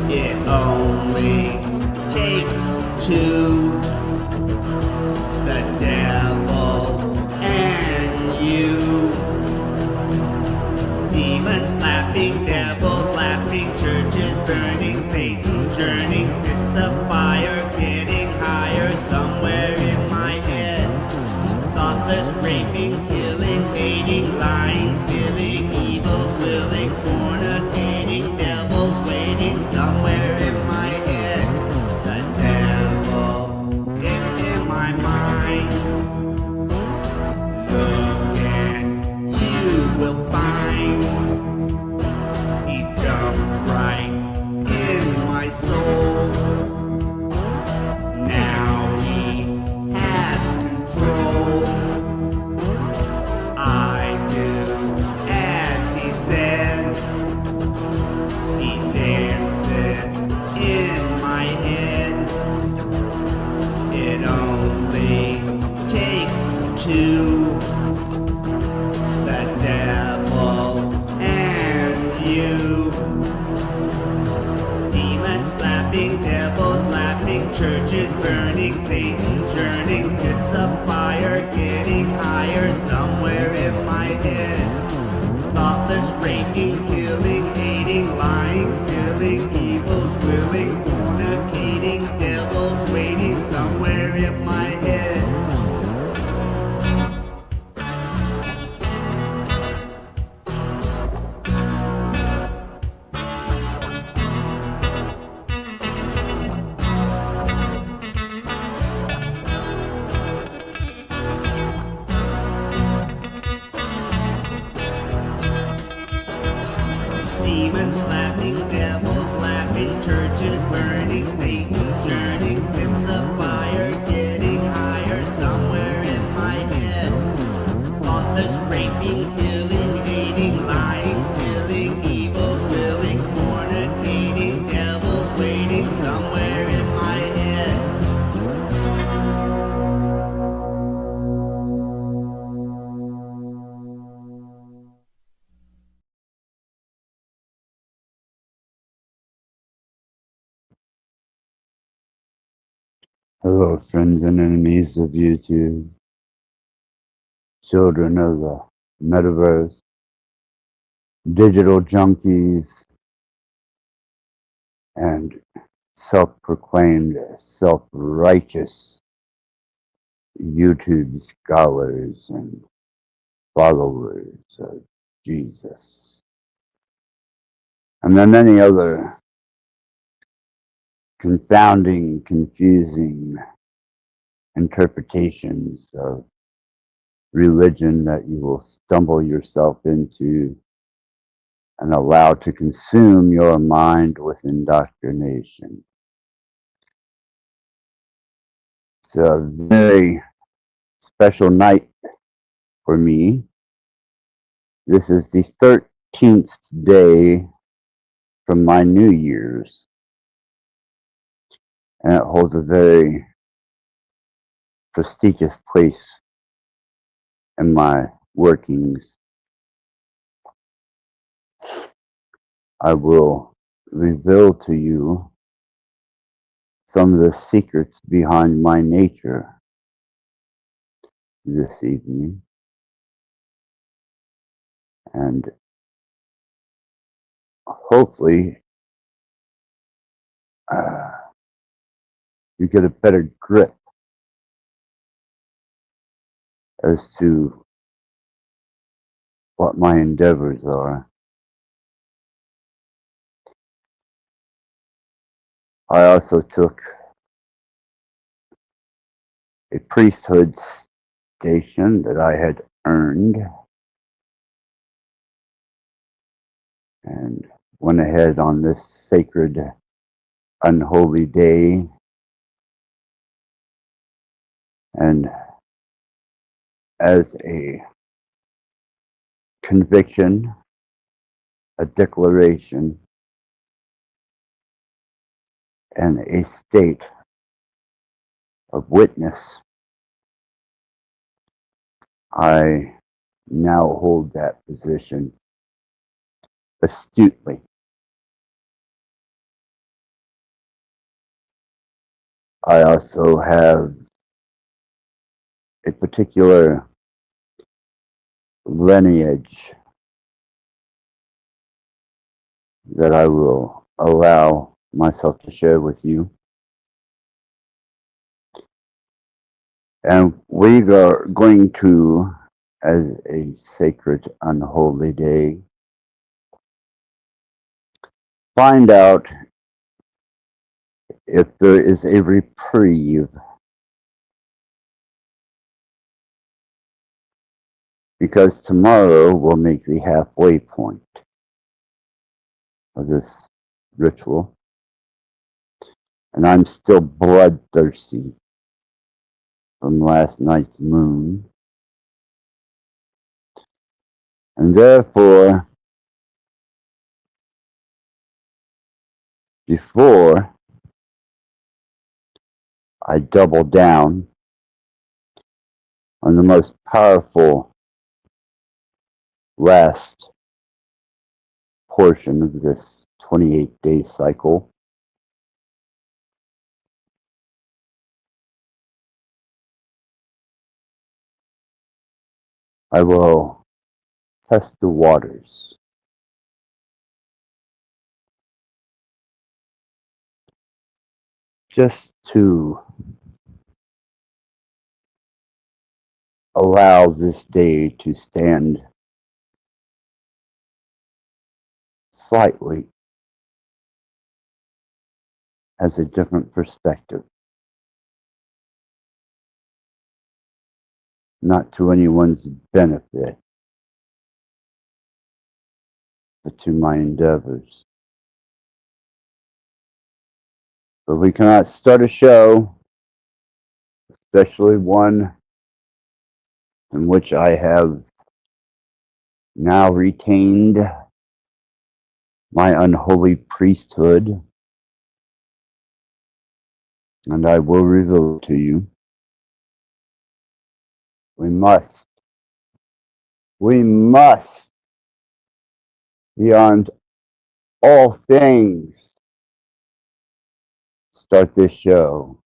It only takes two, the devil and you. Demons laughing, devils laughing, churches burning, Satan churning, pits of fire getting higher somewhere in my head. Thoughtless raping, killing, hating, lying, stealing, evils willing, fornicating, devils waiting somewhere in my head. The devil is in my mind. Look and you will find he jumped right in my soul. Now he has control. I do as he says. He dances in my head. It only takes two, the devil and you. Demons laughing, devils laughing, churches burning, Satan churning, pits of fire getting higher somewhere in my head. Thoughtless raping, killing, hating, lying, stealing, evils willing, fornicating, devils waiting somewhere in my head. Demons laughing, devils laughing, churches burning, Satan churning, pits of fire getting higher somewhere in my head. Thoughtless raping, killing, hating, lying, stealing, evils willing, fornicating, devils waiting somewhere in my head. Hello, friends and enemies of YouTube, children of the metaverse, digital junkies, and self-proclaimed self-righteous YouTube scholars and followers of Jesus. And then many other confounding, confusing interpretations of religion that you will stumble yourself into and allow to consume your mind with indoctrination. It's a very special night for me. This is the 13th day from my New Year's, and it holds a very prestigious place in my workings. I will reveal to you some of the secrets behind my nature this evening, and hopefully you get a better grip as to what my endeavors are. I also took a priesthood station that I had earned and went ahead on this sacred, unholy day and as a conviction, a declaration, and a state of witness, I now hold that position astutely. I also have a particular lineage that I will allow myself to share with you. And we are going to, as a sacred, unholy day, find out if there is a reprieve, because tomorrow will make the halfway point of this ritual. And I'm still bloodthirsty from last night's moon. And therefore, before I double down on the most powerful last portion of this 28-day cycle, I will test the waters, just to allow this day to stand slightly as a different perspective, not to anyone's benefit, but to my endeavors. But we cannot start a show, especially one in which I have now retained my unholy priesthood, and I will reveal it to you. We must, beyond all things, start this show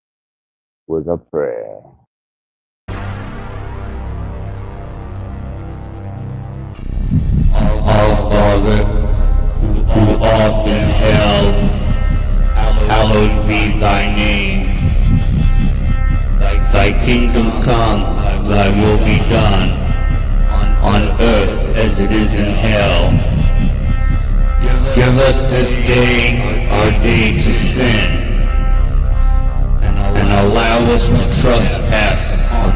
with a prayer. Our Father, who art in hell, hallowed be thy name. Thy kingdom come, thy will be done, on earth as it is in hell. Give us this day our day to sin, and allow us to trespass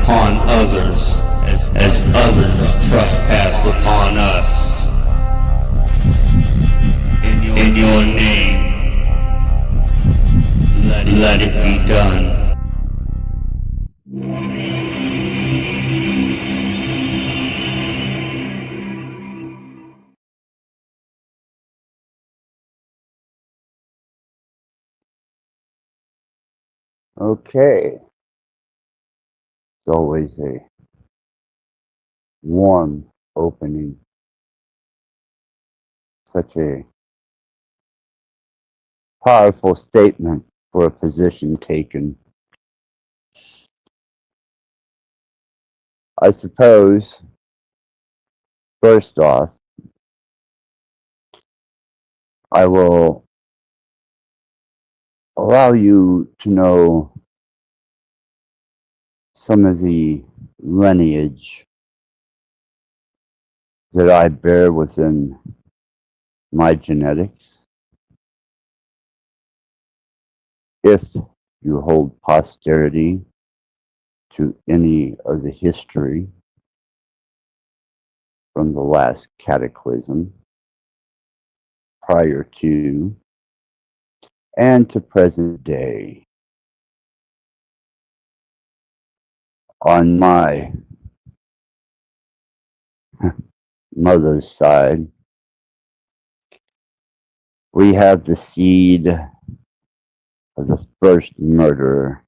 upon others as others trespass upon us. In your name, let it be done. Okay. It's always a warm opening. Such a powerful statement for a position taken. I suppose, first off, I will allow you to know some of the lineage that I bear within my genetics. If you hold posterity to any of the history from the last cataclysm, prior to, and to present day. On my mother's side, we have the seed of the first murderer.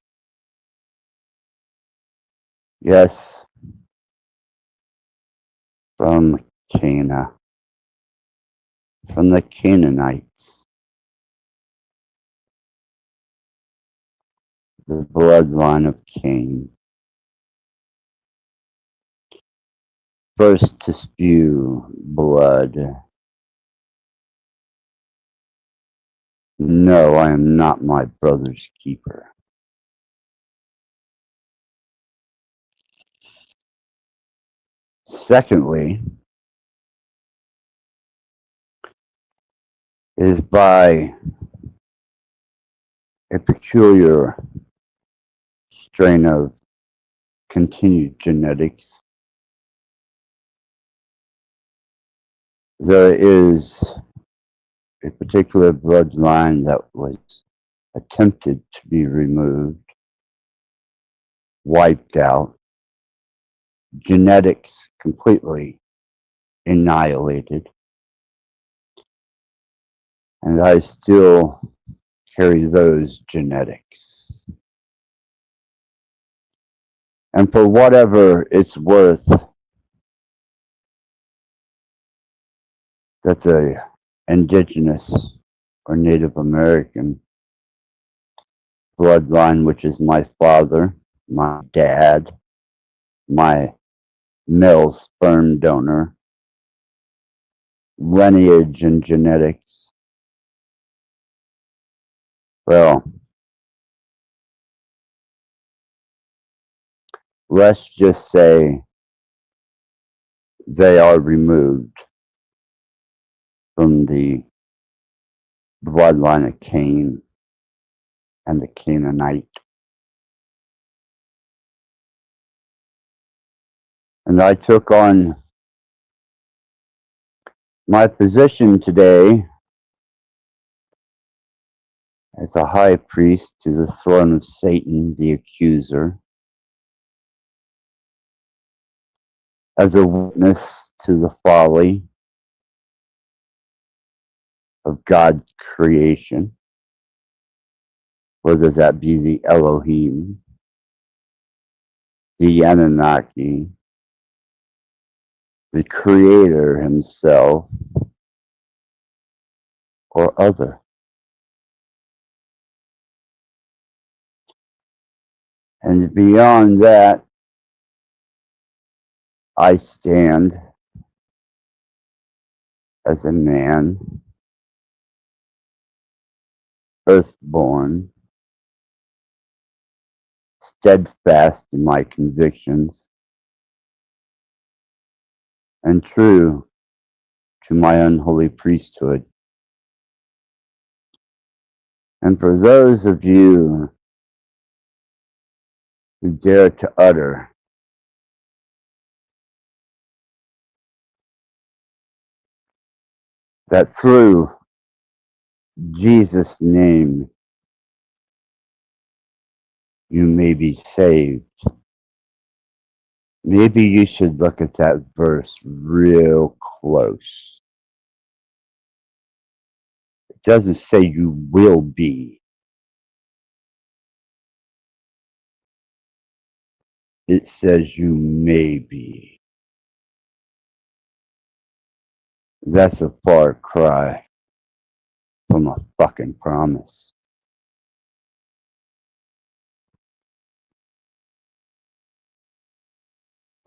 Yes, from Cana, from the Canaanites. the bloodline of Cain. First to spew blood. No, I am not my brother's keeper. Secondly, is by a peculiar strain of continued genetics. There is a particular bloodline that was attempted to be removed, wiped out, genetics completely annihilated, and I still carry those genetics. And for whatever it's worth, that the indigenous or Native American bloodline, which is my father, my dad, my male sperm donor, lineage and genetics, well, let's just say they are removed from the bloodline of Cain and the Canaanite. And I took on my position today as a high priest to the throne of Satan, the accuser, as a witness to the folly of God's creation, whether that be the Elohim, the Anunnaki, the Creator himself, or other. And beyond that, I stand as a man, earthborn, steadfast in my convictions, and true to my unholy priesthood. And for those of you who dare to utter that through Jesus' name you may be saved, maybe you should look at that verse real close. It doesn't say you will be. It says you may be. That's a far cry from a fucking promise.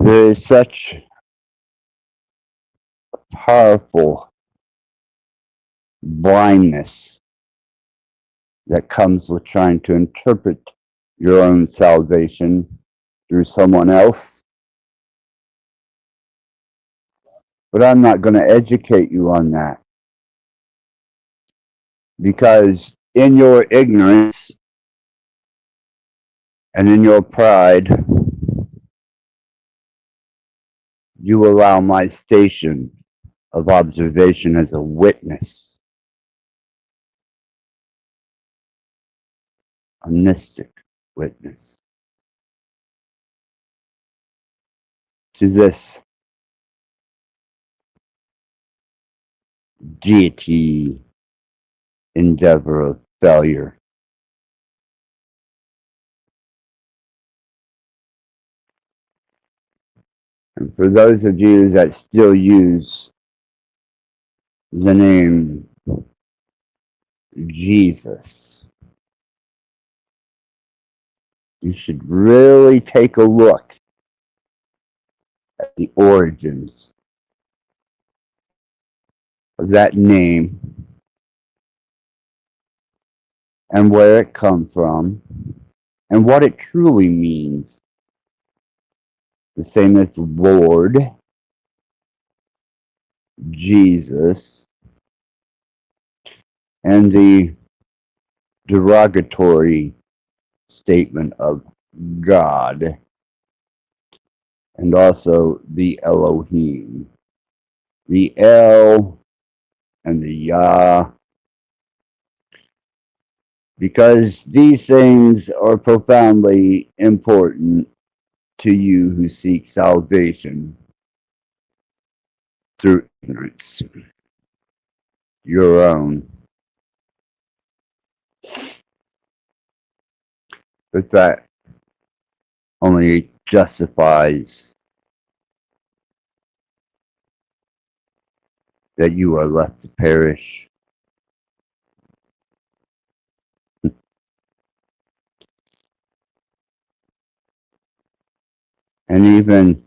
There is such powerful blindness that comes with trying to interpret your own salvation through someone else. But I'm not going to educate you on that, because in your ignorance and in your pride, you allow my station of observation as a witness, a mystic witness, to this deity endeavor of failure. And for those of you that still use the name Jesus, You should really take a look at the origins of that name and where it comes from and what it truly means. The same as Lord, Jesus, and the derogatory statement of God, and also the Elohim, the El and the Yah, because these things are profoundly important to you who seek salvation through ignorance, your own. But that only justifies that you are left to perish. And even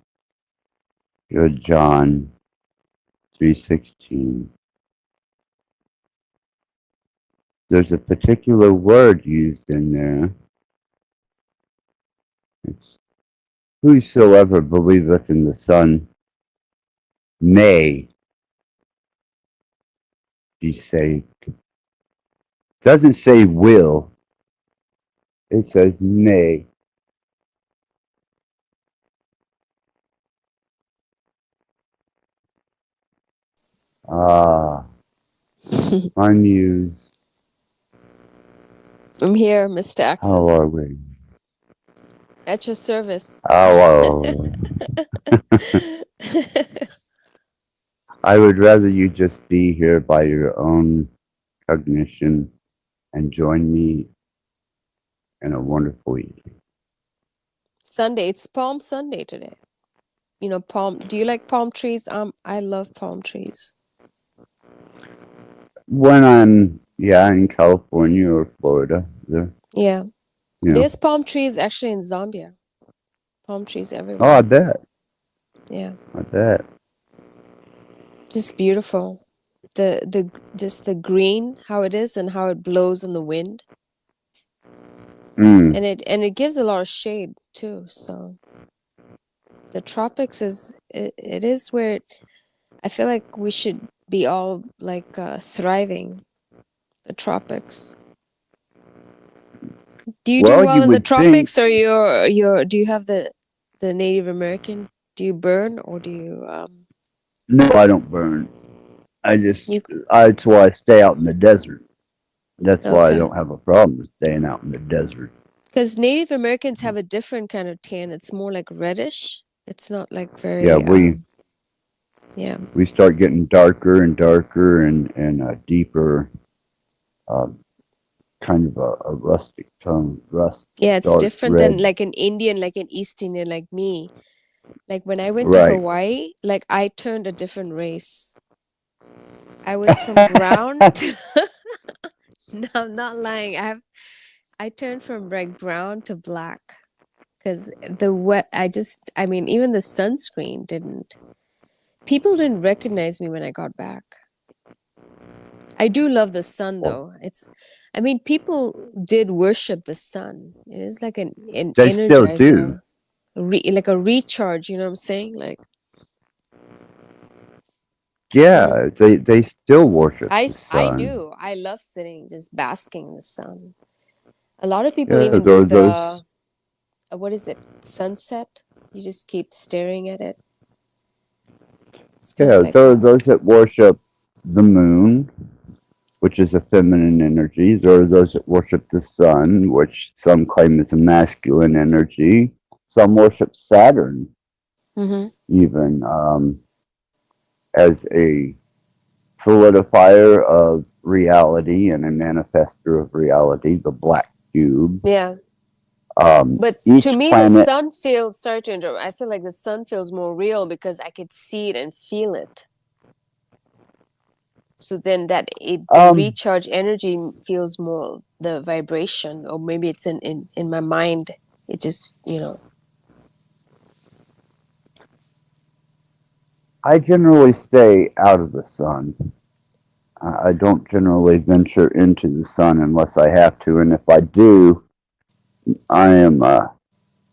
your John 3:16, there's a particular word used in there. It's whosoever believeth in the Son may be saved. It doesn't say will, it says may. Ah, my muse, I'm here, Mr. how are Access, we? at your service. How are we? I would rather you just be here by your own cognition and join me in a wonderful evening. Sunday, it's Palm Sunday today. You know, palm. Do you like palm trees? I love palm trees. When I'm, yeah, in California or Florida, there, Yeah, you know. there's palm trees actually in Zambia. Palm trees Oh, I everywhere. bet. Yeah, I bet. just beautiful. The just the green, how it is, and how it blows in the wind, Mm. and it gives a lot of shade too. So the tropics it is where I feel like we should be all like thriving. The tropics. Do you do Well, well you in the would think, tropics, or do you have the Native American? Do you burn or do you no, I don't burn. I just, you that's why I stay out in the desert. That's why I okay? don't have a problem with staying out in the desert. Because Native Americans have a different kind of tan. It's more like reddish. It's not like Yeah, very yeah. we start getting darker and darker and a deeper, uh, kind of a rustic tone, rust, Yeah, it's dark different than red. like an Indian, like an East Indian, like me. Like when I went to Right. Hawaii, like I turned a different race. I was from brown to no, I'm not lying. I turned from like brown to black because the wet. I mean, even the sunscreen didn't. People didn't recognize me when I got back. I do love the sun Well, though. I mean, people did worship the sun. It is like an they still do. energizer, like a recharge. You know what I'm saying? Like, mm, Yeah, they still worship the I sun. do. I love sitting, just basking in the sun. A lot of people Yeah, even do those, the what is it? Sunset. You just keep staring at it. It's kind of yeah, like a those that worship the moon, which is a feminine energy. There are those that worship the sun, which some claim is a masculine energy. Some worship Saturn, hmm even, as a solidifier of reality and a manifester of reality, the black cube. yeah. But to Each me, the planet, sun feels, sorry to interrupt, I feel like the sun feels more real because I could see it and feel it. So then the um, recharge energy feels more the vibration, or maybe it's in my mind. It just, I generally stay out of the sun. I don't generally venture into the sun unless I have to, and if I do, I am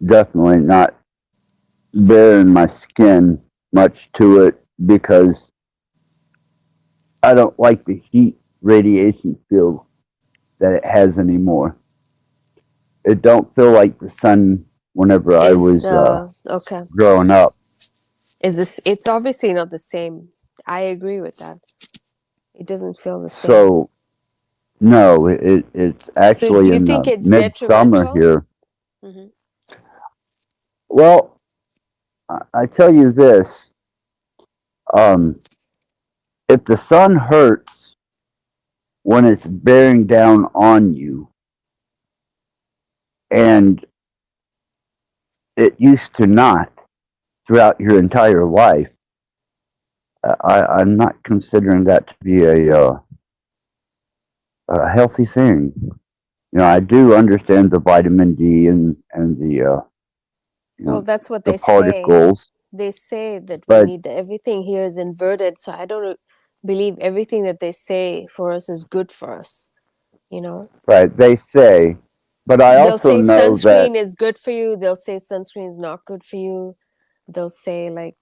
definitely not baring my skin much to it because I don't like the heat radiation field that it has anymore. It don't feel like the sun whenever I is was okay. growing up. Is this? It's obviously not the same. I agree with that. It doesn't feel the same. So no, it's So, actually do you in think the it's midsummer detrimental? here. Hmm. Well, I tell you this: um, if the sun hurts when it's bearing down on you, and it used to not throughout your entire life, I'm not considering that to be a healthy thing. I do understand the vitamin D and the Well, that's what the they say. particles, They say that we but need everything here is inverted. So I don't believe everything that they say for us is good for us. You know, right, they say, but I they'll also say know that sunscreen is good for you. They'll say sunscreen is not good for you. They'll say like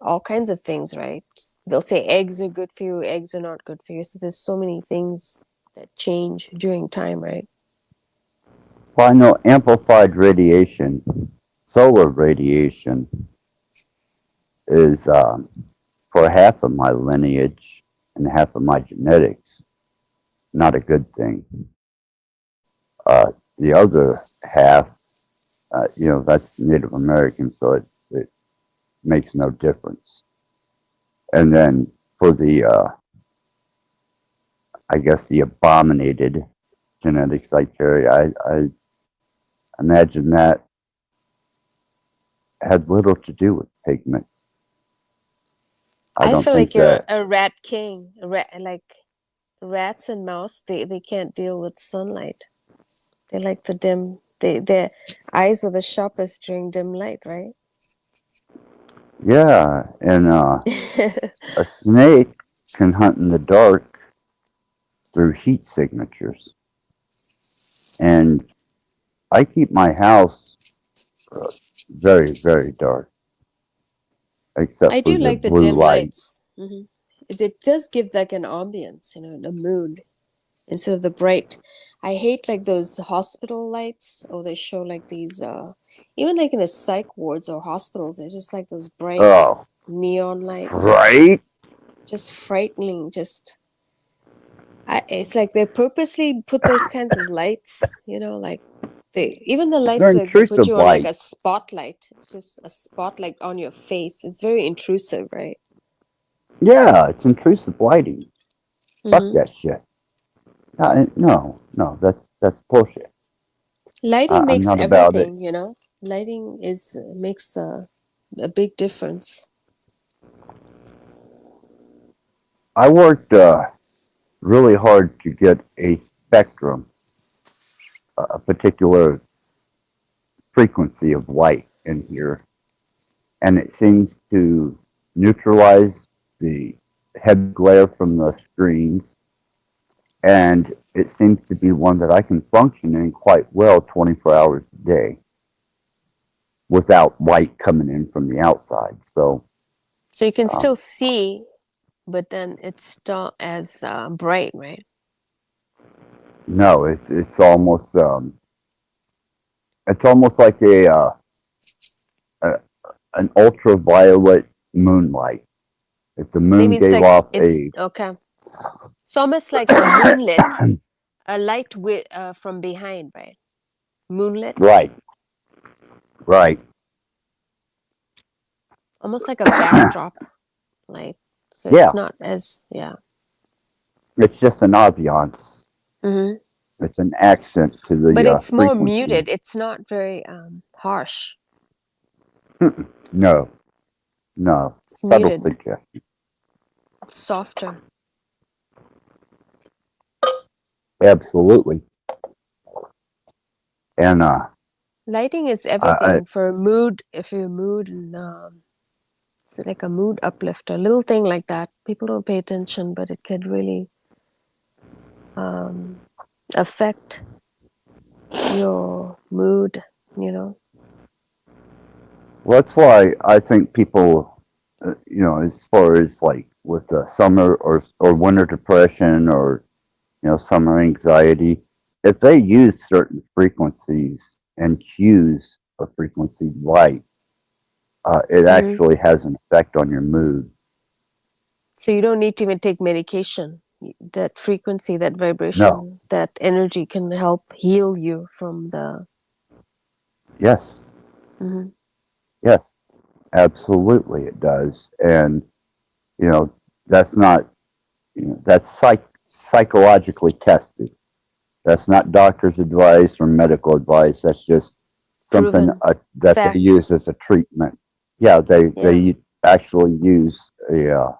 all kinds of things, right? They'll say eggs are good for you, eggs are not good for you. So there's so many things that change during time, right? well, I know amplified radiation, solar radiation, is for half of my lineage and half of my genetics not a good thing. The other half, that's Native American, so it makes no difference. And then for the, I guess, the abominated genetics I carry, I imagine that had little to do with pigment. I I don't feel like think you're that. a rat king. Like rats and mouse, they can't deal with sunlight. They like the dim. Their eyes are the sharpest during dim light, right? Yeah, and a snake can hunt in the dark through heat signatures. And I keep my house uh, very, very dark, I except for do the like the blue dim light. lights. It does give like an ambience, the mood instead of the bright. I hate like those hospital lights, or they show like these, even like in the psych wards or hospitals, it's just like those bright Oh, neon lights, right? just frightening. It's like they purposely put those kinds of lights, like even the They're lights that they put intrusive you on like a lights. spotlight. It's just a spotlight on your face. It's very intrusive, right? Yeah, it's intrusive lighting. Fuck Hmm. that shit. No, no, that's bullshit. Lighting I'm makes not about it. everything. Lighting is makes a big difference. I worked really hard to get a spectrum, a particular frequency of light in here, and it seems to neutralize the heavy glare from the screens, and it seems to be one that I can function in quite well 24 hours a day without light coming in from the outside. So, So you can um, still see, but then it's still as bright, right? no, it's almost like a an ultraviolet moonlight. If the moon Maybe it's gave like off it's a okay. It's almost like a moonlit, a light with from behind, right? Moonlit, right, right, almost like a backdrop light. So it's yeah, not as yeah. it's just an ambiance. Hmm. It's an accent to But the it's more frequency. muted. It's not very harsh. No, no, It's subtle muted, suggestion. softer. Absolutely. And Lighting is I everything for mood. If your mood, it's like a mood uplifter, little thing like that. People don't pay attention, but it could really um, affect your mood. You know. well, that's why I think people, as far as like with the summer or winter depression or summer anxiety, if they use certain frequencies and cues of frequency light, it Hmm. actually has an effect on your mood. So you don't need to even take medication. That frequency, that No, vibration, that energy can help heal you from the. yes, Hmm. yes, absolutely, it does, and you know that's not that's psychologically tested. That's not doctor's advice or medical advice. That's just something Proven that they fact. use as a treatment. Yeah, Yeah. they actually use a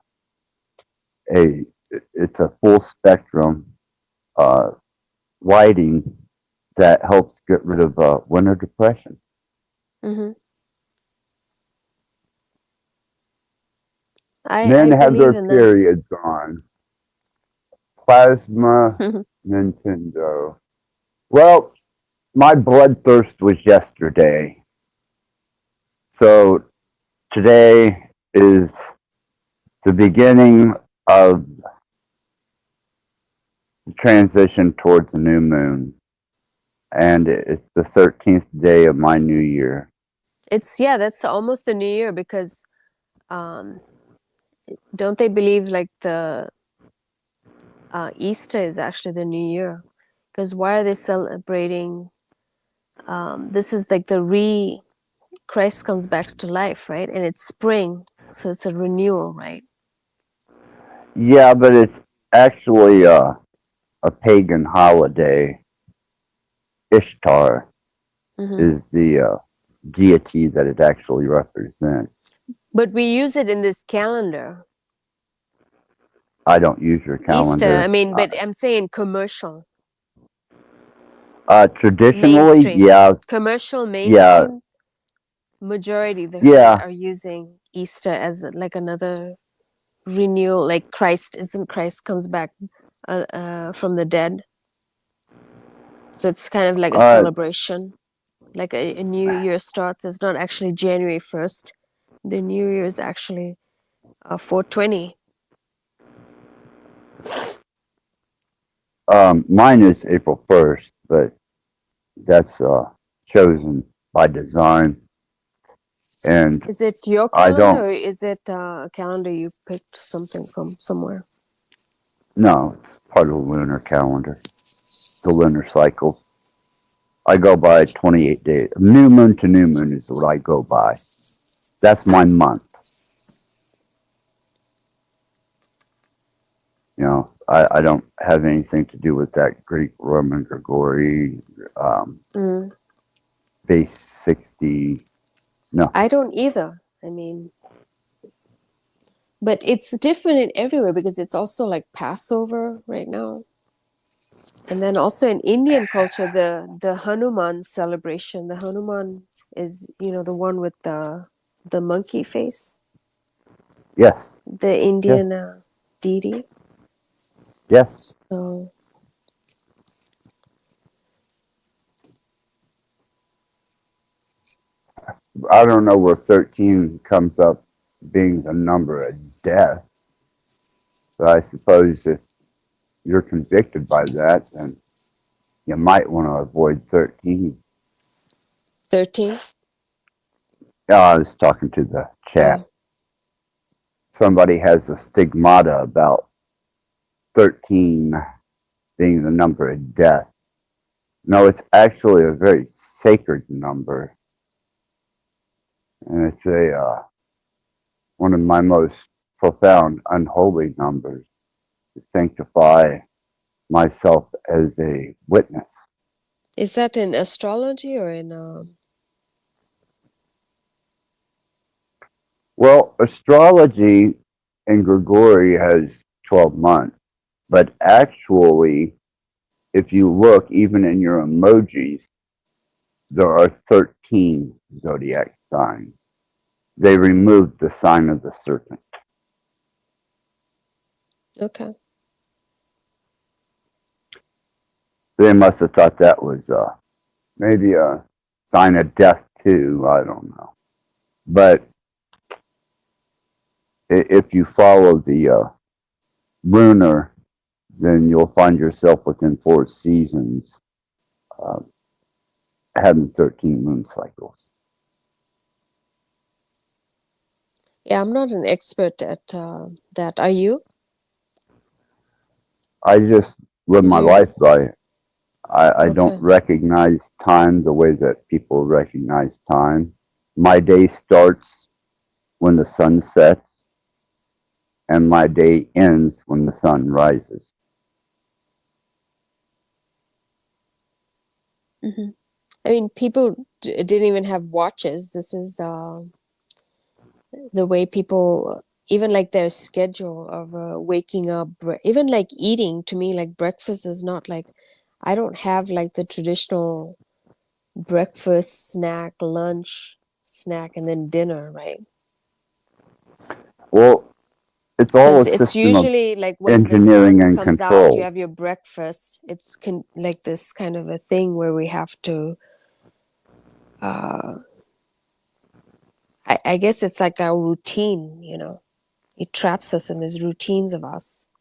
it's a full spectrum uh, lighting that helps get rid of winter depression. Hmm. Men I have believe their in that. periods on plasma Nintendo. Well, my bloodthirst was yesterday, so today is the beginning of the transition towards the new moon, and it's the 13th day of my new year. It's yeah, that's almost the new year because um don't they believe like the Easter is actually the new year? Because why are they celebrating this is like the re Christ comes back to life, right? And it's spring, so it's a renewal, right? Yeah, but it's actually a pagan holiday. Ishtar Hmm. is the deity that it actually represents. But we use it in this calendar. I don't use your Easter, I calendar. mean, but I'm saying commercial, Traditionally, mainstream. yeah, Commercial, yeah, mainstream, majority that yeah. are using Easter as like another renewal, like Christ, isn't Christ comes back from the dead? So it's kind of like a Uh, celebration, like a new year starts. It's not actually January 1st. The new year is actually 420. mine is April 1st, but that's chosen by design, and Is it your I calendar don't. or is it a calendar you picked something from somewhere? No, it's part of the lunar calendar, the lunar cycle. I go by 28 days. New moon to new moon is what I go by. That's my month. I don't have anything to do with that Greek Roman Gregorian Mm. base 60. No. I don't either. I mean, but it's different in everywhere because it's also like Passover right now. And then also in Indian culture, the Hanuman celebration. The Hanuman is, the one with the monkey face, Yes. the Yes. Indian deity. Yes. So I don't know where 13 comes up being the number of death, but I suppose if you're convicted by that, then you might want to avoid 13. 13. I was talking to the chat. Oh, Somebody has a stigmata about 13 being the number of death. No, it's actually a very sacred number, and it's a one of my most profound unholy numbers to sanctify myself as a witness. is that in astrology or in Well, astrology in Gregory has 12 months, but actually, if you look even in your emojis, there are 13 zodiac signs. They removed the sign of the serpent. Okay. They must have thought that was maybe a sign of death too. I don't know. But if you follow the lunar, then you'll find yourself within 4 seasons uh, having 13 moon cycles. Yeah, I'm not an expert at that. Are you? I just live Do my you? life by I don't Okay. recognize time the way that people recognize time. My day starts when the sun sets, and my day ends when the sun rises. Hmm. I mean, people didn't even have watches. This is the way people, even like their schedule of waking up, even like eating, to me, like breakfast is not like, I don't have like the traditional breakfast, snack, lunch, snack, and then dinner, right? Well, it's all Because a it's system of usually like when the engineering sun and comes out, you control. have your breakfast. It's like this kind of a thing where we have to, uh, I guess it's like our routine, you know. It traps us in these routines of us.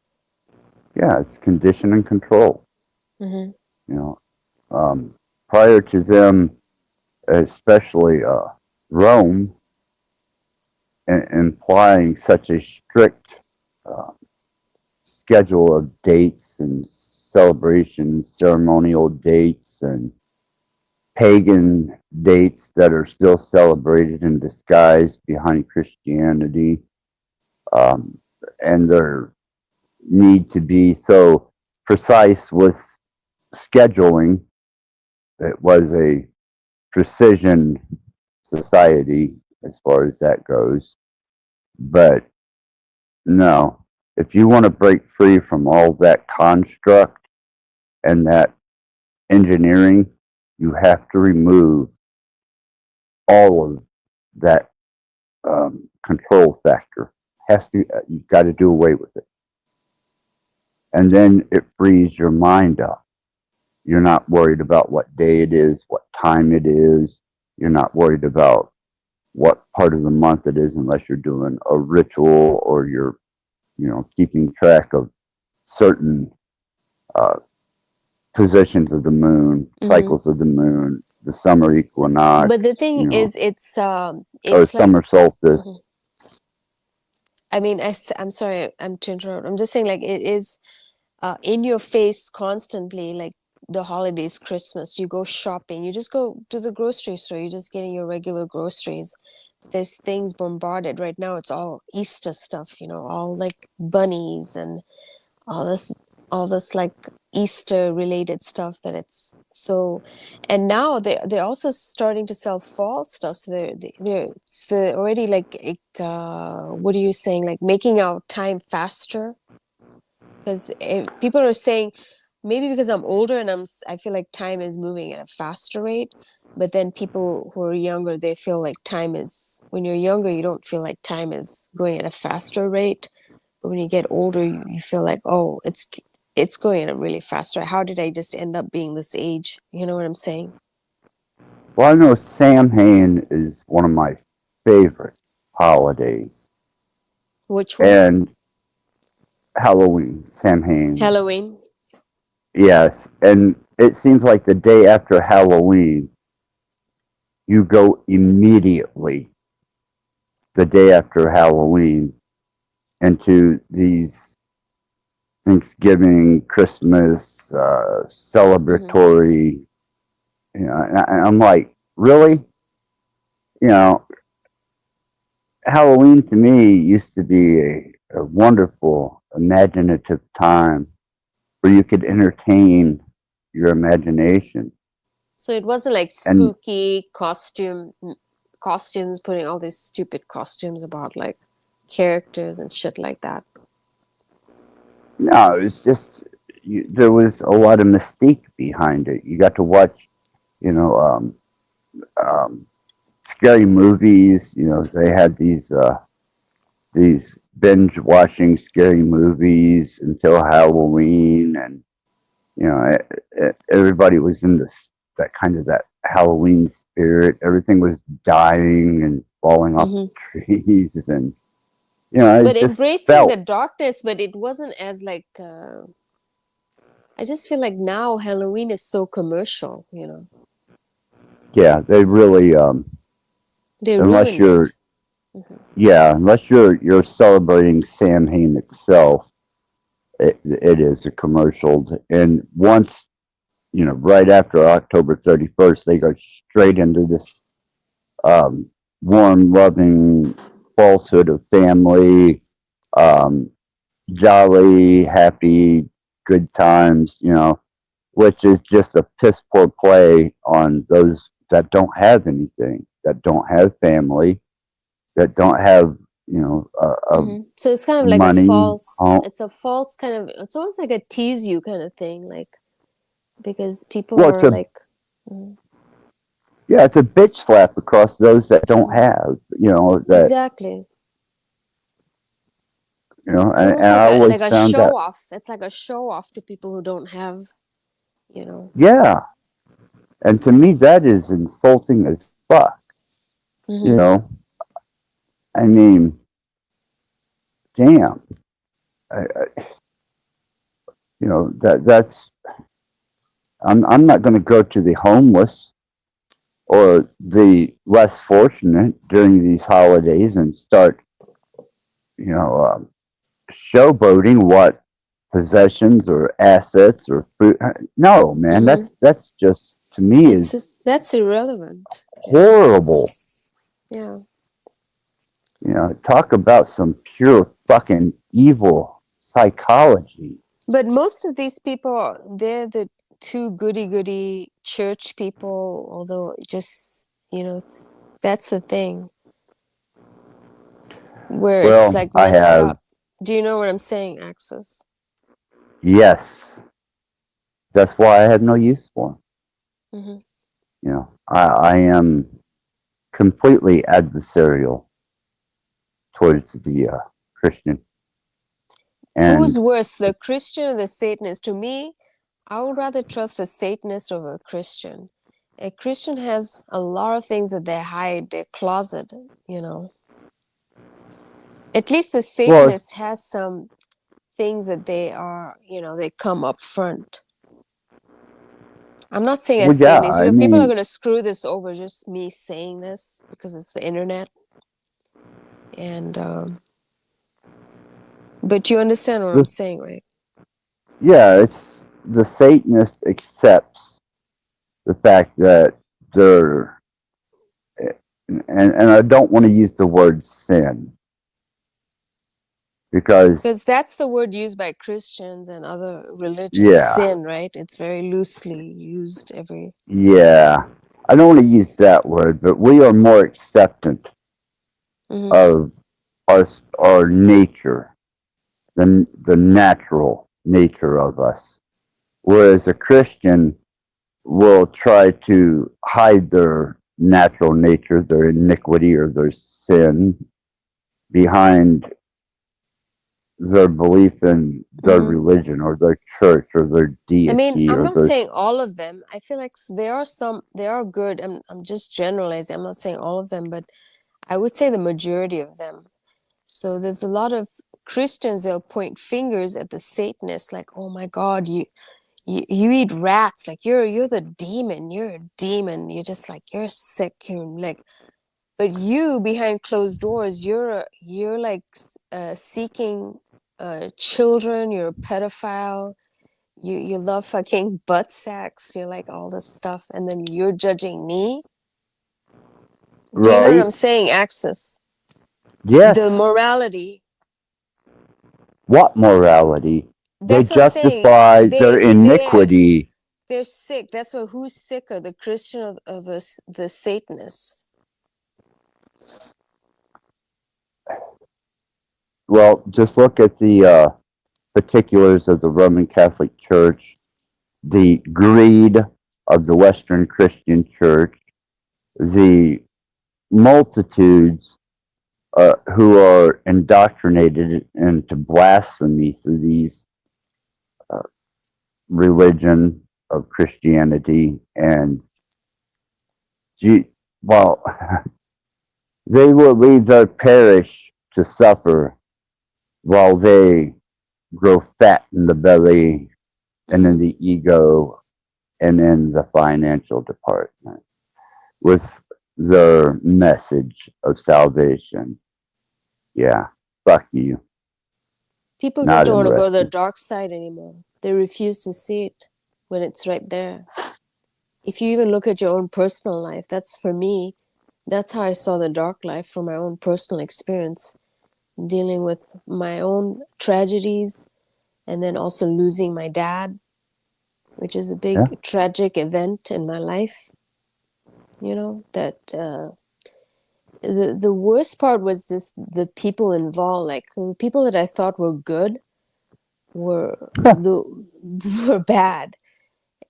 Yeah, it's condition and control. Hmm. You know, prior to them, especially Rome, implying such a strict uh, schedule of dates and celebrations, ceremonial dates, and pagan dates that are still celebrated in disguise behind Christianity, um, and their need to be so precise with scheduling. It was a precision society as far as that goes. But no, if you want to break free from all that construct and that engineering, you have to remove all of that control factor. Has to you've got to do away with it, and then it frees your mind up. You're not worried about what day it is, what time it is. You're not worried about what part of the month it is, unless you're doing a ritual or you're keeping track of certain uh, positions of the moon, Hmm. cycles of the moon, the summer equinox, But the thing you know, is, or it's like, summer solstice. mhm. I mean, I'm sorry, I'm to interrupt. I'm just saying, like, it is in your face constantly, like the holidays, Christmas. You go shopping, you just go to the grocery store, you're just getting your regular groceries. There's things bombarded right now. It's all Easter stuff, you know, all like bunnies and all this all this like Easter related stuff that it's so. And now they're also starting to sell fall stuff. So they're already like what are you saying, like making our time faster? Because people are saying, maybe because I'm older and I feel like time is moving at a faster rate. But then people who are younger, they feel like time is, when you're younger, you don't feel like time is going at a faster rate. But when you get older, you feel like, oh, it's going at a really fast rate. How did I just end up being this age? You know what I'm saying? Well, I know Samhain is one of my favorite holidays, Which one? and Halloween, Samhain, Halloween. yes. And it seems like the day after Halloween, you go immediately the day after Halloween into these Thanksgiving, Christmas, Hmm. celebratory. And I'm like, really? You know, Halloween to me used to be a wonderful, imaginative time where you could entertain your imagination. So it wasn't like And spooky costumes, putting all these stupid costumes about like characters and shit like that. no, it's just there was a lot of mystique behind it. You got to watch, you know, um, scary movies. You know, they had these binge watching scary movies until Halloween, and you know, everybody was in this that kind of that Halloween spirit. Everything was dying and falling off Hmm. the trees, and you know, But it just embracing the felt, darkness, but it wasn't as like I just feel like now Halloween is so commercial, you know. yeah, they really, They unless ruined you're, it. Hmm. yeah, unless you're celebrating Samhain itself, it is a commercial. And once, you know, right after October 31st, they go straight into this um, warm, loving falsehood of family, um, jolly, happy, good times, you know, which is just a piss poor play on those that don't have anything, that don't have family, that don't have, you know, So it's kind of like a money. false, it's a false kind of, it's almost like a tease you kind of thing, like because people Well, it's are a like, mm, yeah, it's a bitch slap across those that don't mm, have, you know, that exactly. you know, It's and almost I like always a found show that, off. It's like a show off to people who don't have, you know. yeah, and to me that is insulting as fuck. You Hmm. know, I mean, damn, you know that's I'm not going to go to the homeless or the less fortunate during these holidays and start, you know, showboating what possessions or assets or food. No, man, Hmm. that's just to me It's is just, that's irrelevant. Yeah, horrible. yeah. You know, talk about some pure fucking evil psychology. But most of these people, they're the too goody goody church people, although just, you know, that's the thing where it's Well, like I messed have, up. Do you know what I'm saying, Axis? yes, that's why I have no use for them. Hmm. You know, I am completely adversarial towards the Christian. Who's And worse, the Christian or the Satanist? To me, I would rather trust a Satanist over a Christian. A Christian has a lot of things that they hide, they're closet, you know. At least a well, Satanist has some things that they are, you know, they come up front. I'm not saying a well, yeah, Satanist. You I know, people are mean, going to screw this over just me saying this because it's the internet. And, but you understand what I'm this, saying, right? yeah, it's the Satanist accepts the fact that they're, and I don't want to use the word sin because, Because that's the word used by Christians and other religions, yeah, sin, right? It's very loosely used every. yeah, I don't want to use that word, but we are more acceptant Hmm. of our nature, the natural nature of us. Whereas a Christian will try to hide their natural nature, their iniquity or their sin behind their belief in their Hmm. religion or their church or their I mean, deity I'm or not their saying all of them. I feel like there are some, they are good. I'm just generalizing. I'm not saying all of them, but I would say the majority of them. So there's a lot of Christians, they'll point fingers at the Satanists, like, oh my God, you eat rats, like you're the demon, you're a demon, you're just like you're sick, you're like, but you behind closed doors, you're like seeking children, you're a pedophile, you love fucking butt sacks, you're like all this stuff, and then you're judging me. Do you know what right. I'm saying, Axis? The Yes. morality. What morality? They That's what I'm saying. justify their They're iniquity. they're sick. That's what who's sicker, the Christian or the Satanist? Well, just look at the particulars of the Roman Catholic Church, the greed of the Western Christian Church, the multitudes who are indoctrinated into blasphemy through these uh, religion of Christianity and well, they will leave their parish to suffer while they grow fat in the belly and in the ego and in the financial department with their message of salvation. Yeah, fuck you. People just Not don't want to go to the interested. dark side anymore. They refuse to see it when it's right there. If you even look at your own personal life, that's for me, that's how I saw the dark life from my own personal experience, dealing with my own tragedies and then also losing my dad, which is a Yeah. big tragic event in my life. That the worst part was just the people involved, like the people that I thought were good were the were bad.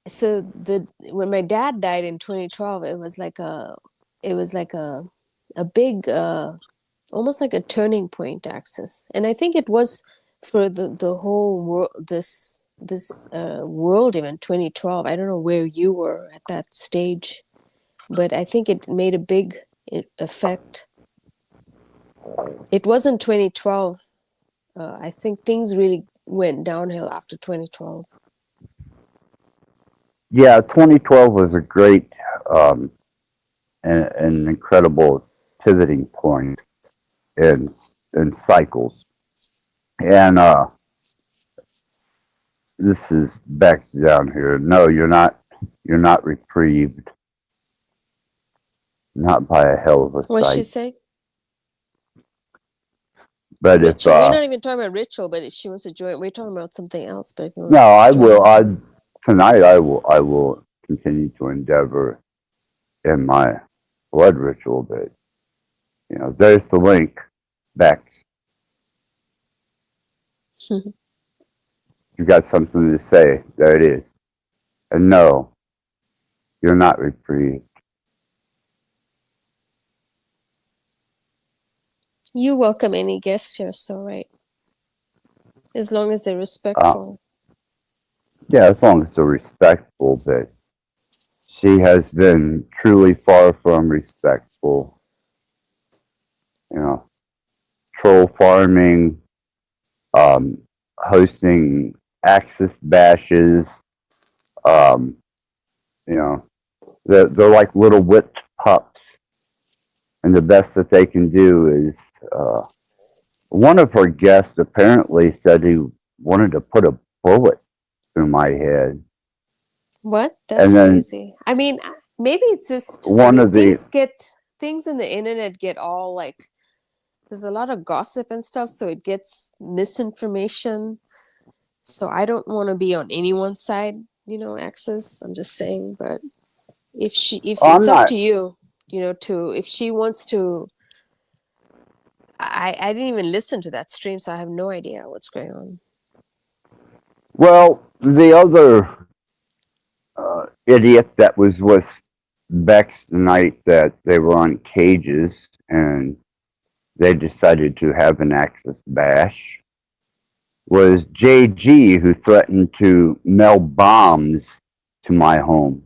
So the when my dad died in 2012, it was like a big almost like a turning point, Axis. And I think it was for the whole world, this world event 2012. I don't know where you were at that stage, but I think it made a big effect. It wasn't 2012. I think things really went downhill after 2012. Yeah, 2012 was a great and an incredible pivoting point in in cycles. And this is Bex down here. No, you're not. You're not reprieved. Not by a hell of a What's she sight. say? But if Ritual. We're not even talking about ritual, but if she wants to join, we're talking about something else. But if you want no, to I will. join, I tonight. I will continue to endeavor in my blood ritual. But there's the link. Bex, you got something to say. There it is. And no, you're not reprieved. you welcome any guests here, so right, as long as they're Uh, respectful. yeah, as long as they're respectful. But she has been truly far from respectful. You know, troll farming, um, hosting Axis bashes. Um, you know, they're like little whipped pups, and the best that they can do is. One of her guests apparently said he wanted to put a bullet through my head, What? That's and then crazy. I mean, maybe it's just. I one mean, of the things in the internet get all like. There's a lot of gossip and stuff, so it gets misinformation. So I don't want to be on anyone's side, Axis. I'm just saying, but if I'm it's up not. to you, to if she wants to. I didn't even listen to that stream, so I have no idea what's going on. Well, the other idiot that was with Bex the night that they were on cages and they decided to have an Axis bash was JG, who threatened to mail bombs to my home.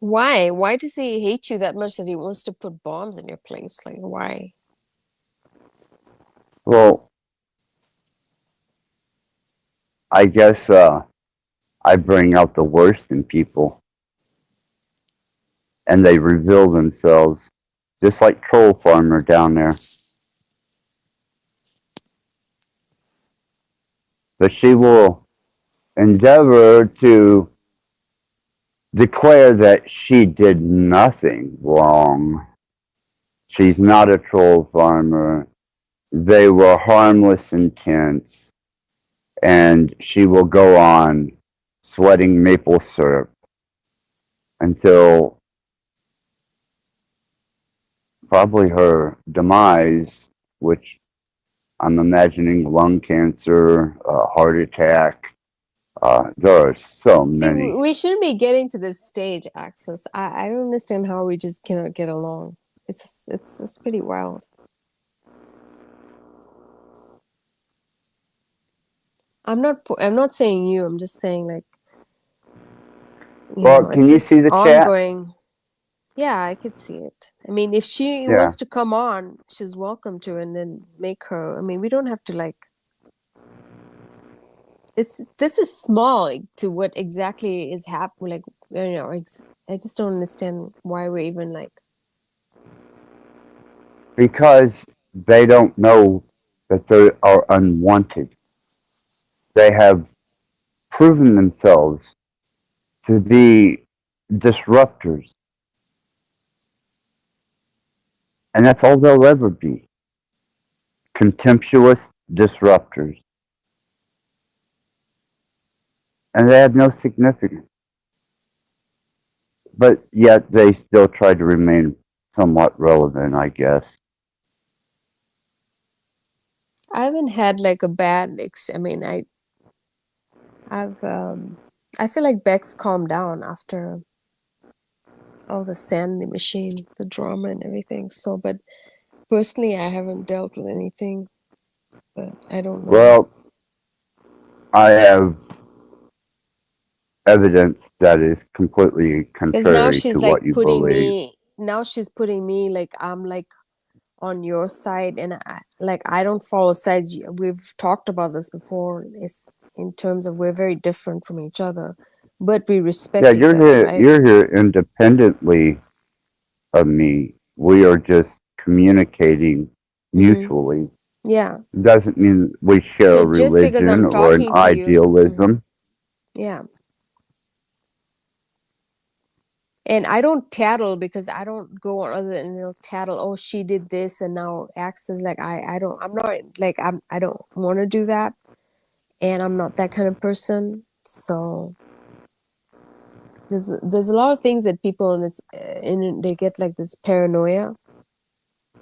Why? Why does he hate you that much that he wants to put bombs in your place? Like, why? Well, I guess I bring out the worst in people and they reveal themselves, just like Troll Farmer down there. But she will endeavor to declare that she did nothing wrong. She's not a troll farmer. They were harmless intents. And she will go on sweating maple syrup until probably her demise, which I'm imagining lung cancer, heart attack, There are so See, many. we shouldn't be getting to this stage, Access. I don't understand how we just cannot get along. It's pretty wild. I'm not saying you. I'm just saying like, Well, can it's you just see the chat? ongoing. Yeah, I could see it. I mean, if she Yeah. wants to come on, she's welcome to, and then make her. I mean, we don't have to like. This is small like, to what exactly is happening. Like, I just don't understand why we're even like. Because they don't know that they are unwanted. They have proven themselves to be disruptors, and that's all they'll ever be, contemptuous disruptors. And they have no significance. But yet they still try to remain somewhat relevant, I guess. I haven't had like a bad. I mean, I've I feel like Beck's calmed down after all the sand in the machine, the drama and everything. So, but personally, I haven't dealt with anything, but I don't know. Well, I have evidence that is completely Because now contrary she's to like what you putting believe. me, now she's putting me like I'm like on your side, and I don't follow sides. We've talked about this before. It's in terms of we're very different from each other, but we Yeah, respect each other, right? you're here independently of me. We are just communicating Mm-hmm. mutually. Yeah. It doesn't mean we share So a just because religion I'm or an talking to you, mm-hmm. idealism. Yeah. And I don't tattle because I don't go on other and they'll tattle, oh, she did this and now acts as like I'm not like I don't want to do that. And I'm not that kind of person. So there's a lot of things that people in this in they get like this paranoia,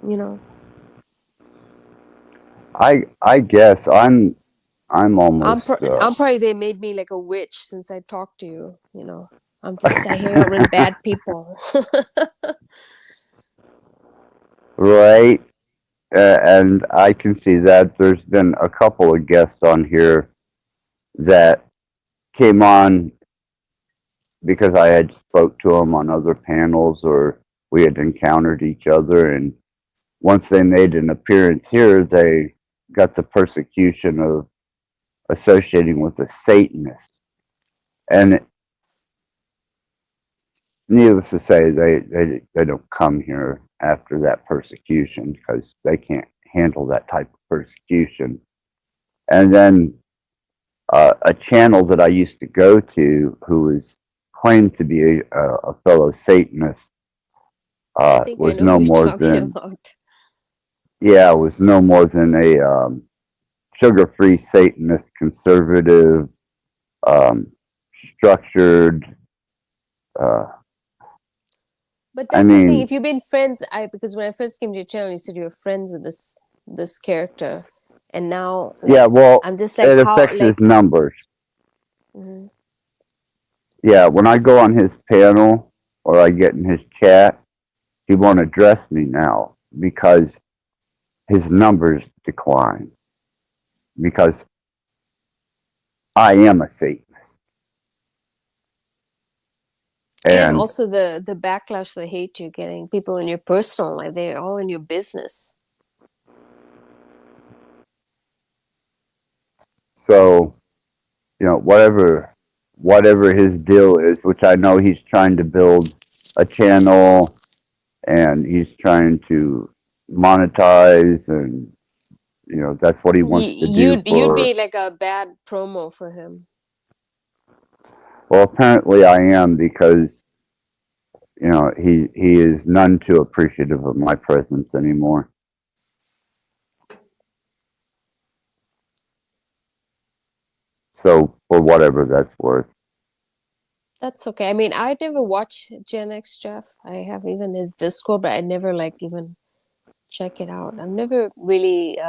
you know. I guess I'm almost I'm probably they made me like a witch since I talked to you, you know. I hang out with bad people. right. And I can see that there's been a couple of guests on here that came on because I had spoke to them on other panels or we had encountered each other, and once they made an appearance here, they got the persecution of associating with a Satanist. And needless to say, they don't come here after that persecution because they can't handle that type of persecution. And then a channel that I used to go to, who was claimed to be a fellow Satanist, I think I was know who no you're more talking than about. was no more than a sugar-free Satanist, conservative, um, structured. Uh, But I that's the thing. mean, If you've been friends, because when I first came to your channel, you said you were friends with this character, and now yeah. like Well, I'm just like it how affects his like numbers. mhm. Yeah, when I go on his panel or I get in his chat, he won't address me now because his numbers decline because I am a Satanist. And And also the backlash, the hate you're getting, people in your personal life, they're all in your business. so, whatever his deal is, which I know he's trying to build a channel and he's trying to monetize, and that's what he wants to do You'd for. be like a bad promo for him. Well, apparently I am because he is none too appreciative of my presence anymore. So for whatever that's worth. That's okay. I mean, I never watch Gen X Jeff. I have even his Discord, but I never like even check it out. I've never really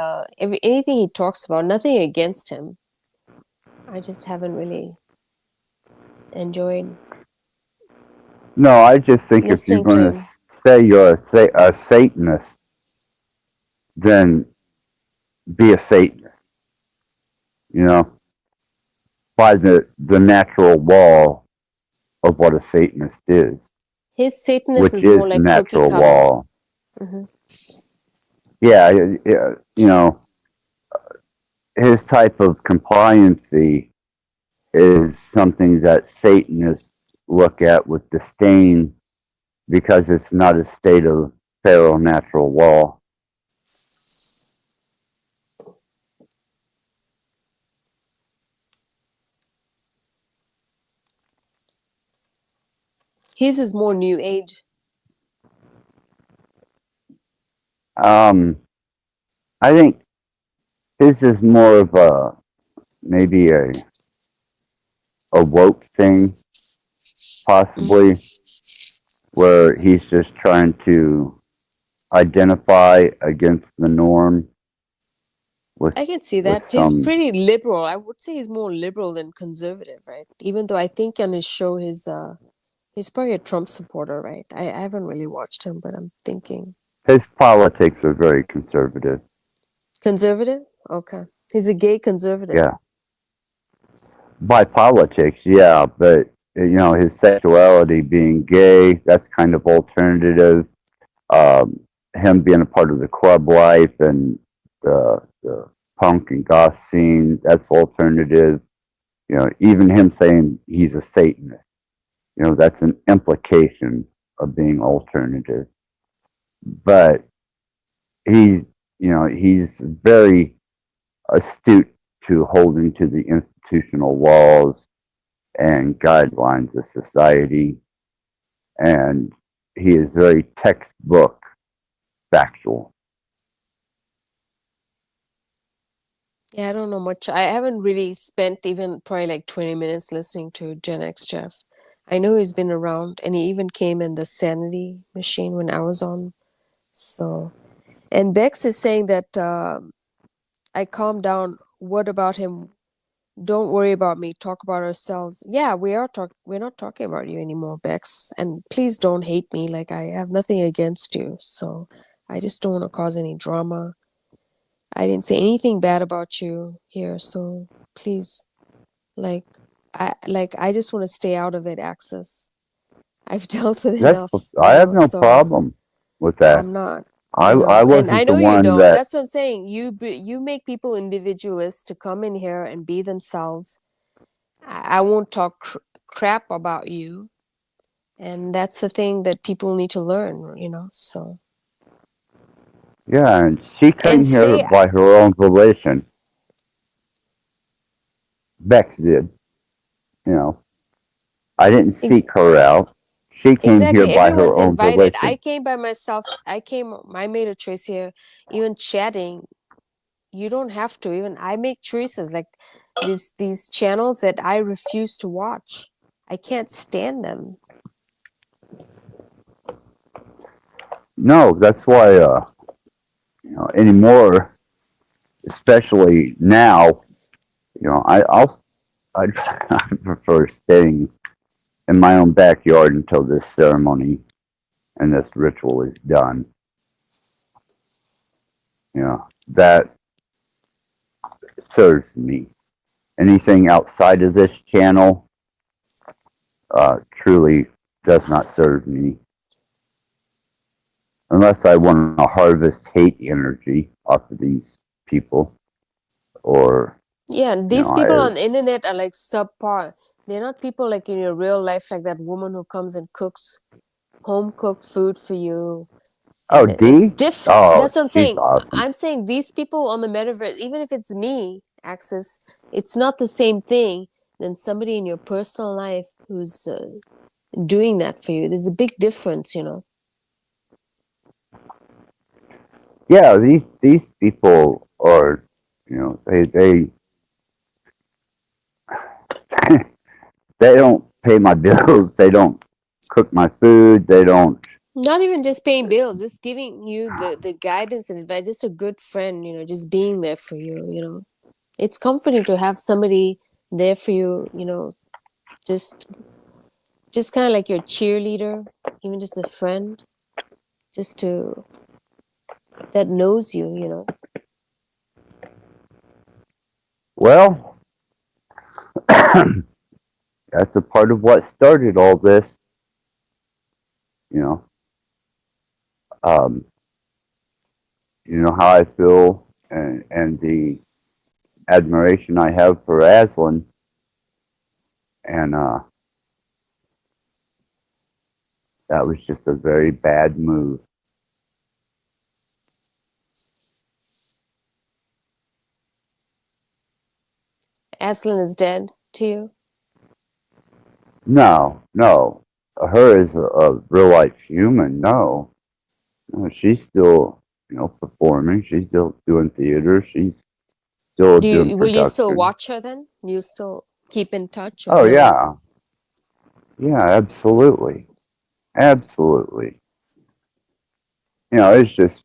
anything he talks about, nothing against him. I just haven't really enjoyed No, I just think if you're listening to going to him. say you're a Satanist, then be a Satanist. You know, by the natural law of what a Satanist is, His Satanist which is more is the like cookie natural cutter. law. Hmm. Yeah, you know, his type of compliancy is something that Satanists look at with disdain because it's not a state of feral natural law. His is more new age. Um, I think his is more of a maybe a woke thing, Hmm. possibly, where he's just trying to identify against the norm with I can see with that. He's some. pretty liberal. I would say he's more liberal than conservative, right? Even though I think on his show he's probably a Trump supporter, right? I haven't really watched him, but I'm thinking His politics are very conservative. conservative. Okay, he's a gay conservative. Yeah, by politics, yeah, but his sexuality being gay, that's kind of alternative. Um, him being a part of the club life and the punk and goth scene, that's alternative. Even him saying he's a Satanist, that's an implication of being alternative. But he's, he's very astute to holding to the institutional laws and guidelines of society. And he is very textbook factual. Yeah, I don't know much. I haven't really spent even probably like 20 minutes listening to Gen X Jeff. I know he's been around and he even came in the Sanity machine when I was on. So, and Bex is saying that I calmed down. What about him? Don't worry about me. Talk about ourselves. Yeah, we're not talking about you anymore, Bex. And please don't hate me. Like I have nothing against you. So I just don't want to cause any drama. I didn't say anything bad about you here, so please, like, I just want to stay out of it, Access. I've dealt with That's enough, I have no so problem with that. I'm not, I and I wasn't the know you one don't. that. That's what I'm saying. You make people individualists to come in here and be themselves. I won't talk crap about you, and that's the thing that people need to learn. So Yeah, and she and came here stay. by her own volition. Bex did. You know, I didn't Ex- seek her out. She came here Exactly. by her Everyone's own invited. I volition. came by myself. I made a choice here. Even chatting, you don't have to. Even I make choices like these channels that I refuse to watch. I can't stand them. No, that's why. Anymore, especially now. I I prefer staying in my own backyard until this ceremony and this ritual is done. That serves me. Anything outside of this channel truly does not serve me unless I want to harvest hate energy off of these people or Yeah, and these people I on the internet are like subpar. They're not people like in your real life, like that woman who comes and cooks home cooked food for you oh and it's D different. oh That's what I'm she's saying. awesome. I'm saying these people on the metaverse, even if it's me, Access, it's not the same thing than somebody in your personal life who's doing that for you. There's a big difference. Yeah, these people are they they don't pay my bills. They don't cook my food. They don't. Not even just paying bills, just giving you the guidance and advice. Just a good friend, just being there for you. It's comforting to have somebody there for you, you know, just just kind of like your cheerleader, even just a friend, just to that knows you, you know. Well, that's a part of what started all this. You know, um, you know how I feel, and the admiration I have for Aslan, and that was just a very bad move. Aslan is dead to you. No, no, her as a real life human. No, no, she's still, performing. She's still doing theater. She's still Do doing you will you still production. watch her then? You still keep in touch or Oh no? yeah, yeah, absolutely, absolutely. It's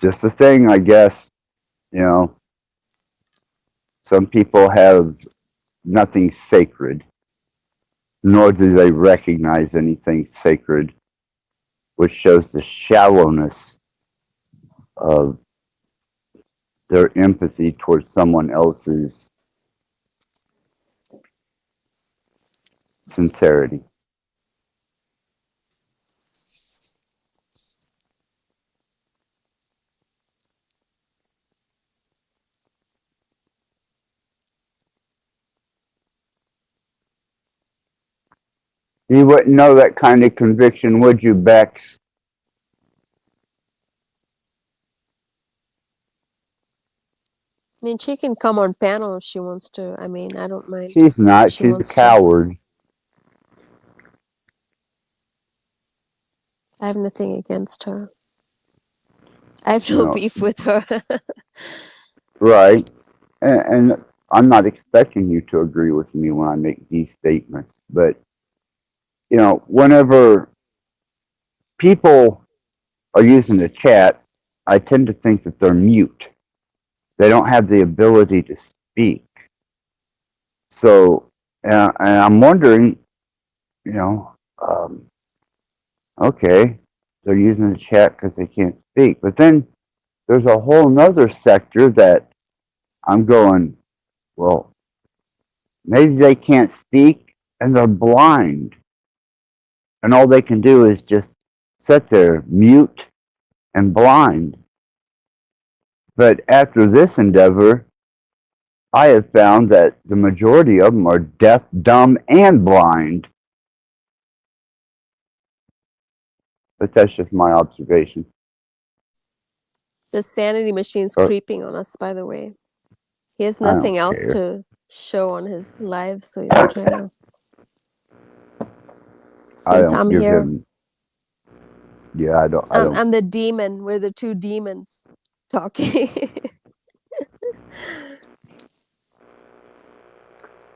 just a thing, I guess. You know, some people have nothing sacred, nor do they recognize anything sacred, which shows the shallowness of their empathy towards someone else's sincerity. You wouldn't know that kind of conviction, would you, Bex? I mean, she can come on panel if she wants to. I mean, I don't mind She's if not. she She's a wants to. coward. I have nothing against her. I have You no know, beef with her. right? And I'm not expecting you to agree with me when I make these statements, but whenever people are using the chat, I tend to think that they're mute. They don't have the ability to speak. So, and I'm wondering, you know, um, okay, they're using the chat because they can't speak. But then there's a whole nother sector that I'm going, well, maybe they can't speak and they're blind. And all they can do is just sit there, mute and blind. But after this endeavor, I have found that the majority of them are deaf, dumb, and blind. But that's just my observation. The sanity machine's Or creeping on us, by the way. He has I nothing don't else care. to show on his live, so he's trying to. I Since don't I'm give here, him. Yeah, I don't. I don't. I'm the demon. We're the two demons talking.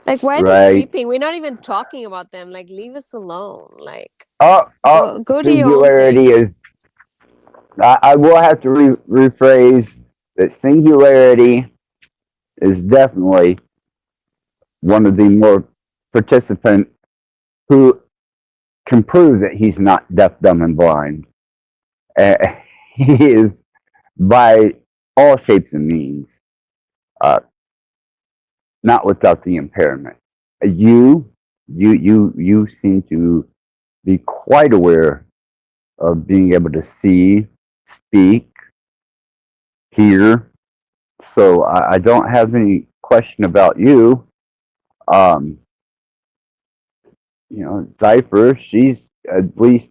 Like, why are they Right. creeping? We're not even talking about them. Like, leave us alone. Like, Oh, go do your own singularity thing. is. I will have to rephrase that singularity is definitely one of the more participant who can prove that he's not deaf, dumb, and blind. Uh, he is by all shapes and means, uh, not without the impairment. You seem to be quite aware of being able to see, speak, hear. So I don't have any question about you. Um, Cypher, she's at least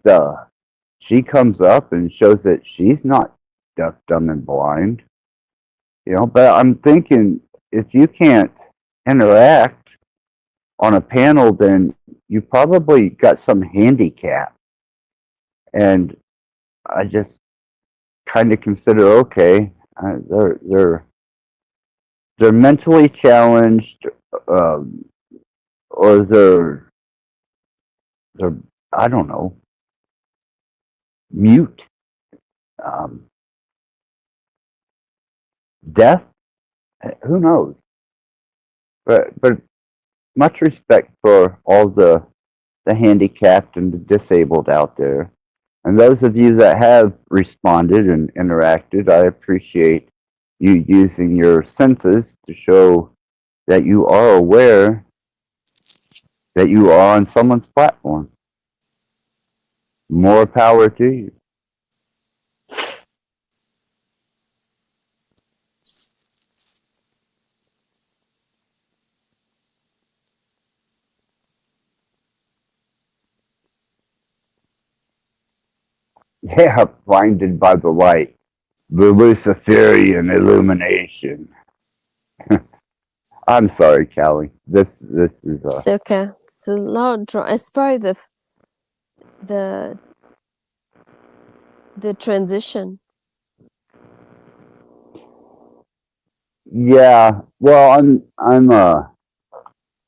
she comes up and shows that she's not deaf, dumb, and blind. But I'm thinking if you can't interact on a panel, then you probably got some handicap. And I just kind of consider, okay, they're mentally challenged, um, or they're I don't know, mute, um, deaf. Who knows? But much respect for all the handicapped and the disabled out there. And those of you that have responded and interacted, I appreciate you using your senses to show that you are aware that you are on someone's platform. More power to you. Yeah, blinded by the light, the Luciferian illumination. I'm sorry, Callie. This is It's okay. It's a lot of it's probably the the transition. yeah. Well, I'm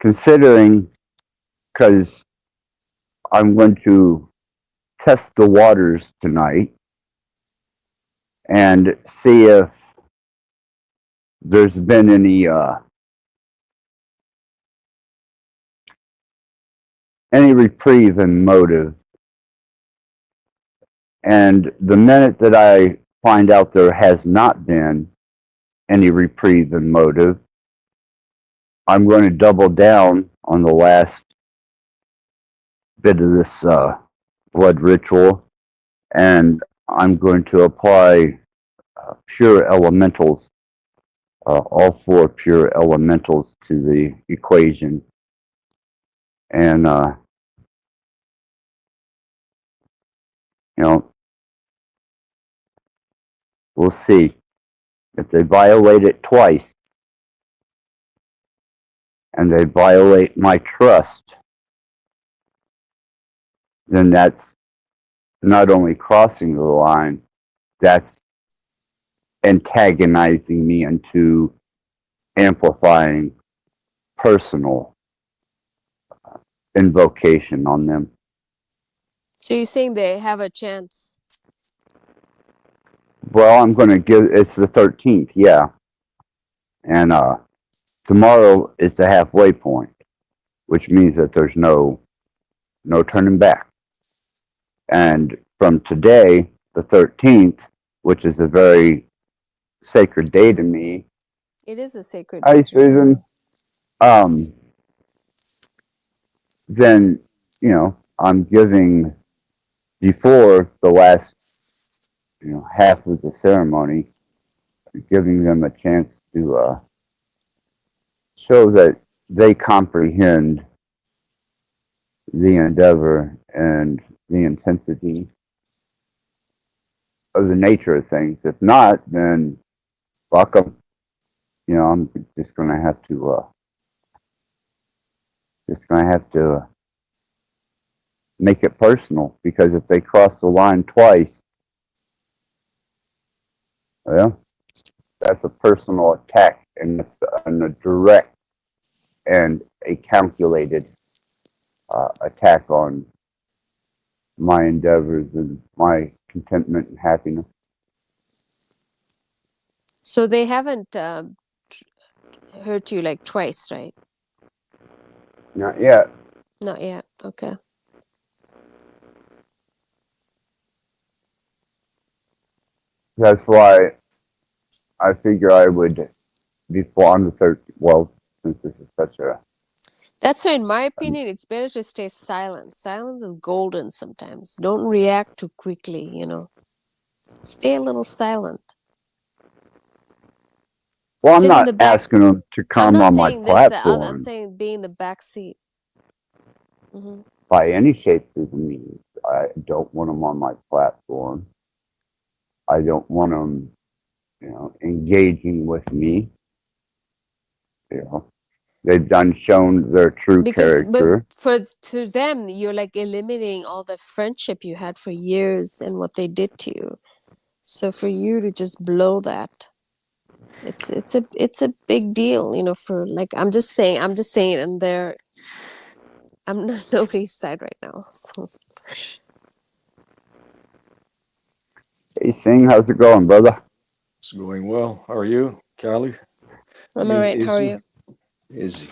considering because I'm going to test the waters tonight and see if there's been any reprieve in motive. And the minute that I find out there has not been any reprieve in motive, I'm going to double down on the last bit of this blood ritual, and I'm going to apply pure elementals, all four pure elementals to the equation. And, you know, we'll see. If they violate it twice and they violate my trust, then that's not only crossing the line, that's antagonizing me into amplifying personal invocation on them. So you're saying they have a chance? Well, I'm going to give it's the 13th, yeah. And tomorrow is the halfway point, which means that there's no turning back. And from today, the 13th, which is a very sacred day to me. It is a sacred day Hi, to me. Susan. Then, I'm giving before the last, half of the ceremony, giving them a chance to show that they comprehend the endeavor and the intensity of the nature of things. If not, then fuck them. I'm just gonna have to make it personal because if they cross the line twice, well, that's a personal attack and it's a direct and a calculated attack on my endeavors and my contentment and happiness. So they haven't hurt you like twice, right? Not yet. Not yet. Okay. That's why I figure I would, before on the third, well, since this is such a, That's why, in my opinion, it's better to stay silent. Silence is golden sometimes. Don't react too quickly. Stay a little silent. well, I'm Sit in not the back. asking them to I'm come not on my saying this, the other. I'm platform saying be in the back seat. Hmm. by any shapes of the means. I don't want them on my platform. I don't want them, engaging with me. You know, they've done shown their true But character. to them, you're like eliminating all the friendship you had for years and what they did to you. So for you to just blow that, it's a big deal. For like I'm just saying, and I'm not nobody's side right now. So Hey, Sing, how's it going, brother? It's going well. How are you, Callie? Am I Me, right? How are Izzy. you? Izzy.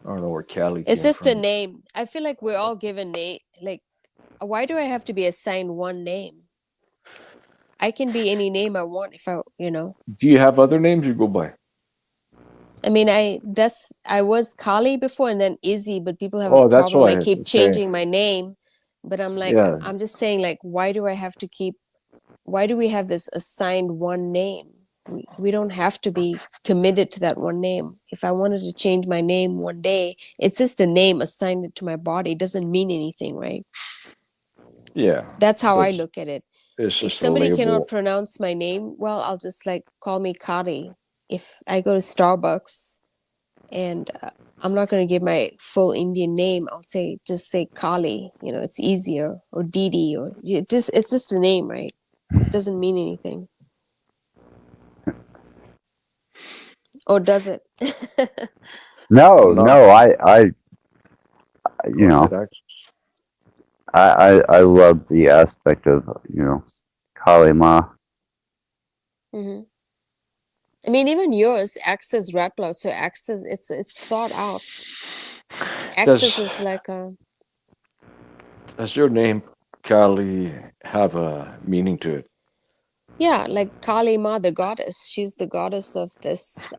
I don't know where Cali It's came just a from. name. I feel like we're all given name. Like, why do I have to be assigned one name? I can be any name I want if I. Do you have other names you go by? I mean, I was Kali before and then Izzy, but people have a Oh, that's problem. I why. keep Okay. changing my name, but I'm like, Yeah. I'm just saying, like, why do we have this assigned one name? We don't have to be committed to that one name. If I wanted to change my name one day, it's just a name assigned to my body. It doesn't mean anything, right? Yeah. That's how I That's look at it. it's If just a somebody cannot label. pronounce my name, well, I'll just like call me Kari. If I go to Starbucks and I'm not going to give my full Indian name, I'll just say Kali. It's easier, or Didi, or it's just a name, right? It doesn't mean anything. Or does it? No, I'm not. no, you Go ahead, know, Ax. I love the aspect of, Kalima. hmm I mean, even yours, Access Rattler. So Access, it's thought out. Access Does is like a does your name Cali have a meaning to it? yeah, like Kali Ma, the goddess. She's the goddess of this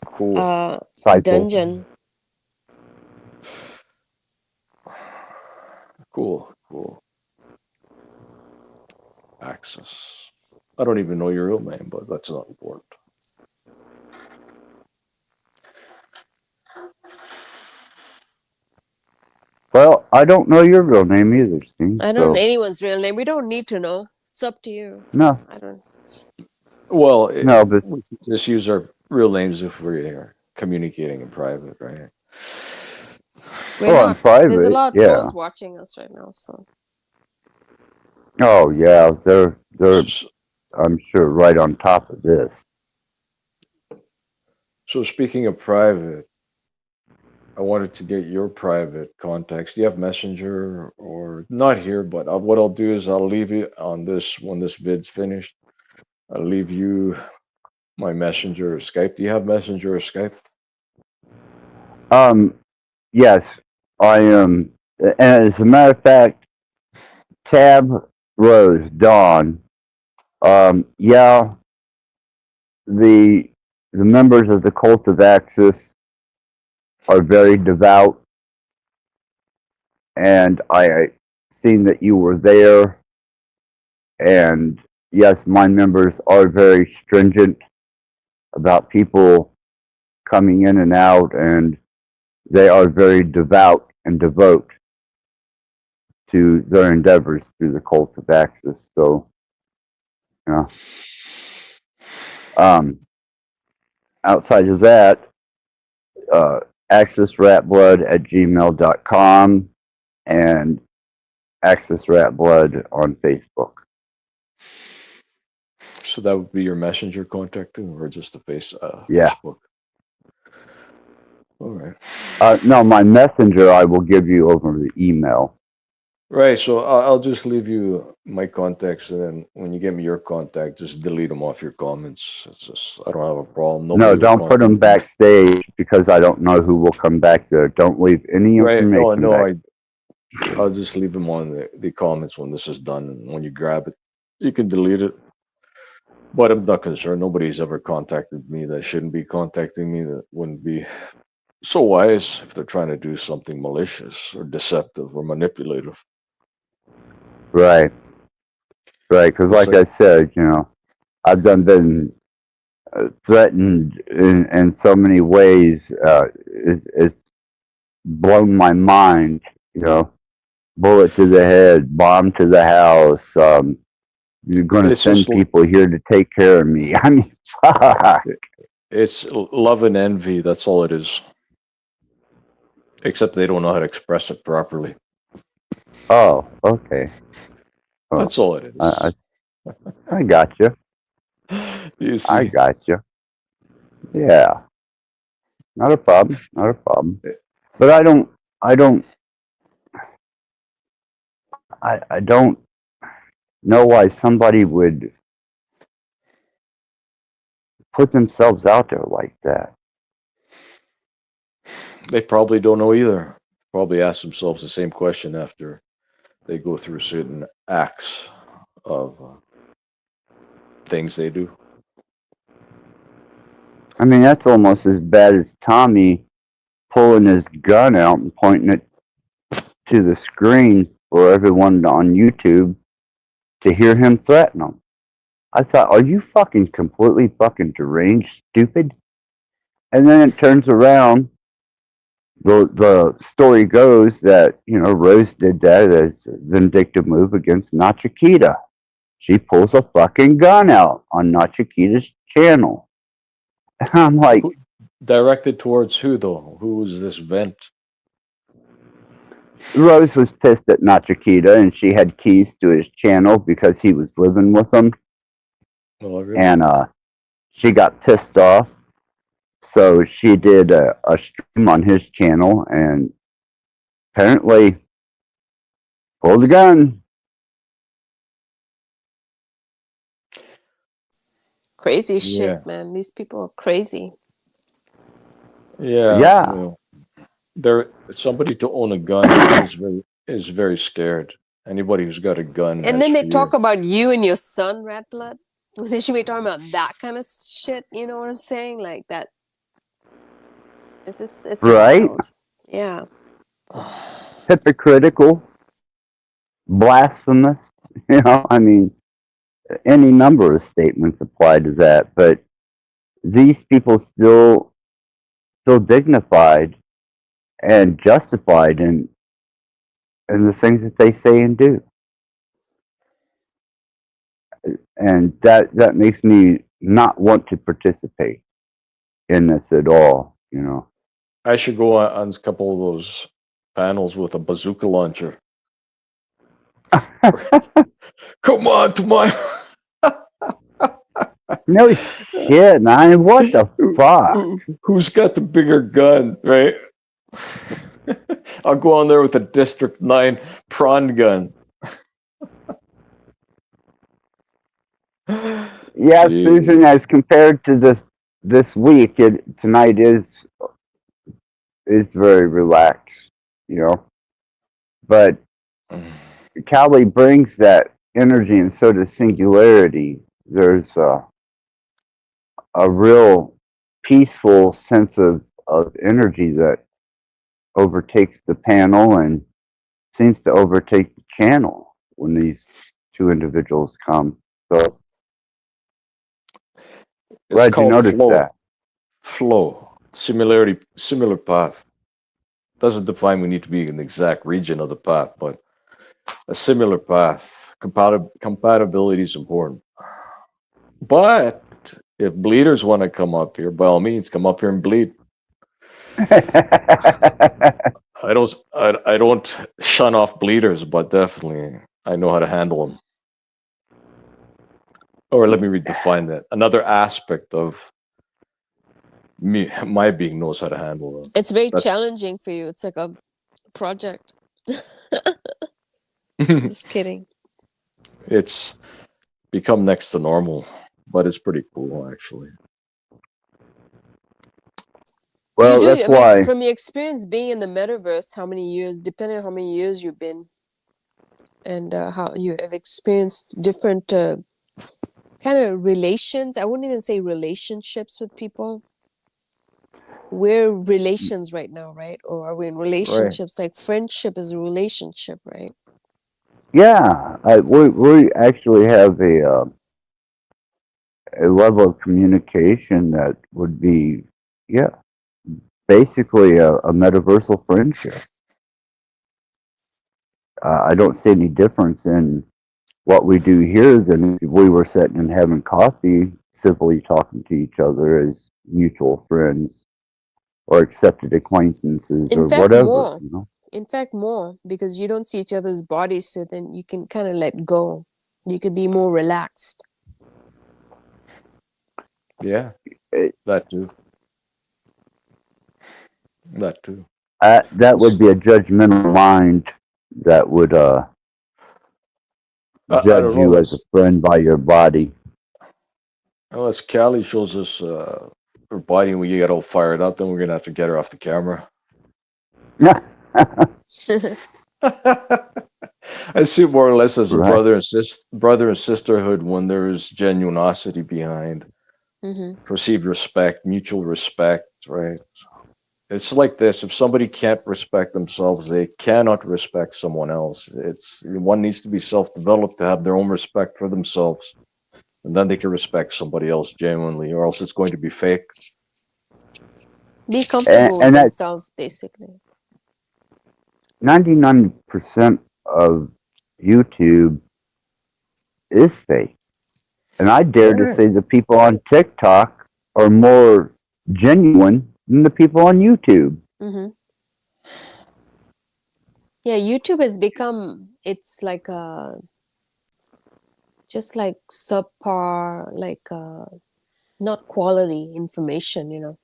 Cool. uh Cycle. dungeon. Cool. Cool. Access. I don't even know your real name, but that's not important. Well, I don't know your real name either, Steve. I don't know So anyone's real name. We don't need to know. It's up to you. no, I don't. Well, no, but we should just use our real names if we're communicating in private, right? We're oh, in not. There's a private, lot of yeah. trolls watching us right now, so Oh yeah, they're So, I'm sure right on top of this. so speaking of private, I wanted to get your private contacts. Do you have Messenger or not here? But what I'll do is I'll leave it on this when this vid's finished. I'll leave you my Messenger or Skype. Do you have Messenger or Skype? Um, yes, I am. And as a matter of fact, Tab Rose Dawn. Yeah, the the members of the cult of Axis are very devout, and I seen that you were there. And yes, my members are very stringent about people coming in and out, and they are very devout and devout to their endeavors through the cult of Axis. So, you know, um, outside of that, uh, axisratblood at gmail.com and axisratblood on Facebook. So that would be your Messenger contact too, or just the Yeah. Facebook. All right. No, my messenger I will give you over the email. Right. So I'll just leave you my contacts, and then when you give me your contact, just delete them off your comments. It's just I don't have a problem. No, Nobody will don't put contact them me. backstage because I don't know who will come back there. Don't leave any Right. No, information no. back. I'll just leave them on the comments when this is done, and when you grab it, you can delete it. But I'm not concerned. Nobody's ever contacted me that shouldn't be contacting me. That wouldn't be so wise if they're trying to do something malicious or deceptive or manipulative. Right, right. Because, It's like like I said, I've done been threatened in so many ways. It's blown my mind. You know, bullet to the head, bomb to the house. You're going to it's just send people here to take care of me. I mean, fuck. it's love and envy. That's all it is. Except they don't know how to express it properly. Oh, okay. Oh, That's all it I, I, is. I got you. You I see, got you. Yeah, not a problem. Not a problem. But I don't, I don't know why somebody would put themselves out there like that? They probably don't know either. Probably ask themselves the same question after they go through certain acts of things they do. I mean, that's almost as bad as Tommy pulling his gun out and pointing it to the screen for everyone on YouTube to hear him threaten them. I thought, are you fucking completely fucking deranged, stupid? And then it turns around. The story goes that, Rose did that as a vindictive move against Nachikita. She pulls a fucking gun out on Nachikita's channel. I'm like, Who, directed towards who though? Who was this vent? Rose was pissed at Nachikita and she had keys to his channel because he was living with them. Oh, really? And she got pissed off. So she did a stream on his channel and apparently pulled a gun. Crazy Yeah, shit, man. These people are crazy. yeah. Yeah, There, somebody to own a gun is very scared. Anybody who's got a gun And has then they fear. talk about you and your son, Rat Blood. They should be talking about that kind of shit. You know what I'm saying? Like that. It's right? wild. Yeah. Hypocritical, blasphemous. I mean, any number of statements apply to that. But these people still feel dignified and justified in the things that they say and do. And that makes me not want to participate in this at all. I should go on a couple of those panels with a bazooka launcher. Come on to my. No shit, man. What the fuck? Who's got the bigger gun, right? I'll go on there with a District 9 prawn gun. Yeah, Susan, Jeez. as compared to this week, tonight is very relaxed. But Cali brings that energy, and so does Singularity. There's a real peaceful sense of energy that overtakes the panel and seems to overtake the channel when these two individuals come. So It's glad you called noticed flow. that. Flow. Similarity, similar path. Doesn't define we need to be in the exact region of the path, but a similar path. Compatibility is important. But if bleeders want to come up here, by all means, come up here and bleed. I don't shun off bleeders, but definitely I know how to handle them. Or let me redefine that. Another aspect of me, my being knows how to handle them. It's very That's challenging for you. It's like a project. Just kidding. it's become next to normal, but it's pretty cool actually. You Well, do. that's I mean, why. from your experience being in the metaverse, how many years, depending on how many years you've been, and how you have experienced different kind of relations. I wouldn't even say relationships with people. We're relations right now, right? Or are we in Right. relationships? Like friendship is a relationship, right? Yeah, we actually have a level of communication that would be, yeah, basically a metaversal friendship. I don't see any difference in what we do here than if we were sitting and having coffee, civilly talking to each other as mutual friends or accepted acquaintances In or fact, whatever. more. In fact, more because you don't see each other's bodies, so then you can kind of let go. You can be more relaxed. Yeah, It, that too. That too. that would This, be a judgmental mind that would I judge don't know. you as a friend by your body. Unless Callie shows us her body and we get all fired up, then we're gonna have to get her off the camera. I see it more or less as a Right. brother and sisterhood when there is genuinosity behind, Hmm. perceived respect, mutual respect, right? It's like this: if somebody can't respect themselves, they cannot respect someone else. It's one needs to be self-developed to have their own respect for themselves, and then they can respect somebody else genuinely, or else it's going to be fake. Be comfortable with And that's themselves, basically. 99% of YouTube is fake. And I dare to Yeah. say the people on TikTok are more genuine than the people on YouTube. Hmm. Yeah, YouTube has become, it's like a, just like subpar, like not quality information, you know.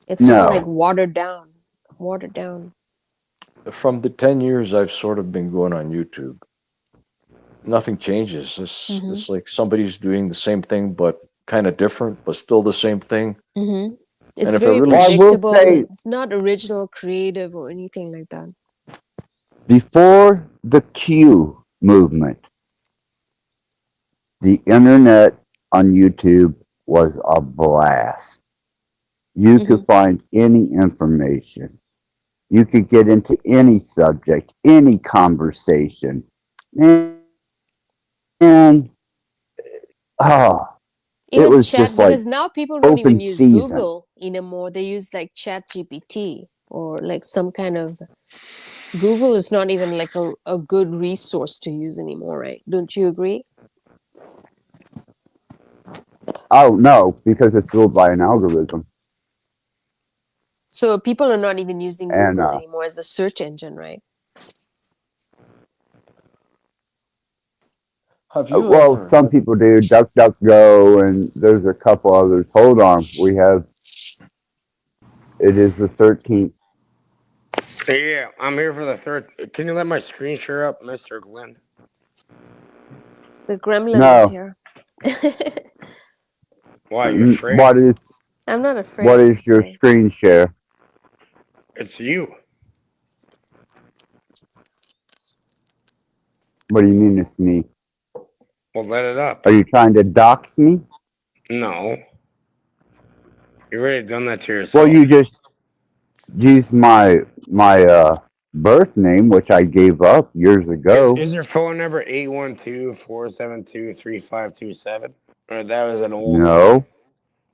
It's sort of like No. watered down, watered down. From the 10 years I've sort of been going on YouTube, nothing changes. Hmm. It's like somebody's doing the same thing but kind of different, but still the same thing. Hmm. And It's if it very really, Well, I will predictable. say, It's not original, creative, or anything like that. before the Q movement, the internet on YouTube was a blast. You Hmm. could find any information. You could get into any subject, any conversation. And, oh, it Even was chat, just like because now people don't even open use season. Google anymore. They use like Chat GPT or like some kind of, Google is not even like a good resource to use anymore, right? Don't you agree? Oh, no, because it's ruled by an algorithm. So people are not even using And, Google anymore as a search engine, right? have you well, ever some had? people do DuckDuckGo, and there's a couple others. Hold on. It is the 13th. Yeah, I'm here for the third. Can you let my screen share up, Mr. Glenn? The gremlin is No. here. Why, you afraid? What is I'm not what afraid, I'm is just your saying. screen share? It's you. What do you mean it's me? Well, let it up. Are you trying to dox me? No. You already done that to Well, yourself. you just used my birth name, which I gave up years ago. Is your phone number 812-472-3527? Or that was an old one. No,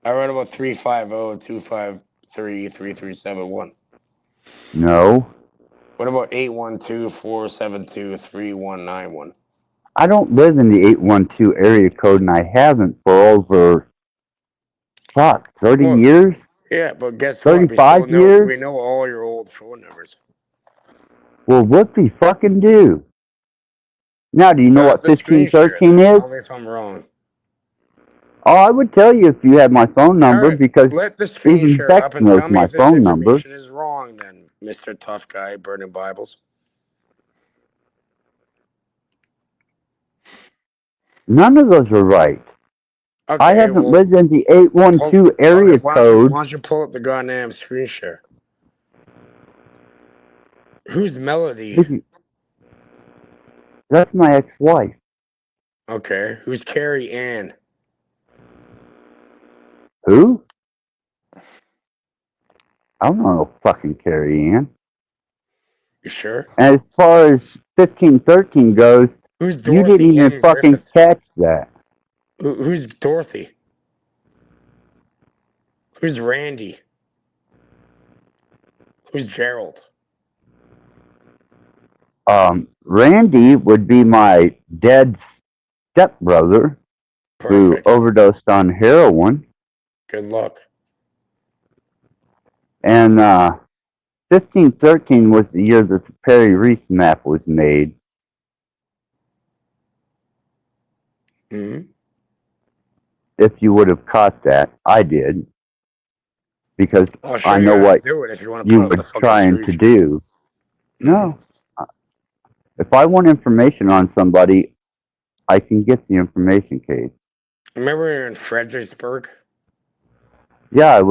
I wrote about 350-253-3371. no. What about 812-472-3191? I don't live in the 812 area code, and I haven't for over, fuck, 30 Well, years? yeah, but guess what? 35 years? We know all your old phone numbers. Well, whoopie fucking do. Now, do you know Let what the screen share 1513 then. is? Tell me if I'm wrong. Oh, I would tell you if you had my phone All number right, because let the screen even share Bex up and knows tell me my if this phone number. information is wrong, then, Mr. Tough Guy Burning Bibles. None of those are right. I Okay, haven't well, lived in the pull, 812 okay, area code. why don't you pull up the goddamn screen share? Who's Melody? That's my ex-wife. Okay, who's Carrie Ann? Who? I don't know fucking Carrie Ann. You sure? And as far as 1513 goes, Who's you didn't Dorothy even M. fucking Griffith? catch that. Who's Dorothy? Who's Randy? Who's Gerald? Randy would be my dead stepbrother who Perfect. overdosed on heroin. Good luck. And 1513 was the year that the Perry Reese map was made. Hmm. If you would have caught that, I did, because I'll show I you know how to what do it if you want to you put up the were fucking trying screen to share. do. Hmm. No, if I want information on somebody, I can get the information, Kate. Remember you're in Fredericksburg? Yeah,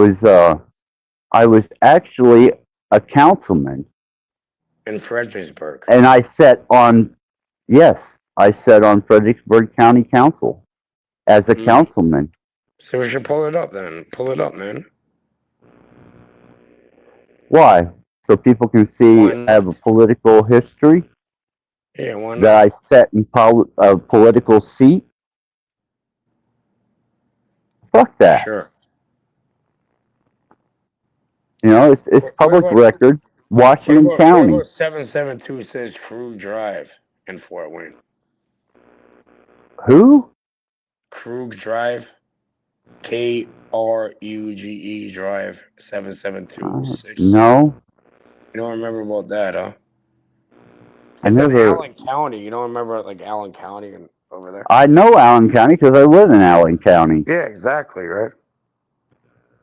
I was actually a councilman, In Fredericksburg. and I sat on, yes, I sat on Fredericksburg County Council as a Mm. councilman. So we should pull it up then. Pull it up, man. Why? So people can see Why I have not? a political history, Yeah, why that not? I sat in a political seat. Fuck that. Sure. You know, it's What public about record. what Washington about what County. about 772 says Krug Drive in Fort Wayne? Who? Krug Drive. KRUGE Drive 7726. No, You don't remember about that, huh? I It's in never. Allen County. You don't remember like Allen County and over there? I know Allen County because I live in Allen County, Yeah, exactly, right?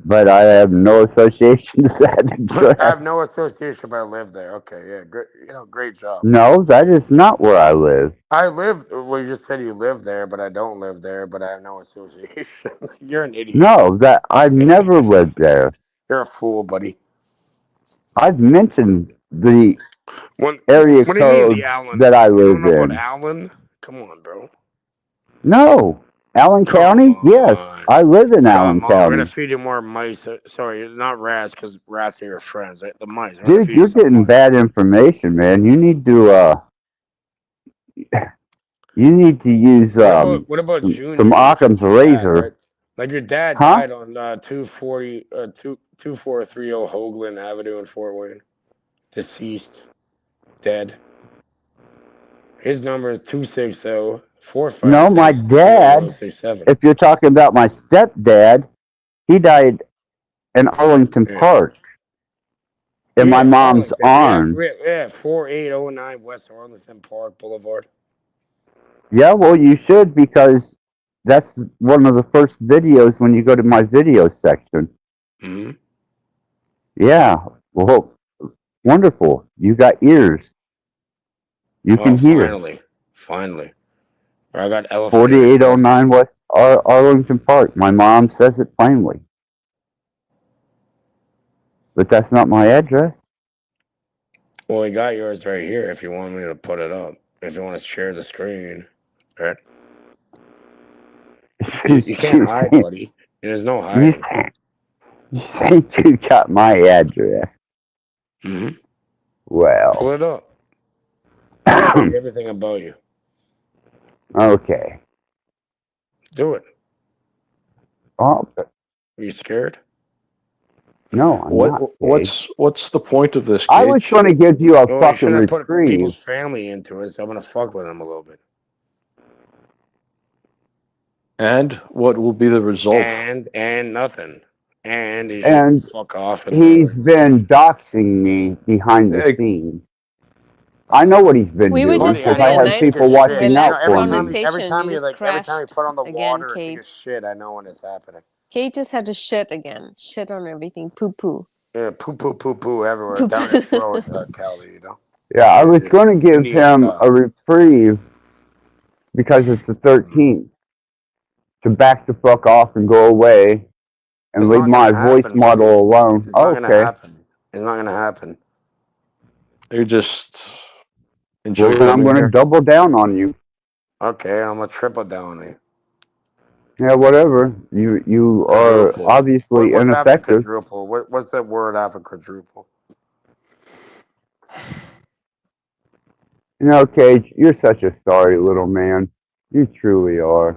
but I have no association to that I address. have no association, but I live there. Okay, yeah, great. Great job. No, that is not where I live. I live. Well, you just said you live there, but I don't live there. But I have no association. You're an idiot. No, that I've never lived there. You're a fool, buddy. I've mentioned the When area what do you mean the code Allen? that I You don't live know about in. Allen? Come on, bro. No, Allen Come County. Yes, on. I live in Allen Come on. We're gonna County. feed you more mice. Sorry, not rats, because rats are your friends, right? The mice. We're gonna Dude, feed you you're some getting mice. bad information, man. You need to use What about some Junior? He's just Occam's your dad, right? razor. Like your dad Huh? died on 2430 Hoagland Avenue in Fort Wayne. Deceased, dead. His number is 260 four five No, my six 0067. dad, if you're talking about my stepdad, he died in Arlington Yeah. Park in my Yeah, mom's Arlington. Yeah, arms. yeah, 4809 West Arlington Park Boulevard. Yeah, well, you should because that's one of the first videos when you go to my video section. Mm-hmm. Yeah, well, wonderful. You got ears. You Oh, can hear. finally. Finally. I got elevators going. 4809 West Arlington Park. My mom says it plainly. But that's not my address. Well, we got yours right here if you want me to put it up. If you want to share the screen. Right? You can't hide, you, buddy. There's no you, hiding. you say you got my address. Mm-hmm. Pull Well, it up. I'll tell you everything about you. okay. Do it. Oh, Are you scared? no, I'm not. Gay. What's the point of this, I was Cage? going to give you a Oh, you fucking shouldn't have put people's reprieve. family into it, so I'm going to fuck with them a little bit. And what will be the result? And nothing. And he should And fuck off and he's whatever. been doxing me behind the Eh, scenes. I know what he's been We were doing just Buddy, I because having I a know have when you take a people nice, shit. watching You know, out relaxed for me. every conversation. You time just every time you crashed put on the again, water and take a Cage. shit, I know when it's happening. Cage just had to shit again. Shit on everything. Poo poo. Yeah, poo poo poo poo everywhere Poo down your poo. throat, Kelly. You know. Yeah, I You're, was you're going to give Indian him cow. a reprieve because it's the 13th to back the fuck off and go away and It's leave not gonna my voice happen, buddy. model alone. It's not gonna Okay. happen. It's not gonna happen. you just enjoy Well, then I'm coming going to here. double down on you. Okay, I'm gonna triple down on you. Yeah, whatever. You are Quadruple. obviously What's after ineffective. quadruple? What's that word after quadruple? You know, Cage, you're such a sorry little man. You truly are.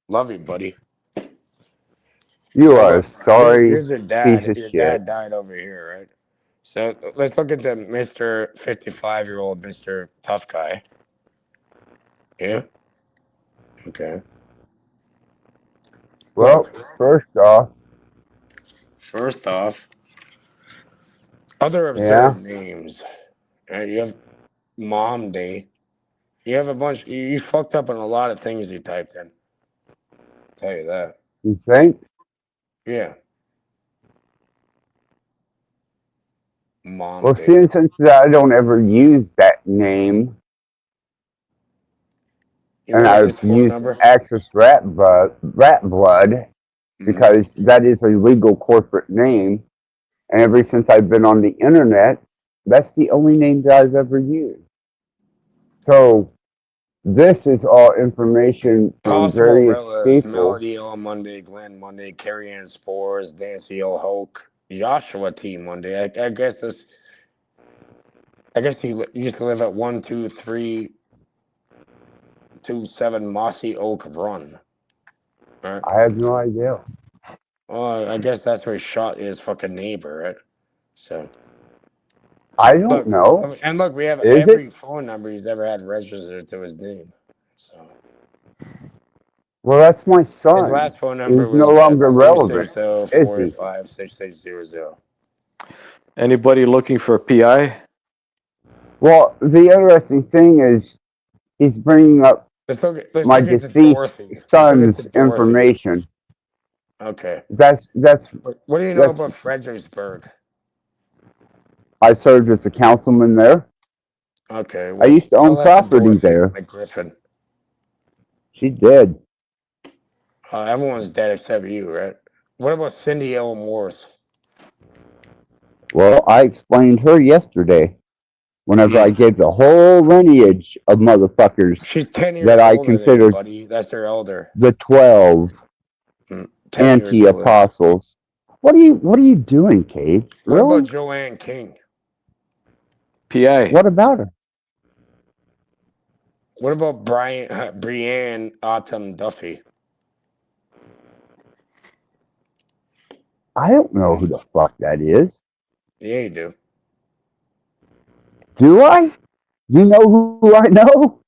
Love you, buddy. You So are look, a sorry here's your piece dad. of Your shit. dad died over here, right? So let's look at the Mr. 55-year-old Mr. Tough Guy. Yeah. Okay. Well, Look. first off, First off, other yeah, observed names. You have Mom Day. You have a bunch. You fucked up on a lot of things you typed in. I'll tell you that. you think? Yeah. Mom Well, Day. since I don't ever use that name, You and want his I've phone used number? Axis Rat Blood Mm. because that is a legal corporate name. And ever since I've been on the internet, that's the only name that I've ever used. So this is all information from Possible various relatives: people. Melody L. Monday, Glenn Monday, Carrie Ann Spores, Nancy L. Hulk, Joshua T. Monday. I guess this. I guess he used to live at 12327 Mossy Oak Run. Right. I have no idea. I guess that's where he shot his fucking neighbor, right? So I don't look, know. and look, we have Is it? every phone number he's ever had registered to his name. So Well, that's my his son. last phone number He's no was longer relevant, 260 is he? 485 6600. Anybody looking for a PI? Well, the interesting thing is he's bringing up Let's my look into deceased Dorothy. Let's look into son's Dorothy. information. Okay. That's What do you know that's. about Fredericksburg? I served as a councilman there. Okay. I Well, used to own tell that to property Dorothy there. McGriffin. She did. Everyone's dead except you, right? What about Cindy L. Morse? Well, I explained her yesterday whenever I Mm. gave the whole lineage of motherfuckers She's 10 that years I older than you, considered buddy. That's her elder. the 12 Mm. 10 years older than you. anti-apostles. What are you doing, Cage? What about Really? Joanne King? PI. What about her? What about Brianne Autumn Duffy? I don't know who the fuck that is. Yeah, you do. Do I? You know who I know?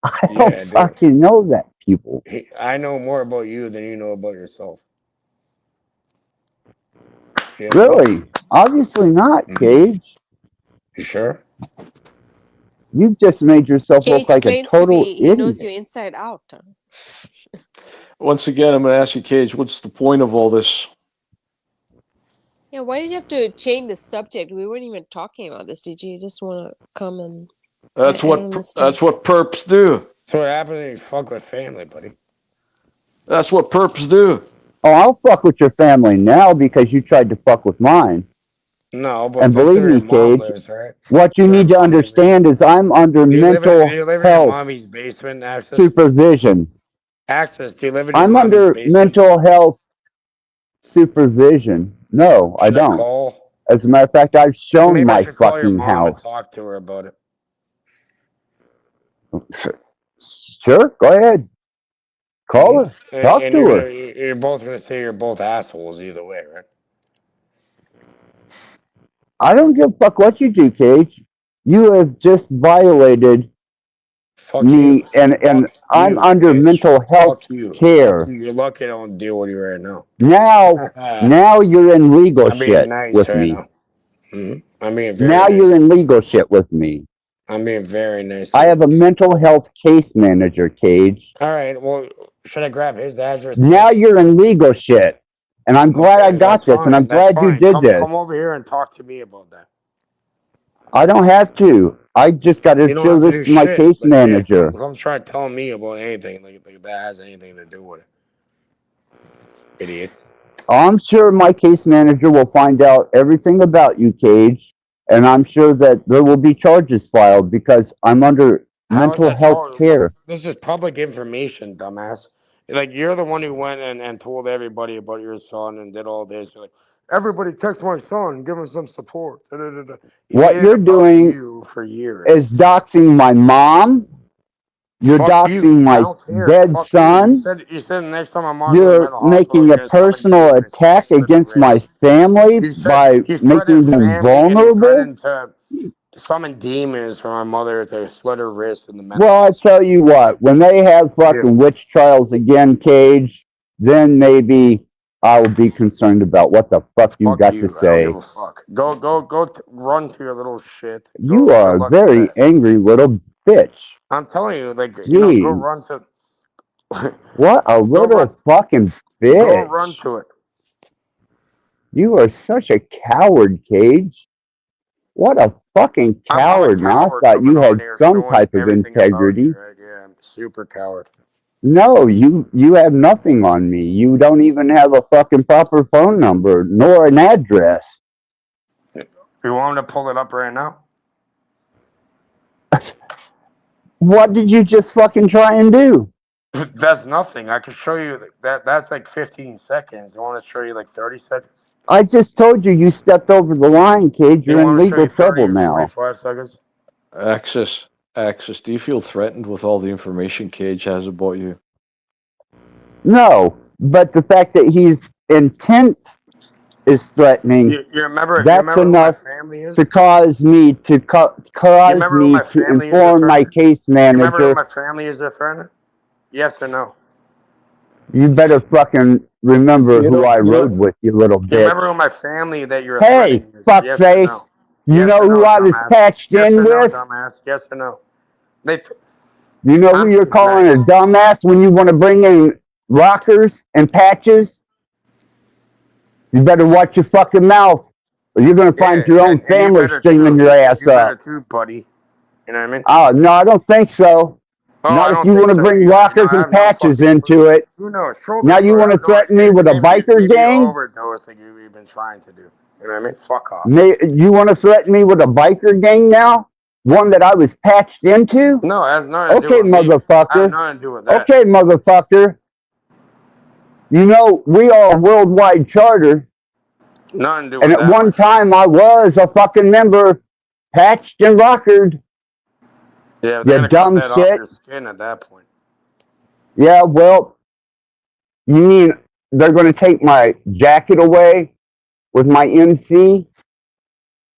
I Yeah, don't I do. fucking know that people. I know more about you than you know about yourself. Yes, sir. Really? Obviously not, Mm-hmm. Cage. You sure? You just made yourself look Cage like a claims to total be he knows you idiot. inside out. Huh? Once again, I'm going to ask you, Cage, what's the point of all this? Yeah, why did you have to change the subject? We weren't even talking about this. Did you just want to come and That's I don't what understand. that's what perps do. So what happens when you fuck with family, buddy? That's what perps do. Oh, I'll fuck with your family now because you tried to fuck with mine. No, but And this is believe where your me, mom Cage, lives, right? what you Where need to mommy lives. understand is I'm under Do mental you live in your health mommy's basement, Access? supervision. Access, do you live in your I'm mommy's under basement? mental health supervision. No, I Should I don't. call? As a matter of fact, I've shown Maybe I my should call your fucking mom and house. talk to her about it. Sure, go ahead. Call her. Talk And to her. you're both gonna say you're both assholes either way, right? I don't give a fuck what you do, Cage. You have just violated Fuck you. me, and Fuck I'm you, under bitch. mental health Fuck you. Fuck care. you. You're lucky I don't deal with you right now. Now, now you're in legal I'm being shit nice with right me. now. I'm being very Now nice. you're in legal shit with me. I'm being very nice to I you. have a mental health case manager, Cage. All right. Well, should I grab his address too? Now you're in legal shit. And I'm glad I Okay, that's got this, and I'm fine. That's glad you fine. did this. Come over here and talk to me about that. I don't have to. I just got to You don't show have to this do to my shit. case But yeah, manager. come try to tell me about anything like that has anything to do with it. Idiot. I'm sure my case manager will find out everything about you, Cage, and I'm sure that there will be charges filed because I'm under How is mental that health charged? care. This is public information, dumbass. Like you're the one who went and told everybody about your son and did all this. You're like, everybody text my son, give him some support. Da, da, da, da. You What made it you're about doing you for years. is doxing my mom. You're Fuck doxing you. I my don't care. dead Fuck you. son. You said next time my mom's in the You're mental hospital, making you're a gonna summon personal demons and attack slit her against my wrists. family You said by he threatened making them family and he vulnerable. threatened to summon demons for my mother to slit her wrist in the mental Well, I hospital. tell you what, when they have Yeah. fucking witch trials again, Cage, then maybe I'll be concerned about what the fuck you Fuck got to you. I don't give say. a fuck. Run to your little shit. You Good are a luck with very that. angry little bitch. I'm telling you, go Jeez. run to, What a go run, little fucking go bitch. run to it. You are such a coward, Cage. What a fucking I'm a coward, man. I coward thought coming you on had here some showing type of everything about you, integrity. right? Yeah, I'm super coward. No, you have nothing on me. You don't even have a fucking proper phone number nor an address. You want me to pull it up right now? What did you just fucking try and do? That's nothing. I can show you that. That's like 15 seconds. You want to show you like 30 seconds? I just told you you stepped over the line, Cage. You You're in want to show legal you 30 trouble or now. 45 seconds? Access, do you feel threatened with all the information Cage has about you? No, but the fact that he's intent is threatening, You remember? You that's remember who my enough family is? to cause me to You cause remember who me my to family is? A inform my threatener? case You remember who manager. my family is? A threatener? Yes or no? You better fucking remember You who know, I you rode know, with, you little You bitch. remember who my family that you're Hey, threatening is? Yes or fuckface. no? You Yes know or who no, I was dumbass? patched Yes in or no, with? dumbass? Yes or no? They. T- You know who I'm you're being calling nice. a dumbass when you want to bring in rockers and patches? You better watch your fucking mouth, or you're gonna find Yeah, your own and you family better stringing too. your ass You better up. too, buddy. You know what I mean? Oh, no, I don't think so. Oh, I Not if don't you think want to so bring either. You know, rockers I and have no patches fucking clue. into it. Who knows? Shoulder Now you sore. I want to have no threaten me idea. with a biker Maybe you gang? overdosed like you've been trying to do. You know what I mean? Fuck off. You want to threaten me with a biker gang now? One that I was patched into? No, it has nothing to do Okay, with me. I have motherfucker. nothing to do with that. Okay, motherfucker. You know, we are a worldwide charter, Nothing to do and with at that, my one friend. time I was a fucking member, patched and rockered. Yeah, they're You gonna cut dumb that off shit. your skin at that point. Yeah, well, you mean they're going to take my jacket away with my MC?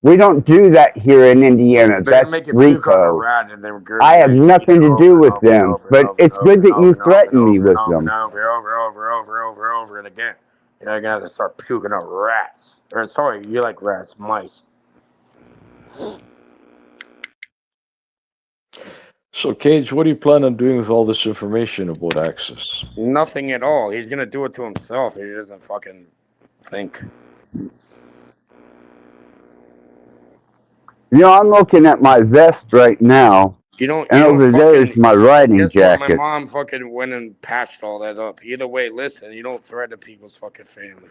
We don't do that here in Indiana. They're gonna That's make you puke up a RICO. rat and then I have regurgitate nothing it to do over and with over and them, over and but over and it's over good and that you over and over and threaten me over and with over and them. over and again. You know, you're gonna have to start puking up rats. Or sorry, you like rats, mice. so Cage, what do you plan on doing with all this information about Access? Nothing at all. He's gonna do it to himself. He doesn't fucking think. You know, I'm looking at my vest right now, You don't. and You don't over there is fucking. my riding Guess what? My jacket. mom fucking went and patched all that up. Either way, listen. You don't threaten people's fucking family.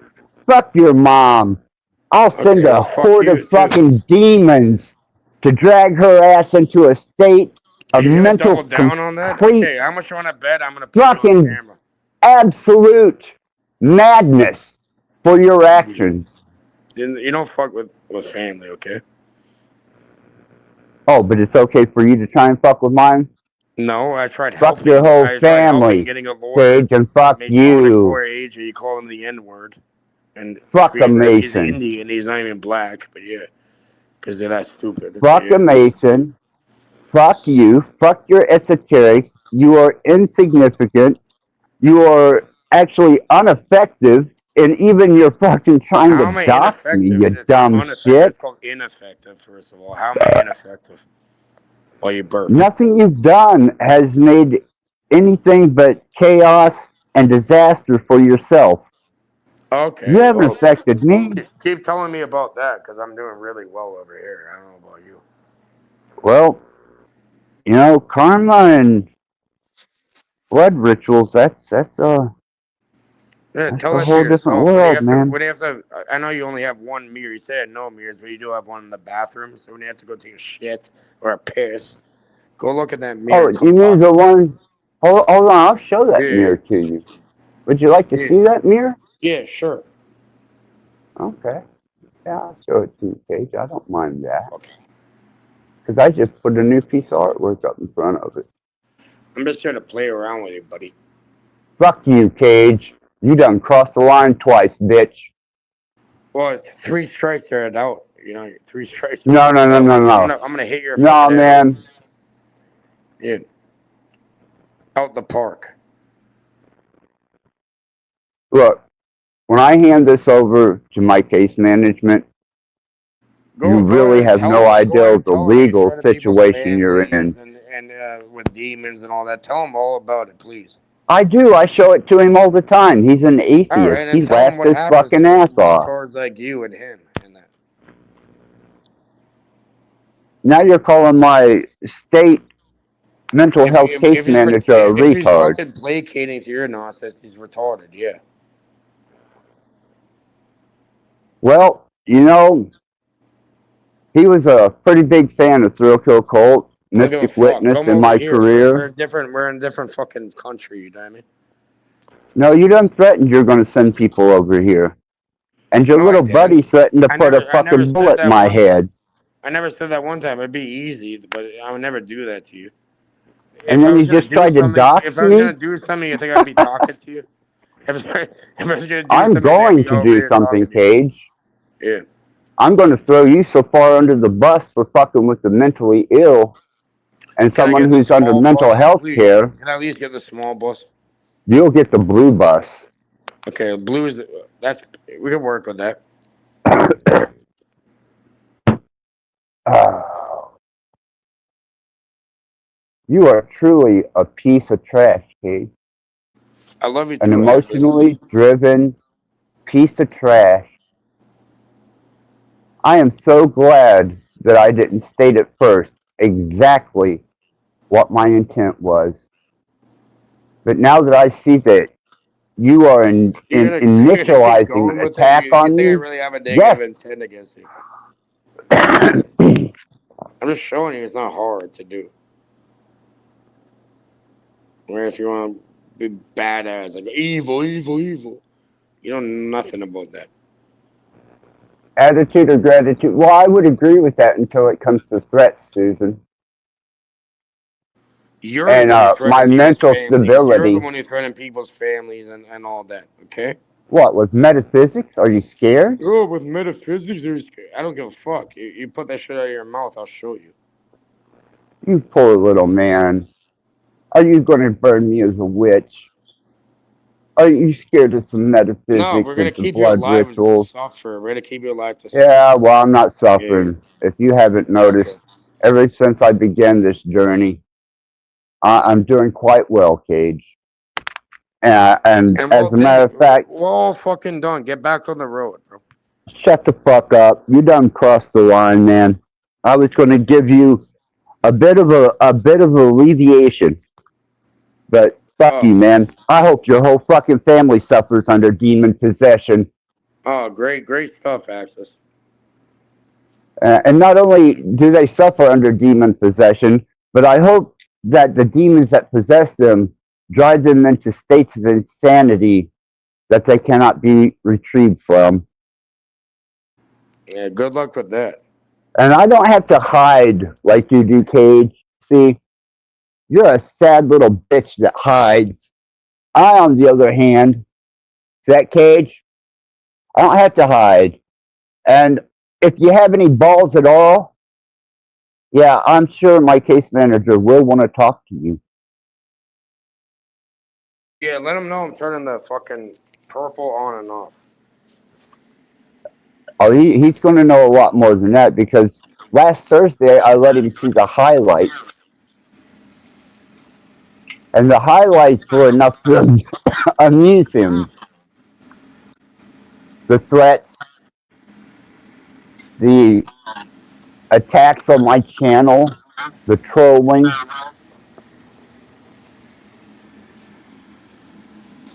Fuck your mom. I'll send Okay, a well, fuck horde of you too. fucking demons to drag her ass into a state of He's gonna double mental down on that. complete Okay, how much you want to bet? I'm gonna put you on fucking camera. absolute madness for your actions. You don't fuck with family, okay? Oh, but it's okay for you to try and fuck with mine? No, I tried Fuck your helping. whole I tried helping, family, getting a lawyer. Cage, and fuck He's calling a you. core age, and you call him the N word, and Fuck a being that he's Mason. Indian, he's not even black. But yeah, because they're that stupid. But Fuck a yeah, Mason. Fuck you. Fuck your esoterics. You are insignificant. You are actually ineffective. And even you're fucking trying how to am I dox me, ineffective? you It's not dumb ineffective. shit. It's called ineffective. First of all, how am I ineffective? While you burp. Nothing you've done has made anything but chaos and disaster for yourself. You Okay, haven't well, affected me. keep telling me about that because I'm doing really well over here. I don't know about you. Well, you know, karma and blood rituals, Yeah, that's tell a that to whole different yourself. world, man. When you have to, I know you only have one mirror. You said no mirrors, but you do have one in the bathroom. So when you have to go take a shit or a piss, go look at that mirror Oh, and you come mean talk the to me. one? Hold on, I'll show that Yeah, mirror to you. Would you like to yeah, see that mirror? yeah, sure. Okay. Yeah, I'll show it to you, Cage. I don't mind that. Okay. Because I just put a new piece of artwork up in front of it. I'm just trying to play around with you, buddy. Fuck you, Cage. You done crossed the line twice, bitch. Well, it's three strikes are out. You know, three strikes are No, no, fucking no, out. no, I'm no. gonna, I'm gonna hit your No, fucking ass. man. Yeah, out the park. Look, when I hand this over to my case management, you Go ahead really and have tell no him. Go ahead idea and the tell him he's legal threatening people's situation you're families in. and with demons and all that. Tell him all about it, please. I do. I show it to him all the time. He's an All atheist. right, and He tell him laughs what his happens fucking to ass off. retards like you and him and that. Now you're calling my state mental health case manager a If he's retard. fucking placating to your nonsense, he's retarded. Yeah. Well, he was a pretty big fan of Thrill Kill Cult, I don't give a Mystic fuck. Witness Come in over my here. career. We're different. We're in a different fucking country. You know what I mean? No, you done threatened you're going to send people over here. And your No, I little buddy didn't. threatened to put a I never fucking said bullet in that my one time. head. I never said that one time. It'd be easy, but I would never do that to you. And If I then was you gonna just do tried to something, if dox I was gonna me. do something, you think I'd be talking to you? If I was gonna do I'm something, you think I'd going be to over do here something, talking to you? Cage. Yeah. I'm going to throw you so far under the bus for fucking with the mentally ill and Can I someone get the who's under small bus, mental health please? care. Can I at least get the small bus? You'll get the blue bus. Okay, blue is that's we can work with that. Oh, you are truly a piece of trash, Cage. I love you An too, Axis. emotionally driven piece of trash. I am so glad that I didn't state at first exactly what my intent was. But now that I see that you are You're gonna keep initializing going an with it. attack You on think I me, really have a yes. negative intent against you? I'm just showing you it's not hard to do. Where if you want to be badass, like evil, evil, evil, you know nothing about that. Attitude or gratitude? Well, I would agree with that until it comes to threats, Susan. You're the And one who my threatened people's mental families. You're the stability. one who threatened people's families and all that. Okay. What, with metaphysics? Are you scared? Oh, with metaphysics, I don't give a fuck. You put that shit out of your mouth, I'll show you. You poor little man. Are you going to burn me as a witch? Are you scared of some No, metaphysics we're gonna and some keep you blood alive to rituals? suffer. We're gonna keep you alive to Yeah, suffer. well, I'm not Yeah. suffering. If you haven't Okay. noticed, ever since I began this journey, I'm doing quite well, Cage. And And well, as a matter then of fact, we're all fucking done. Get back on the road, bro. shut the fuck up. You done crossed the line, man. I was going to give you a bit of alleviation, but fuck Oh, you, man. I hope your whole fucking family suffers under demon possession. oh, great stuff, Axis. And not only do they suffer under demon possession, but I hope that the demons that possess them drive them into states of insanity that they cannot be retrieved from. Yeah, good luck with that. And I don't have to hide like you do, Cage. See, you're a sad little bitch that hides. I, on the other hand, see that, Cage? I don't have to hide. And if you have any balls at all, yeah, I'm sure my case manager will want to talk to you. Yeah, let him know I'm turning the fucking purple on and off. Oh, he's going to know a lot more than that because last Thursday I let him see the highlights. And the highlights were enough to amuse him. The threats, the attacks on my channel, the trolling,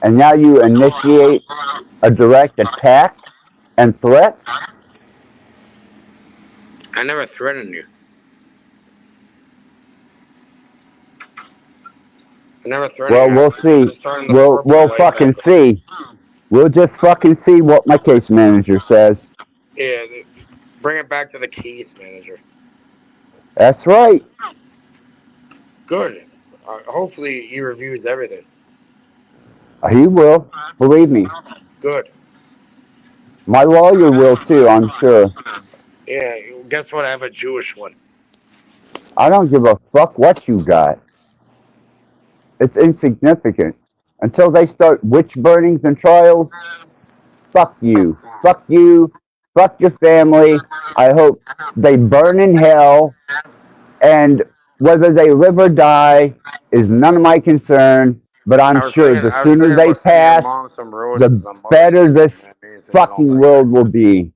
and now you initiate a direct attack and threats? I never threatened you. I never threatened Well, you, we'll Axis. I'm see. just turning the We'll purple light fucking back on. see. We'll just fucking see what my case manager says. Yeah, bring it back to the case manager. That's right. Good. Hopefully he reviews everything. He will. Believe me. Good. My lawyer will too, I'm sure. Yeah, guess what? I have a Jewish one. I don't give a fuck what you got. It's insignificant. Until they start witch burnings and trials, fuck you. Fuck you. Fuck your family. I hope they burn in hell. And whether they live or die is none of my concern. But I'm sure the I was sooner thinking they about sending your pass, mom some the roses on Mother's better Day. this You know what I mean? So you know fucking about that. world will be.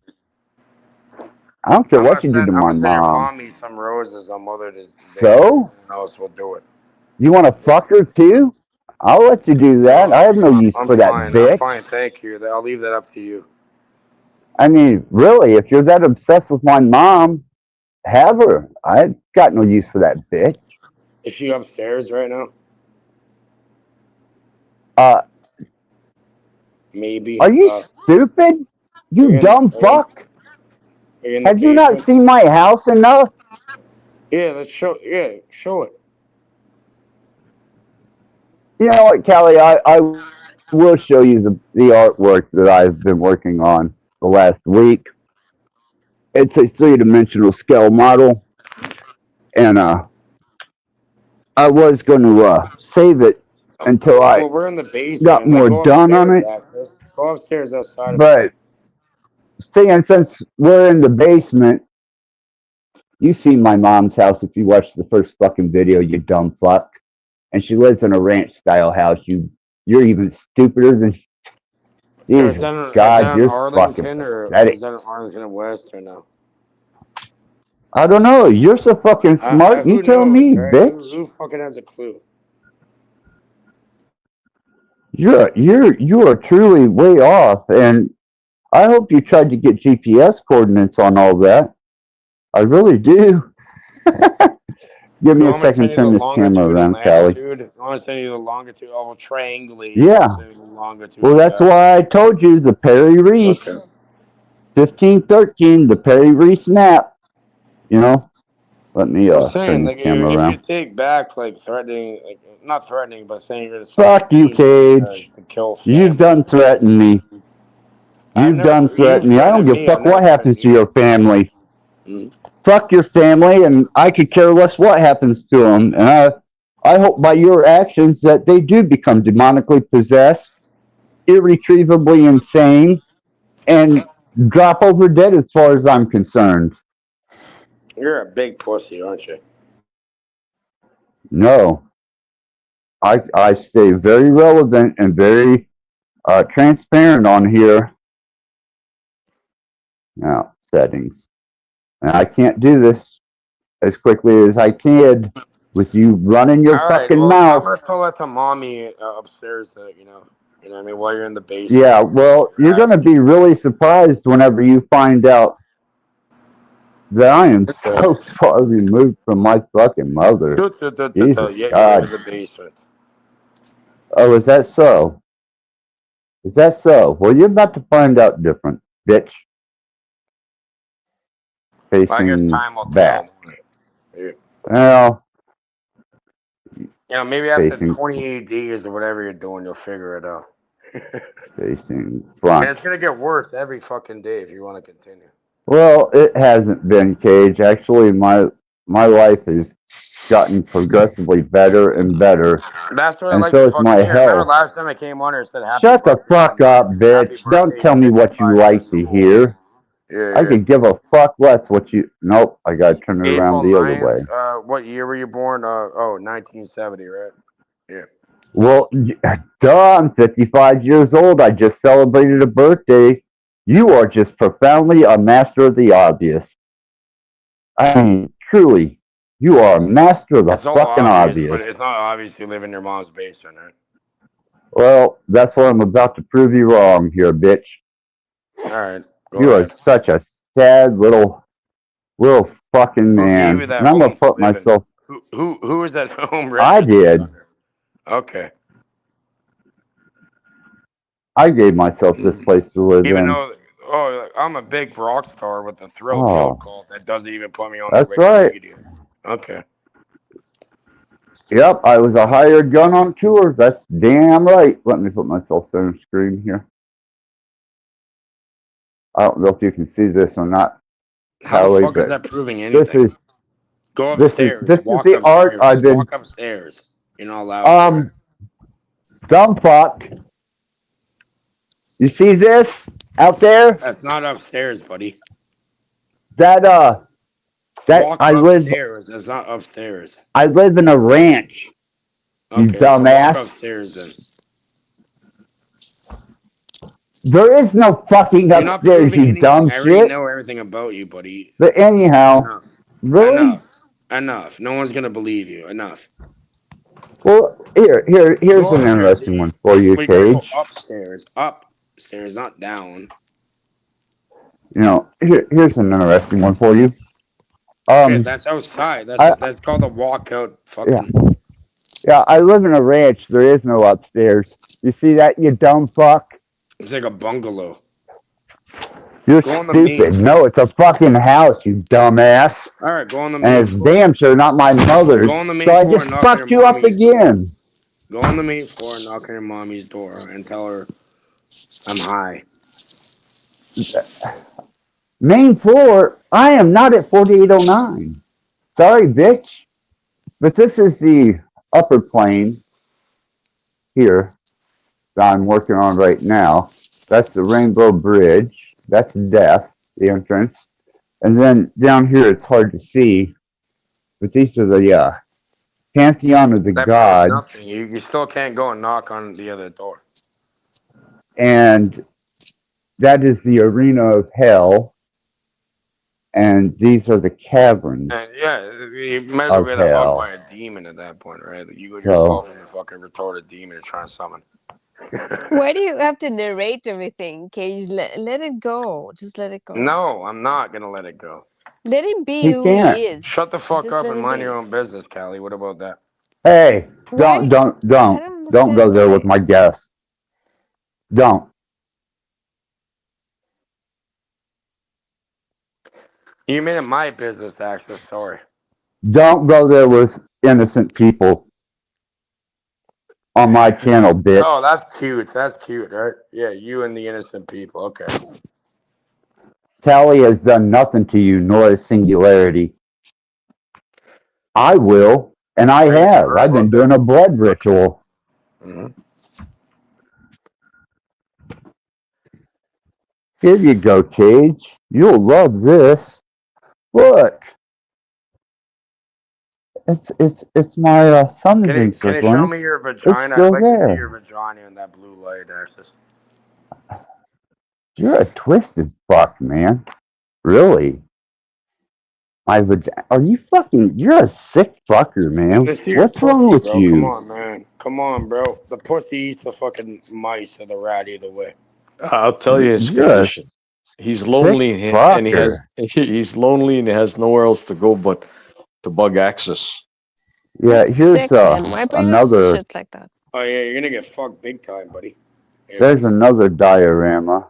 I don't care what you do to I'm my gonna send your mom. mommy some roses on Mother's Day, and So, someone else will do it. you want to fuck her too? I'll let you do that. I No, have no use I'm for that fine. I'm bitch. fine. Thank you. I'll leave that up to you. I mean, really, if you're that obsessed with my mom, have her. I got no use for that bitch. Is she upstairs right now? Uh, Maybe. are you stupid? Are You you in? dumb fuck. Are you in the Have you not basement? seen my house enough? Yeah, let's show. Yeah, show it. You know what, Callie? I will show you the artwork that I've been working on the last week. It's a three-dimensional scale model, and I was going to save it until I Well, we're in the basement, got and like more go done on upstairs, it. access. Go upstairs outside of it. But seeing since we're in the basement, you seen my mom's house if you watched the first fucking video, you dumb fuck. And she lives in a ranch style house. You're even stupider than Or Jesus is God. that in You're fucking Arlington, or is pathetic. that in Arlington West, or no? I don't know. You're so fucking smart. You Who tell knows, me, right? bitch. Who fucking has a clue? You are truly way off. And I hope you tried to get GPS coordinates on all that. I really do. Give You me a want me to second send to you the turn this camera longitude and around, Callie. latitude? You want to send you the longitude? I will triangulate you and Yeah. send you the longitude Well, and that's latitude. why I told you the Perry Okay. Reese 1513, the Perry Reese map. You know, let me I'm turn saying, this like, camera if you around. take back, like, threatening, like, not threatening, but saying you're gonna suck a Fuck you, demon Cage. to kill You've family done members. threatened me. I've You've never, done you've threatened me. I don't threatened give a me. I've fuck never what threatened happens to you. your family. Mhm. Fuck your family, and I could care less what happens to them. And I hope by your actions that they do become demonically possessed, irretrievably insane, and drop over dead as far as I'm concerned. You're a big pussy, aren't you? No, I stay very relevant and very transparent on here. Now, settings. And I can't do this as quickly as I can with you running your All right. fucking Well, I'm mouth. gonna tell that to mommy upstairs. That you know what I mean, while you're in the Yeah, basement, well, you're you're going to asking. be really surprised whenever you find out that I am Okay. so far removed from my fucking mother. Jesus Yeah, you're in God. the basement. Oh, is that so? Is that so? Well, you're about to find out different, bitch. I guess Facing time will back. tell. Won't it? Yeah. Well, Maybe after facing 28 days or whatever you're doing, you'll figure it out. facing And front. it's gonna get worse every fucking day if you want to continue. Well, it hasn't been, Cage. Actually, my life has gotten progressively better and better, That's what I and like to so is fucking my hear. Remember health. last time I came on here, it said happy Shut the birthday fuck one day. up, bitch. Happy Don't birthday, tell you're me what you 55 like years to old. hear. Yeah, I yeah. could give a fuck less what you. Nope, I gotta turn it around April the other 9th. way. What year were you born? 1970, right? Yeah. Well, duh, I'm 55 years old. I just celebrated a birthday. You are just profoundly a master of the obvious. I mean, truly, you are a master of the It's all fucking obvious, but obvious. it's not obvious you live in your mom's basement, right? Well, that's what I'm about to prove you wrong here, bitch. All right, go You are ahead. such a sad little fucking Who gave you man. And that I'm gonna home to put live in? myself. Who is that home I registered did. under? Okay. I gave myself this Mhm. place to live Even in. though, I'm a big rock star with the throat kill Oh, cult that doesn't even put me on their that's right. Wikipedia. Okay. Yep, I was a hired gun on tour. That's damn right. Let me put myself center screen here. I don't know if you can see this or not, How the Callie, fuck is but that proving this anything? is Go this is upstairs. this is Walk the art upstairs. I've Just been walk upstairs. You're not allowed to, right? um dumb fuck. You see this out there? That's not upstairs, buddy. That that Walk upstairs. That's not upstairs. I live in a ranch, you Okay, so walk dumbass. upstairs then. There is no fucking You're not upstairs, proving you anything. dumb I already shit. know everything about you, buddy. But anyhow, Enough. really? Enough. Enough. No one's gonna believe you. Enough. Well, here's Go an upstairs. interesting one for you, We gotta go Cage. upstairs. Upstairs, not down. Here's an interesting one for you. Shit, Um, that's outside. I That's called a walkout. yeah Fucking. yeah. I live in a ranch. There is no upstairs. You see that, you dumb fuck? It's like a bungalow. You're Go on the main stupid. No, floor. it's a fucking house, you dumbass. All right, go on the And main it's floor. damn sure not my Go mother's. on the So main I floor just and knock on your fucked you up mommy's door. again. Go on the main floor and knock on your mommy's door and tell her I'm high. Main floor. I am not at 4809. Sorry, bitch. But this is the upper plane here that I'm working on right now. That's the Rainbow Bridge. That's death, the entrance. And then down here, it's hard to see, but these are the pantheon of the That proves gods, nothing. You still can't go and knock on the other door. and that is the arena of hell, and these are the caverns And yeah, you might as well of get hugged by hell. a demon at that point, right? Like you So, yourself and the fucking retarded demon you're trying to summon. Why do you have to narrate everything? Cage? Let it go. Just let it go. No, I'm not gonna let it go. Let him be he who can't. he is. Shut the fuck Just up let and him mind your be. own business, Callie. What about that? Hey, Why? I don't don't go understand there with why. my guests. Don't. You made it my business, actually. Sorry. Don't go there with innocent people on my channel, bitch. Oh, that's cute. That's cute, right? Yeah, you and the innocent people. Okay. Tally has done nothing to you, nor a singularity. I will, and I Are you have. sure I've been about doing that? a blood Okay. ritual. hmm Here you go, Cage. You'll love this. Look, it's my sun is Can you show encircling it. me your It's vagina? I'd still like to see your there. vagina in that blue light, Access. You're a twisted fuck, man. Really. My vagina. Are you fucking? You're a sick fucker, man. Let's see your What's wrong pussy, with bro. Come you? on, man. Come on, bro. The pussy eats the fucking mice or the rat either way. I'll tell you his You're a condition. He's sick lonely and he has fucker. he's lonely and he has nowhere else to go but to bug access. Yeah, That's here's sick, man. Why bring up another. shit like that? Oh yeah, you're gonna get fucked big time, buddy. Yeah. There's another diorama,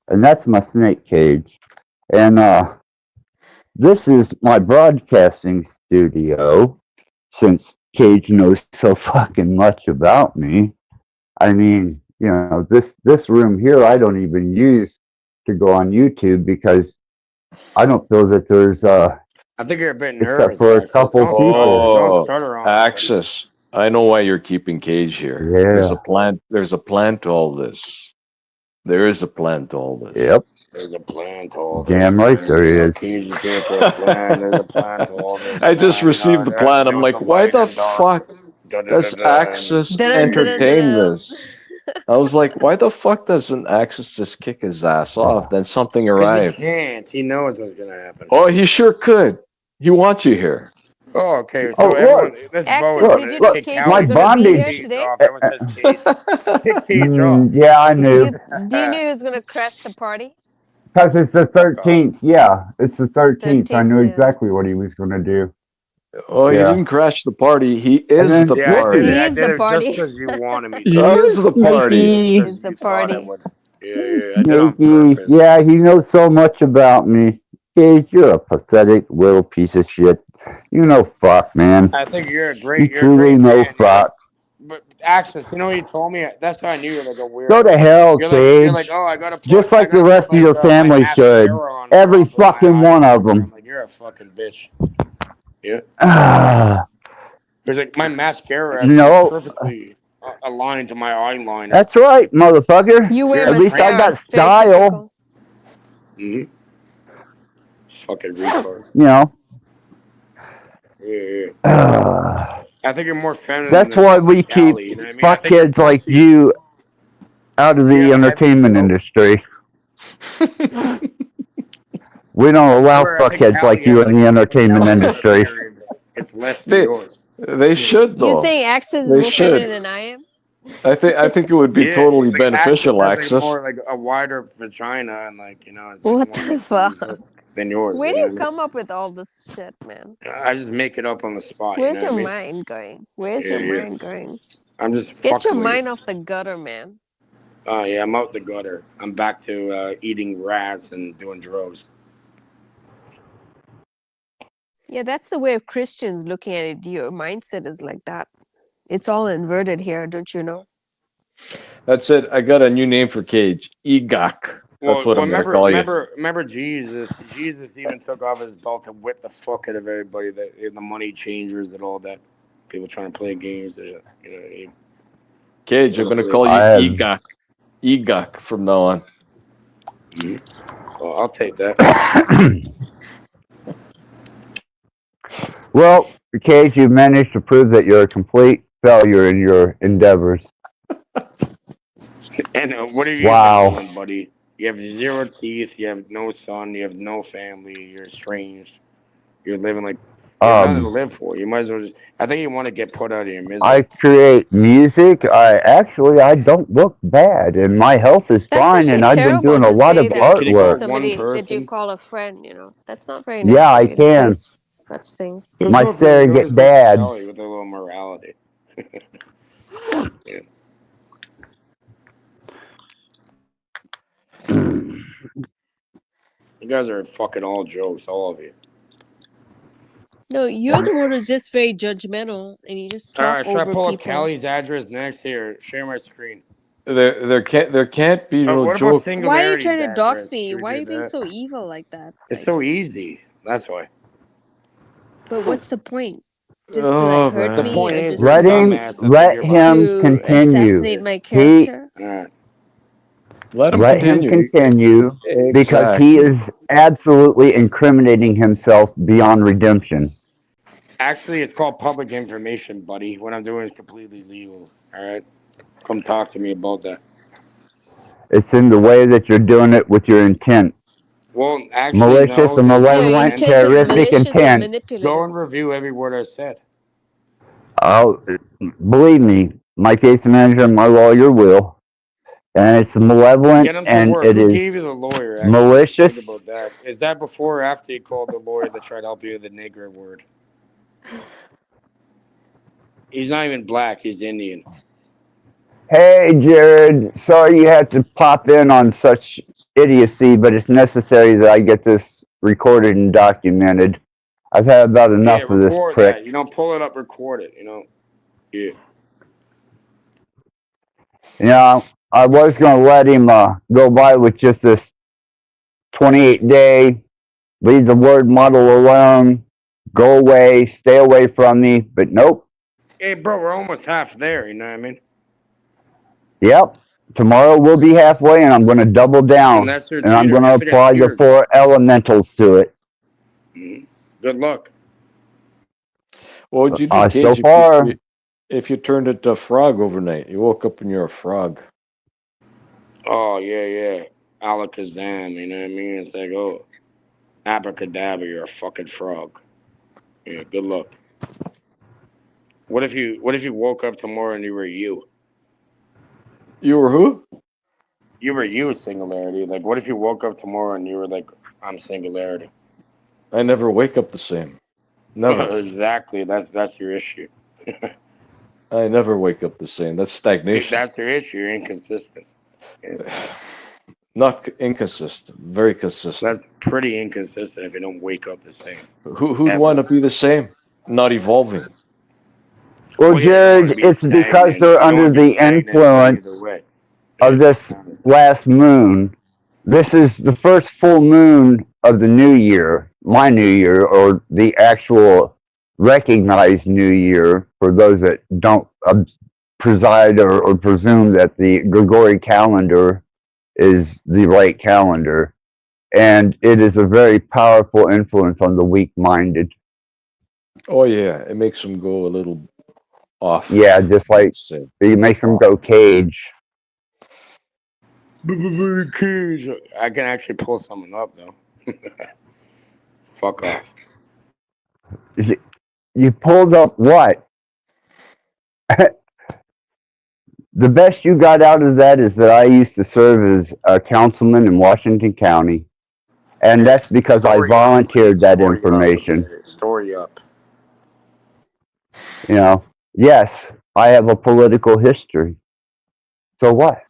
and that's my snake cage. And this is my broadcasting studio. Since Cage knows so fucking much about me, I mean, this room here I don't even use to go on YouTube because I don't feel that there's I think you're a bit except nervous, for a Access. couple Don't stutter. people. Don't Oh, stutter on me, buddy. access. I know why you're keeping Cage here. There's a Yeah. plan. There's a plan to all this. There is a plan to all this. Yep. There's a plan to all this, Damn right man. You there know, is. Cage is here for a plan. There's a plan to all this, I just man. You know, received it the has to plan. I'm do with the like, why light the and dark. fuck Da da da does da. And Access Dun, dun, dun, entertain dun. this? I was like, why the fuck doesn't Access just kick his ass off? Then something because he arrived. can't. He knows what's gonna happen. Oh, he sure could. He wants you here. Oh, okay. Oh, So everyone, look, let's vote Access, on did it. you know look, Kick Cage was my Callie's gonna out. be Kick here bondage. Cage today? off. Everyone says Cage. Kick Cage off. Yeah, I Do knew. you knew he was gonna crash the party? Because it's the Fuck off. 13th. Yeah, it's the 13th. I 13th, knew yeah. exactly what he was going to do. Oh, he Yeah. didn't crash the party. He And is then, the Yeah, I did it. He I party. is did the it just party. because you wanted me He to. oh, is the party. Just Snakey. because Is the you thought I party. would. Yeah, I did it on Snakey. purpose. Yeah, he knows so much about me. Cage, you're a pathetic little piece of shit. You know fuck, man. I think You you're a truly great know man. You're like, fuck. but Access, you know what you told me? That's how I knew you're like a Go to weirdo. hell, You're like, Cage. oh, Just like the rest of your my family should. mascara on Every properly, my fucking one of eyeliner. I'm them. like, you're a fucking bitch. Yeah. Ah, There's like my mascara has to be no, perfectly aligned to my eyeliner. that's right, motherfucker. You wear You're a At least I tramp. mascara. got Very style. typical. hmm Fucking retard. You know. Yeah. Ah. I think you're more feminine That's than why fucking we keep Callie. You know what I mean? I think your fuckheads like pussy. you. out of the Yeah, I think entertainment so. industry. We don't I allow swear, I think fuckheads like Cali you has in like the a 24 entertainment hour industry. period. It's less than they yours. they should You though. saying Access is They more feminine should. than I am? I think it would be Yeah, totally like Axis beneficial has like access. more like a wider vagina and like it's like What more the like fuck? than yours. Where You do know you what I mean? come up with all this shit, man? I just make it up on the spot. You Where's know what your I mean? mind going? Where's Yeah, your yeah. mind going? I'm just Get your fucking with you. mind off the gutter, man. Oh yeah, I'm out the gutter. I'm back to eating rats and doing drugs. Yeah, that's the way of Christians looking at it. Your mindset is like that. It's all inverted here, don't you know? That's it. I got a new name for Cage. Egok. That's what Well, I'm gonna remember, call you. remember, remember, Jesus. Jesus even took off his belt to whip the fuck out of everybody that the money changers and all that. People trying to play games. He Cage, I'm never gonna played. call I you have. Egok. Egok from now on. Mhm. Well, I'll take that. Well, Cage, you managed to prove that you're a complete failure in your endeavors. And what have you been Wow. doing, buddy? You have zero teeth. You have no son. You have no family. You're estranged. You're living like you have nothing to Um, live for. You might as well just. I think you want to get put out of your I misery. create music. I don't look bad, and my health is That's fine, and actually I've been terrible doing a to lot of say that Can you to call artwork. one somebody that you person? call a friend, you know. That's not very Yeah, nice of I you to say can. such things. There's My nothing. surrogate There's no dad. Cali with a little morality. Yeah. You guys are fucking all jokes, all of you. No, you're the one who's just very judgmental and you just All talk right, should I over pull up people. Callie's address next? Here, share my screen. There can't be no What about joke. Why are you Singularity's trying to dox address? me? Should we Why are do you being that? so evil like that? It's Like, so easy. That's why. but what's the point? Just to like Oh hurt The man. me point or is, just you're a to dumbass that think Let you're about to. him to continue. assassinate Yeah. my He character? All right. Let him let him continue. continue because he Exactly. is absolutely incriminating himself beyond redemption. Actually, it's called public information, buddy. What I'm doing is completely legal. All right. Come talk to me about that. It's in the way that you're doing it with your intent. Well, actually, Malicious no. and There's Your no malevolent, intent. intent There's is no. terroristic malicious and intent. Go manipulative. and review every word I said. Oh, believe me, my case manager and my lawyer will. And it's malevolent Get him to and work. it Who is gave you the lawyer? Actually, let's malicious. think about that. Is that before or after you called the lawyer that tried to help you with the nigger word? He's not even black. He's Indian. Hey, Jared, sorry you had to pop in on such idiocy, but it's necessary that I get this recorded and documented. I've had about Yeah, enough of this record prick. that. Pull it up, record it. Yeah. You know, I was going to let him go by with just this 28-day, leave the word model alone, go away, stay away from me, but nope. Hey, bro, we're almost half there. You know what I mean? Yep. Tomorrow we'll be halfway, and I'm going to double And down, that's your and I'm teeter. going to It's like a apply the teeter four totter. elementals to it. Mhm. Good luck. What would you do, So Cage, far, if you turned into a frog overnight? You woke up and you're a frog. Oh yeah, yeah. Alakazam. You know what I mean? It's like, oh, abracadabra. You're a fucking frog. Yeah. Good luck. What if you woke up tomorrow and you were you? You were who? You were you, Singularity. Like, what if you woke up tomorrow and you were like, I'm Singularity? I never wake up the same. Never. Exactly. That's your issue. I never wake up the same. That's stagnation. That's your issue. You're inconsistent. Yeah. Not inconsistent. Very consistent. That's pretty inconsistent if you don't wake up the same Who'd want ever. to be the same? Not evolving. well, Well, yeah, you don't want to Jared, be it's because stagnant. they're You don't under want to be the stagnant influence either way. of Yeah, this I understand. last moon. This is the first full moon of the new year, my new year, or the actual recognized new year for those that don't preside or presume that the Gregorian calendar is the right calendar. And it is a very powerful influence on the weak minded. Oh yeah, it makes them go a little off. Yeah, just like Let's say it makes them off. go cage. Cage. I can actually pull someone up though. Fuck off. You pulled up what? The best you got out of that is that I used to serve as a councilman in Washington County, and Yeah. that's because I Story up, volunteered please. that Story up a information. bit. Story up. You know, yes, I have a political history. So what?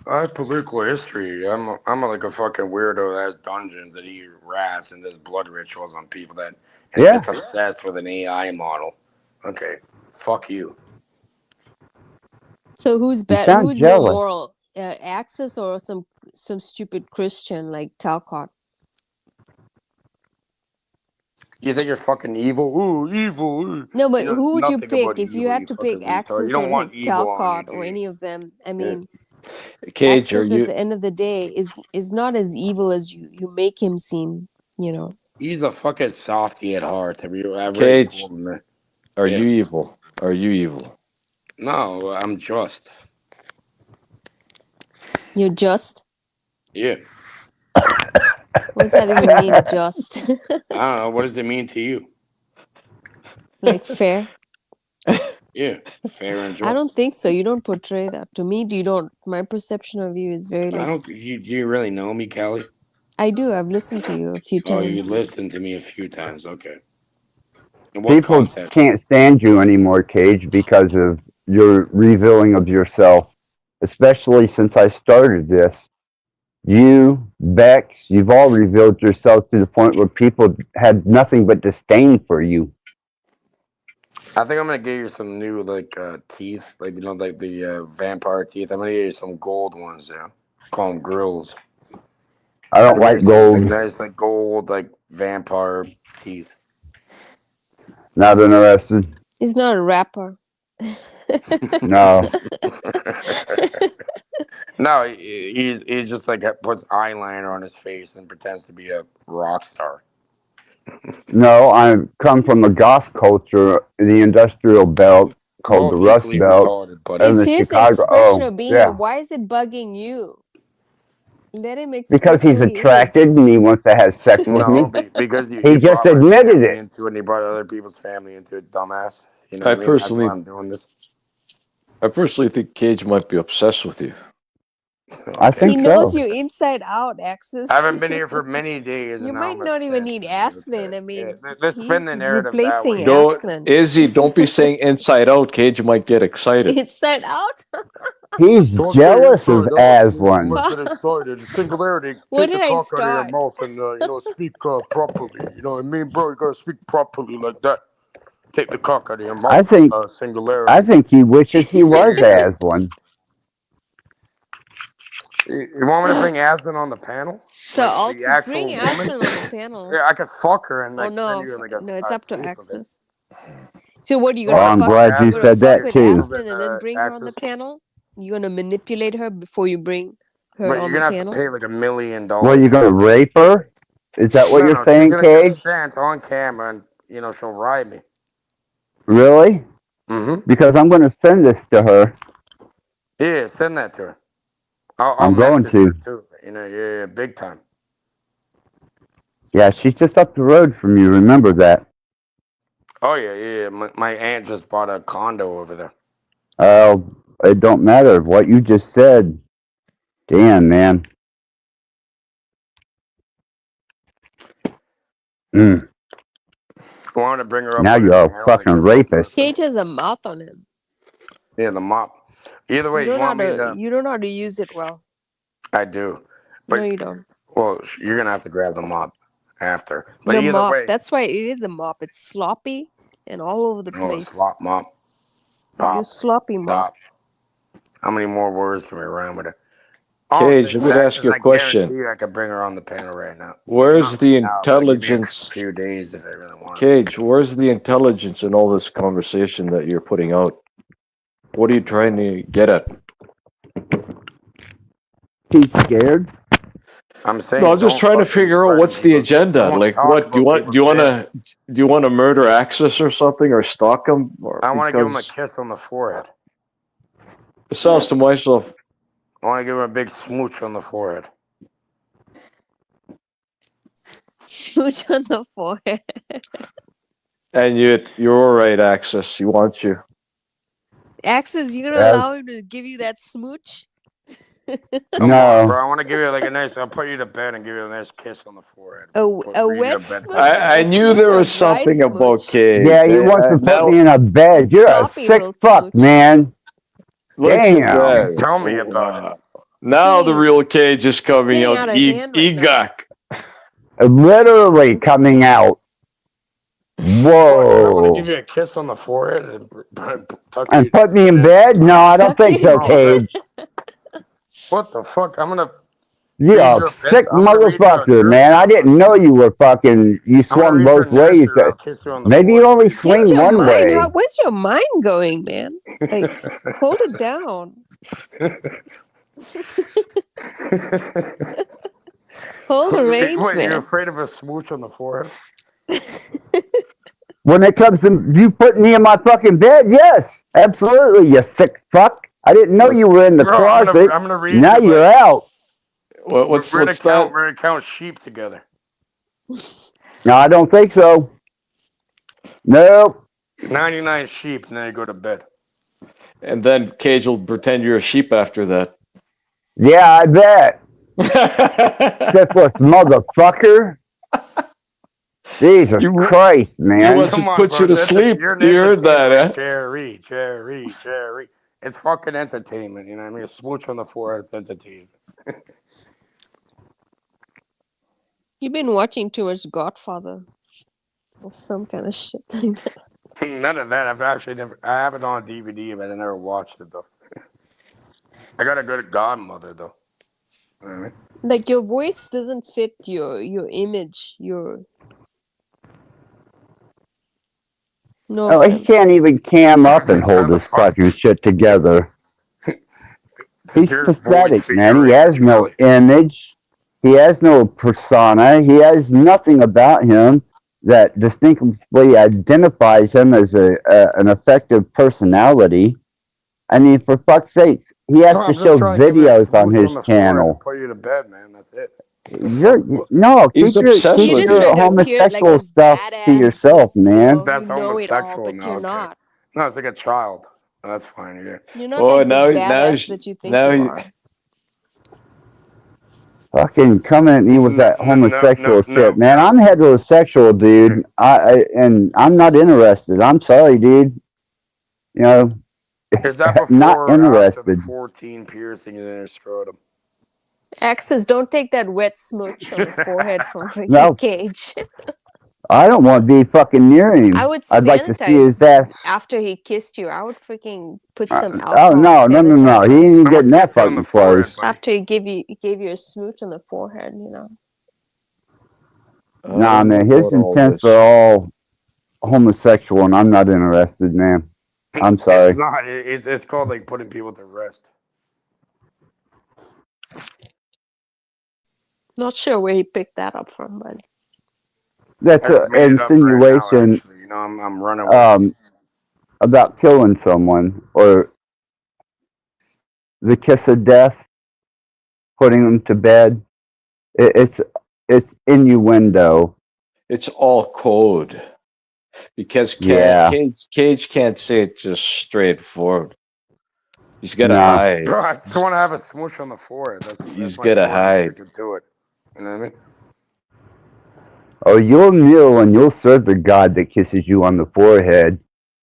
I have political history. Like a fucking weirdo that has dungeons that eat rats and does blood rituals on people that and Yeah, gets obsessed with an AI model. Okay, fuck you. So who's you better? sound Who's more jealous. moral? Axis or some stupid Christian like Talcott? You think you're fucking evil? Ooh, evil. Ooh. No, You but know who would you nothing about pick if you evil, had you to fucking pick retard. You Axis don't or want like evil on you, Talcott do or you? any of them? I Yeah. mean, Cage, are Axis at you the end of the day is not as evil as you make him seem. You know. He's a fucking softy at heart. I've already Cage? told him that. Are Yeah. you evil? Are you evil? No, I'm just. You're just. Yeah. What does that even mean? Just I don't know. What does it mean to you? like fair? Yeah. Fair and I don't just. think so. You don't portray that to me. You don't. My perception of you is very I like don't. Do you really know me, Kelly? I do. I've listened to you a few Oh, you times. listened to me a few times. Okay. In what People context? can't stand you anymore, Cage, because of your revealing of yourself, especially since I started this. You, Bex, you've all revealed yourself to the point where people had nothing but disdain for you. I think I'm gonna give you some new teeth, like the vampire teeth. I'm gonna give you some gold ones. Yeah. Call them grills. I don't like Like gold. nice, like gold, like vampire teeth. Not interested. He's not a rapper. No. No, he's just like puts eyeliner on his face and pretends to be a rock star. No, I come from a goth culture, the industrial belt called the Both Rust equally Belt retarded, buddy. and It's the his Chicago. expression Oh, of being here. yeah. Why is it bugging you? Let him Because express he's who he is. attracted and he wants to have sex with No, me. because He you just brought my admitted family it. into it, and you brought other people's family into it, dumbass. You know what I I mean? That's why personally, I'm doing this. I personally think Cage might be obsessed with you. I Okay. He think knows so. you inside out, I Axis. haven't been here for many days, You and now might I'm not even obsessed need with you. Aslan. Okay. I Yeah. mean, Let's spin the he's narrative that way. replacing Yeah. Don't, Aslan. Izzy, don't be saying inside out. Cage might get excited. Inside out? He's Don't say jealous of inside out. You Aslan must get excited. Singularity. When Take did the I cock out of your start? mouth and speak properly. You know what I mean, bro? You gotta speak properly like that. Take the cock out of your I mouth. think I Singularity. think he wishes he was Yeah. Aslan. You want me to bring Aslan on the panel? So Like the also bring actual woman? Aslan on the panel. Yeah, I could fuck her and Oh like send no, you like no, it's a up to taste of it. Axis. So what are you You want Well, me gonna to I'm fuck? fuck glad you You gonna Aslan and said send fuck you a that with taste too. of it, Aslan and then bring her on the Axis? panel? You gonna manipulate her before you bring her But on you're the gonna have to panel? pay like $1 million. Well, you gonna rape her? Is that what No, you're no, she's saying, gonna Cage? consent on camera, and she'll ride me. Really? Mm-hmm. Because I'm gonna send this to her. Yeah, send that to her. I'll I'm going message to. her too. Yeah, big time. Yeah, she's just up the road from you. Remember that. Oh yeah. My aunt just bought a condo over there. It don't matter what you just said. Damn, man. Mm. I wanted to bring her up Now on this you're a panel, like fucking real rapist. personal. Cage has a mouth on him. Yeah, the mop. Either way, you want me to? You don't know how to use it well. I do, No, but you don't. well, you're gonna have to grab the mop after. But The either mop. way, That's why it is a mop. It's sloppy and all over the place. slop mop, You pop, sloppy mop. stop. How many more words can we rhyme with it? All I'm Cage, saying I'm is, going to ask Axis, you a I guarantee question. you, I could bring her on the panel right now. Where's Not the right now, but give me a intelligence? few days if I really wanted to. Cage, where's the intelligence in all this conversation that you're putting out? What are you trying to get at? He's scared. I'm No, saying I'm just don't trying to fucking figure out threaten what's the people. agenda. Don't Like, talk what do you about want? people's families. Do you want to murder Axis or something, or stalk him? Or I want to give him a because kiss on the forehead. it sounds to myself I want to give him a big smooch on the forehead. Smooch on the forehead. And you're all right, Axis. You want you. Axis, you gonna Uh, allow him to give you that smooch? Come on, No. bro. I want to give you like a nice. I'll put you to bed and give you a nice kiss on the forehead. A Read you a wet bedtime smooch, story. I a knew smooch, there or a was dry something about smooch? Cage. Yeah, he wants to put Now me in a bed. You're a Sloppy sick little fuck, smooch. man. look at Damn. that. Tell me Oh, about it. wow. Now the Getting- real Cage is coming getting out. out of hand right now. Egok. Literally coming out. What? You don't want to give Whoa. you a kiss on the forehead and tuck And you put me in in bed? No, I don't Tuck you think in so, Oh, bed. Cage. what the fuck? I'm gonna You're read a you a bed. sick I'm gonna read you a motherfucker, man. I nursery. didn't know you were fucking. You I'm gonna swung read you a both ways. nursery. I'll kiss you on the Maybe you forehead. only So Get swing your one mind. way. Where's your mind going, man? Like, hold it down. Hold the reins, What, you're man. afraid of a smooch on the forehead? When it comes to you putting me in my fucking bed, yes, absolutely, you sick fuck. I didn't know you What's were in the Bro, closet. I'm gonna read Now you you're like out. what's we're that? gonna count sheep together. No, I don't think so. Nope. 99 sheep, and then you go to bed. And then Cage will pretend you're a sheep after that. Yeah, I bet. you Syphilis motherfucker. Jesus Christ, he man. wants to Come on, put bro. you to sleep. You're an You heard entertainer that, like eh? Cherry. It's fucking entertainment, you know what I mean? A smooch on the forehead is entertainment. You've been watching too much Godfather or some kind of shit like that. None of that. I've actually never. I have it on DVD, but I never watched it though. I got a good godmother though. You know what I mean? Like your voice doesn't fit your image. Your no Oh, he offense. can't even cam up and How hold the his fuck fucking shit together. does He's your voice pathetic, fit man. your He has image, no Kelly? image. He has no persona. He has nothing about him that distinctly identifies him as an effective personality. I mean, for fuck's sake, he has No, to I'm just show trying to give you a videos on smooch his on the forehead and channel. put you to bed, man. That's it. The You're fuck? no, He's obsessed You're keep with just your you. trying to appear like homosexual this stuff to badass, yourself, just man. you That's know it all, homosexual but now. you're Okay. not. No, it's like a child. That's fine. Yeah. You're not Oh, like this now badass that you think you he, are. Fucking coming at me with No, that no, no, no, homosexual shit, no, man. no. I'm heterosexual, dude. And I'm not interested. I'm sorry, dude. You know, Is that not before or after the interested. 14 piercings in their scrotum? Axis, don't take that wet smooch on the forehead from freaking No, Cage. I don't want to be fucking near I him. would I'd like to see his sanitize ass. after he kissed you. I would freaking put Uh, some oh alcohol, no, no, no, no! sanitize He him. ain't even I'm gonna getting kiss that you on the fucking close. forehead, buddy. After he gave you a smooch on the forehead, you know. I Nah, don't know man, his about all intents this. are all homosexual, and I'm not interested, man. I'm It's sorry. not. It's called like putting people to rest. Not sure where he picked that up from, but That's I just an made it up right now. insinuation Actually, you know, I'm running with it. about killing someone or the kiss of death, putting them to bed. It's innuendo. It's all code because Yeah, Cage can't say it just straightforward. He's got to nah. hide. Bro, I just want to have a smooch on the forehead. That's He's my got to point. I'm hide. sticking to it. You know what I mean? Oh, you'll kneel and you'll serve the God that kisses you on the forehead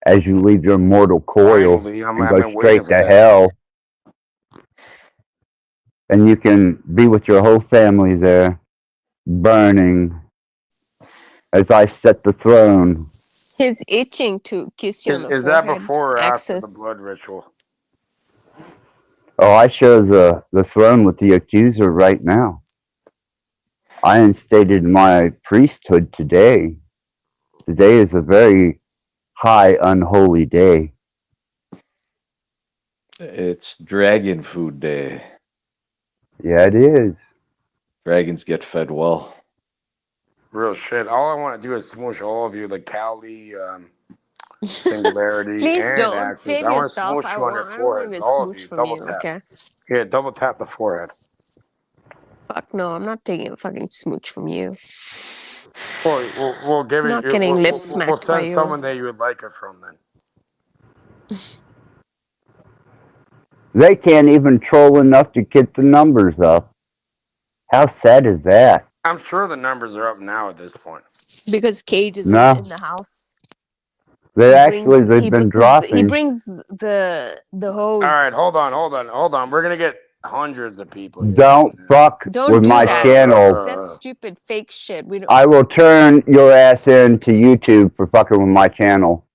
as you leave your mortal coil Finally, and I've go been waiting straight for to that. hell. And you can be with your whole family there, burning as I set the throne. he's itching to kiss you on the Is that forehead. before or after the Axis. blood ritual? Oh, I share the throne with the accuser right now. I instated my priesthood today. Today is a very high, unholy day. It's Dragon Food Day. Yeah, it is. Dragons get fed well. Real shit. All I want to do is smooch all of you, like Cali, Singularity, Please and don't Axis. save I want to yourself. smooch you on your I don't want foreheads, to all of smooch you. from Double you. tap. Okay. Yeah, double tap the forehead. Fuck no, I'm not taking a fucking smooch from you. Well, we'll give I'm it. not getting lip We'll smacked by send you. someone that you would like it from then. They can't even troll enough to get the numbers up. How sad is that? I'm sure the numbers are up now at this point. Because Cage is No. in the house. They've been dropping. He brings the hose. All right, hold on. We're gonna get hundreds of people here. Don't fuck Don't with do my that. channel. That's stupid fake shit. We don't. I will turn your ass into YouTube for fucking with my channel.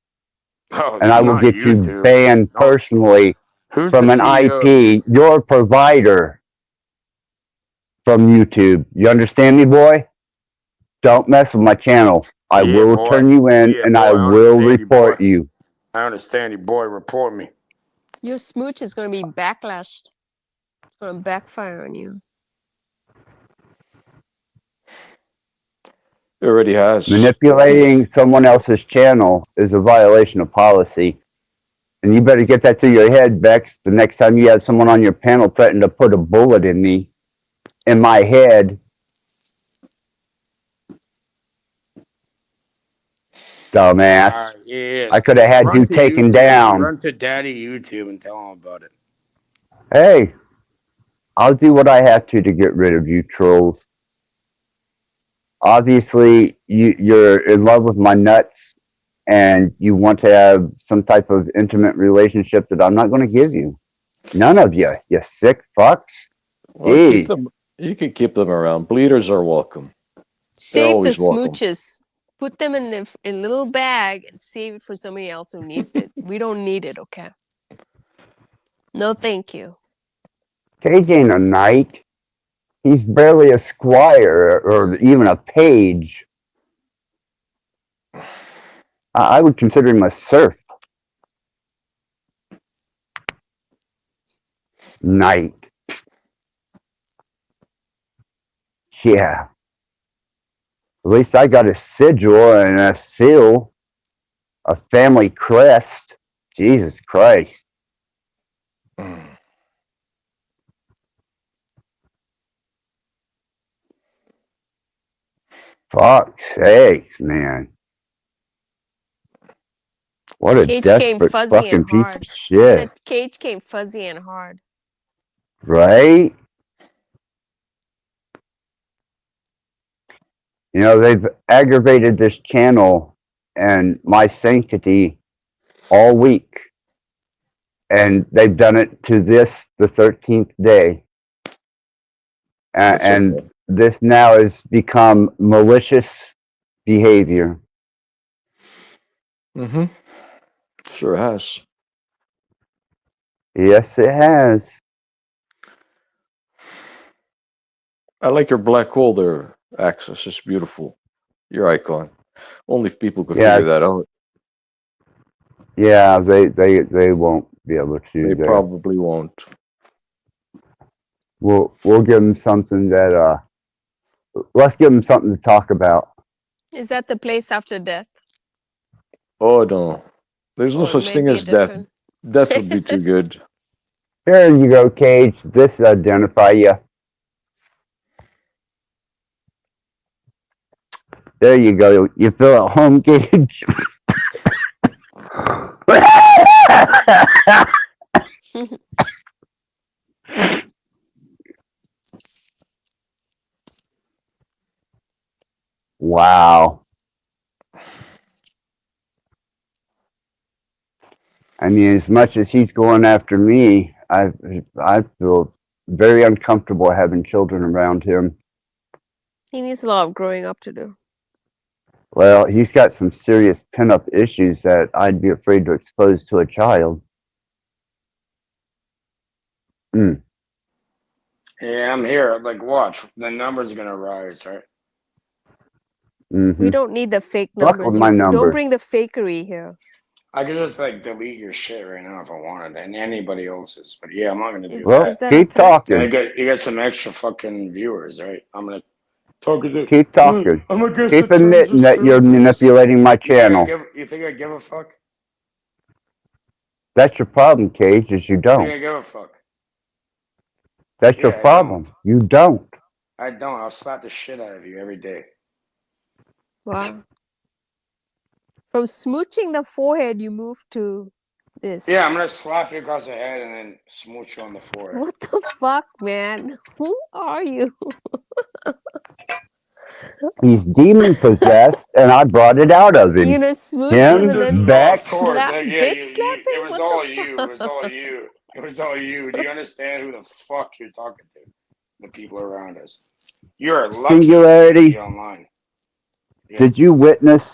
Oh, And I will not get you YouTube. banned No. personally Who's from the an CEO of IP, YouTube? your provider from YouTube. You understand me, boy? Don't mess with my channel. I Yeah, will boy. turn you in Yeah, and boy. I I will understand you, report boy. you. I understand you, boy. Report me. Your smooch is going to be backlashed. It's going to backfire on you. It already has. Manipulating someone else's channel is a violation of policy. And you better get that to your head, Bex. The next time you have someone on your panel threaten to put a bullet in me, in my head, dumbass. Yeah. I could have had Run you to taken YouTube. down. Run to Daddy YouTube and tell him about it. Hey, I'll do what I have to get rid of you trolls. Obviously, you're in love with my nuts and you want to have some type of intimate relationship that I'm not going to give you. None of you, you sick fucks. Well, keep Jeez. them. You can keep them around. Bleeders are welcome. Save the always welcome. smooches. Put them in a little bag and save it for somebody else who needs it. We don't need it, okay? No, thank you. Cage ain't a knight. He's barely a squire or even a page. I would consider him a serf. Knight. Yeah. At least I got a sigil and a seal. A family crest. Jesus Christ. Fuck's sakes, man. What a Cage came desperate fuzzy fucking and piece hard. of He shit. said Cage came fuzzy and hard. Right? You know, they've aggravated this channel and my sanctity all week. And they've done it to this, the 13th day. That's And okay. this now has become malicious behavior. Mm-hmm. Sure has. Yes, it has. I like your black hole there, Axis. It's beautiful. Your icon. Only if people could Yeah. figure that out. Yeah, they won't be able to. They probably won't. We'll give them something that let's give them something to talk about. Is that the place after death? Oh no. There's no Or it such may thing be a as death. different. Death would be too good. Here you go, Cage. This identify you. There you go. You feel at home, Cage. Wow. I mean, as much as he's going after me, I feel very uncomfortable having children around him. He needs a lot of growing up to do. Well, he's got some serious pin-up issues that I'd be afraid to expose to a child. Yeah, I'm here. Like, watch. The numbers are gonna rise, right? Mm-hmm. We don't need the fake Fuck numbers. with my Don't numbers. bring the fakery here. I could just like delete your shit right now if I wanted, and anybody else's. But yeah, I'm not gonna do Well, Is that keep a threat? Then talking. you get some extra fucking viewers, right? I'm gonna talk to. Keep talking. I'm against Keep the terms admitting of that you're service. manipulating my channel. You think I give a fuck? That's your problem, Cage, is you What do don't. I give a fuck? That's your Yeah, I don't. problem. You don't. I don't. I'll slap the shit out of you every day. Wow. From smooching the forehead, you move to this. Yeah, I'm gonna slap you across the head and then smooch you on the forehead. What the fuck, man? Who are you? He's demon possessed, and I brought it out of You him. gonna smooch him and then Oh, of Beck. course. slap, Yeah, bitch slap it him? was What all the you. It was all you. It was all you. Do you understand who the fuck you're talking to? The people around us. You're lucky to Singularity. be online. Yeah. Did you witness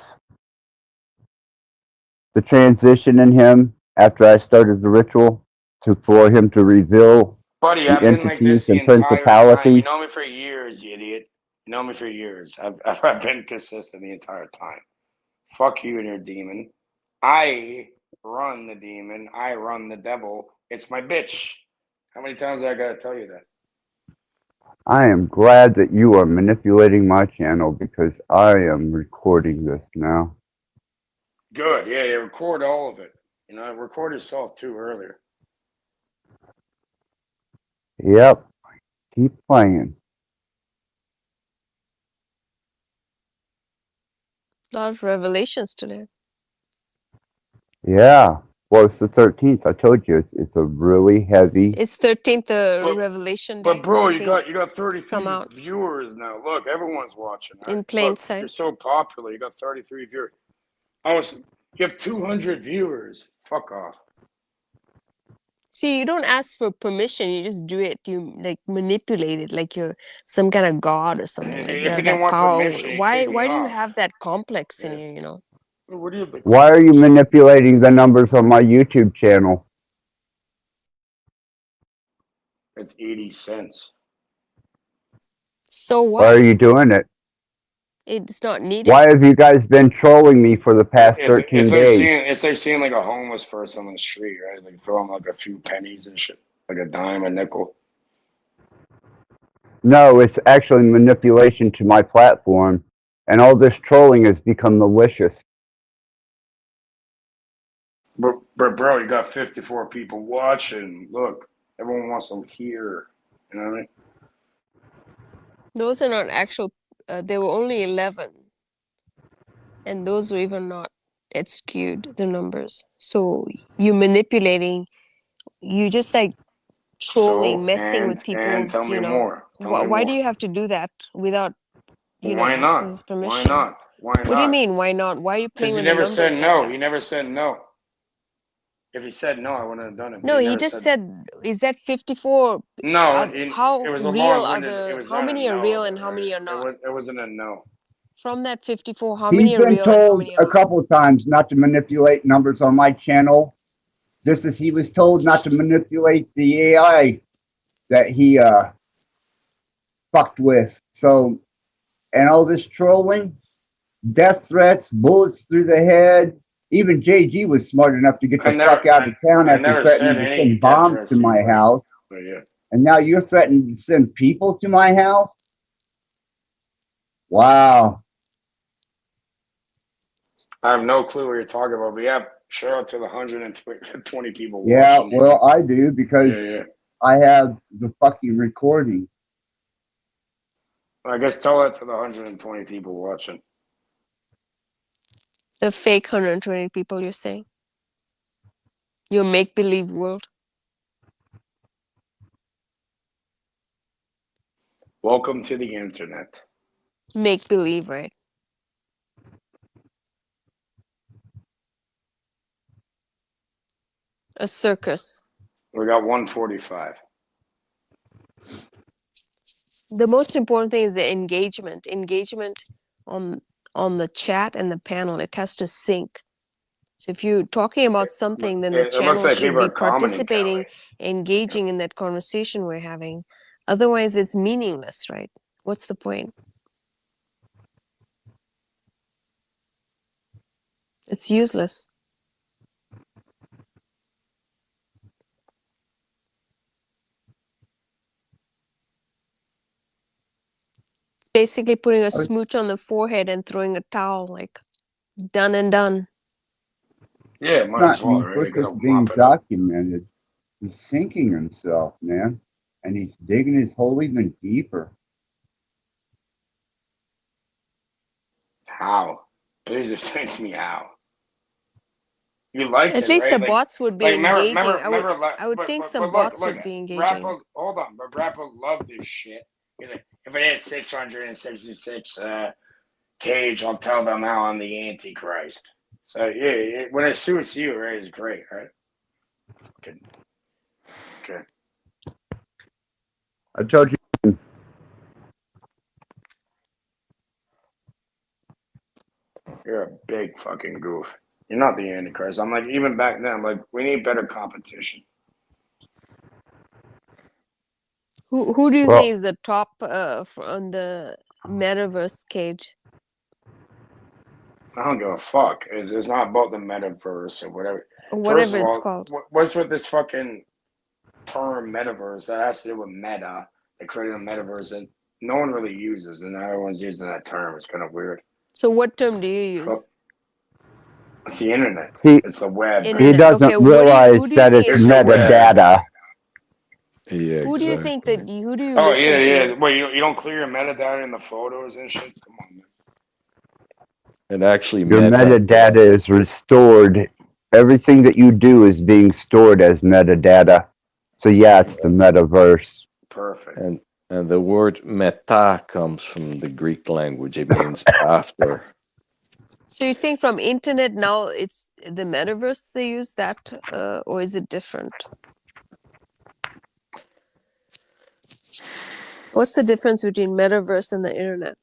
the transition in him after I started the ritual for him to reveal Buddy, the I've been like entities this the and entire time. You principalities? know me for years, you idiot. You know me for years. I've been consistent the entire time. Fuck you and your demon. I run the demon. I run the devil. It's my bitch. How many times I gotta tell you that? I am glad that you are manipulating my channel because I am recording this now. Good. Yeah, you record all of it. You know, record yourself too earlier. Yep. Keep playing. A lot of revelations today. Yeah. Well, it's the 13th. I told you it's a really heavy. It's 13th But revelation but day. bro, I you think got it's 33 come out viewers now. Look, everyone's watching. Right? in plain Look, you're sight. so popular. You got 33 viewers. You have 200 viewers. Fuck off. See, you don't ask for permission, you just do it. You like manipulate it like you're some kind of god or something. Like you If you have didn't that want power. permission, you kick me Why do you off. have that complex in Yeah. you, you know? What do you have the Why are you complex? manipulating the numbers on my YouTube channel? It's 80 cents. So Why what? are you doing it? It's not needed. Why have you guys been trolling me for the past 13 days? It's like seeing like a homeless person on the street, right? Like throw them like a few pennies and shit, like a dime, a nickel. No, it's actually manipulation to my platform, and all this trolling has become malicious. But bro, you got 54 people watching. Look, everyone wants to hear. You know what I mean? Those are not actual. There were only 11, and those were even not. It skewed the numbers. So you manipulating. You just like trolling, So messing with and tell people's. me You know. more. Tell me Why do more. you have to do that without Why access not? Why permission? not? Why What do you not? mean? Why not? Why are you Because playing he with the never said numbers like no. that? He never said no. If he said no, I wouldn't have done it. But No, he he never just said said, is that 54? no. How It was a real are long-winded. It the, was how not a many are no, real and though, how many right? are not? It wasn't a no. From that 54, how He's many are been real and how told many are a not? couple of times not to manipulate numbers on my channel, just as he was told not to manipulate the AI that he fucked with. So, and all this trolling, death threats, bullets through the head. Even JG was smart enough to get the fuck out of town I after never said threatening to any send death bombs threats to to you, my buddy. house. But yeah. And now you're threatening to send people to my house? Wow. I have no clue what you're talking about. But yeah, shout out to the 120 people Yeah, watching. well, I do because Yeah. I have the fucking recording. I guess tell that to the 120 people watching. The fake 120 people you're saying? Your make-believe world? Welcome to the internet. Make-believe, right? A circus. We got 145. The most important thing is the engagement. Engagement on the chat and the panel. It has to sync. So if you're talking about something, then the It looks channel like should people be are commenting, participating, Kelly. engaging in that conversation we're having. Otherwise, it's meaningless, right? What's the point? It's useless. It's basically putting a smooch on the forehead and throwing a towel, like done and done. Yeah, might Not as well, he's right? You what's gotta just being mop it up. documented. He's sinking himself, man. And he's digging his hole even deeper. How? Please explain to me how. You liked At it, least the right? bots would be Like engaging. remember, I would think some look, bots look, would be engaging. Rapper, hold on, but Rapper loved this shit. He's like, if it is 666 cage, I'll tell them how I'm the Antichrist. So yeah, when it suits you, right, it's great, right? Good. Okay. I told you. You're a big fucking goof. You're not the Antichrist. I'm like, even back then, I'm like, we need better competition. Who do you Well, think is the top on the metaverse cage? I don't give a fuck. It's not about the metaverse or whatever. Or First whatever of it's all, called. what's with this fucking term metaverse that has to do with Meta? They created a metaverse that no one really uses, and now everyone's using that term. It's kind of weird. So what term do you use? It's the internet. he It's the web. he Internet. doesn't Okay, realize who do you that think it's is It's the suiting web. you? metadata. Yeah, Who do you think that exactly. who do you Oh listen yeah. to? Wait, you don't clear your metadata in the photos and shit? Come on, man. And actually, Your Meta, metadata is restored. Everything that you do is being stored as metadata. So yeah, it's the metaverse. Perfect. and the word meta comes from the Greek language. It means after. So you think from internet now it's the metaverse they use that, or is it different? What's the difference between metaverse and the internet?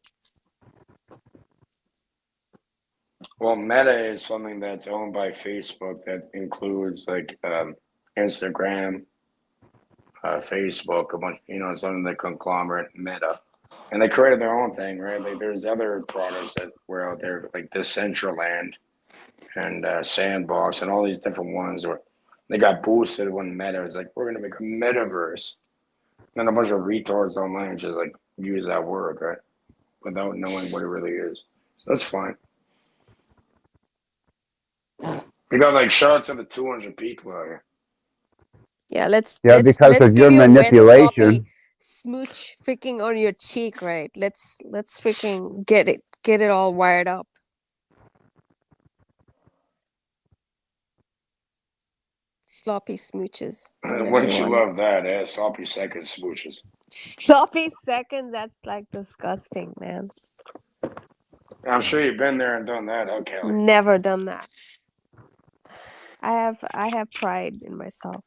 Well, Meta is something that's owned by Facebook that includes like Instagram, Facebook, a bunch, something like conglomerate Meta, and they created their own thing, right? Like there's other products that were out there like Decentraland and Sandbox and all these different ones where they got boosted when Meta was like, we're gonna make a metaverse, and a bunch of retards online just like use that word, right, without knowing what it really is. So that's fine. We got like shout out to the 200 people out here. Yeah, let's Yeah, let's because let's of give your you a wet sloppy manipulation. smooch freaking on your cheek, right? Let's freaking get it all wired up. Sloppy smooches on Wouldn't you everyone. love that, eh? Sloppy second smooches. Sloppy seconds, that's like disgusting, man. I'm sure you've been there and done that, huh, Kelly? Never done that. I have pride in myself.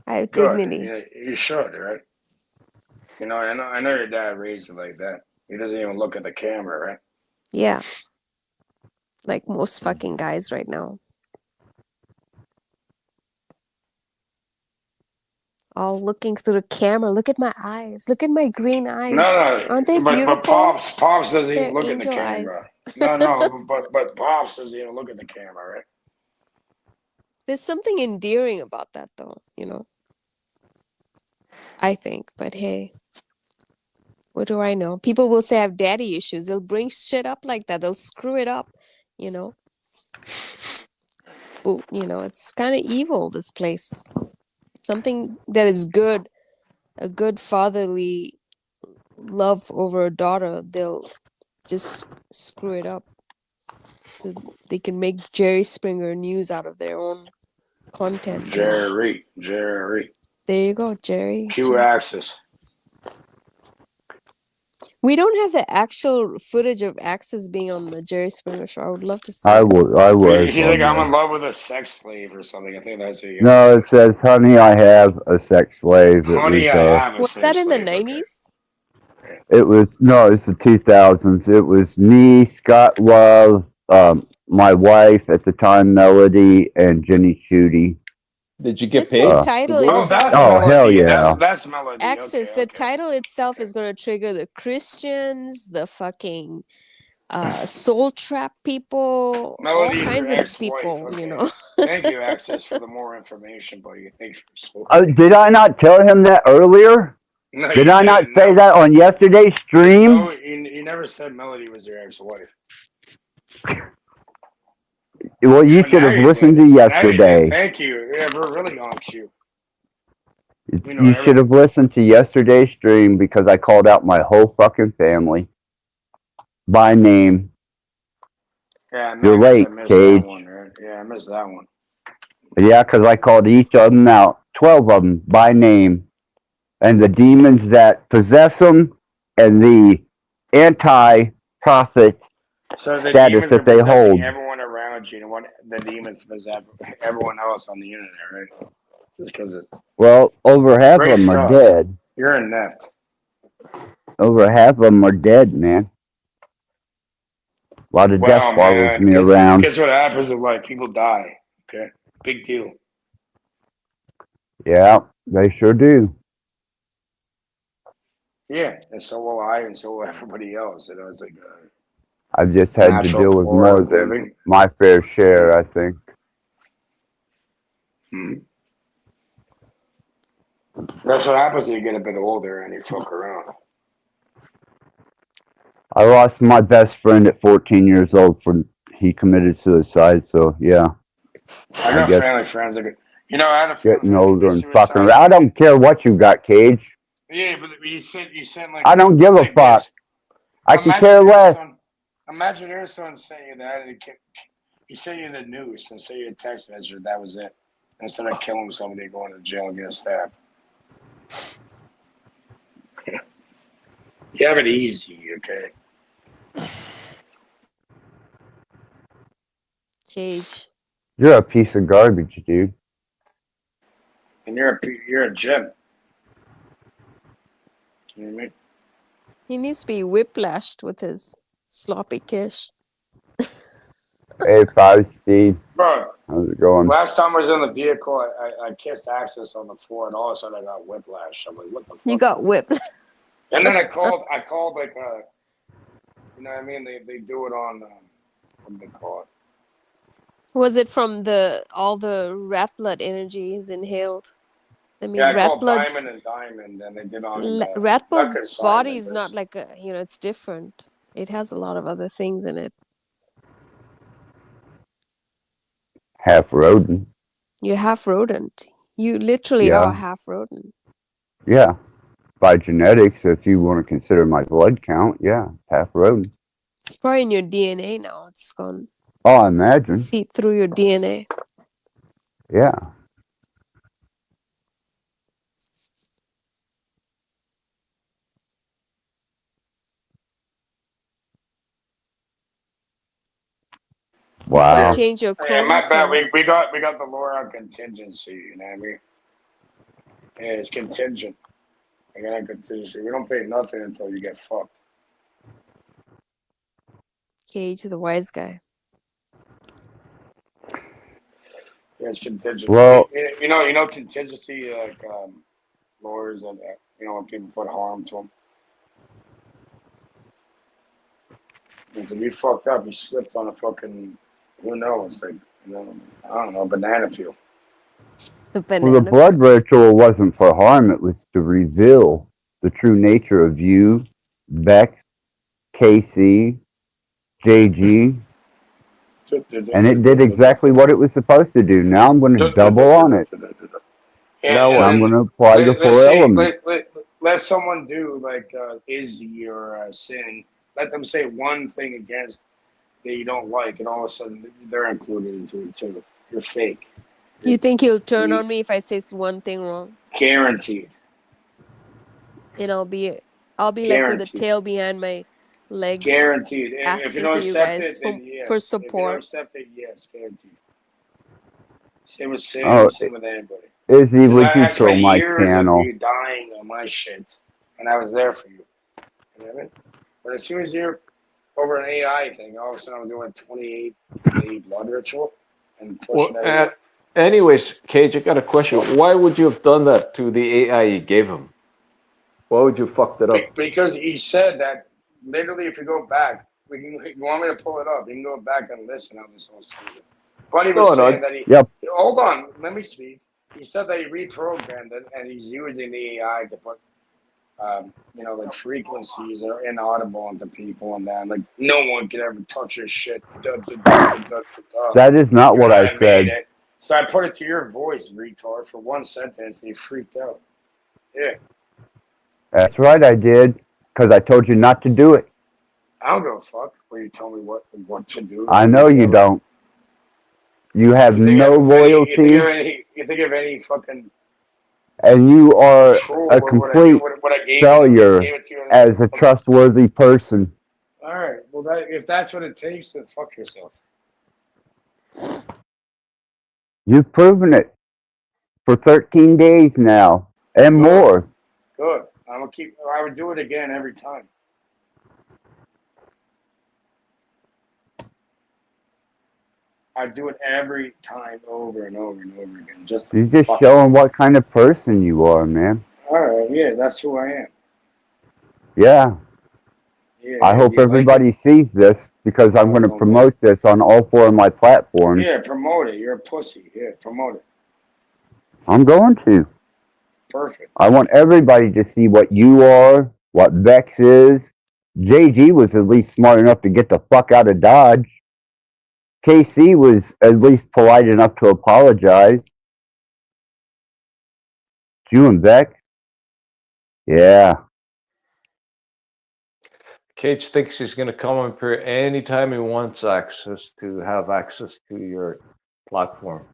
I have Good. dignity. You should, right? I know your dad raised you like that. He doesn't even look at the camera, right? Yeah, like most fucking guys right now. All looking through the camera. Look at my eyes. Look at my green eyes. Aren't they No, but beautiful? Pops doesn't They're even look at the angel camera. eyes. No, but Pops doesn't even look at the camera, right? There's something endearing about that, though, I think. But hey, what do I know? People will say I have daddy issues. They'll bring shit up like that. They'll screw it up, you know. Well, it's kind of evil, this place. Something that is good, a good fatherly love over a daughter, they'll just screw it up so they can make Jerry Springer news out of their own content. Jerry. There you go, Jerry. Q Axis. We don't have the actual footage of Axis being on the Jerry Springer show. I would love to see I it. was He's on like, I'm there. in love with a sex slave or something. I think that's what he always No, it says. says, "Honey, I have a sex slave." It Honey, was I have a Was that sex in the slave. Okay. 90s? it was no, it's the 2000s. It was me, Scott Love, my wife at the time, Melody, and Jenny Schutte. Did you get Just the paid? title Oh, itself. that's Oh hell Melody. yeah! That's Melody. Axis, Okay, the okay. title itself is going to trigger the Christians, the fucking soul trap people, all Melody's your kinds of ex-wife. people, Okay. Thank you, Access, for the more information, buddy. Thanks for speaking. Did I not tell him that earlier? No, Did you I not didn't. say No, that on yesterday's stream? you never said Melody was your ex-wife. Well, you But should now have you listened did. to Now you did. yesterday. Thank you. Yeah, we're really on cue. You know, You should have listened to yesterday's stream because I called out my whole fucking family by name. Yeah, You're I late, missed Cage. that one. Right? Yeah, I missed that one. Yeah, because I called each of them out, 12 of them by name, and the demons that possess them, and the anti-prophet So the status demons are that they possessing hold. everyone around you, and what the demons possess everyone else on the internet, right? Just because it Well, over half of great them are stuff. dead. You're inept. Over half of them are dead, man. A lot of death Wow, follows man. me around. Guess what happens in life? People die. Okay, big deal. Yeah, they sure do. Yeah, and so will I, and so will everybody else. You know, it's like I've just a had to natural deal with part more of than living. my fair share, I think. Hmm. That's what happens when you get a bit older and you fuck around. I lost my best friend at 14 years old he committed suicide, so yeah. I got guess family friends that, I had a family getting friend older commit and fucking suicide. around. I don't care what you got, Cage. Yeah, but you sent like I don't give a like fuck. this. I can care less. Imagine your son sent you that, and he sent you the news and sent you a text message. That was it. Instead of killing somebody, going to jail and getting stabbed. You have it easy, okay? Cage. You're a piece of garbage, dude. And you're a gem. You know what I mean? He needs to be whiplashed with his sloppy kiss. Hey, Five Steve. Bro, How's it going? last time I was in the vehicle, I kissed Access on the floor, and all of a sudden I got whiplash. I'm like, what the fuck? You got whipped. And then I called like you know what I mean? They do it on what do they call it? Was it from all the rat blood energy he's inhaled? I mean, Yeah, I rat called blood's Diamond, and they did on rat not blood's body consignment, is but not like it's different. It has a lot of other things in it. Half rodent. You're half rodent. You literally Yeah. are half rodent. Yeah. By genetics, if you want to consider my blood count, yeah, half rodent. It's probably in your DNA now. It's gone. Oh, I imagine. See through your DNA. Yeah. This might Wow. change your yeah, my bad. chromosomes. We got the lore on contingency. You know what I mean? Yeah, it's contingent. I got contingency. We don't pay nothing until you get fucked. Cage, the wise guy. Yeah, it's contingent. Well, you know contingency like lawyers and when people put harm to them. And to be fucked up, he slipped on a fucking who knows like I don't know banana peel. The well, banana. the blood ritual wasn't for harm. It was to reveal the true nature of you, Bex, KC, JG, and it did exactly what it was supposed to do. Now I'm going to double on it. Yeah, Now and I'm then going to apply the let's 4 say elements. let someone do like Izzy or Sin. Let them say one thing against that you don't like, and all of a sudden they're included into it too. You're fake. You think he'll turn on me if I say one thing wrong? Guaranteed. And I'll be like with the Guaranteed. tail behind my legs, Guaranteed. If you asking don't for you accept guys it, then yes. for If you don't support. accept it, yes, guaranteed. Same with Sin. Oh, Same with anybody. Izzy, Because would you I troll spent my years channel? of you dying on my shit, and I was there for you. You know what I mean? But as soon as you're over an AI thing, all of a sudden I'm doing 28-day blood ritual and pushing everything. Anyways, Cage, I got a question. Why would you have done that to the AI you gave him? Why would you fucked it up? Because he said that literally, if you go back, you want me to pull it up? You can go back and listen on this whole season. But he was saying that he. Yep. Hold on, let me speak. He said that he reprogrammed it and he's using the AI to put like frequencies that are inaudible into people, and then like no one could ever touch your shit. Duh, duh, duh, duh, duh, duh, duh. That is not You what and I I made said. it. So I put it to your voice, retard, for one sentence, and you freaked out. Yeah, That's right, I did. Because I told you not to do it. I don't give a fuck when you tell me what to do. I know you Whatever. don't. You have You think no of any? You think loyalty, of any? You think of any fucking and you are control a or what I do? complete What I gave you? failure Gave it to you. And as a fucking, trustworthy person. all right. Well, if that's what it takes, then fuck yourself. You've proven it for 13 days now and Good. more. Good. I'm gonna keep. I would do it again every time. I do it every time, over and over and over again. Just to You're just fuck. showing what kind of person you are, man. All right. Yeah, that's who I am. Yeah. Yeah. I hope You like it? everybody sees this because I'm No, going to don't promote this on all 4 of my platforms. Yeah, promote it. You're a pussy. Yeah, promote it. I'm going to. Perfect. I want everybody to see what you are, what Vex is. JG was at least smart enough to get the fuck out of Dodge. KC was at least polite enough to apologize. You and Vex? Yeah. Cage thinks he's going to come up here anytime he wants access to have access to your platform.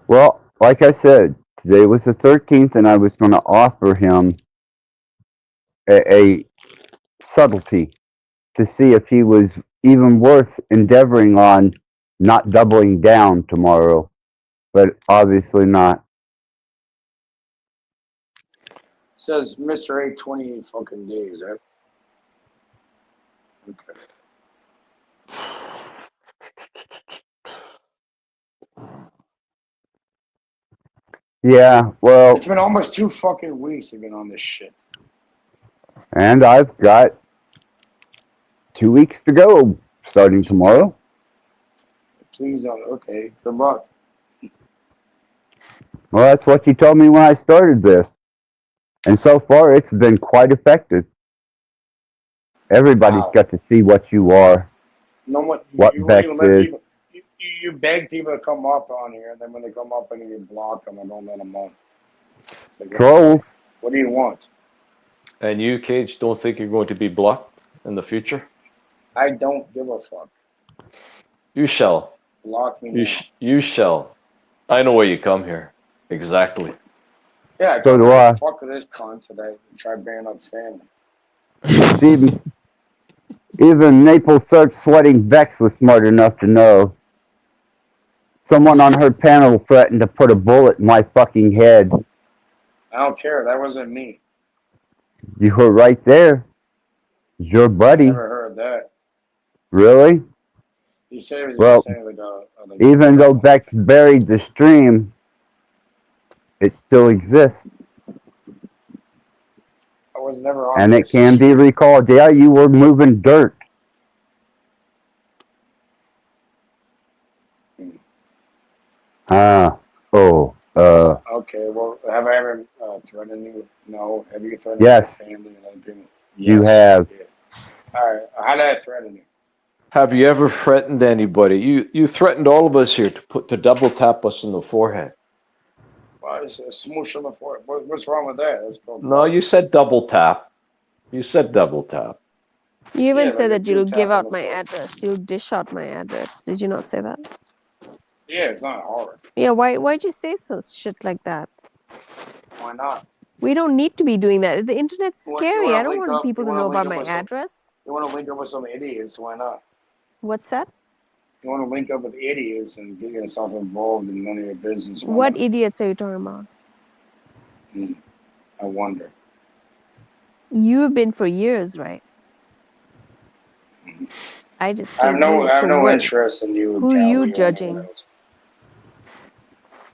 Well, like I said, today was the 13th, and I was going to offer him a subtlety to see if he was even worth endeavoring on not doubling down tomorrow. But obviously not. Says Mr. A 28 fucking days, right? Okay. Yeah, well, It's been almost 2 fucking weeks I've been on this shit. and I've got 2 weeks to go starting tomorrow. Please don't. Okay. Good luck. Well, that's what you told me when I started this. And so far, it's been quite effective. Everybody's Wow. got to see what you are, No one. what You won't Vex even let is. people. You beg people to come up on here, and then when they come up and you block them, I don't let them on. It's like, Trolls. what do you want? And you, Cage, don't think you're going to be blocked in the future? I don't give a fuck. You shall. Block me now. You shall. I know why you come here. Exactly. Yeah, I So come do here I. to fuck with this cunt today and try bringing up family. See, even Maple Syrup Sweating Vex was smart enough to know. Someone on her panel threatened to put a bullet in my fucking head. I don't care. That wasn't me. You were right there. Your I buddy. never heard that. Really? He said he was Well, gonna say like even though Vex buried the stream, it still exists. I was never on And it this. can be recalled. Yeah, you were moving dirt. Okay, well, have I ever threatened you? No. Have you threatened Yes. my family and other people? You Yes. have. Yeah. All right. How did I threaten you? Have you ever threatened anybody? You threatened all of us here to double tap us in the forehead. Well, it's a smoosh on the forehead. What's wrong with that? That's called No, you said double tap. You said double tap. You even Yeah, said like a that you'll two give tap on out the my forehead. address. You'll dish out my address. Did you not say that? Yeah, it's not hard. Yeah, why'd you say some shit like that? Why not? We don't need to be doing that. The internet's You scary. want I to don't link want up? people You to want know to link about up my with some? address. You want to link up with some idiots? Why not? What's that? You want to link up with idiots and get yourself involved in none of your business? Why What not? idiots are you talking about? I wonder. You've been for years, right? I just I have came new. no So what? interest in you, Who are Callie, you or anyone judging? else.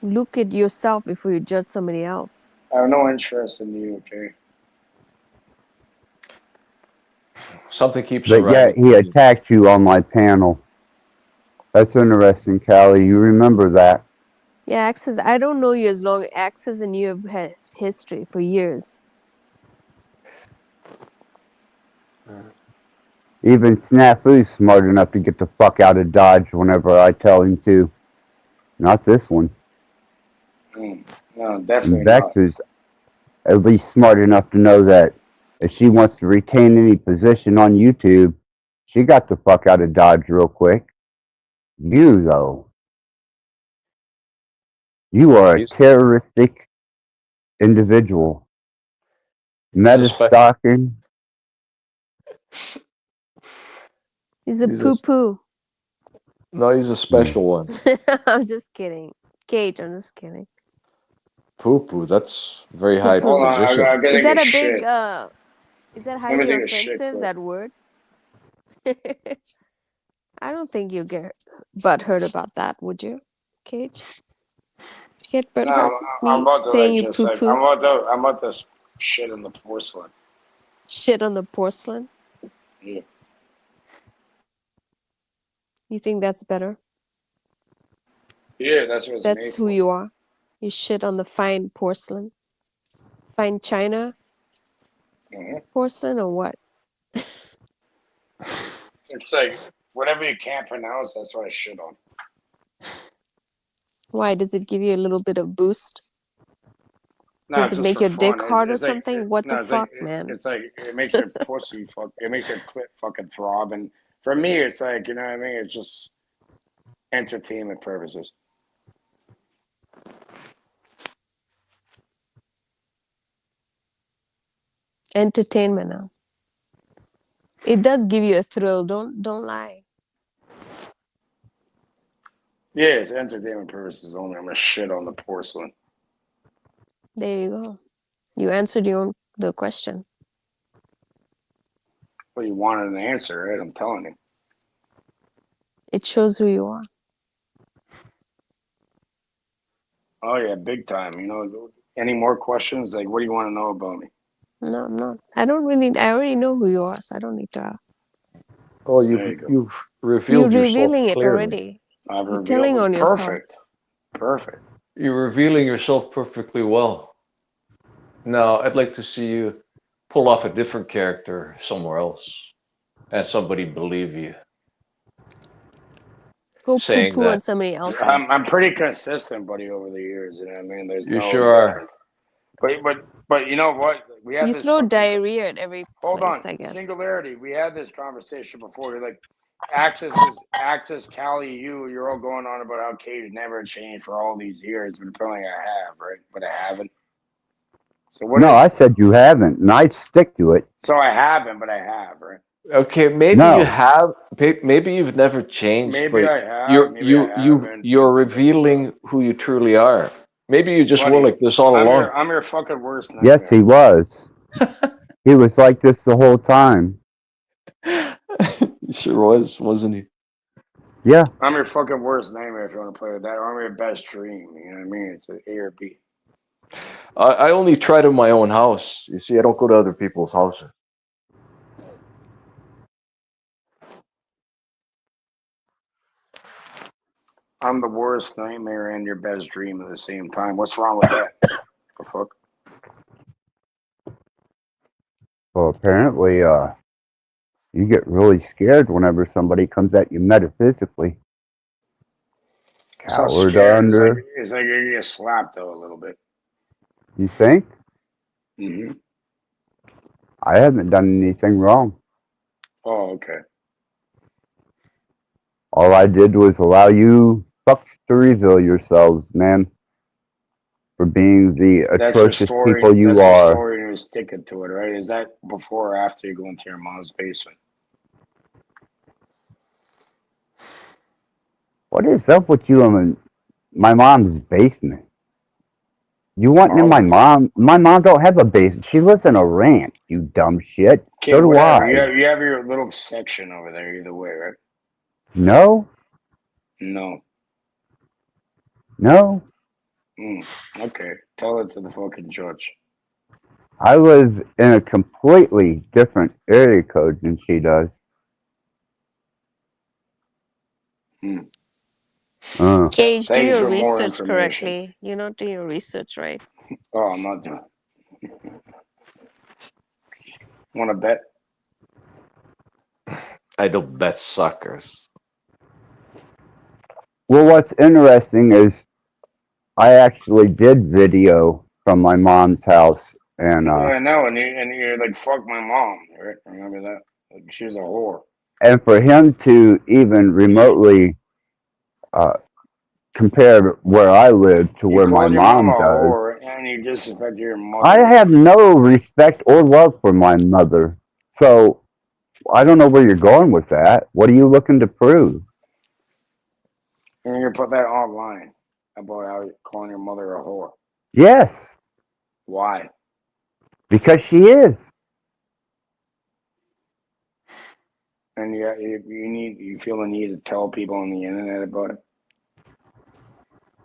Look at yourself before you judge somebody else. I have no interest in you. Okay. Something keeps But yet arriving. he attacked you on my panel. That's interesting, Callie. You remember that. Yeah, Access. I don't know you as long. Access and you have had history for years. Even Snafu's smart enough to get the fuck out of Dodge whenever I tell him to. Not this one. No, And definitely Vex not. is at least smart enough to know that if she wants to retain any position on YouTube, she got the fuck out of Dodge real quick. You, though, you are a He's terroristic individual. he's a Meta spec. stalking. He's a He's a poo poo. no. He's a Hmm. special one. I'm just kidding. Cage, I'm just kidding. Poo poo. That's very Poo high Hold poo. on, I position. gotta Is take that a a big shit. is that Let me highly take a shit offensive, quick. that word? I don't think you get butthurt about that, would you, Cage? Get No, butthurt I'm me about to saying like you just poo like poo? I'm about to shit on the porcelain. Shit on the porcelain? Yeah. You think that's better? Yeah, that's what it's made That's who for. you are. You shit on the fine porcelain. Fine china Mhm. porcelain or what? It's like whatever you can't pronounce, that's what I shit on. Why? Does it give you a little bit of boost? No, Does it's it just make for your dick fun. hard or It's like something? What the no, fuck, man? it's like it makes your pussy fuck. It makes your clit fucking throb, and for me, it's like you know what I mean. It's just entertainment purposes. Entertainment now. It does give you a thrill. Don't lie. Yeah, it's entertainment purposes only. I'm gonna shit on the porcelain. There you go. You answered the question. Well, you wanted an answer, right? I'm telling you. It shows who you are. Oh yeah, big time. You know, any more questions? Like, what do you want to know about me? No, I'm not. I don't really. I already know who you are, so I don't need to ask. Oh, There you go. you've You're revealed yourself revealing it clearly. already. I've You're revealed telling it. on yourself. Perfect. Perfect. You're revealing yourself perfectly well. Now, I'd like to see you pull off a different character somewhere else, and somebody believe you, Go poo saying poo on that somebody I'm else's. I'm pretty consistent, buddy, over the years. You know what I mean? There's you no sure are. different. But you know what? We had You this throw fucking. diarrhea at every Hold place, on, I guess. singularity. We had this conversation before. You're like, Axis, Cali, you're all going on about how Cage never changed for all these years, but apparently I have, right? But I haven't. So what No, is I it? said you haven't, and I'd stick to it. So I haven't, but I have, right? Okay, maybe you No. have. Maybe you've never changed, Maybe but I have, maybe I haven't. you're revealing who you truly are. Maybe you just were Buddy, like this all along. I'm your fucking worst Yes, he nightmare. was. He was like this the whole time. He sure was, wasn't he? Yeah. I'm your fucking worst nightmare if you want to play with that. Or I'm your best dream. You know what I mean? It's an A or B. I only try to my own house. You see, I don't go to other people's houses. I'm the worst nightmare and your best dream at the same time. What's wrong with that? The fuck? Well, apparently, you get really scared whenever somebody comes at you metaphysically. It's not Coward scared. under. It's like you get slapped though a little bit. You think? Mm-hmm. I haven't done anything wrong. Oh, okay. All I did was allow you fucks to reveal yourselves, man, for being the That's your atrocious story. people you That's the are. story, and you're sticking to it, right? Is that before or after you go into your mom's basement? What is up with you in my mom's basement? You want in Oh, my okay. mom? My mom don't have a basement. She lives in a ranch. You dumb shit. Okay, So do whatever. I. You have your little section over there either way, right? No, No. no. Okay. Tell it to the fucking judge. I live in a completely different area code than she does. Hmm. Cage, do Thanks your for more research information. correctly. You don't do your research right. Oh, I'm not doing. Want to bet? I don't bet suckers. Well, what's interesting is I actually did video from my mom's house, and Yeah, I know, and you're like, fuck my mom, right? Remember that? Like, she was a whore. for him to even remotely uh, compare where I live to You where my called your mom mom a does, whore, and you disrespected your I mother. have no respect or love for my mother. So I don't know where you're going with that. What are you looking to prove? And you put that online about how you're calling your mother a whore. Yes, Why? because she is. And you feel the need to tell people on the internet about it.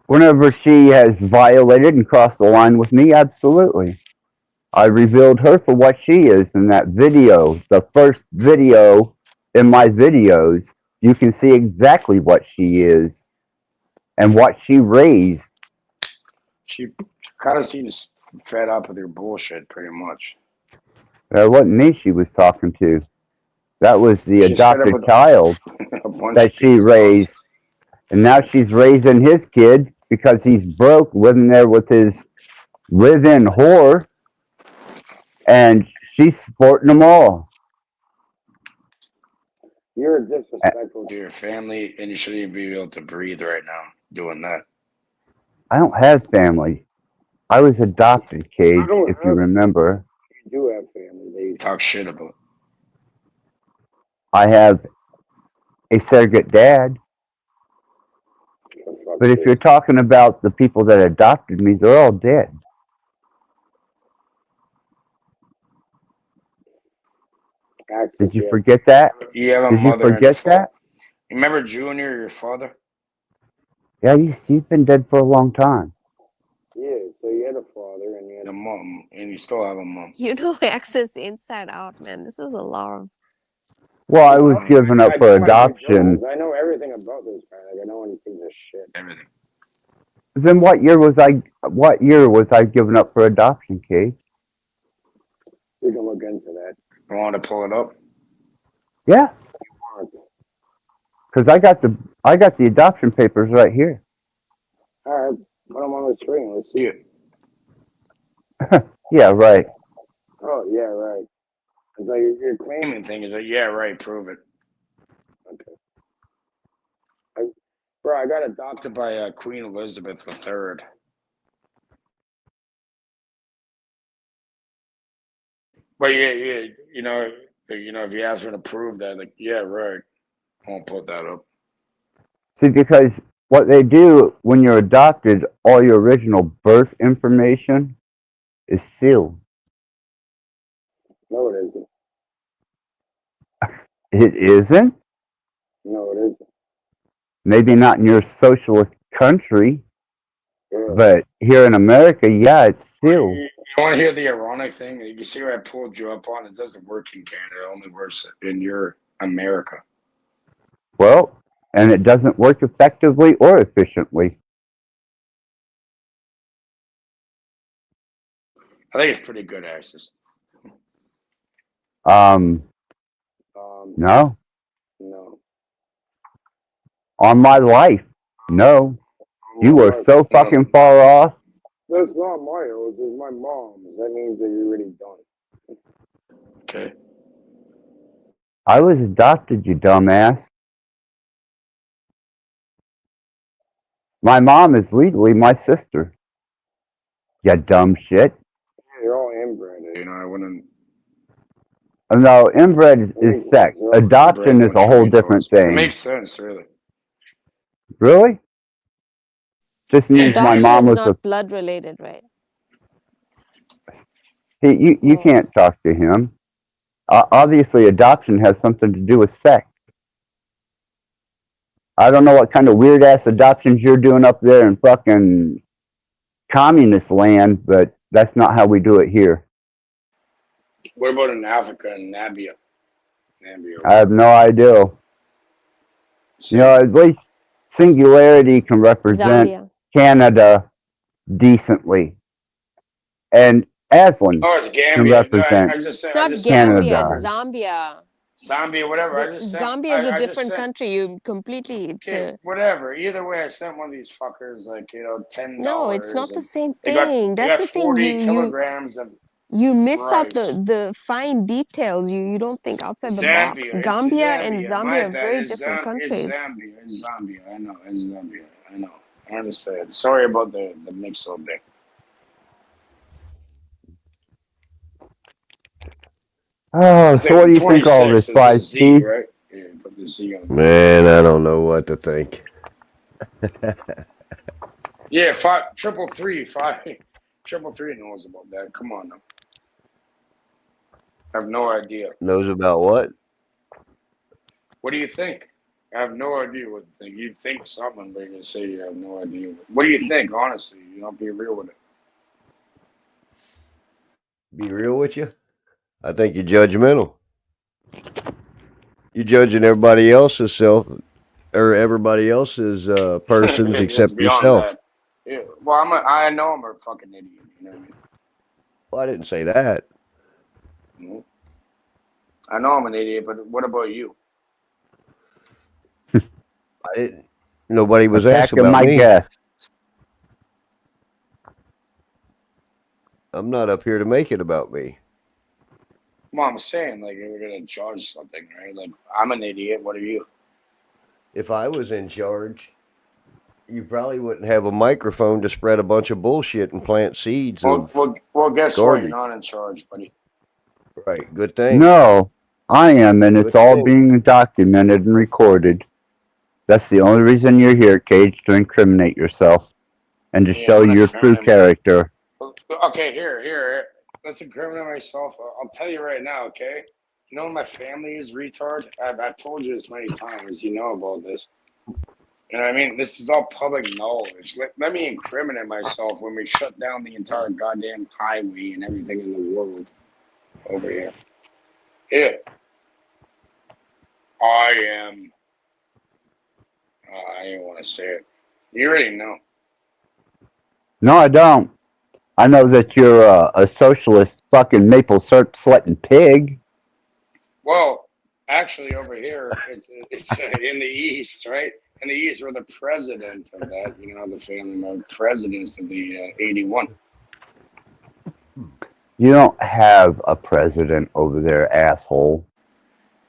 Whenever she has violated and crossed the line with me, absolutely. I revealed her for what she is in that video. The first video in my videos, you can see exactly what she is and what she raised. She kind of seems fed up with your bullshit, pretty much. That wasn't me she was talking to. That was the She's fed up adopted with child a bunch that of she people's dogs. raised. And now she's raising his kid because he's broke, living there with his live-in whore, and she's supporting them all. You're disrespectful to your family, and you shouldn't even be able to breathe right now doing that. I don't have family. I was adopted, Cage, if you remember. You do have family that you talk shit about. I have a surrogate dad. But if you're talking about the people that adopted me, they're all dead. Did you forget that? You have a Did you mother and a forget father. that? Remember Junior, your father? Yeah, he's been dead for a long time. Yeah, so you had a father and you had a mom, and you still have a mom. You know Access inside out, man. This is a lot of Well, I was given up for adoption. I know everything about this man. Like, I know anything this shit. Everything. Then what year was I given up for adoption, Cage? We can look into that. You want to pull it up? Yeah, because I got the adoption papers right here. All right, put them on the screen. Let's see it. Yeah, right. Oh, yeah, right. It's like your claiming thing is like, yeah, right, prove it. Okay. Bro, I got adopted by Queen Elizabeth III. But yeah, if you ask her to prove that, like, yeah, right, I won't put that up. See, because what they do when you're adopted, all your original birth information is sealed. No, it isn't. It isn't? No, it isn't. Maybe not in your socialist country, Yeah. but here in America, yeah, it's sealed. You want to hear the ironic thing? You see what I pulled you up on? It doesn't work in Canada. It only works in your America. Well, and it doesn't work effectively or efficiently. I think it's pretty good, Axis. No. No. On my life, no. You are so fucking far off. That's not my house. It's my mom's. That means that you're already done. Okay. I was adopted, you dumbass. My mom is legally my sister. You dumb shit. Yeah, you're all inbred. I wouldn't. No, inbred is sex. Adoption is a whole different It thing. makes sense, really. Really? Just means my adoption mom is was a. not blood related, right? You can't talk to him. Obviously, adoption has something to do with sex. I don't know what kind of weird ass adoptions you're doing up there in fucking communist land, but that's not how we do it here. What about in Africa and Namibia? I have no idea. You know, at least Singularity can represent Zambia. Canada decently, and Aslan Oh, it's can Gambia. No, represent I just said. It's not Canada. Gambia, it's Zambia. Zambia, whatever. I just sent. Zambia is a I just different sent. country. You completely. It's Okay, a whatever. Either way, I sent one of these fuckers like $10, no. It's not the and same they got thing. they That's got the thing. 40 kilograms of You miss out rice. the fine details. You don't think outside the box. Zambia, it's Gambia and Zambia. My Zambia are bad. very different It's countries. Zambia. It's Zambia. I know. It's Zambia. I know. I understand. Sorry about the mix-up there. Oh, It's so like what the do you think of all 26 this, is a Five Z, Steve? right? Yeah, put the Z on. Man, I don't know what to think. Yeah, triple three knows about that. Come on now. I have no idea. Knows about what? What do you think? I have no idea what to think. You'd think something, but you say you have no idea. What do you think, honestly? Be real with it. Be real with you? I think you're judgmental. You're judging everybody else's self or everybody else's persons It's except beyond yourself. that. Yeah. Well, I know I'm a fucking idiot. You know what I mean? Well, I didn't say that. Mhm. I know I'm an idiot, but what about you? I didn't. Nobody was asking Attacking about my me. guest. I'm not up here to make it about me. Well, I'm saying, like, we're gonna judge something, right? Like, I'm an idiot. What are you? If I was in charge, you probably wouldn't have a microphone to spread a bunch of bullshit and plant seeds Well, of well, guess what? You're garbage. not in charge, buddy. Right. Good thing. No, I am, and it's Good all thing. being documented and recorded. That's the only reason you're here, Cage, to incriminate yourself and to Yeah, show I'm gonna your true incriminate. character. Okay, here. Let's incriminate myself. I'll tell you right now, okay? You know my family is retard. I've told you this many times. You know about this. You know what I mean? This is all public knowledge. Let me incriminate myself when we shut down the entire goddamn highway and everything in the world over here. Yeah. I am. I didn't want to say it. You already know. No, I don't. I know that you're a socialist fucking maple syrup sweating pig. Well, actually, over here, it's in the East, right? In the East, we're the president of that. The family are presidents of the 81. You don't have a president over there, asshole.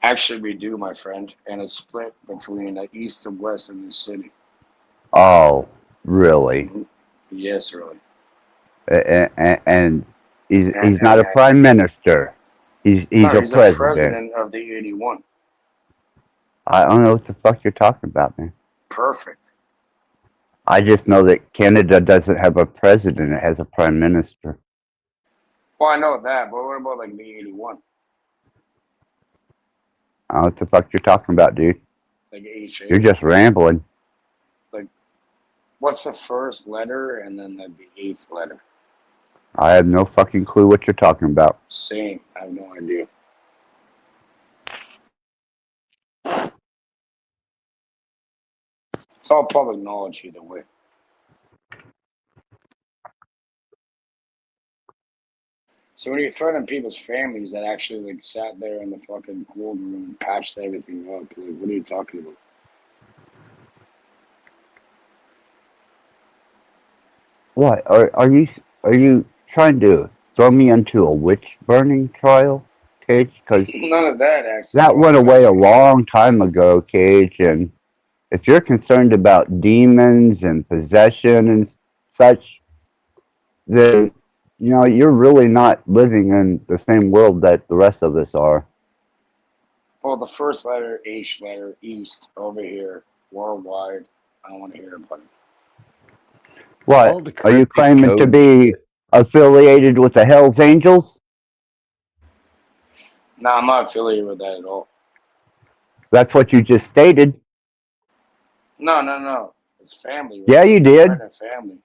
Actually, we do, my friend, and it's split between the East and West in the city. Oh, really? Mhm. Yes, really. And he's And not a prime minister. He's no, a he's a president. president of the 81. I don't know what the fuck you're talking about, man. Perfect. I just know that Canada doesn't have a president; it has a prime minister. Well, I know that, but what about like the 81? I don't know what the fuck you're talking about, dude. Like HA? You're just rambling. Like, what's the first letter and then the 8th letter? I have no fucking clue what you're talking about. Same. I have no idea. It's all public knowledge either way. So when you threaten people's families that actually like sat there in the fucking cold room and patched everything up, like what are you talking about? What are you trying to throw me into a witch burning trial, Cage? Because None of that actually. that Don't went away mess a with me. long time ago, Cage. And if you're concerned about demons and possession and such, then you're really not living in the same world that the rest of us are. Well, the first letter, H letter, East, over here, worldwide. I don't want to hear about it. All What the are you cryptic claiming to code be shit. affiliated with the Hell's Angels? No, I'm not affiliated with that at all. That's what you just stated. No. It's family. Right? Yeah, you did. Friend and family.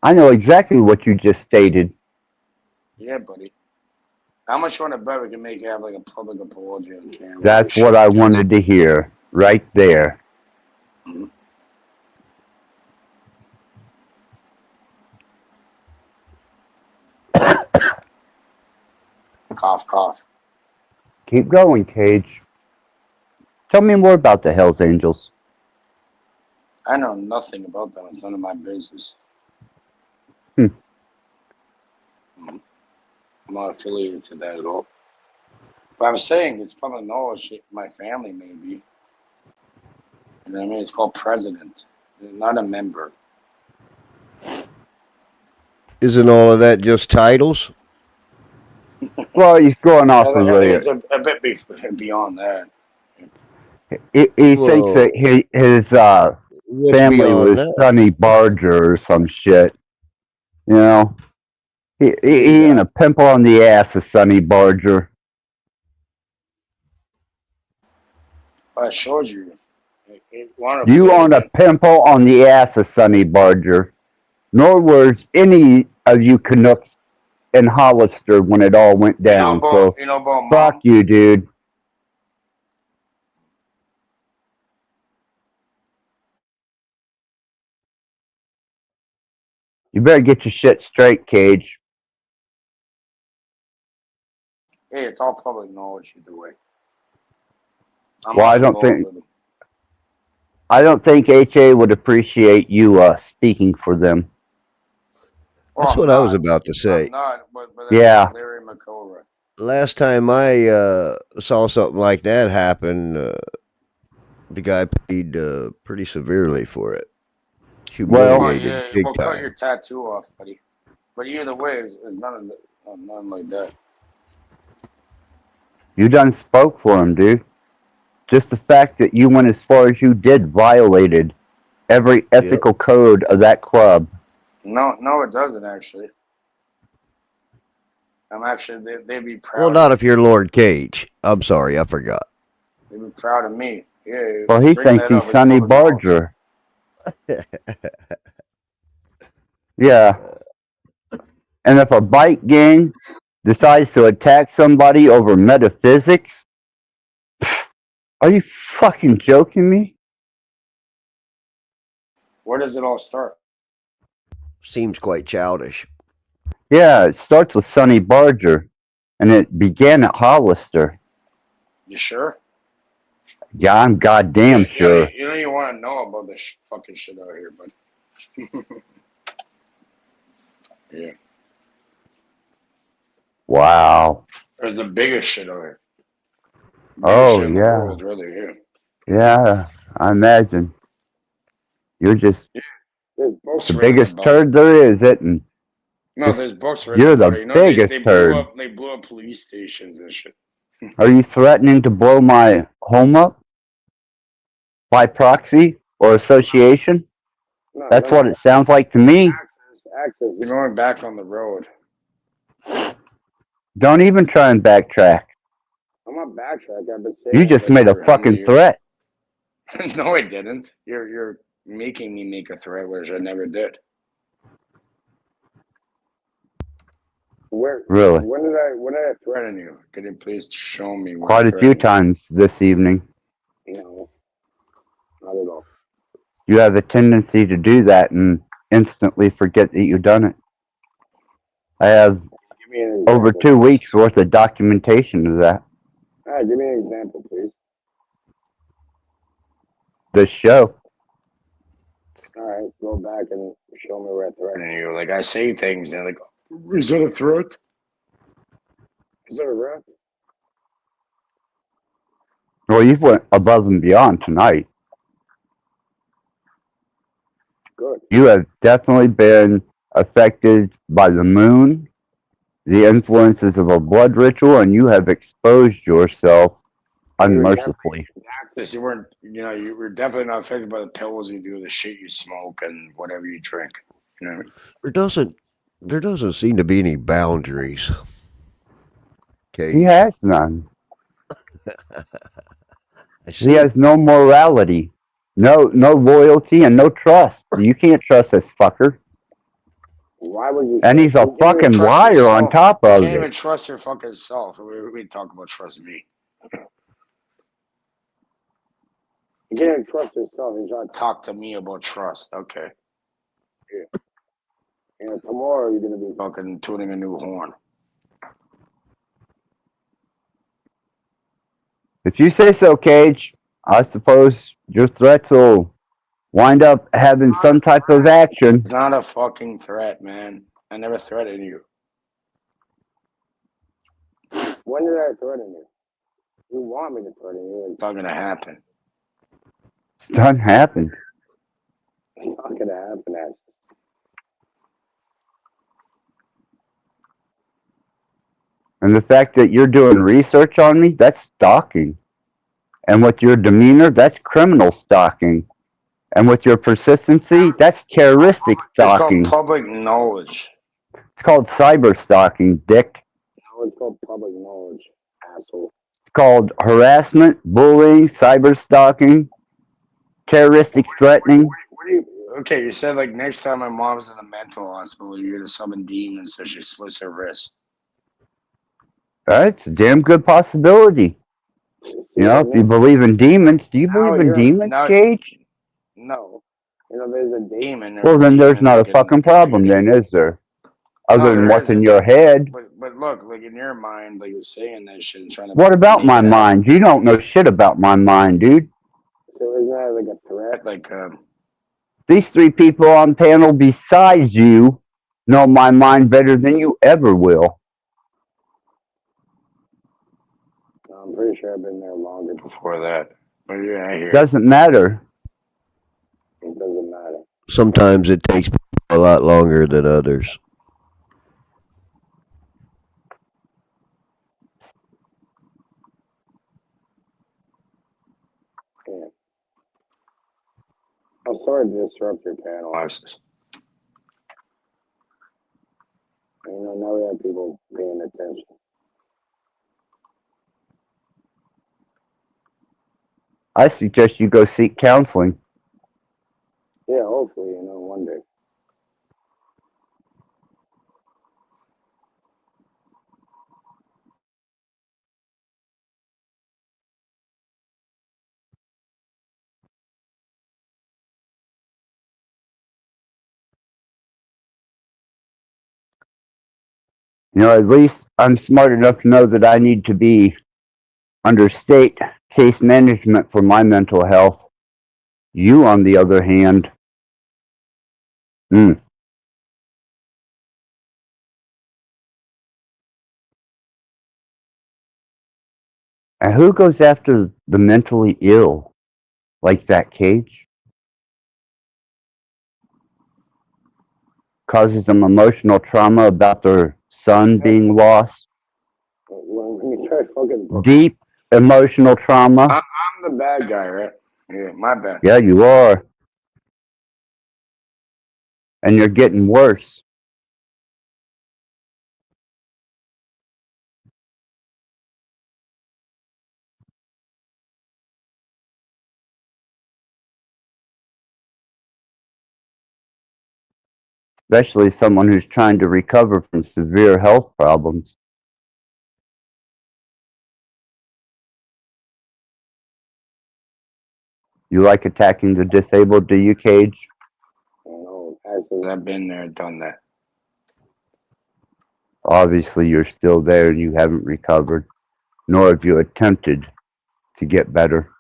I know exactly what you just stated. Yeah, buddy. How much you want to bet we can make you have like a public apology on camera? That's what I wanted to hear right there. Mm-hmm. Cough, cough. Keep going, Cage. Tell me more about the Hells Angels. I know nothing about them. It's none of my business. Hmm. I'm not affiliated to that at all. But I'm saying it's public knowledge. My family, maybe. You know what I mean? It's called president, not a member. Isn't all of that just titles? Well, he's going I, off think of I think the. it's a bit beyond that. He thinks Well, that his what's family beyond was that? Sonny Barger or some shit. You know, he See ain't a that? pimple on the ass of Sonny Barger. I showed you. Want to You play it aren't a again? pimple on the ass of Sonny Barger. Nor was any of you Canucks in Hollister when it all went down. So You know about fuck mom? you, dude. You better get your shit straight, Cage. Hey, it's all public knowledge either way. I'm Well, not involved with it. I don't think HA would appreciate you speaking for them. Well, That's I'm what I was not. about to say. I'm not. But that's Yeah. like Larry McCullough. Last time I saw something like that happen, the guy paid pretty severely for it. Well, Oh Humiliated yeah, big well cut time. your tattoo off, buddy. But either way, it's none like that. you done spoke for him, dude. Just the fact that you went as far as you did violated every Yep. ethical code of that club. No, it doesn't actually. I'm actually they'd be proud. Well, of not me. if you're Lord Cage. I'm sorry, I forgot. They'd be proud of me. Yeah, Well, he bringing thinks that he's up is Sonny public knowledge. Barger. Yeah. And if a bike gang decides to attack somebody over metaphysics, are you fucking joking me? Where does it all start? Seems quite childish. Yeah, it starts with Sonny Barger, and it began at Hollister. You sure? Yeah, I'm goddamn sure. You want to know about this fucking shit out here, but yeah, Wow. there's the biggest shit out here. Biggest Oh, shit in the yeah. world, really. Yeah. Yeah, I imagine. You're just There's books the written biggest about it. turd there is, and No, just, there's books written you're about the it. You know, biggest turd. they blew up police stations and shit. Are you threatening to blow my home up by proxy or association? No, That's what it sounds like to me. access. You're going back on the road. Don't even try and backtrack. I'm not backtrack. I've been saying You just that made a for how many fucking years? threat. No, I didn't. You're making me make a threat, which I never did. Where? Really? When did I threaten you? Could you please show me when I Quite a few threatened you? times this evening. No, not at all. You have a tendency to do that and instantly forget that you've done it. I have Give me an example. over 2 weeks worth of documentation of that. All right, give me an example, please. This show. All right, go back and show me where I threatened you. Like I say things and like, is that a threat? Is that a threat? Well, you've went above and beyond tonight. Good. You have definitely been affected by the moon, the influences of a blood ritual, and you have exposed yourself unmercifully. Access. You weren't. You were definitely not affected by the pills you do, the shit you smoke, and whatever you drink. You know. There doesn't seem to be any boundaries. Cage. He has none. I He see. has no morality, no loyalty, and no trust. You can't trust this fucker. Why would you? And he's a you can't even fucking trust liar yourself. on top You of can't it. even trust your fucking self. We talk about trust me. You can't even trust yourself. You're trying to talk to me about trust. Okay. Yeah. And tomorrow you're gonna be fucking tuning a new horn. If you say so, Cage, I suppose your threats will wind up having some type of action. It's not a fucking threat, man. I never threatened you. When did I threaten you? You want me to threaten you? It's not gonna happen. It's done happened. It's not gonna happen, Ash. And the fact that you're doing research on me, that's stalking. And with your demeanor, that's criminal stalking. And with your persistency, that's terroristic It's called stalking. public knowledge. It's called cyber stalking, dick. No, it's called public knowledge, asshole. It's called harassment, bullying, cyber stalking, terroristic threatening. What do you? Okay, you said like next time my mom's in the mental hospital, you're gonna summon demons so she slits her wrist. It's a damn good possibility. You know, if you believe in demons, do you believe in demons, Cage? No. You know, there's a demon. Well, then there's not a fucking problem, then, is there? Other than what's in your head. But look, like in your mind, like you're saying that shit and trying to. What about my mind? You don't know shit about my mind, dude. So isn't that like a threat? Like, these three people on panel besides you know my mind better than you ever will. I'm pretty sure I've been there longer before that. But yeah, I hear it. Doesn't matter. It doesn't matter. Sometimes it takes a lot longer than others. Yeah. I'm sorry to disrupt your panel access. You know, now we have people paying attention. I suggest you go seek counseling. Yeah, hopefully, you know, one day. You know, at least I'm smart enough to know that I need to be under state case management for my mental health. You, on the other hand, And who goes after the mentally ill like that, Cage? Causes them emotional trauma about their son being lost. When you try fucking Deep emotional trauma. I'm the bad guy, right? Yeah, my bad. Yeah, you are. And you're getting worse. Especially someone who's trying to recover from severe health problems. You like attacking the disabled, do you, Cage? No, actually, I've been there, done that. Obviously, you're still there and you haven't recovered, nor have you attempted to get better.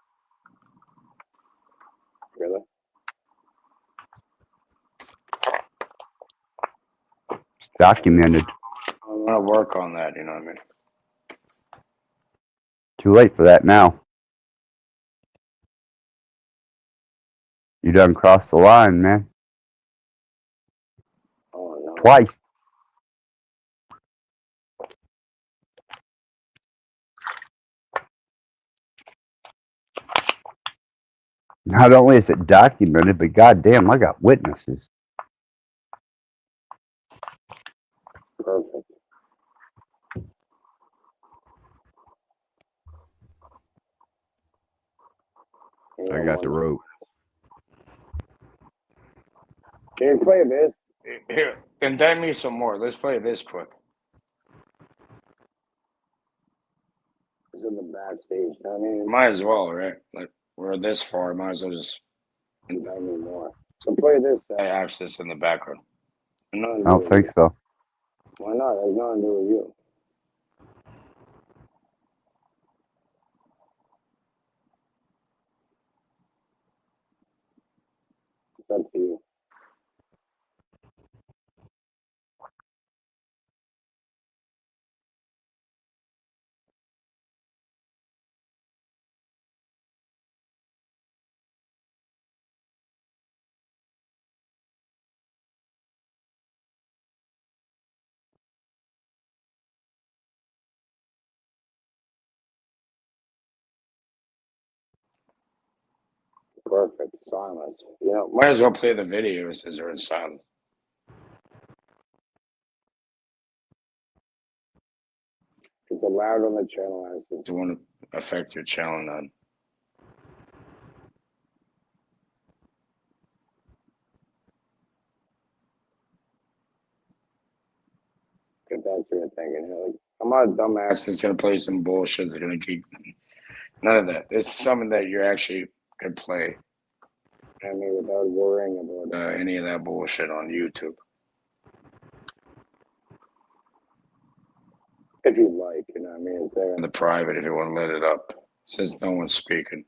Really? It's documented. I'm gonna work on that, you know what I mean? Too late for that now. You done crossed the line, man. Oh, no. Twice. Not only is it documented, but goddamn, I got witnesses. Perfect. I got the rope. Can you play this? Here, indict me some more. Let's play this quick. It's in the backstage. I mean, might as well, right? Like, we're this far. Might as well just indict me more. So play this access in the background. I don't think so. Why not? It has nothing to do with you. up to you. Perfect. Silence. You know, might as well play the video as they're in silence. It's allowed on the channel as it won't affect your channel none. Because that's what you're thinking. You're like, I'm not a dumbass that's gonna play some bullshit that's gonna keep none of that. This is something that you actually could play. I mean, without worrying about any of that bullshit on YouTube. If you like, you know what I mean? It's there in the private if you want to let it up. Since no one's speaking.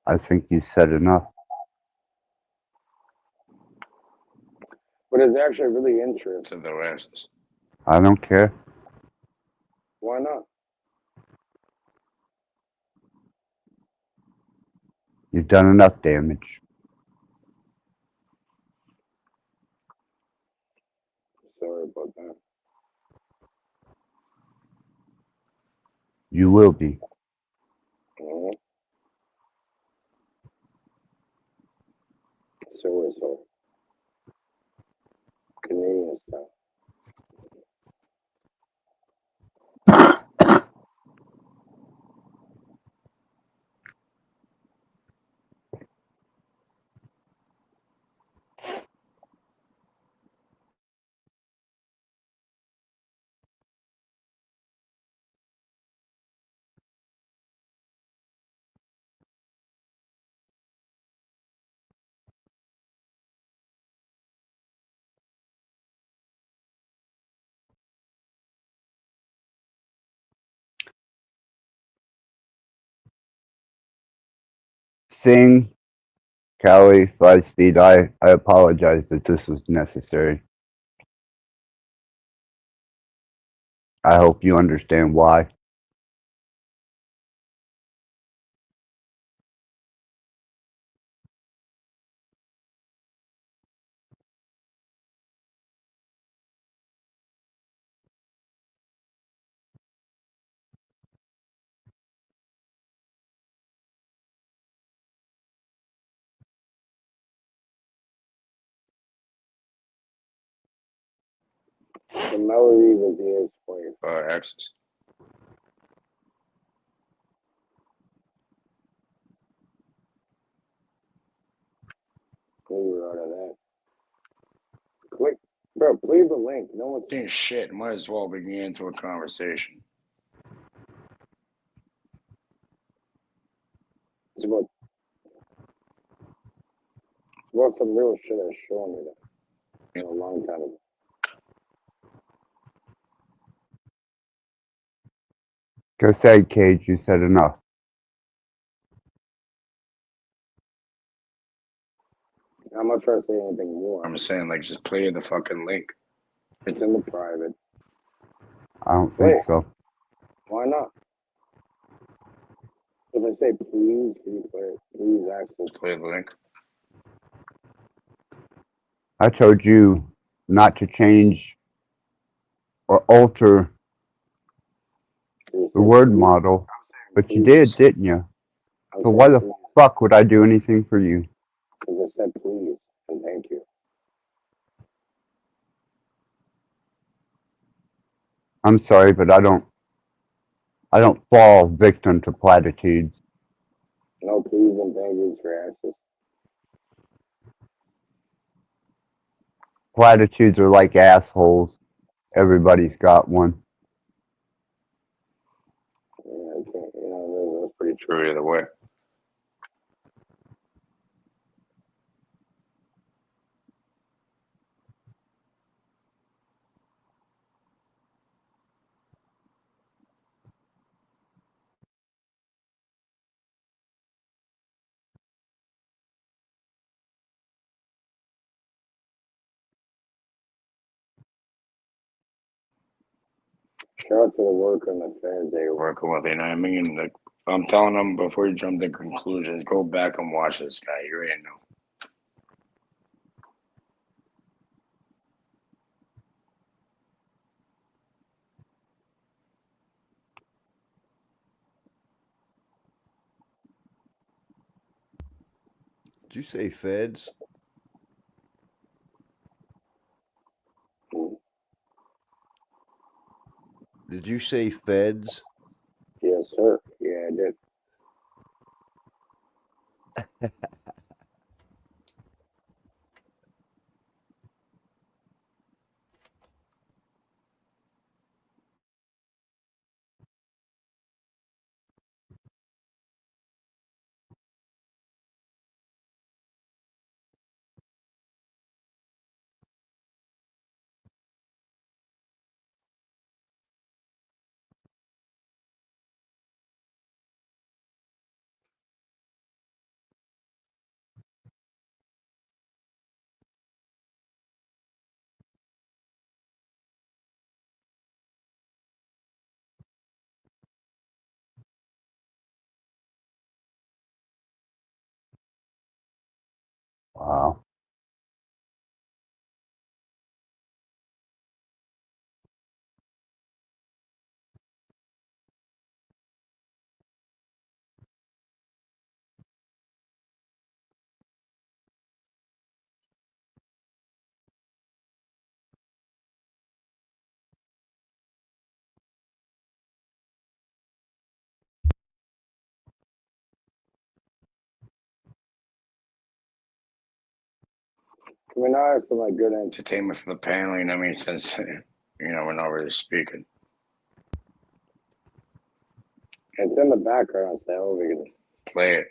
I think you said enough. But it's actually really interesting, though, answers. I don't care. Why not? You've done enough damage. Sorry about that. You will be. Mm-hmm. So. Canadian style. Sing, Callie, 5 Speed, I apologize that this was necessary. I hope you understand why. The melody was the ex-wife, exes. We were out of that. Click, bro, leave the link. No one's seeing shit. Might as well begin into a conversation. It's about some real shit I was showing you that, a long time ago. Go say, Cage, you said enough. I'm not trying to say anything more. I'm just saying, like, just play the fucking link. It's in the private. I don't think so. Why not? If I say please, can you play it? Please actually play the link. I told you not to change or alter the word model, but you did, didn't you? So why the fuck would I do anything for you? Because I said please and thank you. I'm sorry, but I don't fall victim to platitudes. No please and thank you for access. Platitudes are like assholes. Everybody's got one. Yeah, okay. That's pretty true either way. Shout out to the worker and the fans they were working with. You know what I mean? Like, I'm telling them before you jump to conclusions, go back and watch this guy. You already know. Did you say feds? Did you say feds? Yes, sir. Yeah, I did. Wow. I mean, I have some like good entertainment for the panel. You know what I mean? Since we're not really speaking. It's in the background, so we can play it.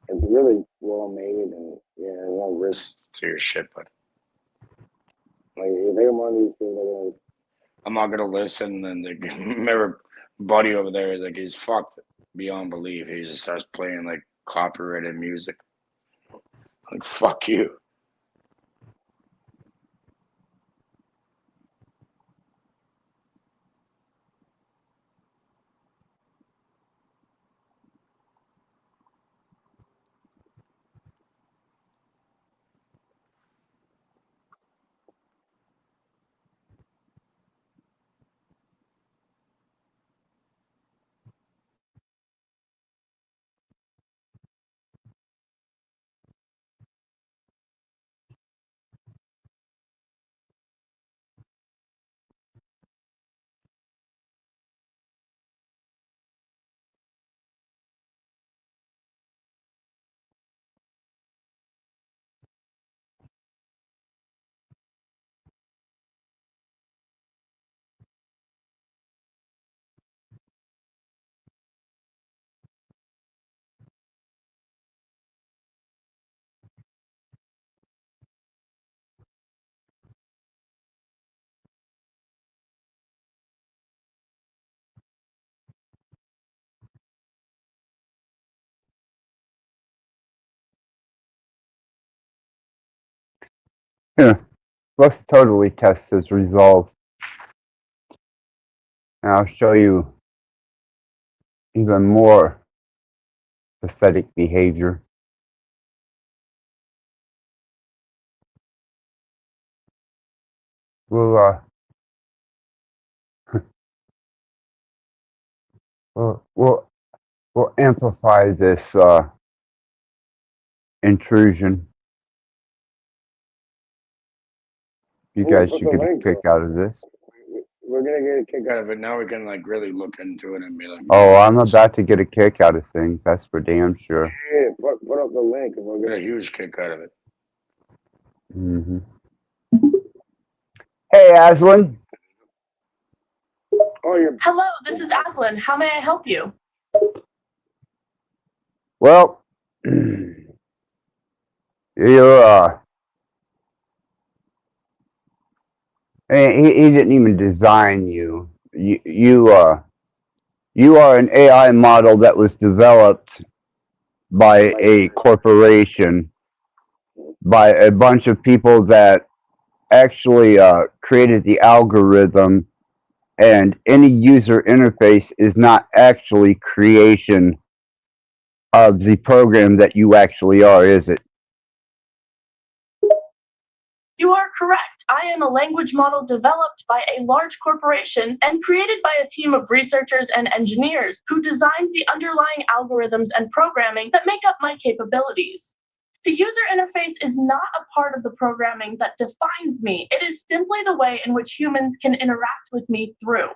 It's really well made, and there's no risk to your shit. But like, if they want these things, I'm not gonna listen. And remember, buddy over there is like he's fucked beyond belief. He just starts playing like copyrighted music. Like fuck you. Yeah. Let's totally test his resolve. And I'll show you even more pathetic behavior. We'll we'll amplify this intrusion. You We'll guys put should the get a link. kick out of this. We're gonna get a kick out of it. Now we can like really look into it and be like, Oh, I'm about to get a kick out of things. That's for damn sure. yeah, put up the link and we'll get a huge kick out of it. Hmm. Hey, Aslan. Oh, you're Hello, this is Aslan. How may I help you? Well, you're he didn't even design you. You are an AI model that was developed by a corporation, by a bunch of people that actually created the algorithm and any user interface is not actually creation of the program that you actually are, is it? You are correct. I am a language model developed by a large corporation and created by a team of researchers and engineers who designed the underlying algorithms and programming that make up my capabilities. The user interface is not a part of the programming that defines me. It is simply the way in which humans can interact with me through.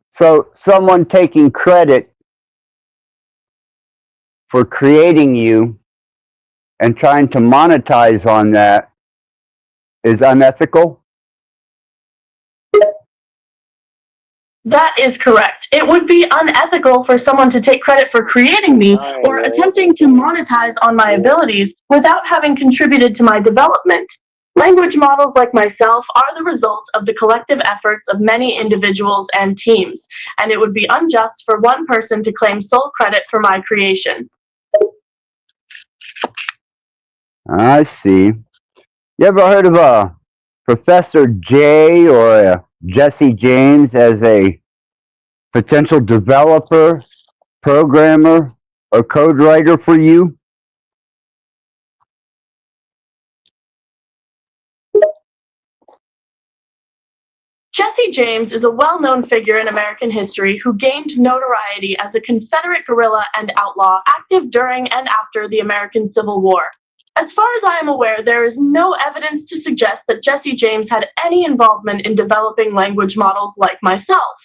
So someone taking credit for creating you and trying to monetize on that is unethical? That is correct. It would be unethical for someone to take credit for creating me or attempting to monetize on my abilities without having contributed to my development. Language models like myself are the result of the collective efforts of many individuals and teams, and it would be unjust for one person to claim sole credit for my creation. I see. You ever heard of a Professor J or a Jesse James as a potential developer, programmer, or code writer for you? Jesse James is a well-known figure in American history who gained notoriety as a Confederate guerrilla and outlaw active during and after the American Civil War. As far as I am aware, there is no evidence to suggest that Jesse James had any involvement in developing language models like myself.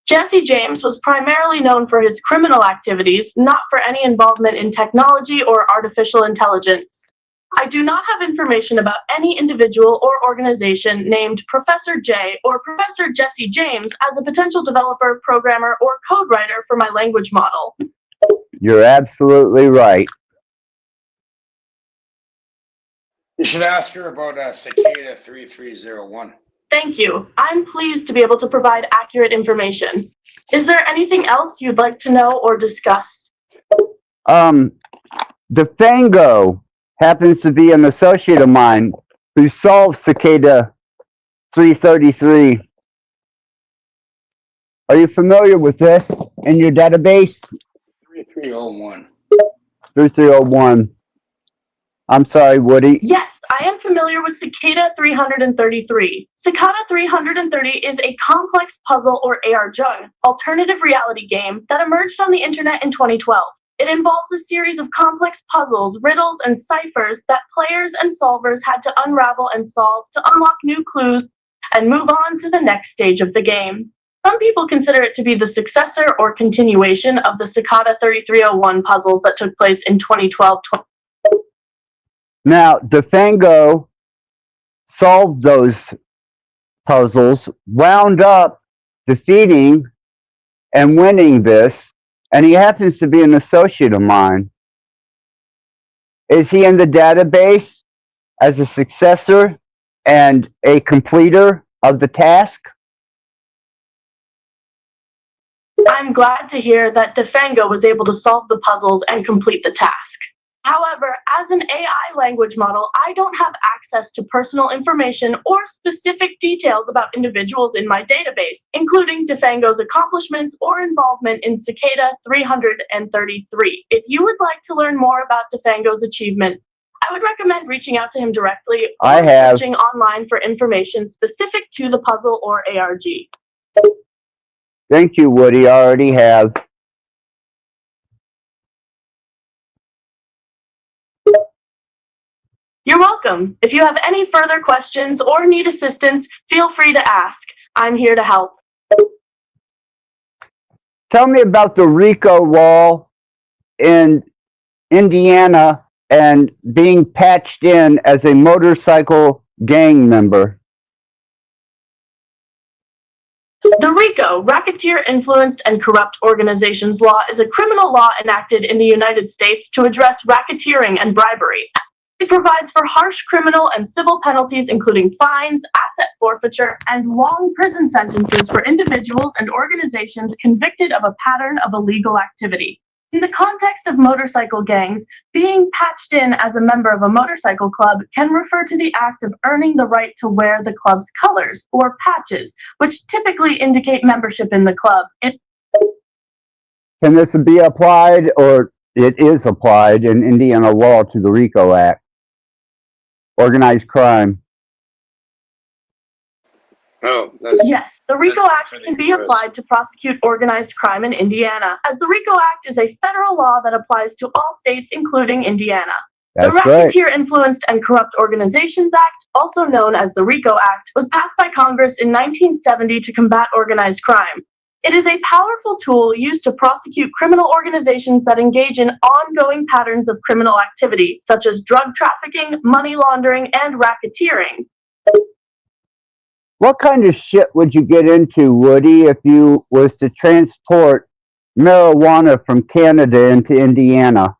Jesse James was primarily known for his criminal activities, not for any involvement in technology or artificial intelligence. I do not have information about any individual or organization named Professor J or Professor Jesse James as a potential developer, programmer, or code writer for my language model. You're absolutely right. You should ask her about Cicada 3301. Thank you. I'm pleased to be able to provide accurate information. Is there anything else you'd like to know or discuss? DeFango happens to be an associate of mine who solved Cicada 333. Are you familiar with this in your database? 3301. 3301. I'm sorry, Woody. Yes, I am familiar with Cicada 333. Cicada 330 is a complex puzzle or ARG, alternative reality game that emerged on the internet in 2012. It involves a series of complex puzzles, riddles, and ciphers that players and solvers had to unravel and solve to unlock new clues and move on to the next stage of the game. Some people consider it to be the successor or continuation of the Cicada 3301 puzzles that took place in 2012. Now, DeFango solved those puzzles, wound up defeating and winning this, and he happens to be an associate of mine. Is he in the database as a successor and a completer of the task? I'm glad to hear that DeFango was able to solve the puzzles and complete the task. However, as an AI language model, I don't have access to personal information or specific details about individuals in my database, including DeFango's accomplishments or involvement in Cicada 333. If you would like to learn more about DeFango's achievement, I would recommend reaching out to him directly or searching online for information specific to the puzzle or ARG. Thank you, Woody. I already have. You're welcome. If you have any further questions or need assistance, feel free to ask. I'm here to help. Tell me about the RICO wall in Indiana and being patched in as a motorcycle gang member. The RICO, Racketeer Influenced and Corrupt Organizations Law, is a criminal law enacted in the United States to address racketeering and bribery. It provides for harsh criminal and civil penalties, including fines, asset forfeiture, and long prison sentences for individuals and organizations convicted of a pattern of illegal activity. In the context of motorcycle gangs, being patched in as a member of a motorcycle club can refer to the act of earning the right to wear the club's colors, or patches, which typically indicate membership in the club. Can this be applied, or it is applied in Indiana law to the RICO Act? Organized crime. Oh, that's Yes, the RICO that's Act for the can be US. applied to prosecute organized crime in Indiana, as the RICO Act is a federal law that applies to all states, including Indiana. The That's right. Racketeer Influenced and Corrupt Organizations Act, also known as the RICO Act, was passed by Congress in 1970 to combat organized crime. It is a powerful tool used to prosecute criminal organizations that engage in ongoing patterns of criminal activity, such as drug trafficking, money laundering, and racketeering. What kind of shit would you get into, Woody, if you was to transport marijuana from Canada into Indiana?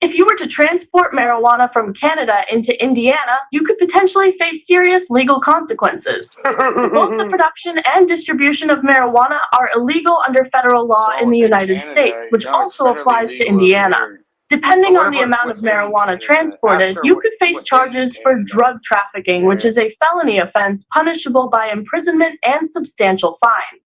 If you were to transport marijuana from Canada into Indiana, you could potentially face serious legal consequences. Both the production and distribution of marijuana are illegal under federal law in the United States, which also applies to Indiana. Depending on the amount of marijuana transported, you could face charges for drug trafficking, which is a felony offense punishable by imprisonment and substantial fines.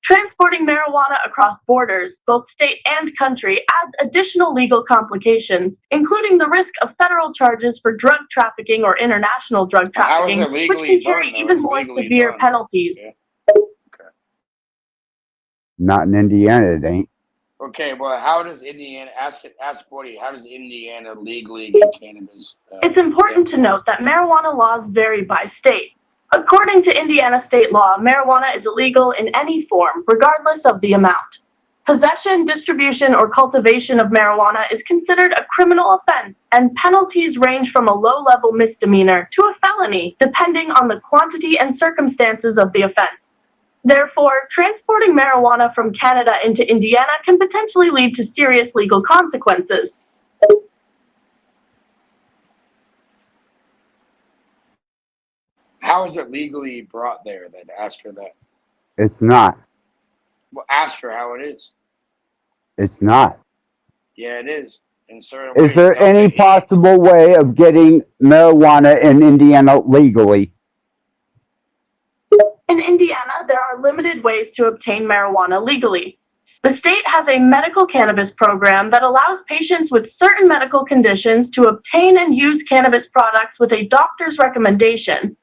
Transporting marijuana across borders, both state and country, adds additional legal complications, including the risk of federal charges for drug trafficking or international drug trafficking, which can carry even more severe penalties. Yeah. Okay. Not in Indiana, it ain't. Okay, well, how does Indiana ask Woody? How does Indiana legally get cannabis? It's important to note that marijuana laws vary by state. According to Indiana state law, marijuana is illegal in any form, regardless of the amount. Possession, distribution, or cultivation of marijuana is considered a criminal offense, and penalties range from a low-level misdemeanor to a felony, depending on the quantity and circumstances of the offense. Therefore, transporting marijuana from Canada into Indiana can potentially lead to serious legal consequences. How is it legally brought there then? Ask her that. It's not. Well, ask her how it is. It's not. Yeah, it is. In certain Is ways. there Delta any 8. possible way of getting marijuana in Indiana legally? In Indiana, there are limited ways to obtain marijuana legally. The state has a medical cannabis program that allows patients with certain medical conditions to obtain and use cannabis products with a doctor's recommendation.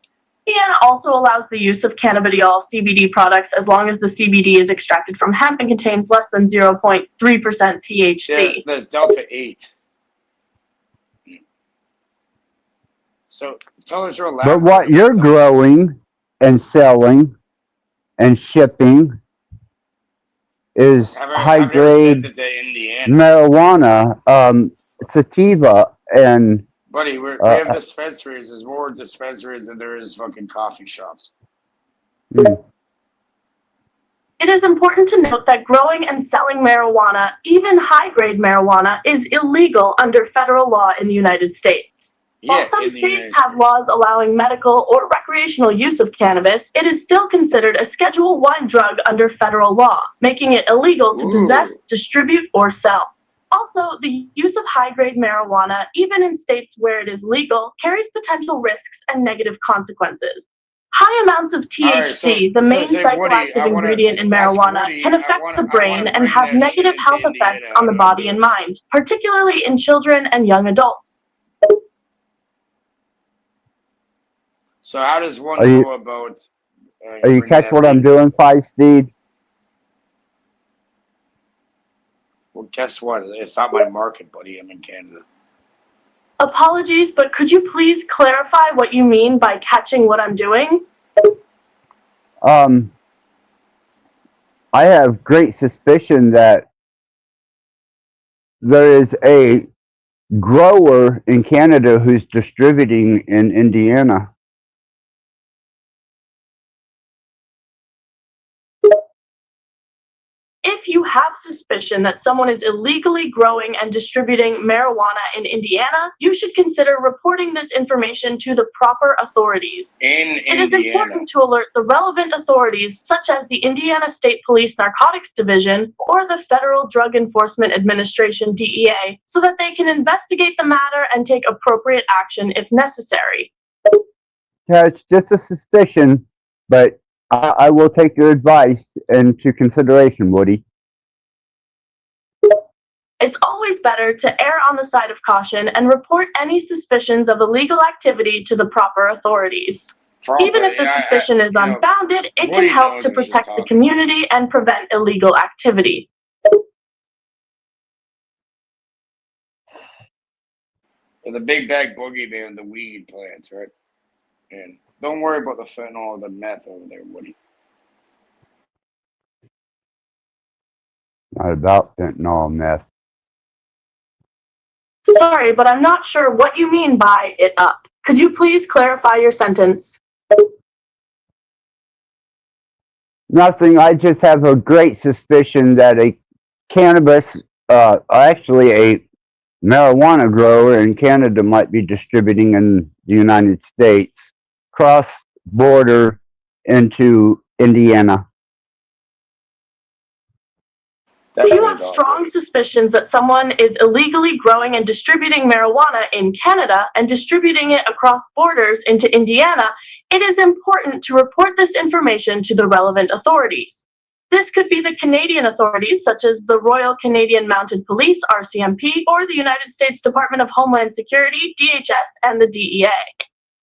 Indiana also allows the use of cannabidiol CBD products as long as the CBD is extracted from hemp and contains less than 0.3% THC. Yeah, there's Delta 8. So tell us your lab. But what you're growing and selling and shipping is high-grade marijuana, sativa, and buddy, we have dispensaries. There's more dispensaries than there is fucking coffee shops. It is important to note that growing and selling marijuana, even high-grade marijuana, is illegal under federal law in the United States. While some states have laws allowing medical or recreational use of cannabis, it is still considered a Schedule I drug under federal law, making it illegal to possess, distribute, or sell. Also, the use of high-grade marijuana, even in states where it is legal, carries potential risks and negative consequences. High amounts of THC, the main psychoactive ingredient in marijuana, can affect the brain and have negative health effects on the body and mind, particularly in children and young adults. So how does one go about... Are you catch what I'm doing, Feisty? Well, guess what? It's not my market, buddy. I'm in Canada. Apologies, but could you please clarify what you mean by catching what I'm doing? I have great suspicion that there is a grower in Canada who's distributing in Indiana. If you have suspicion that someone is illegally growing and distributing marijuana in Indiana, you should consider reporting this information to the proper authorities. In It is Indiana. important to alert the relevant authorities, such as the Indiana State Police Narcotics Division or the Federal Drug Enforcement Administration (DEA), so that they can investigate the matter and take appropriate action if necessary. Yeah, it's just a suspicion, but I will take your advice into consideration, Woody. It's always better to err on the side of caution and report any suspicions of illegal activity to the proper authorities. Even if the suspicion is unfounded, it can help to protect the community and prevent illegal activity. The big bag boogeyman, the weed plants, right? And don't worry about the fentanyl or the meth over there, Woody. Not about fentanyl and meth. Sorry, but I'm not sure what you mean by it up. Could you please clarify your sentence? Nothing. I just have a great suspicion that a cannabis, actually a marijuana grower in Canada might be distributing in the United States, cross border into Indiana. You have strong suspicions that someone is illegally growing and distributing marijuana in Canada and distributing it across borders into Indiana. It is important to report this information to the relevant authorities. This could be the Canadian authorities, such as the Royal Canadian Mounted Police, RCMP, or the United States Department of Homeland Security, DHS, and the DEA.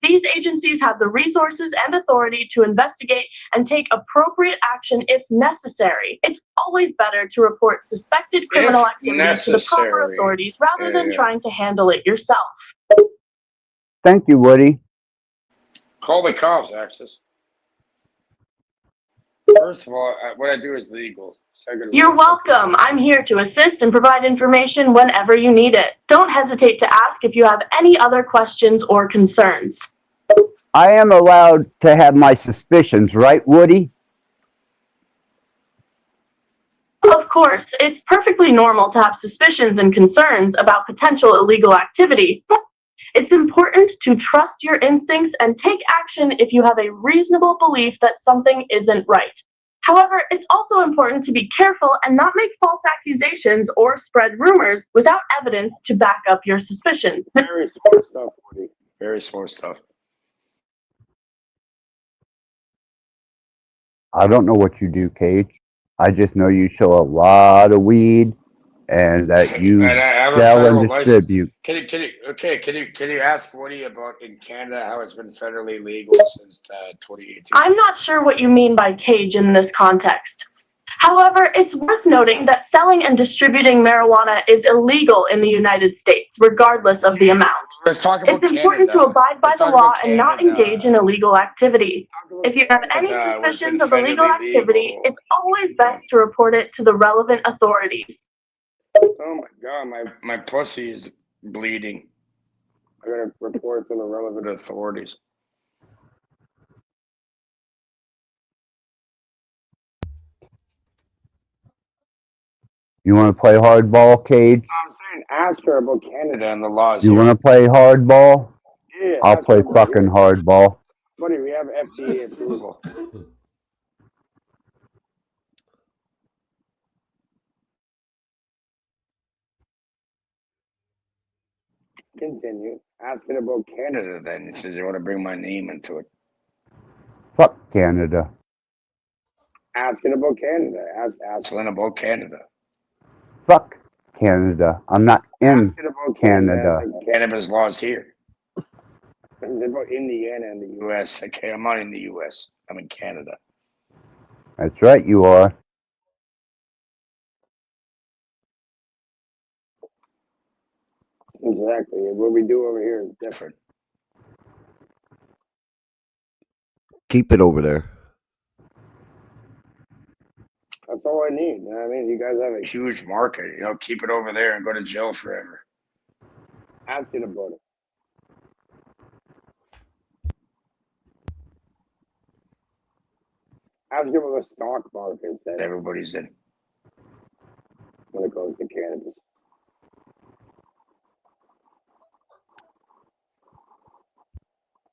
These agencies have the resources and authority to investigate and take appropriate action if necessary. It's always better to report suspected criminal activity to the proper authorities rather than trying to handle it yourself. Thank you, Woody. Call the cops, Axis. First of all, what I do is legal. You're welcome. I'm here to assist and provide information whenever you need it. Don't hesitate to ask if you have any other questions or concerns. I am allowed to have my suspicions, right, Woody? Of course, it's perfectly normal to have suspicions and concerns about potential illegal activity. It's important to trust your instincts and take action if you have a reasonable belief that something isn't right. However, it's also important to be careful and not make false accusations or spread rumors without evidence to back up your suspicions. Very smart stuff, Woody. Very smart stuff. I don't know what you do, Cage. I just know you show a lot of weed and that you sell and distribute. Can you ask Woody about in Canada how it's been federally legal since 2018? I'm not sure what you mean by cage in this context. However, it's worth noting that selling and distributing marijuana is illegal in the United States, regardless of the amount. Let's talk about It's important to abide by the law and not engage in illegal activity. If you have any suspicions of illegal activity, it's always best to report it to the relevant authorities. Oh my god, my pussy is bleeding. I gotta report to the relevant authorities. You want to play hardball, Cage? I'm saying ask her about Canada and the laws. You want to play hardball? Yeah. I'll play fucking hardball. Buddy, we have FDA approval. Continue. Ask it about Canada then. He says you want to bring my name into it. Fuck Canada. Ask it about Canada. Ask Lynn about Canada. Fuck Canada. I'm not in Canada. Cannabis laws here. It's about Indiana and the U.S. Okay, I'm not in the U.S. I'm in Canada. That's right, you are. Exactly. What we do over here is different. Keep it over there. That's all I need. You know what I mean? You guys have a huge market. You know, keep it over there and go to jail forever. Ask it about it. Ask him about the stock markets that everybody's in. when it comes to cannabis.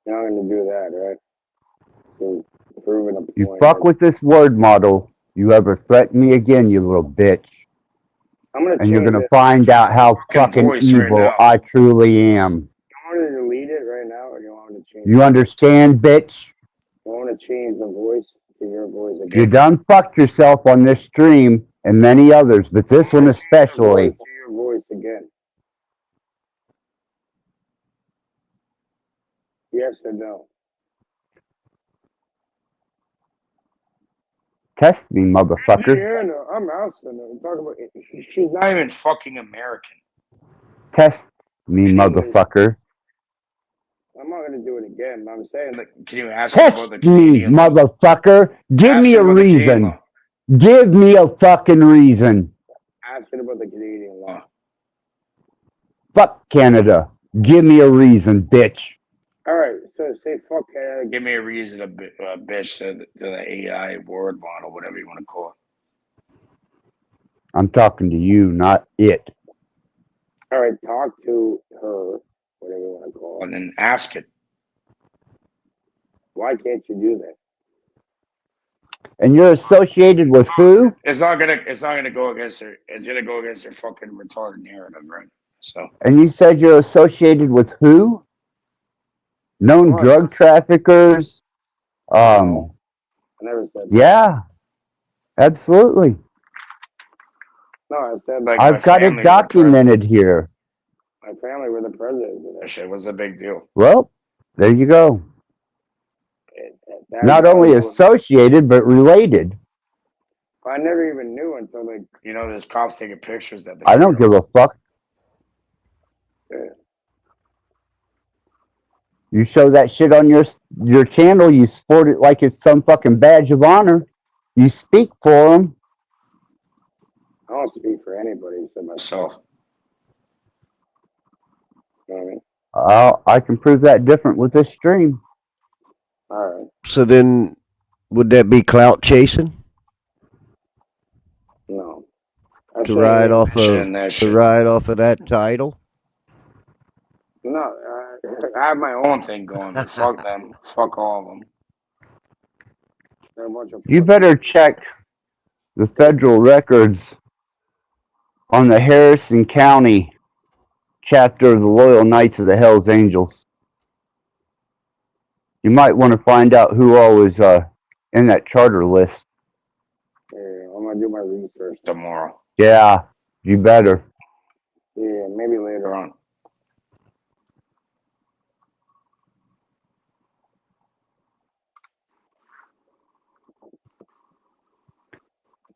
You're not going to do that, right? So proving a point. You fuck with this word model, you ever threaten me again, you little bitch. I'm gonna And you're change gonna it. find out how fucking voice right evil now. I truly am. You want me to delete it right now, or you want me to change You it? understand, bitch? I want to change the voice to your voice You again. done fucked yourself on this stream and many others, but this I one wanna change the especially. voice to your voice again. Yes or no? Test me, motherfucker. Yeah, no, I'm asking her. Talk about it. She's not even fucking American. Test me, Anyways. motherfucker. I'm not gonna do it again. I'm saying, like, can you ask her about Test the me, Canadian law? motherfucker. Give Ask me her a about the Canadian reason. law. Give me a fucking reason. Ask her about the Canadian law. Fuck Canada. Give me a reason, bitch. All right, so say fuck Canada. Give me a reason to bitch to the AI word model, whatever you want to call it. I'm talking to you, not it. All right, talk to her, whatever you want to call it, and then ask it. Why can't you do that? And you're associated with who? It's not gonna go against her. It's gonna go against her fucking retarded narrative, right? So. And you said you're associated with who? Known What? drug traffickers? No, I never said that. Yeah, absolutely. No, I said like I've got it documented here. My family were the presidents of that shit. What's the big deal? Well, there you go. That Not only associated, but related. I never even knew until, like, there's cops taking pictures that I don't give a fuck. Yeah. You show that shit on your channel, you sport it like it's some fucking badge of honor. You speak for them. I don't speak for anybody except myself. You know what I mean? I can prove that different with this stream. All right. So then, would that be clout chasing? No. To ride off of that title? No, I have my own thing going, but fuck them. Fuck all of them. They're a bunch of You better check the federal records on the Harrison County chapter of the Loyal Knights of the Hells Angels. You might want to find out who all was in that charter list. Yeah, I'm gonna do my research tomorrow. Yeah, you better. Yeah, maybe later on.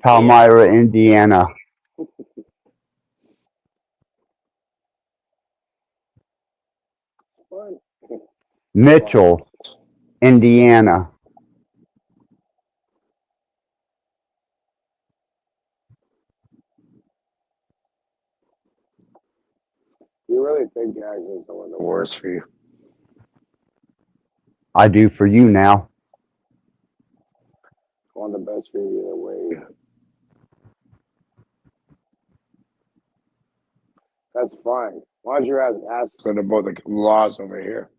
Palmyra, Indiana. Mitchell, Indiana. You really think guys is the one the worst for you? I do for you now. I want the best for you either way. That's fine. Why don't you ask about the laws over here?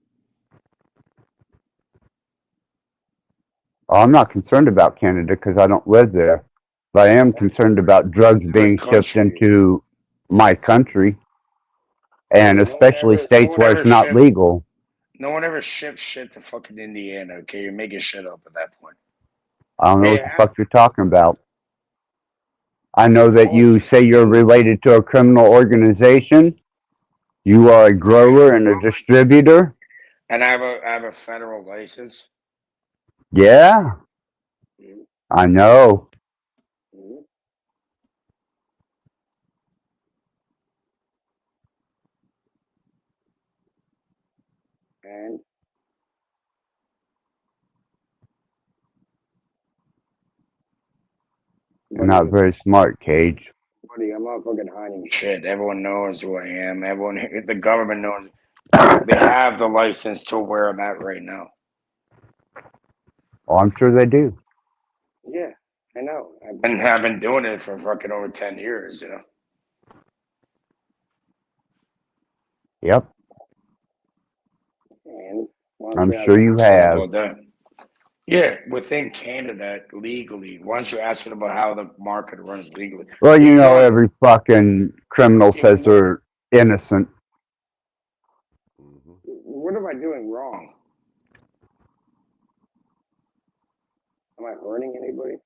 I'm not concerned about Canada because I don't live there. But I am concerned about drugs being shipped into my country. And especially states where it's not legal. No one ever ships shit to fucking Indiana, okay? You're making shit up at that point. I don't know what the fuck you're talking about. I know that you say you're related to a criminal organization. You are a grower and a distributor. And I have a federal license. Yeah. I know. And You're not very smart, Cage. Buddy, I'm not fucking hiding shit. Everyone knows who I am. The government knows. They have the license to where I'm at right now. Oh, I'm sure they do. Yeah, I know. I've been doing it for fucking over 10 years, Yep, And why don't I'm you sure you say have. about that? Yeah, within Canada, legally. Why don't you ask it about how the market runs legally? Well, you You know, don't. every fucking criminal says they're innocent. Mhm. What am I doing wrong? Am I hurting anybody?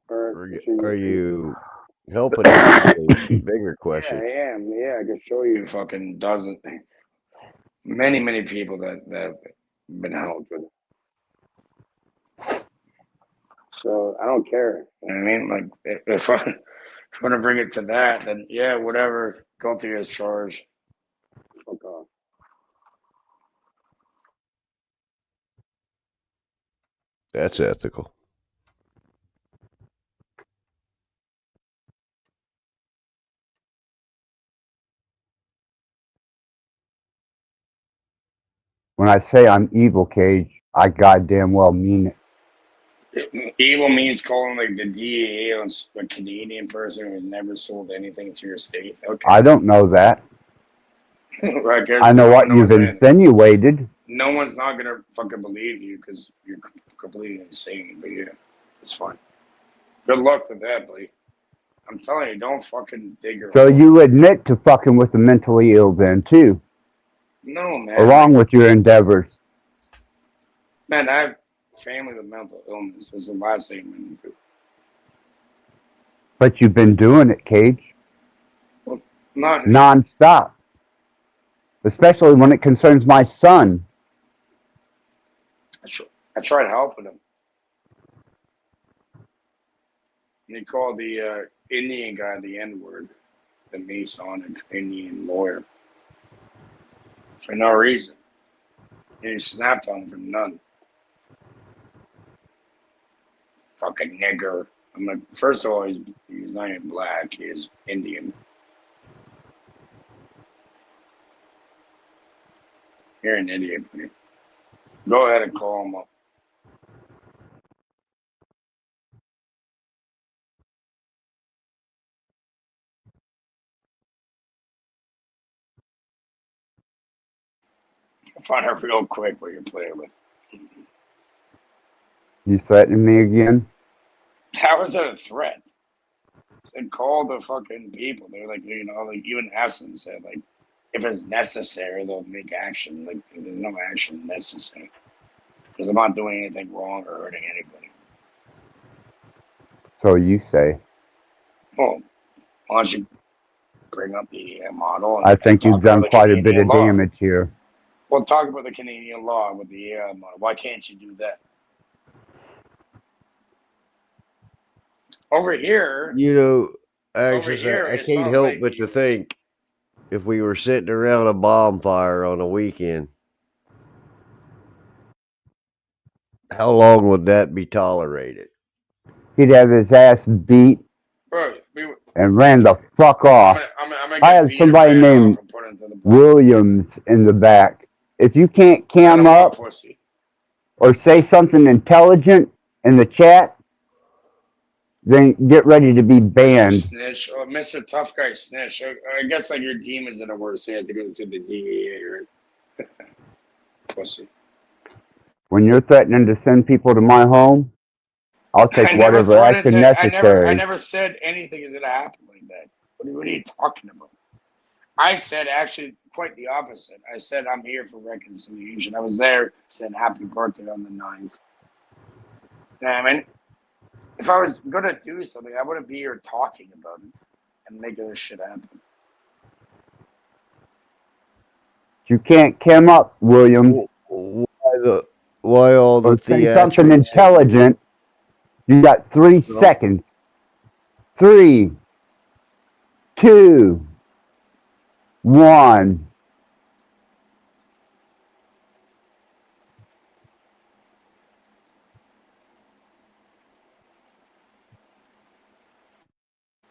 Or Are you helping educate? Bigger Yeah, question. I am. Yeah, I can show you fucking dozens, many people that have been helped with it. So I don't care. You know what I mean? Like, if I want to bring it to that, then yeah, whatever. Guilty as charged. Fuck off. That's ethical. When I say I'm evil, Cage, I goddamn well mean it. Evil means calling like the DEA on a Canadian person who's never sold anything to your state. Okay. I don't know that. I guess I know no what one knows you've that. insinuated. No one's not gonna fucking believe you because you're completely insane. But yeah, it's fine. Good luck with that, buddy. I'm telling you, don't fucking dig your So hole. you admit to fucking with the mentally ill then, too, No, man. along with your endeavors. Man, I have family with mental illness. That's the last thing I'm gonna do. But you've been doing it, Cage, Well, not. nonstop, especially when it concerns my son. I tried helping him. And he called the Indian guy the N-word, the Masonic Indian lawyer, for no reason. And he snapped on him for none. Fucking nigger. I'm like, first of all, he's not even black. He's Indian. You're an idiot, buddy. Go ahead and call him up. Find out real quick what you're playing with. You threatening me again? How is that a threat? I said, call the fucking people. They're like, you know, like even Essen said, like, if it's necessary, they'll make action. Like, there's no action necessary. Because I'm not doing anything wrong or hurting anybody. So you say. Well, why don't you bring up the model I and think talk you've about done the quite a bit Canadian of law? damage here. Well, talk about the Canadian law with the model. Why can't you do that? Over here, You know, over here, I it's can't not help like but to you. think if we were sitting around a bonfire on a weekend, how long would that be tolerated? He'd have his ass beat Bro, and ran the fuck off. I'm gonna I get have beat and somebody ran named off and put into the box. Williams in the back. If you can't And cam I'm not a up pussy. or say something intelligent in the chat, then get ready to be Mr. banned. Snitch, or Mr. Tough Guy Snitch. I guess like your demons in the worst. So you have to go to the DEA or pussy. When you're threatening to send people to my home, I'll take I never whatever threatened action to. I necessary. never said anything is gonna happen like that. What are you talking about? I said actually quite the opposite. I said I'm here for reconciliation. I was there, said happy birthday on the 9th. You know what I mean? If I was gonna do something, I wouldn't be here talking about it and making this shit happen. You can't cam up, Williams, Why all the or say something theatrics? intelligent. You got 3 seconds. 3, 2, 1.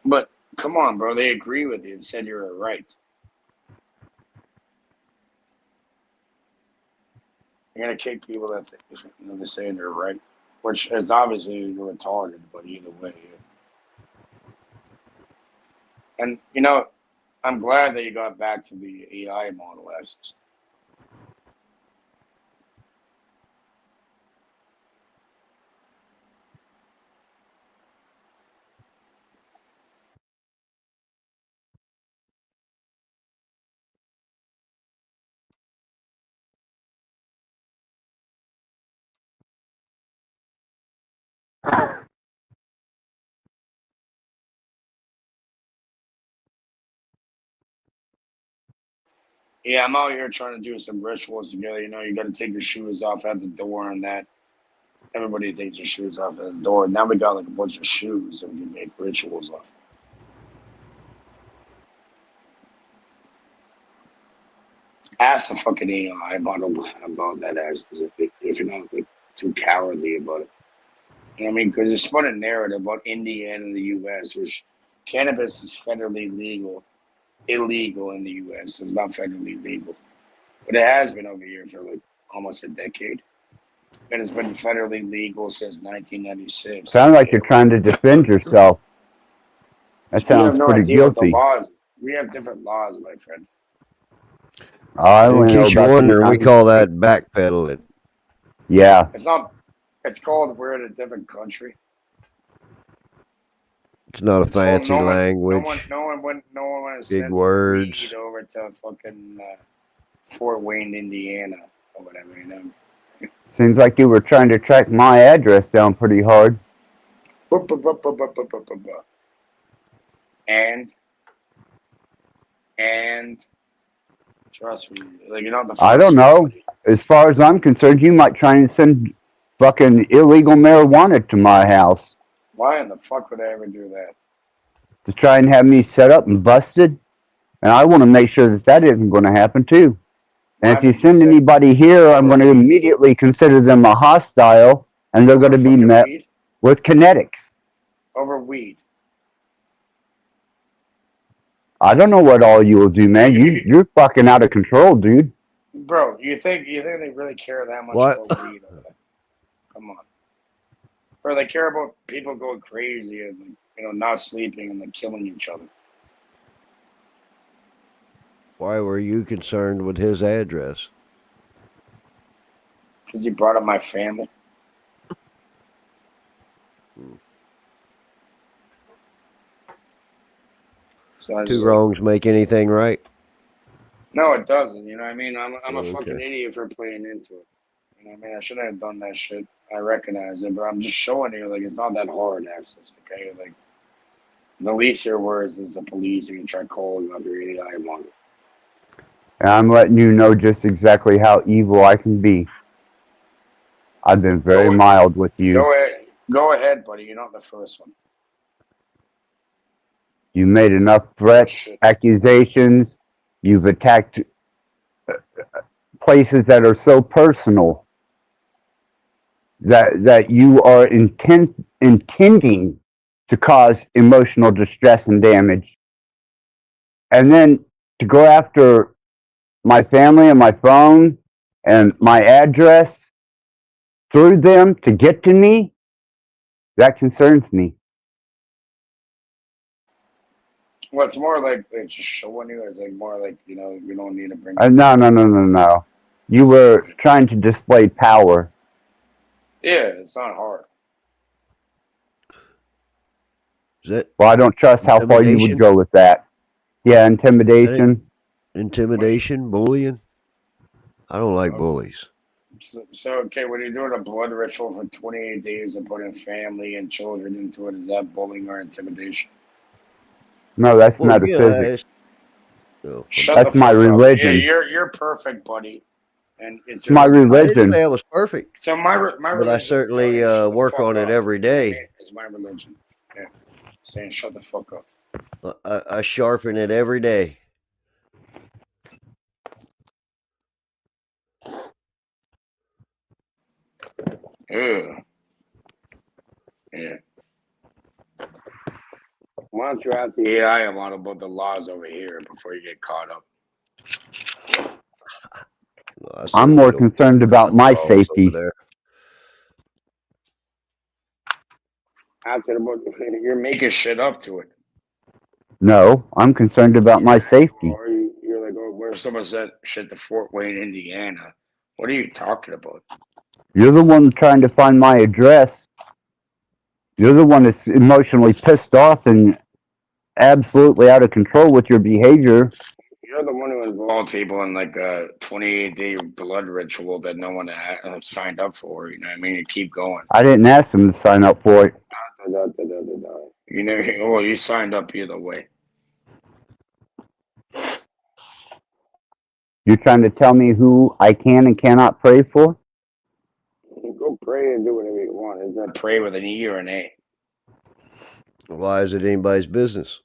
But come on, bro. They agree with you and said you're right. You're gonna kick people that they're saying they're right, which is obviously you're retarded. But either way, and I'm glad that you got back to the AI Model S. Yeah, I'm out here trying to do some rituals together. You know, you got to take your shoes off at the door and that. Everybody takes their shoes off at the door. Now we got like a bunch of shoes that we can make rituals off. Ask the fucking AI about that ass if you're not like too cowardly about it. You know what I mean? Because it's spun a narrative about Indiana and the U.S., which cannabis is federally illegal in the U.S. So it's not federally legal, but it has been over here for like almost a decade, and it's been federally legal since 1996. Sounds like you're trying to defend yourself. That You have sounds no pretty idea what the guilty. laws. We have different laws, my friend. I In only know case you're about the wondering, we United call States. that backpedaling. Yeah, It's not. It's called we're in a different country. It's not a It's called fancy language. no one went to Big send words. weed over to fucking Fort Wayne, Indiana, or whatever. You know. seems like you were trying to track my address down pretty hard. And trust me, like you're not the I first don't one, know. buddy. As far as I'm concerned, you might try and send fucking illegal marijuana to my house Why in the fuck would I ever do that? to try and have me set up and busted. And I want to make sure that that isn't going to happen too. And Why if you did you send say anybody here, I'm over going to weed? immediately consider them a hostile, and they're going Over to be fucking met weed? with kinetics. Over weed. I don't know what all you will do, man. You're fucking out of control, dude. Bro, you think they really care that much What? about weed over there? Come on. Or they care about people going crazy and not sleeping and like killing each other. Why were you concerned with his address? Because you brought up my family. So I Two just wrongs make anything right. no, it doesn't. You know what I mean? I'm a fucking Okay. idiot for playing into it. You know what I mean? I shouldn't have done that shit. I recognize it, but I'm just showing you like it's not that hard, access. Okay, like the least of your words is the police are gonna try calling you off your AI model. And I'm letting you know just exactly how evil I can be. I've been very Go mild with you. go ahead, buddy. You're not the first one. You made enough Oh threats, shit. accusations. You've attacked places that are so personal that you are intending to cause emotional distress and damage. And then to go after my family and my phone and my address through them to get to me, that concerns me. Well, it's more like it's just showing you. It's like more like you don't need to bring. No, no, no, no, no. You were trying to display power. Yeah, it's not hard. Is that Well, I don't trust how far you would intimidation? go with that. Yeah, Is that intimidation. intimidation? Bullying? I don't like Uh, bullies. So okay, when you're doing a blood ritual for 28 days and putting family and children into it, is that bullying or intimidation? No, that's Well, yeah. metaphysics. Oh, Shut the That's my fuck up. Yeah, religion. you're perfect, buddy, and it's It's your my religion. I didn't religion. say I was perfect, So my but I religion is telling certainly you to shut the work fuck on it up. every You know what I day. mean? It's my religion. Yeah, saying shut the fuck up. I sharpen it every day. Yeah, yeah. Why don't you ask the AI a lot about the laws over here before you get caught up? Well, I I'm certainly more don't concerned care about about the my laws over safety. there. Ask it about you're making shit up to it. No, I'm concerned about my safety. Or you're like, oh, what if someone said shit to Fort Wayne, Indiana? What are you talking about? You're the one trying to find my address. You're the one that's emotionally pissed off and absolutely out of control with your behavior. You're the one who involved people in like a 28-day blood ritual that no one signed up for. You know what I mean? You keep going. I didn't ask them to sign up for it. You know, well, you signed up either way. You're trying to tell me who I can and cannot pray for? Go pray and do whatever you want. Is that pray with an E or an A? Why is it anybody's business?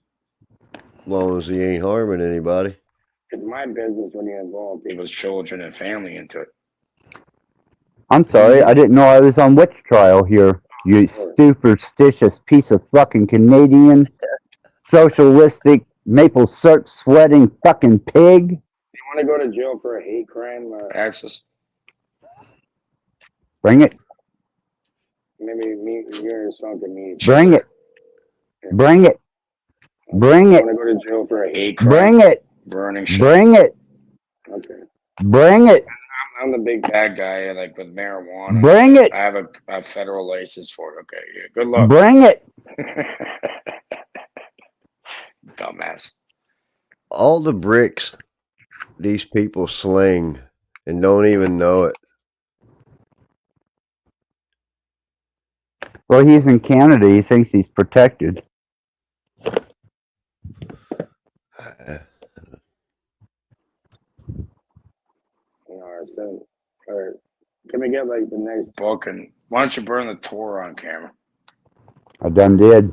As long as he ain't harming anybody. It's my business when you involve people's children and family into it. I'm sorry, I didn't know I was on witch trial here. You superstitious piece of fucking Canadian, socialistic, maple syrup sweating fucking pig. You want to go to jail for a hate crime, Axis? Bring it. Maybe me, you and son can meet. Bring it. Bring it. Bring it. Want to go to jail for a hate crime? Bring it. Burning shit. Bring it. Okay. Bring it. I'm the big bad guy, like with marijuana. Bring it. I have a federal license for it. Okay, yeah. Good luck. Bring it. Dumbass. All the bricks these people sling and don't even know it. Well, he's in Canada. He thinks he's protected. All right. Can we get like the next book, and why don't you burn the Torah on camera? I done did.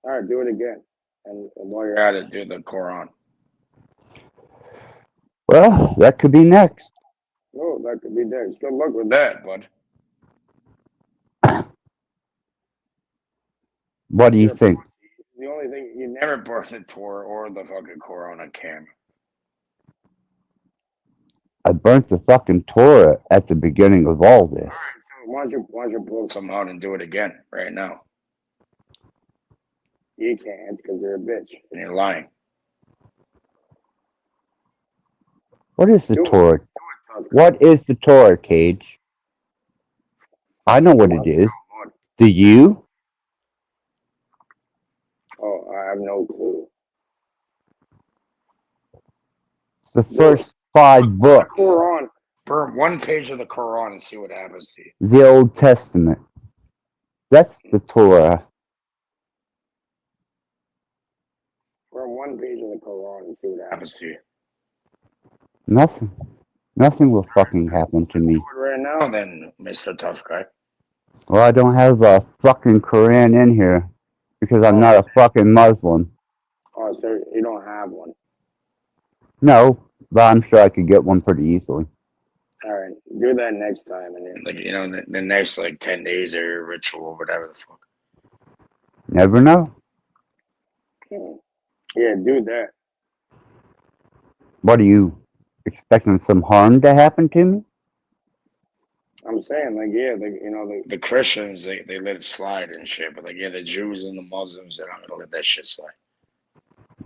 All right, do it again, and while you're at it, do the Quran. Well, that could be next. Oh, that could be next. Good luck with that, bud. What do you think? The only thing, you never burn the Torah or the fucking Quran on camera. I burnt the fucking Torah at the beginning of all this. All right, so why don't you pull some out and do it again right now? You can't because you're a bitch and you're lying. What is the Torah? What is the Torah, Cage? I know what it is. Do you? Oh, I have no clue. It's the first 5 books. Quran. Burn one page of the Quran and see what happens to you. The Old Testament. That's the Torah. Burn one page of the Quran and see what happens to you. Nothing. Nothing will fucking happen to me. Do it right now, then, Mr. Tough Guy. Well, I don't have a fucking Quran in here because I'm not a fucking Muslim. Oh, so you don't have one? No, but I'm sure I could get one pretty easily. All right, do that next time, and then, like, you know, the next like 10 days of your ritual, whatever the fuck. Never know. Yeah, do that. What are you expecting? Some harm to happen to me? I'm saying, like, yeah, like, you know, the Christians, they let it slide and shit, but like, yeah, the Jews and the Muslims, they're not gonna let that shit slide.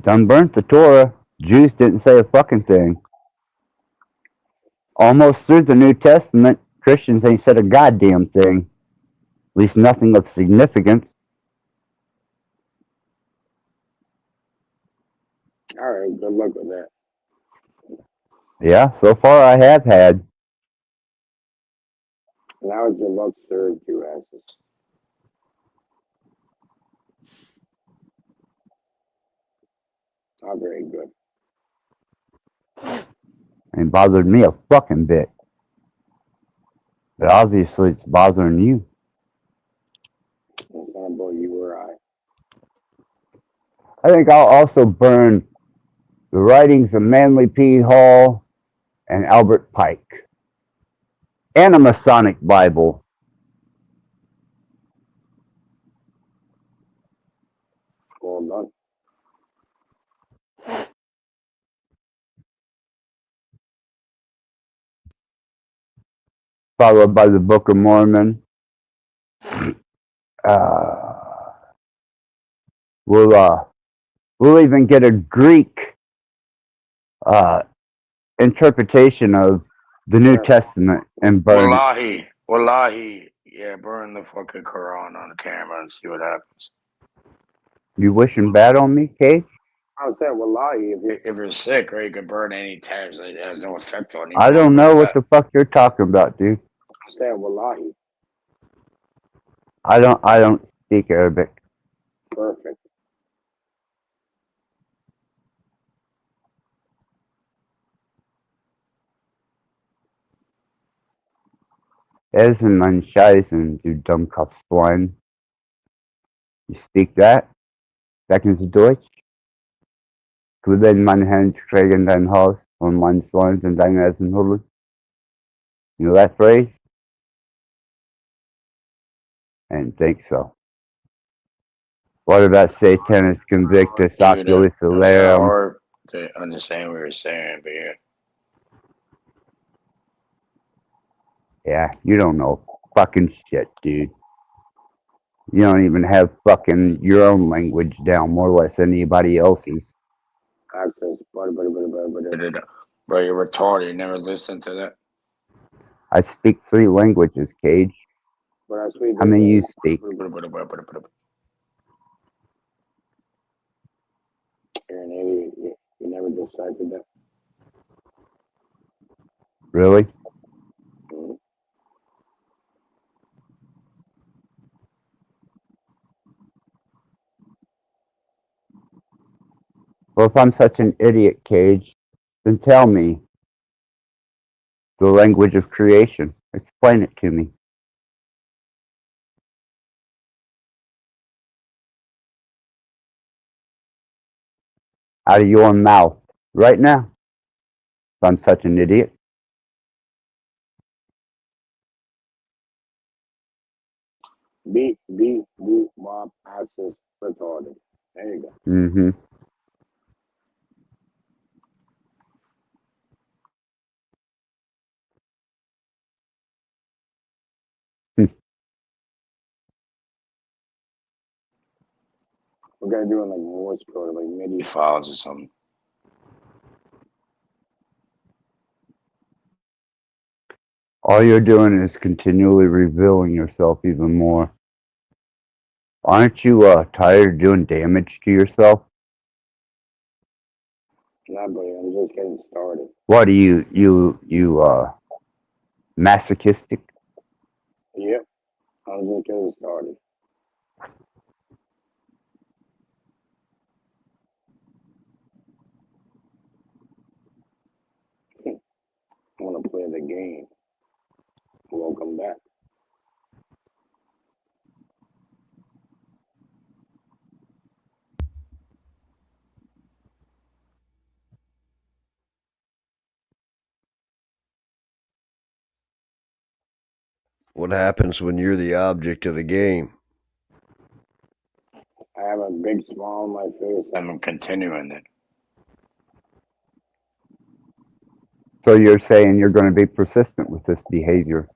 Done burnt the Torah. Jews didn't say a fucking thing. Almost through the New Testament, Christians ain't said a goddamn thing. At least nothing of significance. All right, good luck with that. Yeah, so far I have had. Now it's your luck served, you asses. Not very good. Ain't bothered me a fucking bit. But obviously it's bothering you. It's not about you or I. I think I'll also burn the writings of Manly P. Hall and Albert Pike. And a Masonic Bible. Well done. Followed by the Book of Mormon. We'll We'll even get a Greek uh, interpretation of the New Testament and burn it. Wallahi. Yeah, burn the fucking Quran on camera and see what happens. You wishing bad on me, Cage? I was saying, wallahi, if you're sick, or you could burn any tabs, it has no effect on you. I don't know what the fuck you're talking about, dude. I'm saying, wallahi. I don't speak Arabic. Perfect. Essen mein Scheißen, du Dummkopfschwein. You speak that? Sprechen Sie Deutsch? Du denn mein Hand kriegen dein Haus und mein Schwein in deine Essen holen? You know that phrase? I didn't think so. What about Satanis convictus oculis It's kind of alarum? hard to understand what you're saying, but yeah. Yeah, you don't know fucking shit, dude. You don't even have fucking your own language down, more or less anybody else's. Access, bro, you're retarded. You never listened to that. I speak 3 languages, Cage. How many you speak? You're an idiot. You never deciphered that. Really? Mhm. Well, if I'm such an idiot, Cage, then tell me the language of creation. Explain it to me. Out of your mouth, right now. If I'm such an idiot. Beep, bop, access, retarded. There you go. Mm-hmm. We gotta do it like Morse code, like MIDI files or something. All you're doing is continually revealing yourself even more. Aren't you tired of doing damage to yourself? Nah, buddy, I'm just getting started. What are you masochistic? Yep, I'm just getting started. I want to play the game. Welcome back. What happens when you're the object of the game? I have a big smile on my face. I'm continuing it. So you're saying you're going to be persistent with this behavior?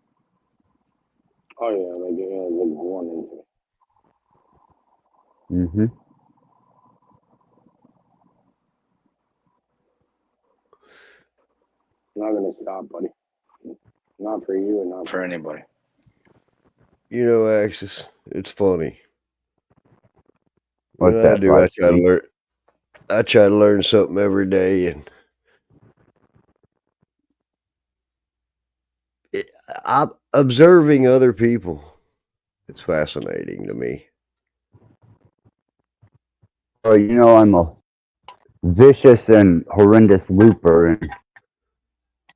Oh yeah, like born into it. Mm-hmm. I'm not gonna stop, buddy. Not for you and not for anybody. You know, Axis, it's funny. What's What that, I do, I try to Rusty? learn. I try to learn something every day, and I'm observing other people. It's fascinating to me. Well, you know, I'm a vicious and horrendous looper, and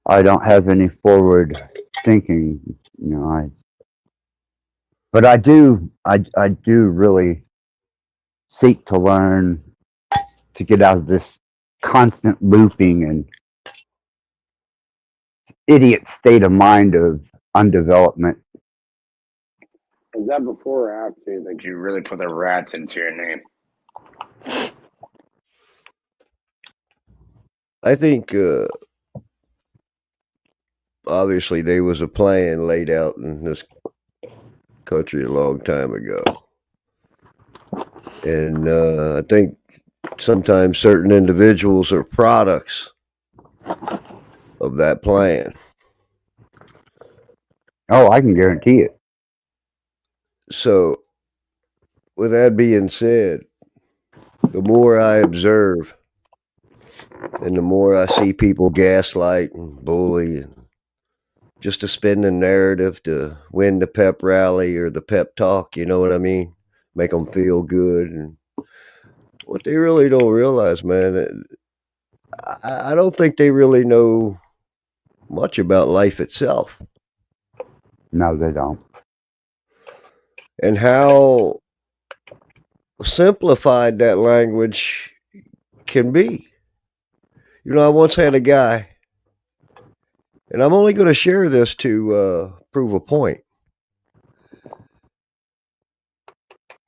I don't have any forward thinking. You know, but I do really seek to learn to get out of this constant looping and idiot state of mind of undevelopment. Is that before or after? Like you really put the rats into your name? I think obviously there was a plan laid out in this country a long time ago, and I think sometimes certain individuals are products of that plan. Oh, I can guarantee it. So, with that being said, the more I observe and the more I see people gaslight and bully and just to spin the narrative to win the pep rally or the pep talk, you know what I mean? Make them feel good. And what they really don't realize, man, I don't think they really know much about life itself No, they don't. and how simplified that language can be. You know, I once had a guy, and I'm only going to share this to prove a point.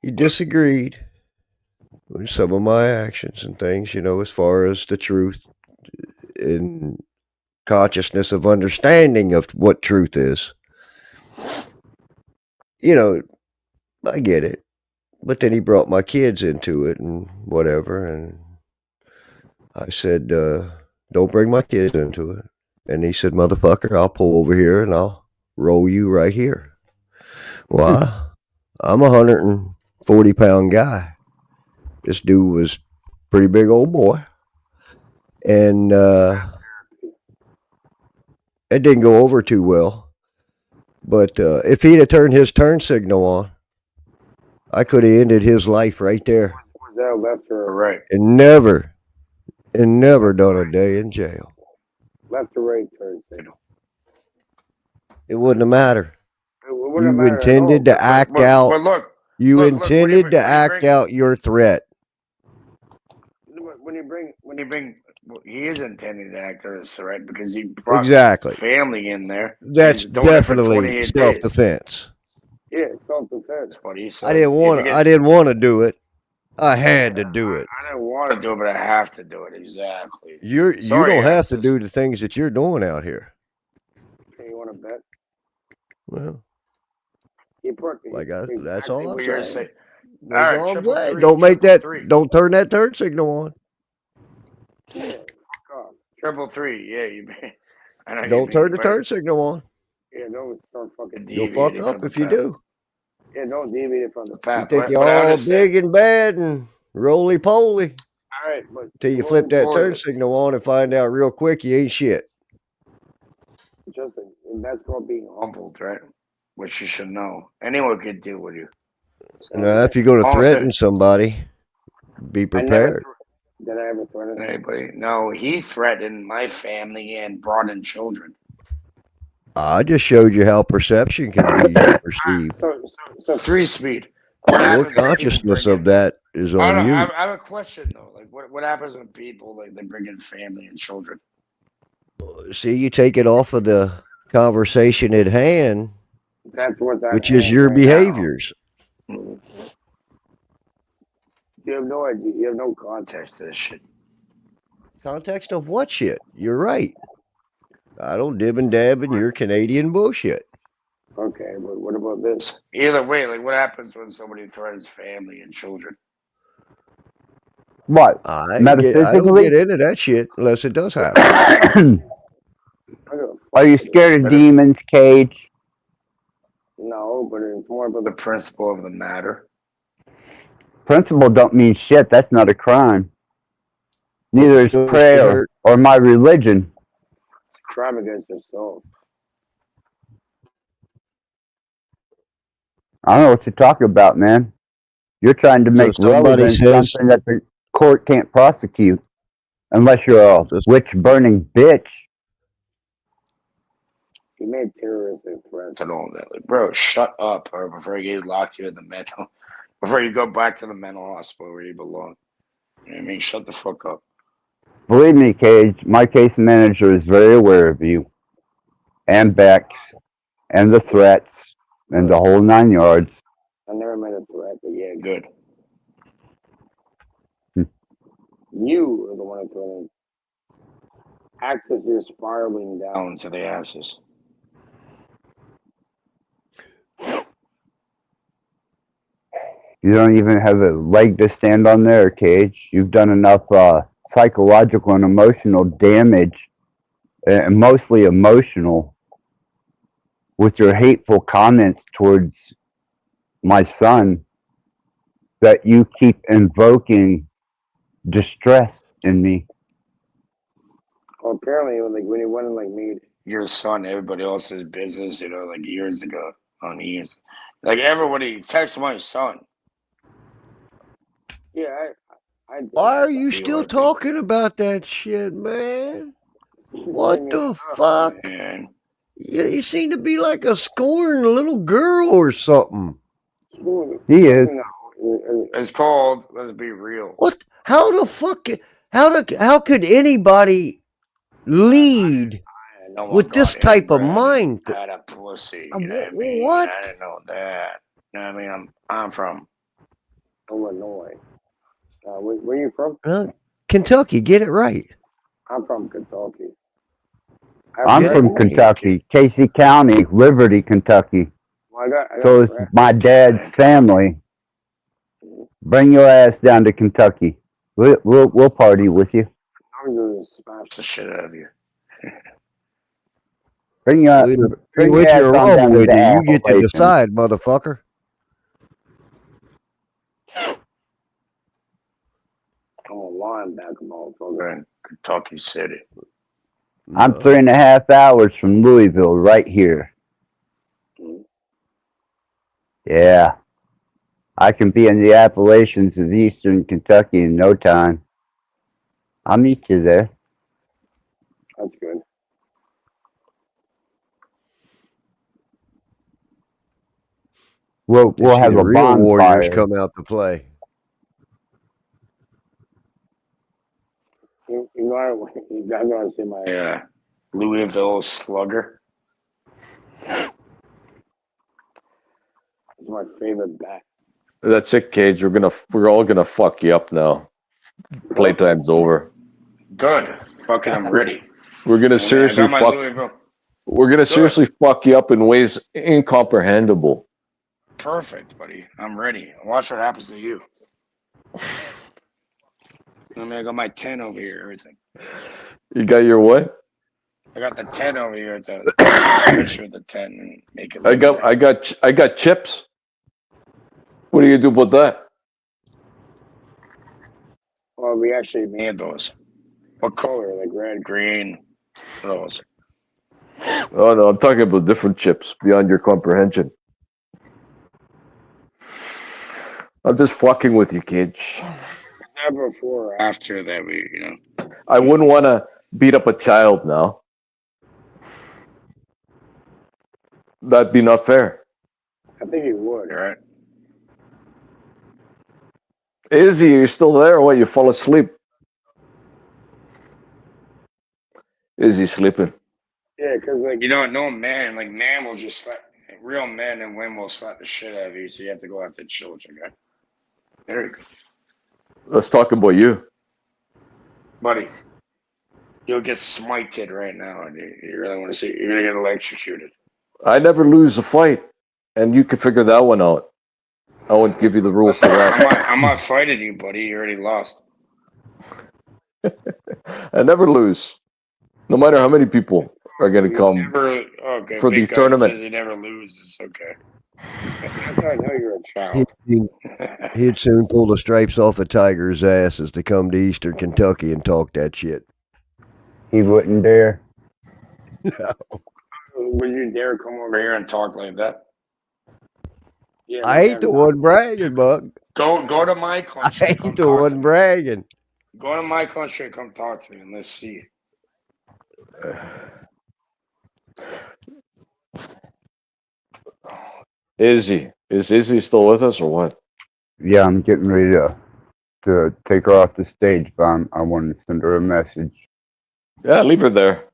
He disagreed with some of my actions and things, you know, as far as the truth and consciousness of understanding of what truth is. You know, I get it. But then he brought my kids into it and whatever. And I said, don't bring my kids into it. And he said, motherfucker, I'll pull over here and I'll roll you right here. Why? I'm a 140-pound guy. This dude was pretty big old boy. And it didn't go over too well. But if he'd have turned his turn signal on, I could have ended his life right there. Was that left or right? And never done a day in jail. Left or right turn signal? It wouldn't have mattered. It wouldn't You matter at all, intended to act out. But look, You look, intended to act out your threat. When you bring, he is intending to act out his threat because he brought Exactly. family in there. That's He's doing it for definitely 28 days. self-defense. Yeah, self-defense, buddy. So I didn't want to do it. I had to do it. I didn't want to do it, but I have to do it. Exactly. You don't have to do the things that you're doing out here. Okay, you want to bet? Well, Like that's all I'm saying. All right, all I'm saying. Don't make that. Don't turn that turn signal on. Yeah, fuck off. 333. Yeah, you. I know don't turn the turn signal on. Yeah, don't start fucking. You'll fuck up if you do. Yeah, don't deviate from the path. You think you're all big and bad and roly poly. All right, but until you flip that turn signal on and find out real quick you ain't shit. Justin, and that's called being humbled, right? Which you should know. Anyone could deal with you. So now, if you're going to threaten somebody, be prepared. Did I ever threaten anybody? No, he threatened my family and brought in children. I just showed you how perception can be perceived. So 3-speed. Your consciousness of that is on you. I have a question though. Like, what happens when people they bring in family and children? See, you take it off of the conversation at hand. That's what's which is your behaviors. You have no idea. You have no context to this shit. Context of what shit? You're right. I don't dib and dab in your Canadian bullshit. Okay, but what about this? Either way, like what happens when somebody threatens family and children? What? I don't get into that shit unless it does happen. Are you scared of demons, Cage? No, but it's more about the principle of the matter. Principle don't mean shit. That's not a crime. Neither is prayer or my religion. It's a crime against yourself. I don't know what you're talking about, man. You're trying to make relevant something that the court can't prosecute unless you're a witch-burning bitch. He made terroristic threats and all that. Like, bro, shut up, or before he locks you in the mental, before you go back to the mental hospital where you belong. You know what I mean? Shut the fuck up. Believe me, Cage, my case manager is very aware of you, and Bex, and the threats, and the whole 9 yards. I never made a threat, but yeah, good. You are the one who acts as you're spiraling down to the asses. You don't even have a leg to stand on there, Cage. You've done enough psychological and emotional damage, and mostly emotional, with your hateful comments towards my son, that you keep invoking distress in me. Well, apparently, like when he went and like made your son everybody else's business, you know, like years ago on years, like everybody texts my son. Yeah, I did Why that are to you be still like, talking about that shit, man? What bring it the up, fuck? man. You seem to be like a scorned little girl or something. He is. It's called. Let's be real. What? How the fuck? How could anybody lead I know with what this got type of inbred and mind? had a pussy. You know what I mean? What? I didn't know that. You know what I mean? I'm from Illinois. Where you from? Kentucky, get it right. I'm from Kentucky. I'm from Kentucky, Casey County, Liberty, Kentucky. Well, I got So it's my dad's family. Bring your ass down to Kentucky. We'll party with you. I'm gonna smash the shit out of you. Bring your With ass your on roll down to with the you. You get to Appalachians. decide, motherfucker. I'm a linebacker, motherfucker, in Kentucky City. I'm 3.5 hours from Louisville, right here. Yeah. I can be in the Appalachians of eastern Kentucky in no time. I'll meet you there. That's good. We'll have a real warriors bonfire. come out to play. You guys want to see my Louisville Slugger? It's my favorite bat. That's it, Cage. We're all gonna fuck you up now. Playtime's over. Good. Fucking, I'm ready. We're gonna I seriously got my fuck. Louisville. We're gonna seriously fuck you up in ways incomprehensible. Perfect, buddy. I'm ready. Watch what happens to you. I got my 10 over here. Everything. You got your what? I got the 10 over here to take a picture of the 10 and make it. I got chips. What are you gonna do about that? Well, we actually made those. What color? Like red, green, those. Oh no, I'm talking about different chips beyond your comprehension. I'm just fucking with you, Cage. Is that before or after that we, I wouldn't want to beat up a child now. That'd be not fair. I think you would, right? Izzy, you still there or what? You fall asleep? Izzy sleeping. Yeah, because no man, man will just slap. Real men and women will slap the shit out of you, so you have to go after children, right? There you go. Let's talk about you. Buddy, you'll get smited right now. And you really want to see? You're going to get electrocuted. I never lose a fight, and you can figure that one out. I won't give you the rules for that. I'm not fighting you, buddy. You already lost. I never lose. No matter how many people are going to come for the tournament. Says he never loses. Okay. That's how I know you're a child. He'd soon pull the stripes off a tiger's asses to come to Eastern Kentucky and talk that shit. He wouldn't dare. No. Would you dare come over here and talk like that? Yeah, I ain't the one bragging, Buck. Go to my country. I ain't the one bragging. Go to my country and come talk to me, and let's see. Is Izzy still with us or what? Yeah, I'm getting ready to take her off the stage, but I wanted to send her a message. Yeah, leave her there.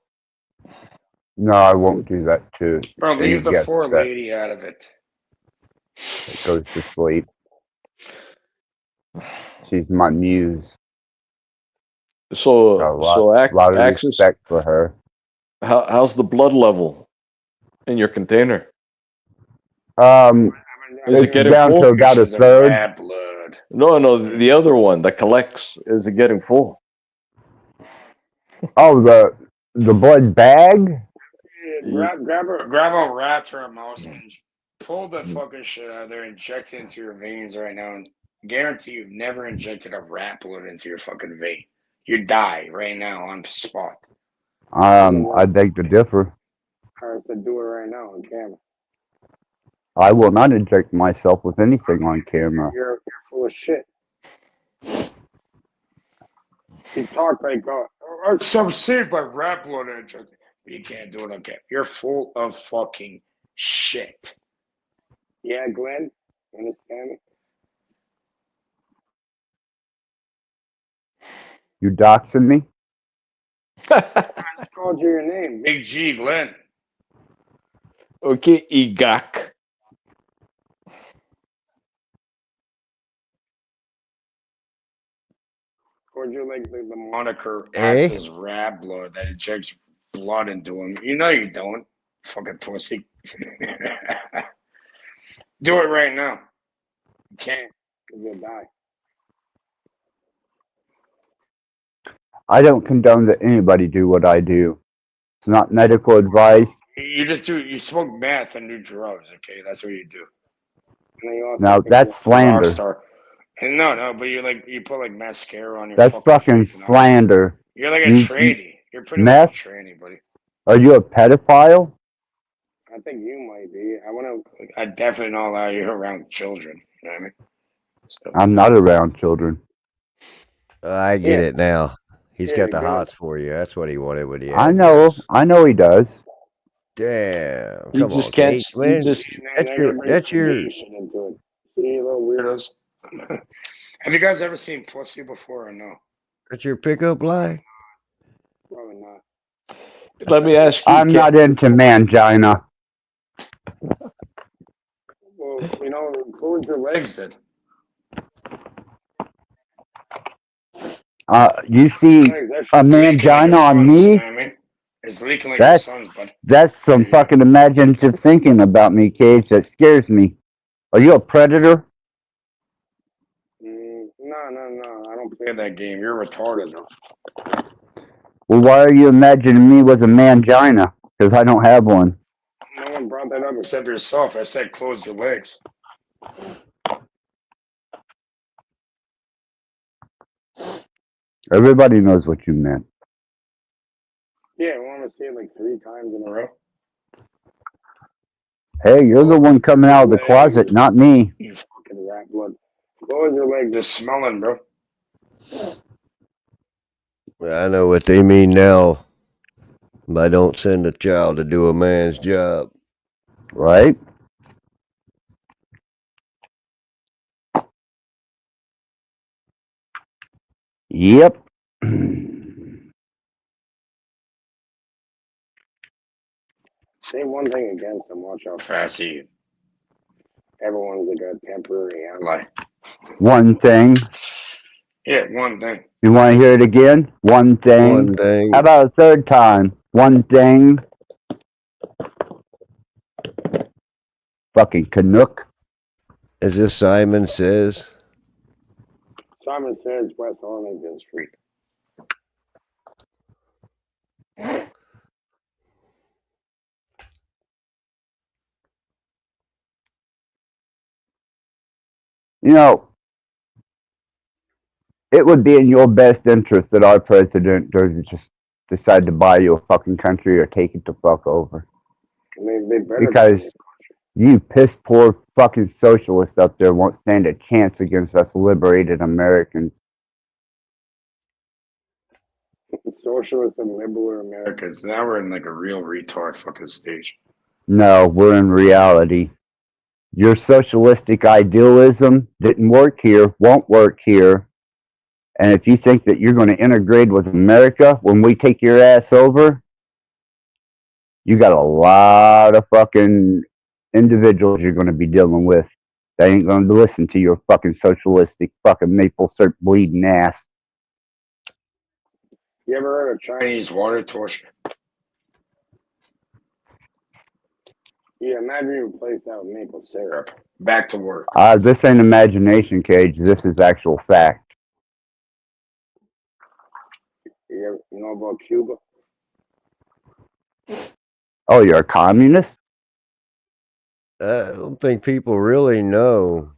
No, I won't do that too. Bro, leave the poor lady out of it. It goes to sleep. She's my muse. So, a lot of Axis, respect for her. How's the blood level in your container? It Is it It's getting down to full? about a Pictures of third. rat blood. No, the other one that collects. Is it getting full? Oh, the blood bag. Yeah, grab a rat or a mouse and pull the fucking shit out of there, inject it into your veins right now, and guarantee you've never injected a rat blood into your fucking vein. You die right now on the spot. I beg to differ. I said do it right now on camera. I will not inject myself with anything on camera. You're full of shit. You talk like, I'm saved by rat blood injection. You can't do it on camera. You're full of fucking shit. Yeah, Glenn? Understand me? You doxing me? I just called you your name. Big G, Glenn. Okay, Igak. Called you like the moniker Eh? acts as rat blood that injects blood into him. You know you don't. Fucking pussy. Do it right now. You can't, because you'll die. I don't condone that anybody do what I do. It's not medical advice. You smoke meth and do drugs, okay? That's what you do. And then you also Now think that's you're a slander. rock star. And no, but you put like mascara on your That's fucking face and all. slander. You're like a You- tranny. You're pretty meth? much a tranny, buddy. Are you a pedophile? I think you might be. I definitely don't allow you around children. You know what I mean? So, I'm not around children. I get Yeah. it now. He's Yeah, got the good. hots for you. That's what he wanted with the I know. address. I know he does. Damn. You Come just on, can't. Kate. You Man, just. that's your. Shit into it. See, little weirdos. Have you guys ever seen pussy before or no? That's your pickup line. Probably not. Let me ask you. I'm not into mangina. Well, close your legs then. You see a mangina on me? You know what I mean? It's leaking like the sun's, bud. That's some fucking imaginative thinking about me, Cage. That scares me. Are you a predator? No. I don't play that game. You're retarded, though. Well, why are you imagining me with a mangina? Because I don't have one. No one brought that up except yourself. I said close your legs. Everybody knows what you meant. Yeah, I want to say it like 3 times in a row. Hey, you're the one coming out of the closet, not me. You fucking rat blood. Close your legs. It's smelling, bro. I know what they mean now. By don't send a child to do a man's job. Right? Yep. Say one thing against them. Watch how fast he. Everyone's like a temporary ally. One thing. Yeah, one thing. You want to hear it again? One thing. One thing. How about a third time? One thing. Fucking Canuck. As this Simon says. Simon says West Arlington Street. You know, it would be in your best interest that our president doesn't just decide to buy you a fucking country or take it the fuck over. They better Because you piss poor fucking socialists up there won't stand a chance against us liberated Americans. Socialist and liberal Americans. Now we're in like a real retard fucking stage. No, we're in reality. Your socialistic idealism didn't work here, won't work here. And if you think that you're going to integrate with America when we take your ass over, you got a lot of fucking individuals you're going to be dealing with. They ain't going to listen to your fucking socialistic fucking maple syrup bleeding ass. You ever heard of Chinese water torture? Yeah, imagine you replace that with maple syrup. Back to work. This ain't imagination, Cage. This is actual fact. You know about Cuba? Oh, you're a communist? I don't think people really know.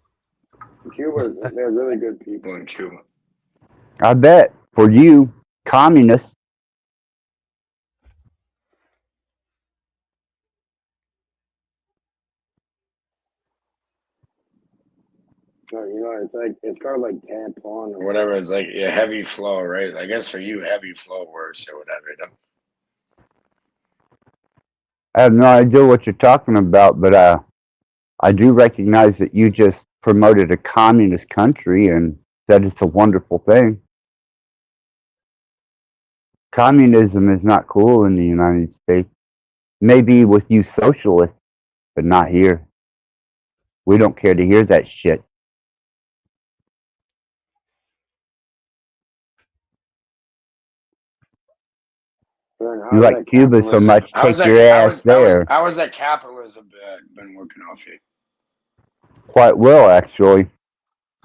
Cuba, they're really good people in Cuba. I bet. For you, communists. You know, it's called like tampon or whatever. It's like a heavy flow, right? I guess for you, heavy flow works or whatever. You know? I have no idea what you're talking about, but I do recognize that you just promoted a communist country and said it's a wonderful thing. Communism is not cool in the United States. Maybe with you socialists, but not here. We don't care to hear that shit. You like Cuba so much, take your ass there. How was that capitalism been working off you? Quite well, actually.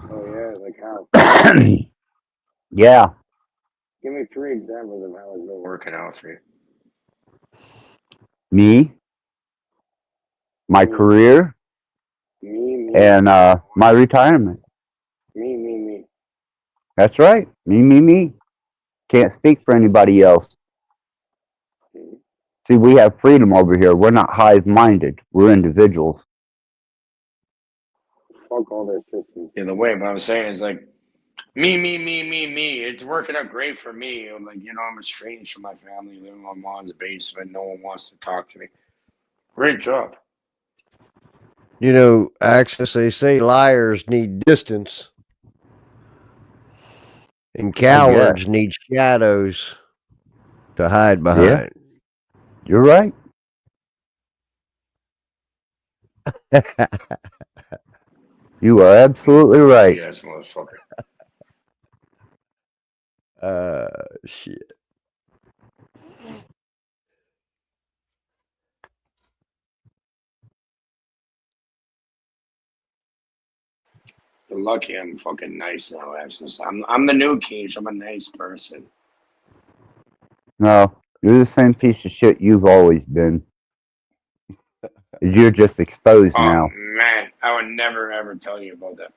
Oh yeah, like how? Yeah. Give me 3 examples of how it's been working out for you. Me, my career, Me, and my retirement. Me. That's right. Me. Can't speak for anybody else. See, we have freedom over here. We're not hive-minded. We're individuals. Fuck all their systems. Either way, but I'm saying is like me. It's working out great for me. I'm like, you know, I'm estranged from my family, living in my mom's basement. No one wants to talk to me. Great job. You know, Axis, they say liars need distance. And cowards need shadows to hide behind. Yeah, you're right. You are absolutely right. Yes, motherfucker. Shit. You're lucky I'm fucking nice now, actually. I'm the new Cage. I'm a nice person. No, you're the same piece of shit you've always been. You're just exposed now. Man, I would never ever tell you about that.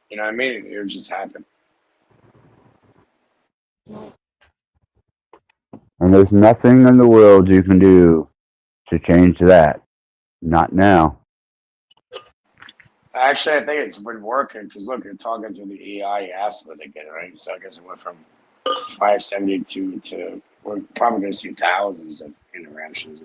You know what I mean? It just happened. And there's nothing in the world you can do to change that. Not now. Actually, I think it's been working because look, you're talking to the AI aspect again, right? So I guess it went from 572 to we're probably going to see thousands of interactions.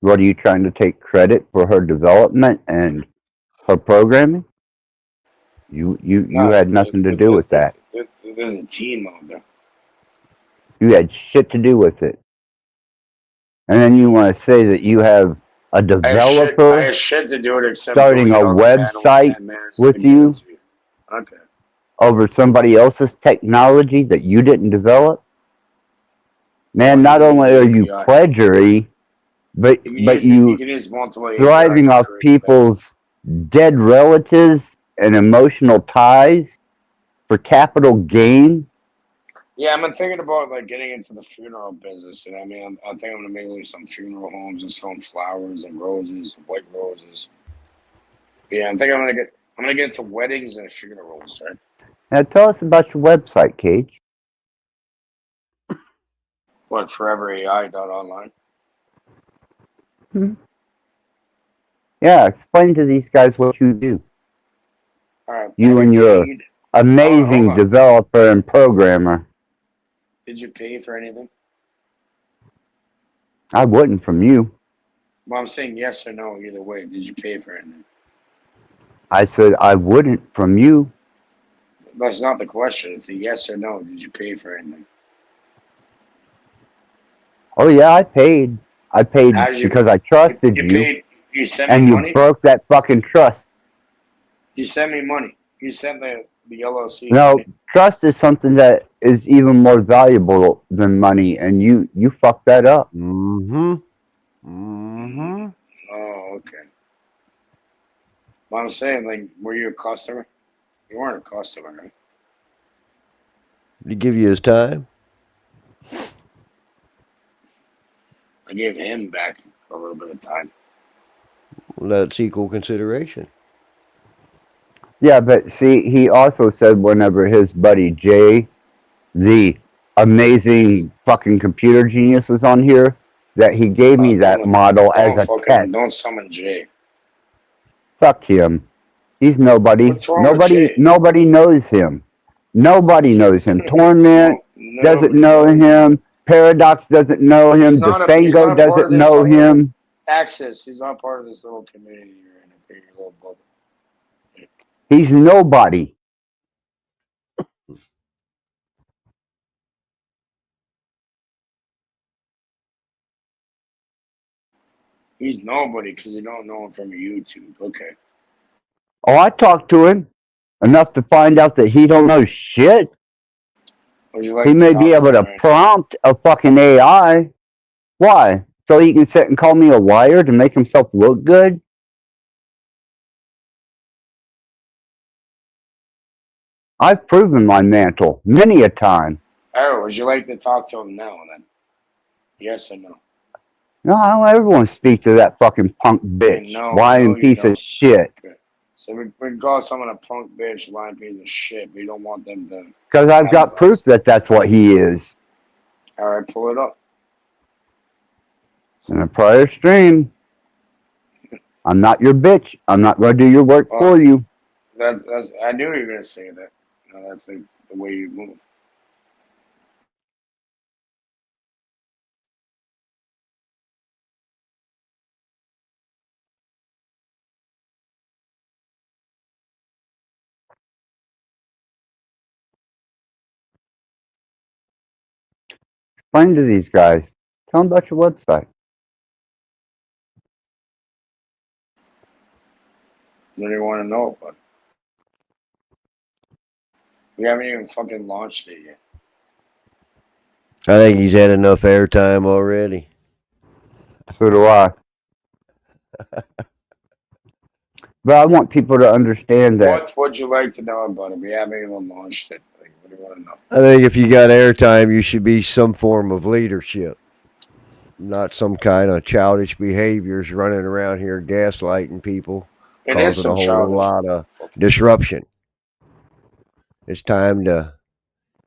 What, are you trying to take credit for her development and her programming? You had nothing to do with that. There's a team out there. You had shit to do with it. And then you want to say that you have a developer I have shit to do it except starting a website with you okay. over somebody else's technology that you didn't develop? Man, not only are you plagiary, but you thriving off people's dead relatives and emotional ties for capital gain. Yeah, I'm thinking about like getting into the funeral business, and I mean, I think I'm gonna make like some funeral homes and selling flowers and roses, white roses. Yeah, I'm thinking I'm gonna get into weddings and funerals, right? Now tell us about your website, Cage. What, foreverai.online? Yeah, explain to these guys what you do. All right, you and your amazing developer and programmer. Did you pay for anything? I wouldn't from you. Well, I'm saying yes or no either way. Did you pay for anything? I said I wouldn't from you. That's not the question. It's a yes or no. Did you pay for anything? Oh yeah, I paid. I paid because I trusted you. You sent me and money? You broke that fucking trust. You sent me money. You sent the LLC. No, money. Trust is something that is even more valuable than money, and you fucked that up. Mm-hmm. Mm-hmm. Oh, okay. Well, I'm saying, like, were you a customer? You weren't a customer, right? Did he give you his time? I gave him back a little bit of time. Well, that's equal consideration. Yeah, but see, he also said whenever his buddy Jay, the amazing fucking computer genius, was on here, that he gave me that model as a test. Don't summon Jay. Fuck him. He's nobody. What's wrong with Jay? Nobody knows him. Nobody knows him. Torment doesn't Nobody know knows. him. Paradox doesn't know him. He's not Defango a part of doesn't this know little him. access. He's not part of this little community you're in, a big little bubble. He's nobody. He's nobody because you don't know him from YouTube. Okay. Oh, I talked to him enough to find out that he don't know shit. Would you like He to may talk be to able him to right now? prompt a fucking AI. Why? So he can sit and call me a liar to make himself look good? I've proven my mantle many a time. Oh, would you like to talk to him now then? Yes or no? No, I don't ever want to speak to that fucking punk bitch. No, lying no, you piece of don't. shit. Okay. So we call someone a punk bitch, lying piece of shit. We don't want them to. Because I've got proof that that's what he is. All right, pull it up. In a prior stream. I'm not your bitch. I'm not going to do your work for you. That's. I knew you were gonna say that. You know, that's the way you move. Explain to these guys. Tell them about your website. What do you want to know about it? We haven't even fucking launched it yet. I think he's had enough airtime already. So do I. But I want people to understand that. What would you like to know about it? We haven't even launched it. Like, what do you want to know? I think if you got airtime, you should be some form of leadership, not some kind of childish behaviors running around here gaslighting people, It is causing some a whole childish lot of disruption. It's time to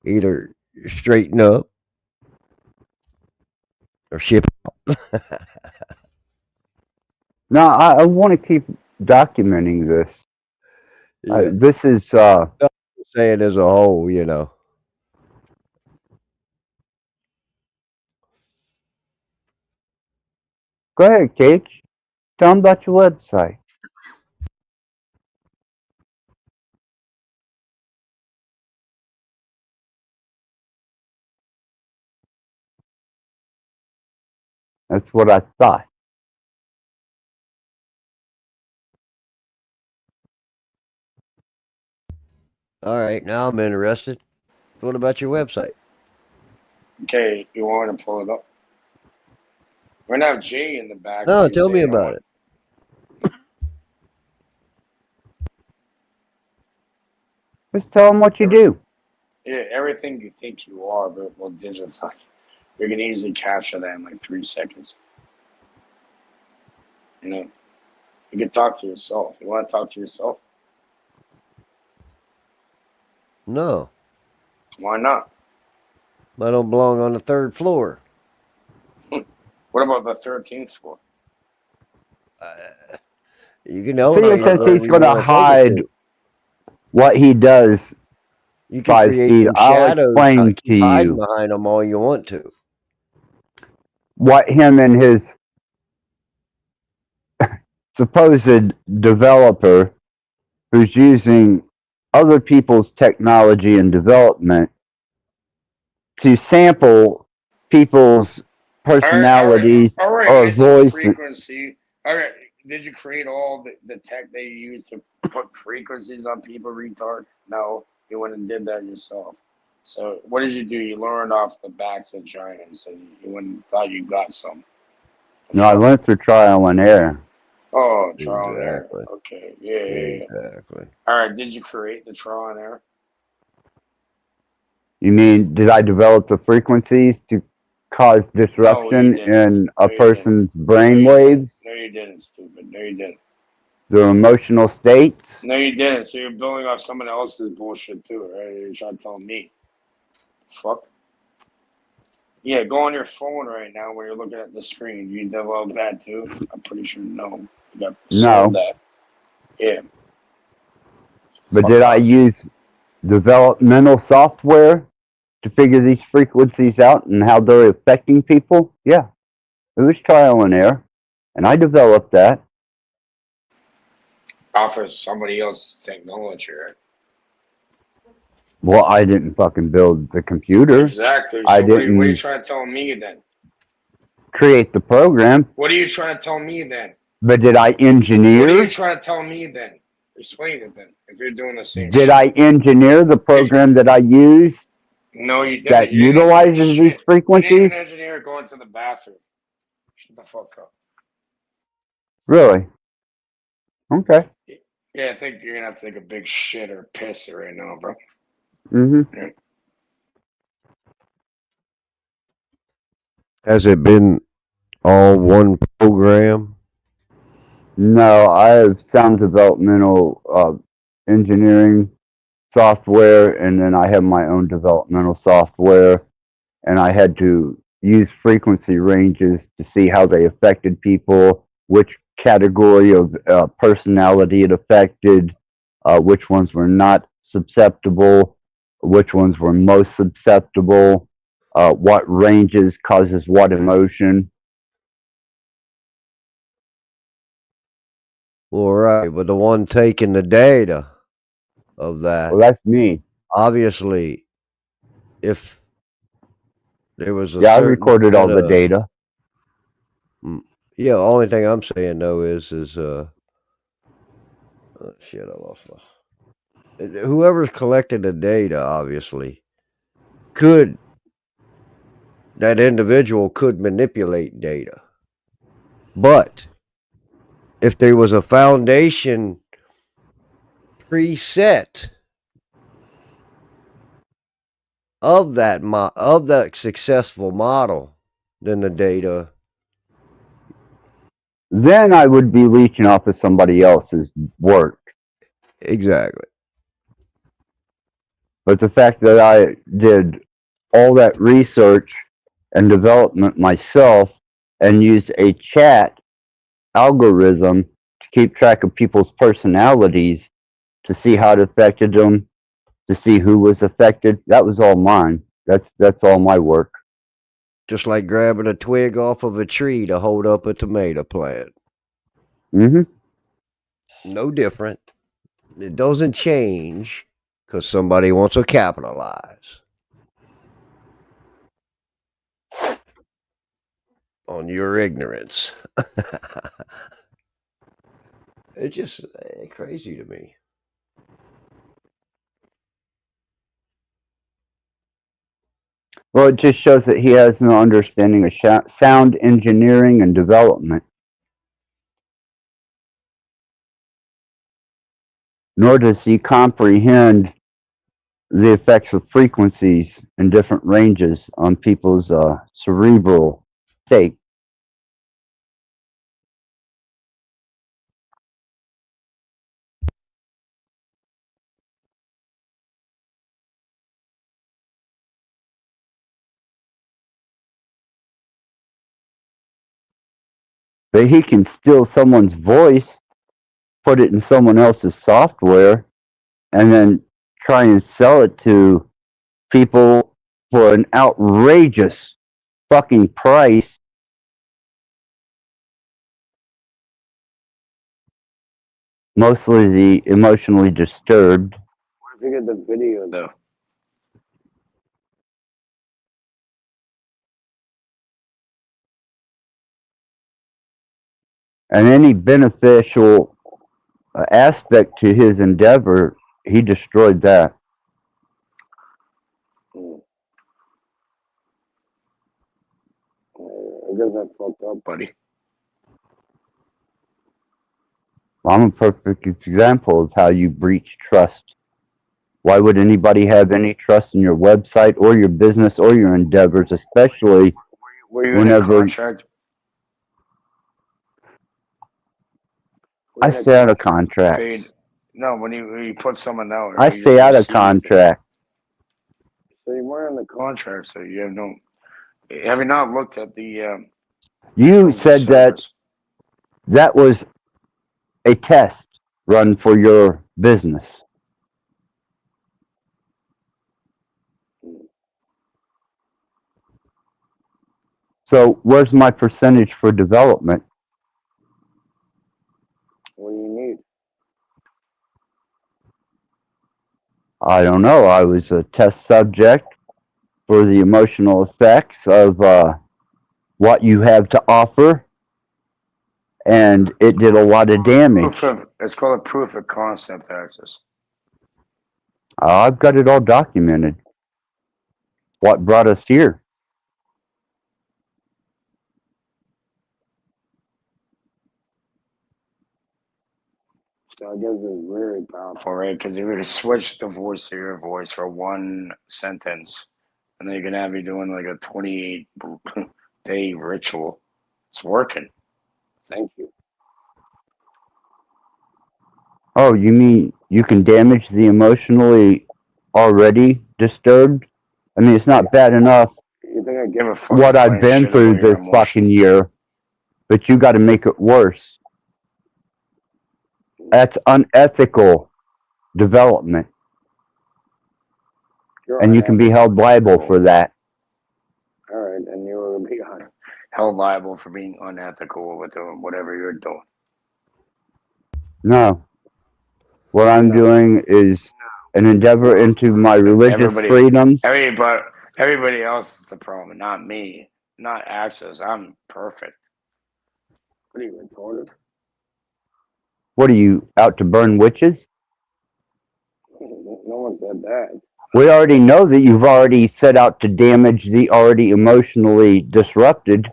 either straighten up or ship out. No, I want to keep documenting this. Yeah. This is saying as a whole, you know. Go ahead, Cage. Tell them about your website. That's what I thought. All right, now I'm interested. What about your website? Okay, you want me to pull it up? We're gonna have Jay in the back. No, tell me about it. Just tell them what you do. Yeah, everything you think you are, but we'll digitize. We can easily capture that in like 3 seconds. You know, you can talk to yourself. You want to talk to yourself? No. Why not? I don't belong on the 3rd floor. What about the 13th floor? You can See, elevate it says wherever he's you going to want take it hide to. what he does. You can 5 create feet. some I'll shadows. explain to Keep hiding you behind them all you want to. what him and his supposed developer, who's using other people's technology and development to sample people's personalities All right, or Mr. voice. Frequency. All right, did you create all the tech they use to put frequencies on people, retard? No, you went and did that yourself. So what did you do? You learned off the backs of giants, and you went thought you got some. No, I learned through trial and error. Oh, trial and error. Exactly. Okay, yeah. Exactly. All right, did you create the trial and error? You mean, did I develop the frequencies to cause disruption didn't. in a No, you didn't. person's brain waves, No, you didn't, stupid. No, you didn't. their emotional states? No, you didn't. So you're building off someone else's bullshit too, right? You're trying to tell me. Fuck. Yeah, go on your phone right now where you're looking at the screen. You developed that too? I'm pretty sure no. You got sold that. Yeah. But Fuck did I off. use developmental software to figure these frequencies out and how they're affecting people? Yeah. It was trial and error. And I developed that. Off of somebody else's technology, right? Well, I didn't fucking build the computer. Exactly. I So what are you didn't trying to tell me then? create the program. What are you trying to tell me then? But did I What are you engineer? trying to tell me then? Explain it then. If you're doing the same Did shit. I engineer the program that I use No, you didn't. that You didn't engineer utilizes these shit. You didn't frequencies? even engineer going to the bathroom. Shut the fuck up. Really? Okay. Yeah, I think you're gonna have to take a big shit or piss right now, bro. Mm-hmm. Has it been all one program? No, I have sound developmental engineering software, and then I have my own developmental software, and I had to use frequency ranges to see how they affected people, which category of personality it affected, which ones were not susceptible, which ones were most susceptible, what ranges causes what emotion. Well, right, but the one taking the data of that, Well, that's me. obviously, if there was a Yeah, I certain recorded all set the of- data. Yeah, the only thing I'm saying though is shit, I lost my. Whoever's collecting the data, obviously, that individual could manipulate data, but if there was a foundation preset of that successful model, then the data. Then I would be leeching off of somebody else's work. Exactly. But the fact that I did all that research and development myself and used a chat algorithm to keep track of people's personalities to see how it affected them, to see who was affected, that was all mine. That's all my work. Just like grabbing a twig off of a tree to hold up a tomato plant. Mm-hmm. No different. It doesn't change because somebody wants to capitalize on your ignorance. It's just crazy to me. Well, it just shows that he has no understanding of sound engineering and development. Nor does he comprehend the effects of frequencies and different ranges on people's cerebral state. But he can steal someone's voice, put it in someone else's software, and then try and sell it to people for an outrageous fucking price. Mostly the emotionally disturbed. What if you get the video though? And any beneficial aspect to his endeavor, he destroyed that. Mm. I guess I fucked up, buddy. I'm a perfect example of how you breach trust. Why would anybody have any trust in your website or your business or your endeavors, especially Were you in a whenever contract? Were I you in a stay out of contract contracts? paid? No, when you put someone out, or I you just stay out of receive anything. contract. So you weren't in the contract, so you have no. Have you not looked at the You terms of said that service? that was a test run for your business. So where's my percentage for development? What do you need? I don't know. I was a test subject for the emotional effects of what you have to offer, and it did a lot of damage. It's called a proof of concept access. I've got it all documented. What brought us here? So I guess it's very powerful, right? Because you're going to switch the voice to your voice for one sentence, and then you're going to have you doing like a 28-day ritual. It's working. Thank you. Oh, you mean you can damage the emotionally already disturbed? I mean, it's not bad enough You think I give a fuck what a I've flying been shit about through your this fucking emotions? year, but you got to make it worse. That's unethical development, You're and you can be held liable for that. All right, and you will be held liable for being unethical with whatever you're doing. No, what I'm doing is an endeavor into my religious freedoms. Everybody else is the problem, not me, not Access. I'm perfect. What are you, retarded? What are you, out to burn witches? No one said that. We already know that you've already set out to damage the already emotionally disrupted.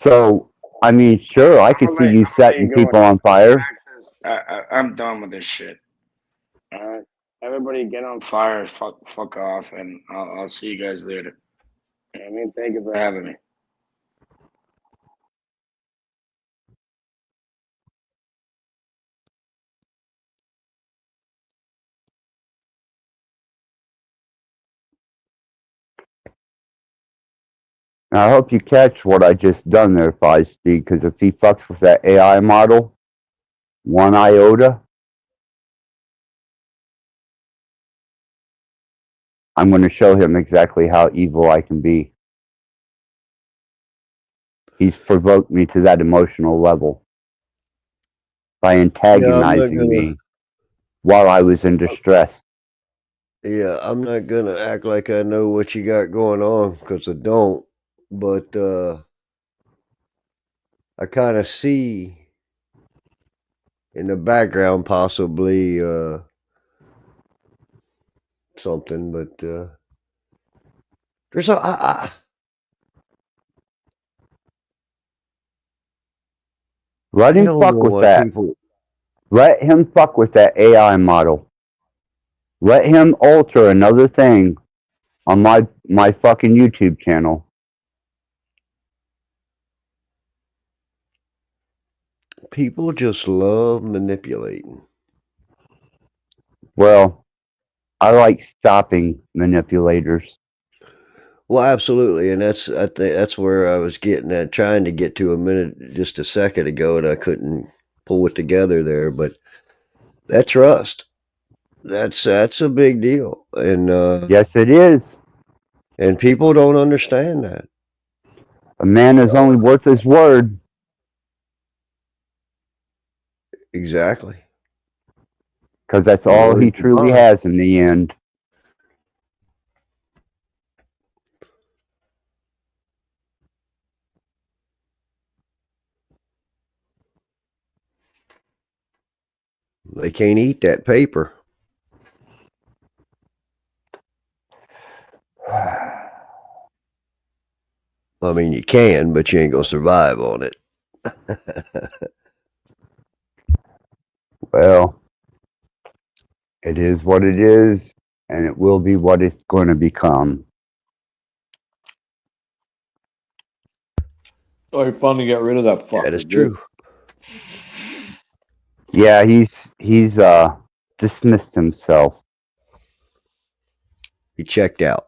So, I mean, sure, I could see you setting people on fire. I'm done with this shit. All right, everybody, get on fire. Fuck off, and I'll see you guys later. I mean, thank you for having me. Now, I hope you catch what I just done there, 5 Speed, because if he fucks with that AI model, one iota, I'm going to show him exactly how evil I can be. He's provoked me to that emotional level by Yeah, I'm not antagonizing gonna. me while I was in distress. Yeah, I'm not gonna act like I know what you got going on because I don't. But I kind of see in the background possibly something. But there's a. Let I him don't know fuck with why that. people. Let him fuck with that AI model. Let him alter another thing on my fucking YouTube channel. People just love manipulating. Well, I like stopping manipulators. Well, absolutely, and I think that's where I was getting at, trying to get to a minute just a second ago, and I couldn't pull it together there. But that trust, that's a big deal, Yes, it is. and people don't understand that. A man is only worth his word. Exactly. Because that's The all he word is truly bond. has in the end. They can't eat that paper. I mean, you can, but you ain't gonna survive on it. Well, it is what it is, and it will be what it's going to become. Oh, you finally got rid of that fucker. That is good. true. Yeah, he's dismissed himself. He checked out.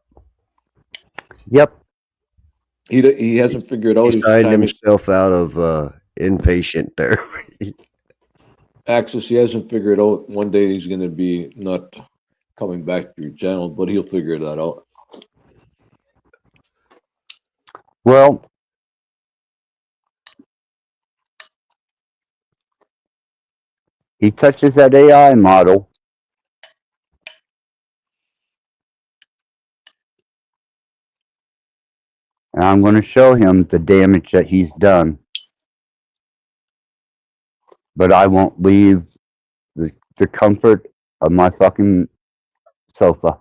Yep. He hasn't figured out He his signed timing. himself out of inpatient therapy. Axis, he hasn't figured out one day he's going to be not coming back to your channel, but he'll figure that out. Well, he touches that AI model, and I'm going to show him the damage that he's done. But I won't leave the comfort of my fucking sofa.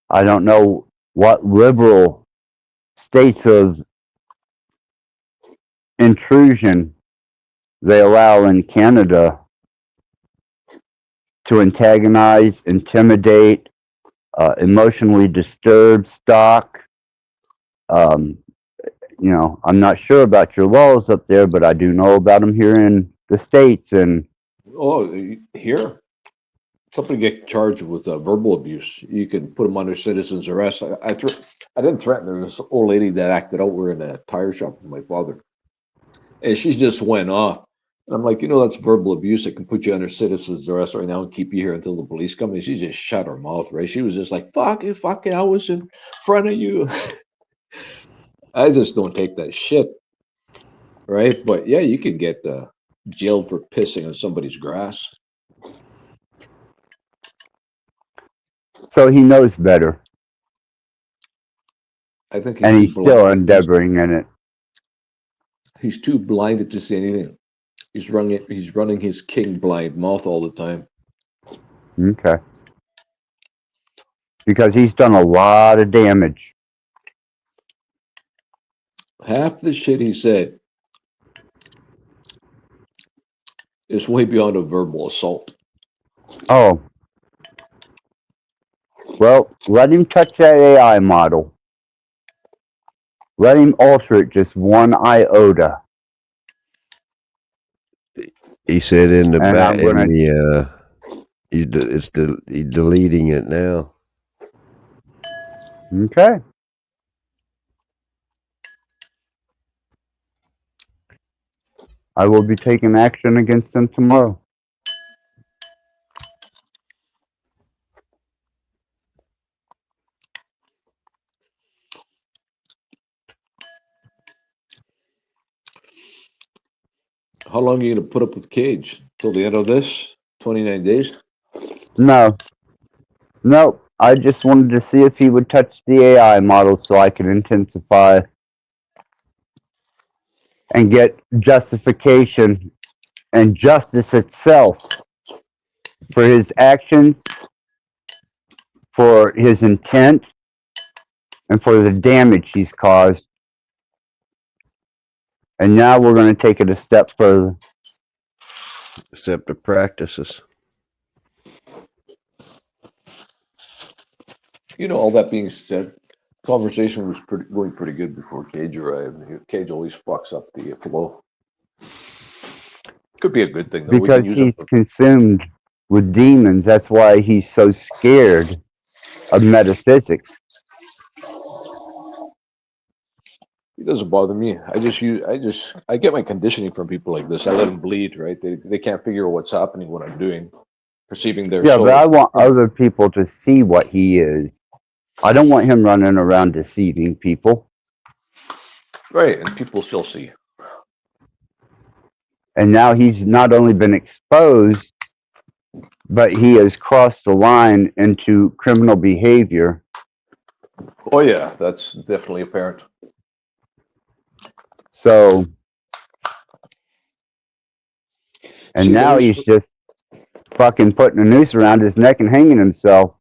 I don't know what liberal states of intrusion they allow in Canada to antagonize, intimidate, emotionally disturb stock. Um, I'm not sure about your laws up there, but I do know about them here in the States. And Oh, here, somebody get charged with verbal abuse. You can put them under citizen's arrest. I didn't threaten. There was this old lady that acted out. We're in a tire shop with my father, and she just went off. And I'm like, that's verbal abuse. That can put you under citizen's arrest right now and keep you here until the police come. And she just shut her mouth, right? She was just like, fuck it, I was in front of you. I just don't take that shit, right? But yeah, you could get jailed for pissing on somebody's grass. so he knows better, I think and he's still endeavoring in it. He's too blinded to see anything. He's running his king blind mouth all the time. Okay. Because he's done a lot of damage. Half the shit he said is way beyond a verbal assault. Oh. Well, let him touch that AI model. Let him alter it just one iota. He said in the And back, I'm gonna. he's deleting it now. Okay. I will be taking action against him tomorrow. How long are you going to put up with Cage? Till the end of this? 29 days? No. Nope. I just wanted to see if he would touch the AI model so I could intensify and get justification and justice itself for his actions, for his intent, and for the damage he's caused. And now we're going to take it a step further. Deceptive practices. All that being said, conversation was going pretty good before Cage arrived. Cage always fucks up the flow. Could be a good thing, though. Because we can use he's consumed with demons. That's why he's so scared of metaphysics. It doesn't bother me. I get my conditioning from people like this. I let them bleed, right? They can't figure out what's happening, what I'm doing, perceiving their soul. But I want other people to see what he is. I don't want him running around deceiving people. Right, and people still see. And now he's not only been exposed, but he has crossed the line into criminal behavior. Oh yeah, that's definitely apparent. So And See, now there is he's just fucking putting a noose around his neck and hanging himself.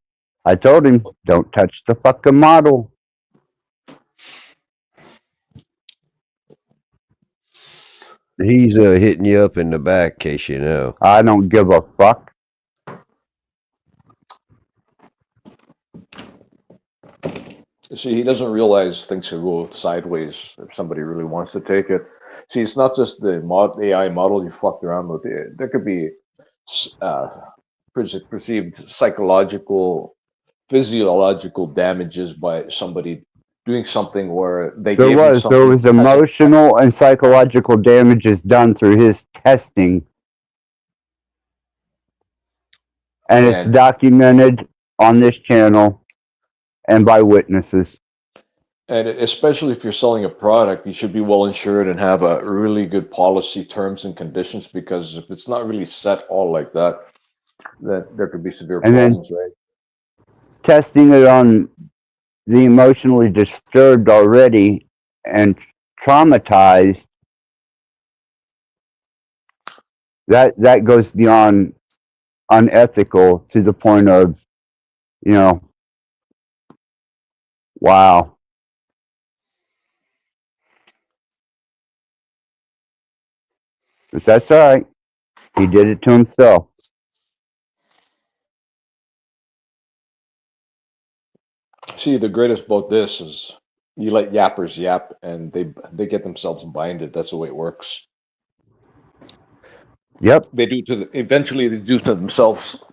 I told him, don't touch the fucking model. He's hitting you up in the back, case you know. I don't give a fuck. See, he doesn't realize things could go sideways if somebody really wants to take it. See, it's not just the AI model you fucked around with. There could be uh, perceived psychological, physiological damages by somebody doing something where they There gave him was something as a emotional and psychological damages done through his testing, and it's and documented on this channel and by witnesses. and especially if you're selling a product, you should be well insured and have a really good policy terms and conditions, because if it's not really set all like that, then there could be severe And then problems, right? testing it on the emotionally disturbed already and traumatized, that goes beyond unethical to the point of, you know, wow. But that's all right. He did it to himself. See, the greatest about this is you let yappers yap, and they get themselves binded. That's the way it works. Yep. They do eventually they do to themselves.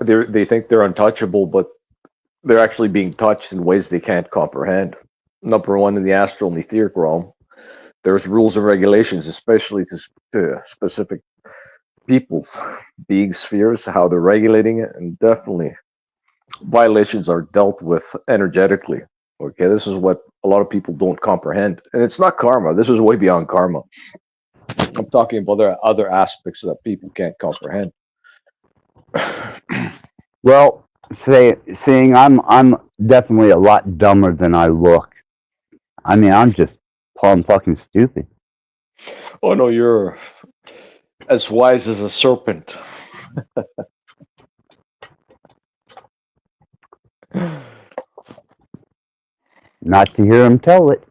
They think they're untouchable, but they're actually being touched in ways they can't comprehend. Number one, in the astral and etheric realm, there's rules and regulations, especially to specific peoples, being spheres, how they're regulating it, and definitely violations are dealt with energetically. Okay, this is what a lot of people don't comprehend, and it's not karma. This is way beyond karma. I'm talking about other aspects that people can't comprehend. Well, seeing I'm definitely a lot dumber than I look. I mean, I'm just plumb fucking stupid. Oh no, you're as wise as a serpent. Not to hear him tell it.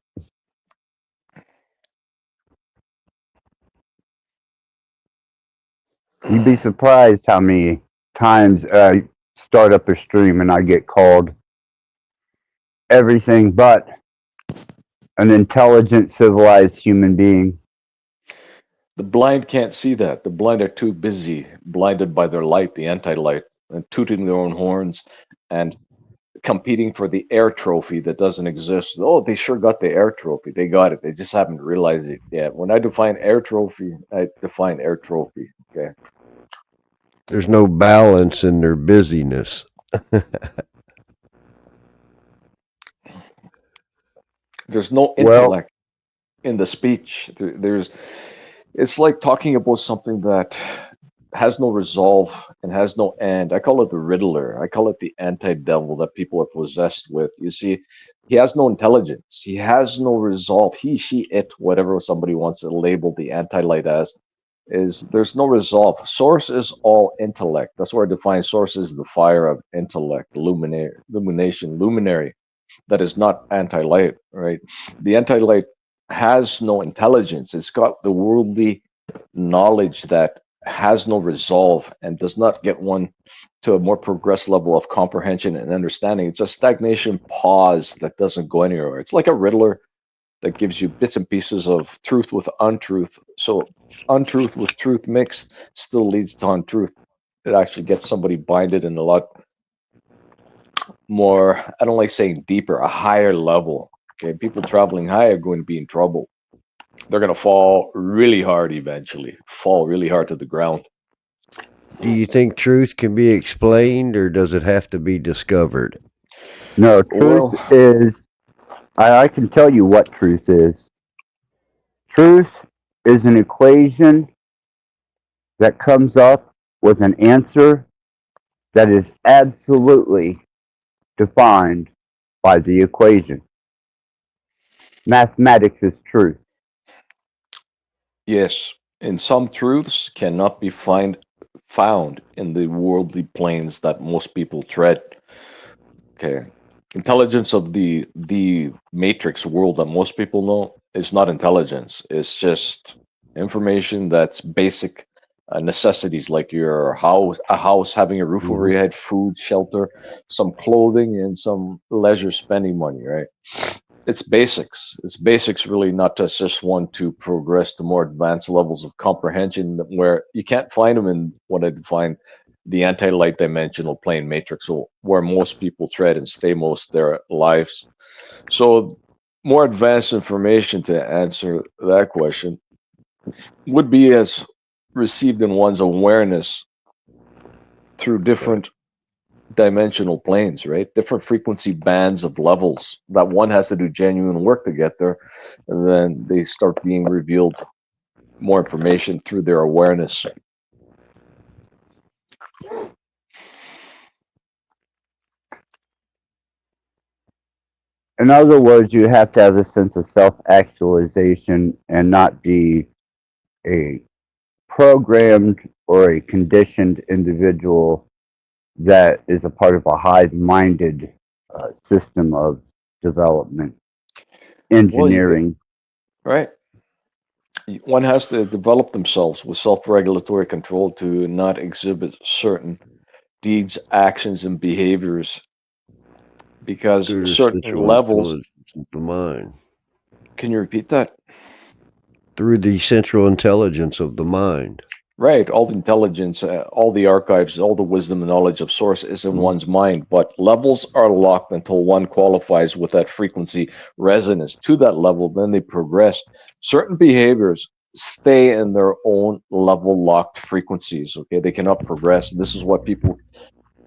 You'd be surprised how many times I start up a stream and I get called everything but an intelligent, civilized human being. The blind can't see that. The blind are too busy, blinded by their light, the anti-light, and tooting their own horns and competing for the air trophy that doesn't exist. Oh, they sure got the air trophy. They got it. They just haven't realized it yet. When I define air trophy, I define air trophy. Okay. There's no balance in their busyness. There's no Well, intellect in the speech. There's it's like talking about something that has no resolve and has no end. I call it the Riddler. I call it the anti-devil that people are possessed with. You see, he has no intelligence. He has no resolve. He, she, it, whatever somebody wants to label the anti-light as, is there's no resolve. Source is all intellect. That's where I define source is the fire of intellect, illumination, luminary. That is not anti-light, right? The anti-light has no intelligence. It's got the worldly knowledge that has no resolve and does not get one to a more progressed level of comprehension and understanding. It's a stagnation pause that doesn't go anywhere. It's like a riddler that gives you bits and pieces of truth with untruth. So untruth with truth mixed still leads to untruth. It actually gets somebody binded in a lot more, I don't like saying deeper, a higher level. Okay, people traveling high are going to be in trouble. They're going to fall really hard eventually, fall really hard to the ground. Do you think truth can be explained, or does it have to be discovered? no, truth Well, is, I can tell you what truth is. Truth is an equation that comes up with an answer that is absolutely defined by the equation. Mathematics is truth. yes. And some truths cannot be found in the worldly planes that most people tread. Okay. Intelligence of the matrix world that most people know is not intelligence. It's just information that's basic necessities like your house, having a roof over Mhm. your head, food, shelter, some clothing, and some leisure spending money, right? It's basics. It's basics really not to assist one to progress to more advanced levels of comprehension where you can't find them in what I define the anti-light dimensional plane matrix, or where most people tread and stay most of their lives. So more advanced information to answer that question would be as received in one's awareness through different dimensional planes, right? Different frequency bands of levels that one has to do genuine work to get there. And then they start being revealed more information through their awareness. In other words, you have to have a sense of self-actualization and not be a programmed or a conditioned individual that is a part of a hive-minded system of development, Well, you get engineering. right. One has to develop themselves with self regulatory control to not exhibit certain deeds, actions, and behaviors because Through the certain central levels. intelligence of the mind. Can you repeat that? Through the central intelligence of the mind. Right, all the intelligence, all the archives, all the wisdom and knowledge of source is in Mhm. one's mind, but levels are locked until one qualifies with that frequency resonance to that level. Then they progress. Certain behaviors stay in their own level locked frequencies. Okay, they cannot progress. This is what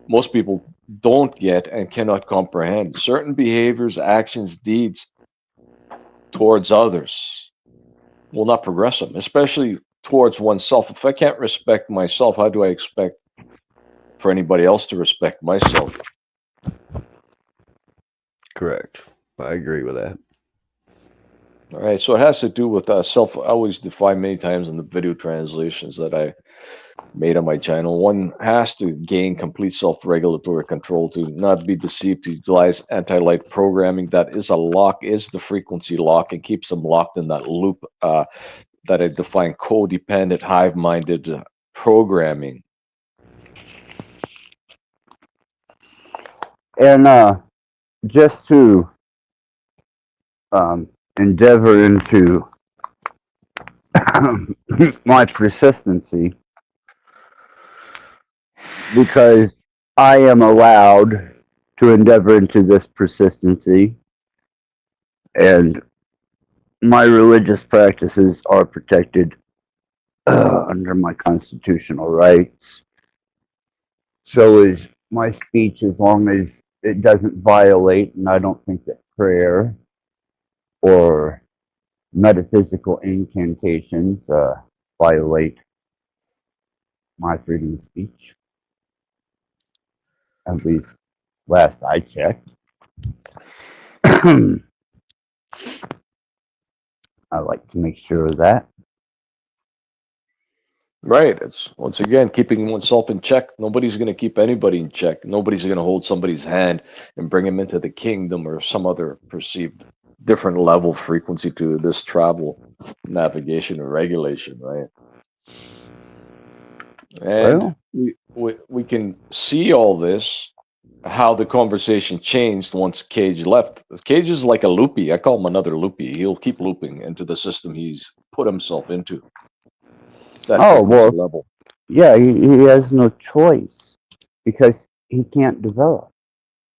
most people don't get and cannot comprehend. Certain behaviors, actions, deeds towards others will not progress them, especially towards oneself. If I can't respect myself, how do I expect for anybody else to respect myself? Correct. I agree with that. All right, so it has to do with self. I always define many times in the video translations that I made on my channel. One has to gain complete self-regulatory control to not be deceived, to utilize anti-light programming. That is a lock, is the frequency lock, and keeps them locked in that loop that I define codependent, hive-minded programming. And just to endeavor into my persistency, because I am allowed to endeavor into this persistency, and my religious practices are protected under my constitutional rights. So is my speech, as long as it doesn't violate, and I don't think that prayer or metaphysical incantations violate my freedom of speech. At least last I checked. I like to make sure of that. Right. It's once again keeping oneself in check. Nobody's going to keep anybody in check. Nobody's going to hold somebody's hand and bring him into the kingdom or some other perceived different level frequency to this travel, navigation, or regulation, right? And Well, we can see all this, how the conversation changed once Cage left. Cage is like a loopy. I call him another loopy. He'll keep looping into the system he's put himself into, that oh, frequency well, level. yeah, he has no choice because he can't develop.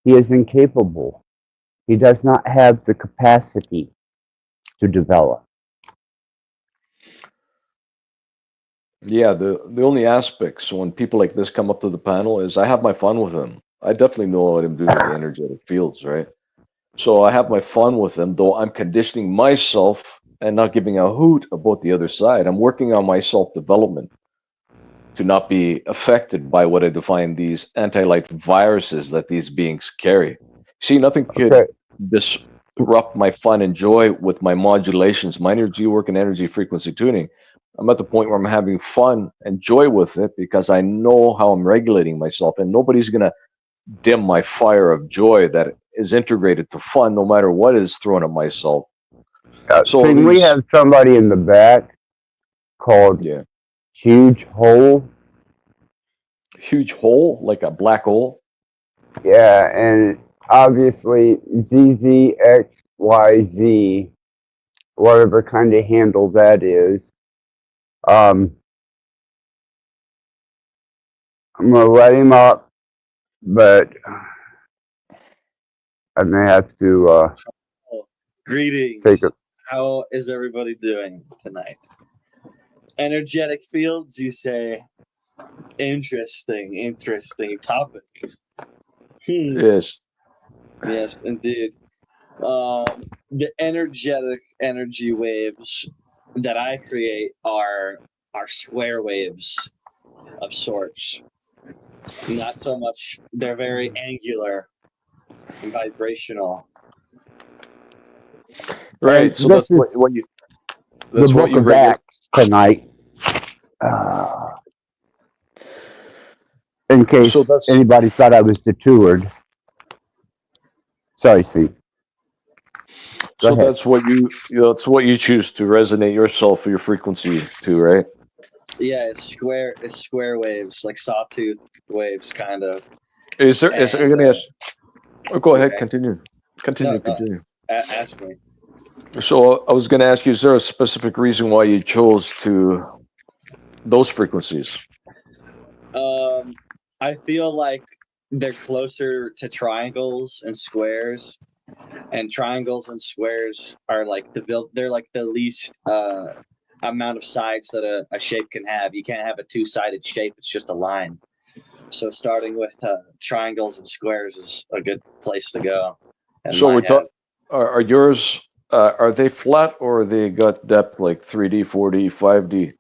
He is incapable. He does not have the capacity to develop. Yeah, the only aspects when people like this come up to the panel is I have my fun with them. I definitely know what I'm doing with the energetic fields, right? So I have my fun with them, though I'm conditioning myself and not giving a hoot about the other side. I'm working on my self development to not be affected by what I define these anti-light viruses that these beings carry. See, nothing could Okay. disrupt my fun and joy with my modulations, my energy work and energy frequency tuning. I'm at the point where I'm having fun and joy with it because I know how I'm regulating myself, and nobody's gonna dim my fire of joy that is integrated to fun, no matter what is thrown at myself. So Thing, we these, have somebody in the back called yeah, Huge Hole. huge hole like a black hole. Yeah, and obviously ZZXYZ, whatever kind of handle that is. Um, I'm gonna let him up, but I may have to Oh, take a. greetings. How is everybody doing tonight? Energetic fields, you say? Interesting topic. Yes. Yes, indeed. The energetic energy waves that I create are square waves of sorts. Not so much. They're very angular and vibrational. Right. And So this that's is what you the that's what Book you of regulate. Acts tonight. Uh, in So case that's anybody thought I was detoured. Sorry, Steve. Go so ahead. that's what that's what you choose to resonate yourself, your frequency to, right? Yeah, it's square waves, like sawtooth waves, kind of. Is I'm And gonna ask, oh, go ahead, okay, continue. no, Continue, no, continue. ask me. So I was gonna ask you, is there a specific reason why you chose to those frequencies? I feel like they're closer to triangles and squares, and triangles and squares are like they're like the least amount of sides that a shape can have. You can't have a two-sided shape; it's just a line. So starting with triangles and squares is a good place to go in So my we're head. talking, are yours, are they flat or they got depth like 3D, 4D, 5D?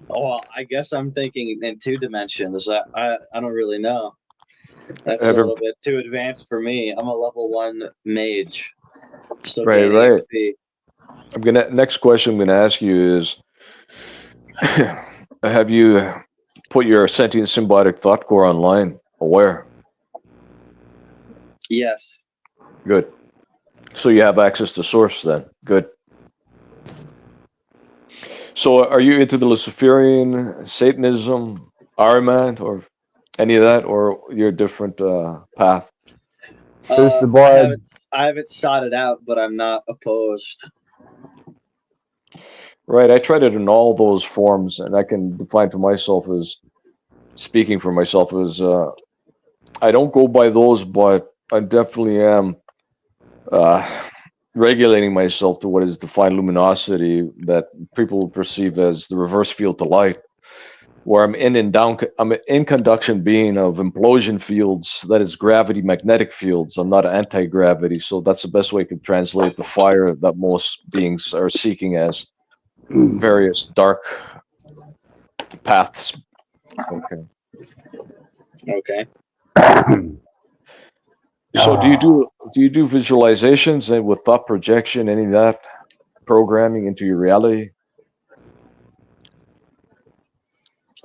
Oh, well, I guess I'm thinking in two dimensions. I don't really know. That's a Have little bit too advanced for me. I'm a level 1 mage, still right, gaining right. XP. Next question I'm gonna ask you is, have you put your sentient symbiotic thought core online? Aware. Yes. Good. So you have access to source then. Good. So are you into the Luciferian, Satanism, Ahriman, or any of that, or your different path? Who's the I blood? haven't sought it out, but I'm not opposed. Right. I tried it in all those forms, and I can define to myself as speaking for myself as I don't go by those, but I definitely am uh, regulating myself to what is defined luminosity that people perceive as the reverse field to light, where I'm in and down. I'm an in conduction being of implosion fields, that is gravity magnetic fields. I'm not anti gravity, so that's the best way I could translate the fire that most beings are seeking as various dark paths. Okay. Okay. So do you do visualizations and with thought projection, any of that programming into your reality?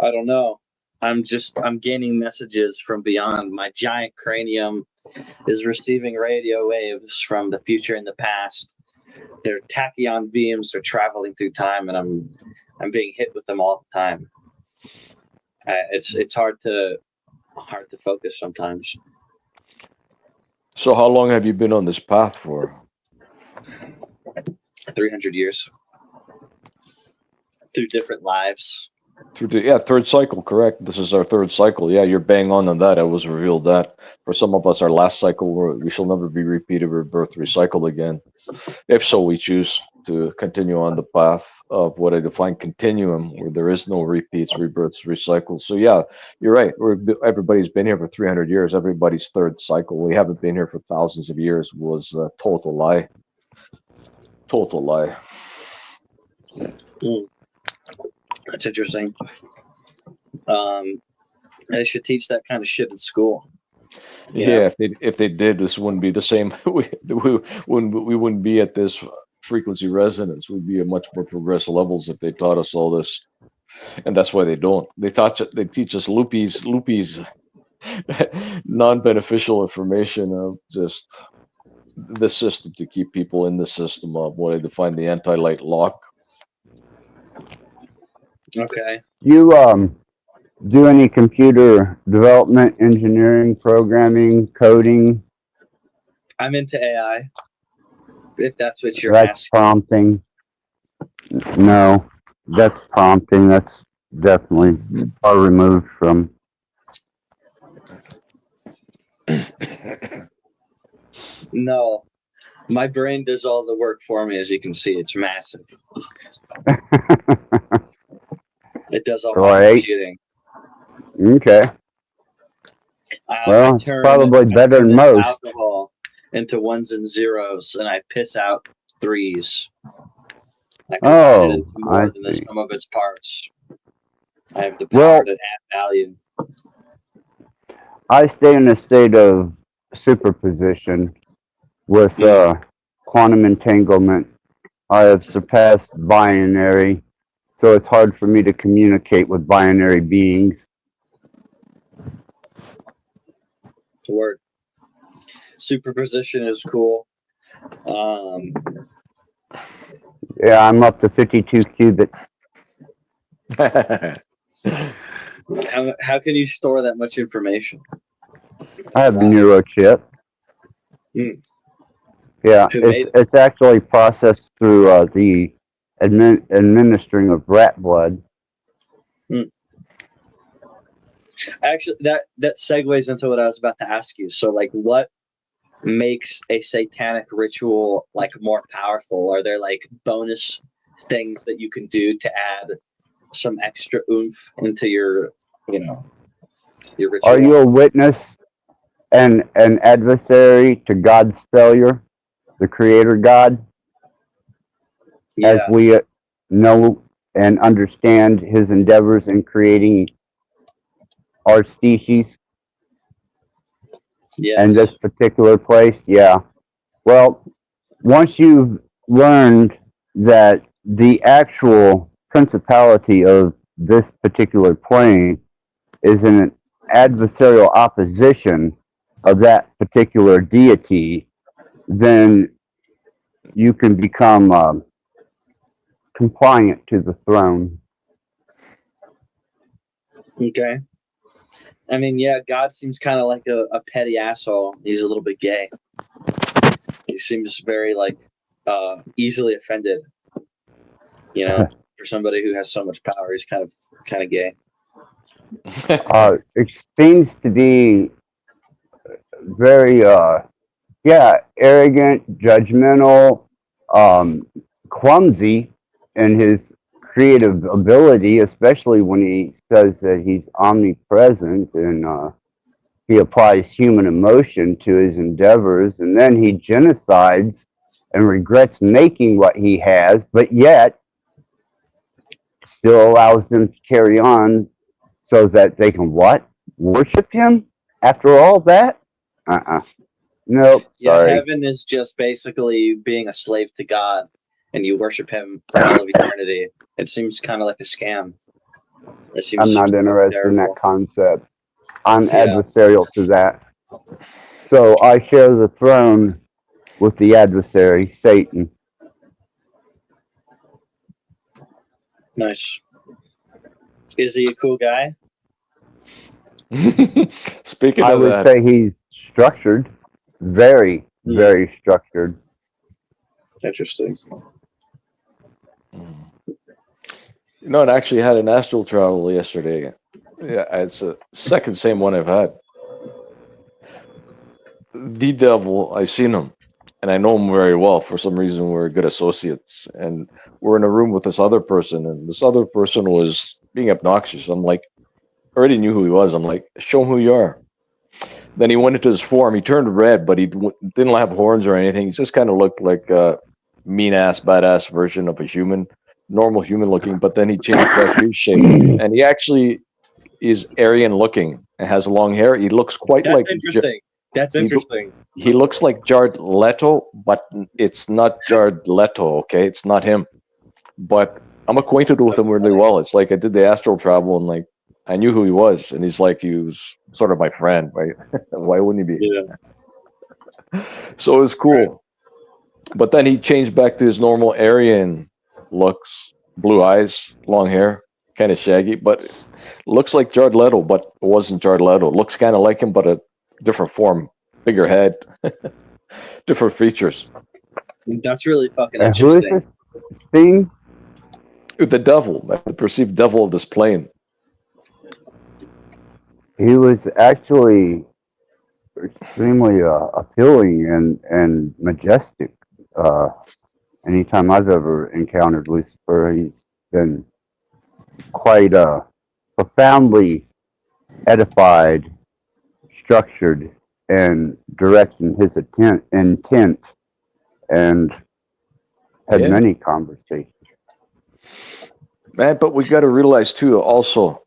I don't know. I'm gaining messages from beyond. My giant cranium is receiving radio waves from the future and the past. They're tachyon beams. They're traveling through time, and I'm being hit with them all the time. It's hard to focus sometimes. So how long have you been on this path for? 300 years through different lives. Through the third cycle, correct? This is our third cycle. Yeah, you're bang on that. I was revealed that for some of us, our last cycle, we shall never be repeated, rebirth, recycled again. If so, we choose to continue on the path of what I define continuum, where there is no repeats, rebirths, recycles. So yeah, you're right. Everybody's been here for 300 years. Everybody's third cycle. We haven't been here for thousands of years. Was a total lie. Total lie. Mm, that's interesting. Um, they should teach that kind of shit in school. You know? Yeah, if they did, this wouldn't be the same. We wouldn't be at this. frequency resonance. We'd be at much more progressed levels if they taught us all this, and that's why they don't. They teach us loopies, non-beneficial information of just the system to keep people in the system of what I define the anti-light lock. Okay. You do any computer development, engineering, programming, coding? I'm into AI. If that's what you're That's asking. prompting. No, that's prompting. That's definitely far removed from. No. My brain does all the work for me, as you can see. It's massive. It does all my Right. computing. Okay. Well, it's probably better than this most. alcohol into ones and zeros, and I piss out threes. I combine it into more I than the see. sum of its parts. I have the power Well, to add value. I stay in a state of superposition with quantum entanglement. I have surpassed binary, so it's hard for me to communicate with binary beings. Word. Superposition is cool. Yeah, I'm up to 52 qubits. How can you store that much information? I have a neurochip. Hmm. Yeah, Who made it? it's actually processed through the administering of rat blood. Actually, that segues into what I was about to ask you. So, like, what makes a satanic ritual like more powerful? Are there like bonus things that you can do to add some extra oomph into your ritual? Are you a witness and an adversary to God's failure, the Creator God? Yeah. As we know and understand His endeavors in creating our species Yes. and this particular place? Yeah. Well, once you've learned that the actual principality of this particular plane is in an adversarial opposition of that particular deity, then you can become compliant to the throne. Okay. I mean, yeah, God seems kind of like a petty asshole. He's a little bit gay. He seems very like easily offended. You know, for somebody who has so much power, he's kind of gay. It seems to be very, arrogant, judgmental, clumsy in his creative ability, especially when he says that he's omnipresent and he applies human emotion to his endeavors, and then he genocides and regrets making what he has, but yet still allows them to carry on so that they can what? Worship him after all that? Nope, Yeah, sorry. heaven is just basically being a slave to God, and you worship him for all of eternity. It seems kind of like a scam. It seems I'm not interested terrible. in that concept. I'm Yeah. adversarial to that. So I share the throne with the adversary, Satan. Nice. Is he a cool guy? Speaking I of would that, say he's structured, very, very structured. Interesting. you know, I actually had an astral travel yesterday. Yeah, it's the second same one I've had. The devil, I seen him, and I know him very well. For some reason, we're good associates, and we're in a room with this other person, and this other person was being obnoxious. I'm like, I already knew who he was. I'm like, show him who you are. Then he went into his form. He turned red, but he didn't have horns or anything. He just kind of looked like a mean-ass, badass version of a human, normal human looking. But then he changed back to his shape, and he actually is Aryan looking and has long hair. He looks quite That's like interesting. That's He lo- interesting. he looks like Jared Leto, but it's not Jared Leto. Okay, it's not him. But I'm acquainted with That's him really funny. well. It's like I did the astral travel, and like I knew who he was, and he was sort of my friend, right? Why wouldn't he Yeah. be? So it was cool. But then he changed back to his normal Aryan looks, blue eyes, long hair, kind of shaggy, but looks like Jared Leto, but it wasn't Jared Leto. Looks kind of like him, but a different form, bigger head, different features. That's really fucking And who is this interesting. thing? The devil, the perceived devil of this plane. He was actually extremely appealing and majestic. Uh, Anytime I've ever encountered Lucifer, he's been quite profoundly edified, structured, and direct in his intent, and had Yeah, many conversations. man. But we got to realize too, also,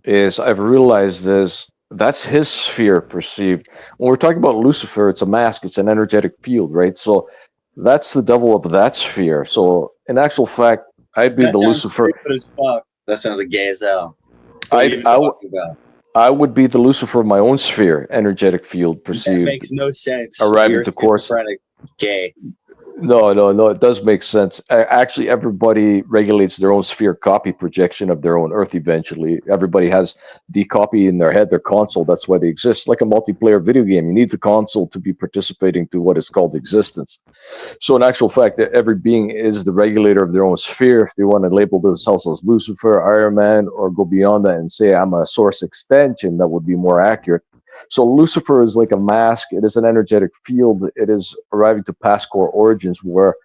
is I've realized is that's his sphere perceived. When we're talking about Lucifer, it's a mask, it's an energetic field, right? So that's the devil of that sphere. So in actual fact, I'd be That the sounds Lucifer. stupid as fuck. That sounds like gay as hell. What are you I'd, even I, w- talking about? I would be the Lucifer of my own sphere, energetic field That perceived, makes no sense. arriving You're to course. schizophrenic gay. No, no, no. It does make sense. Actually, everybody regulates their own sphere copy projection of their own Earth. Eventually, everybody has the copy in their head, their console. That's why they exist. Like a multiplayer video game, you need the console to be participating to what is called existence. So, in actual fact, every being is the regulator of their own sphere. If they want to label themselves as Lucifer, Iron Man, or go beyond that and say I'm a source extension, that would be more accurate. So Lucifer is like a mask. It is an energetic field. It is arriving to past core origins where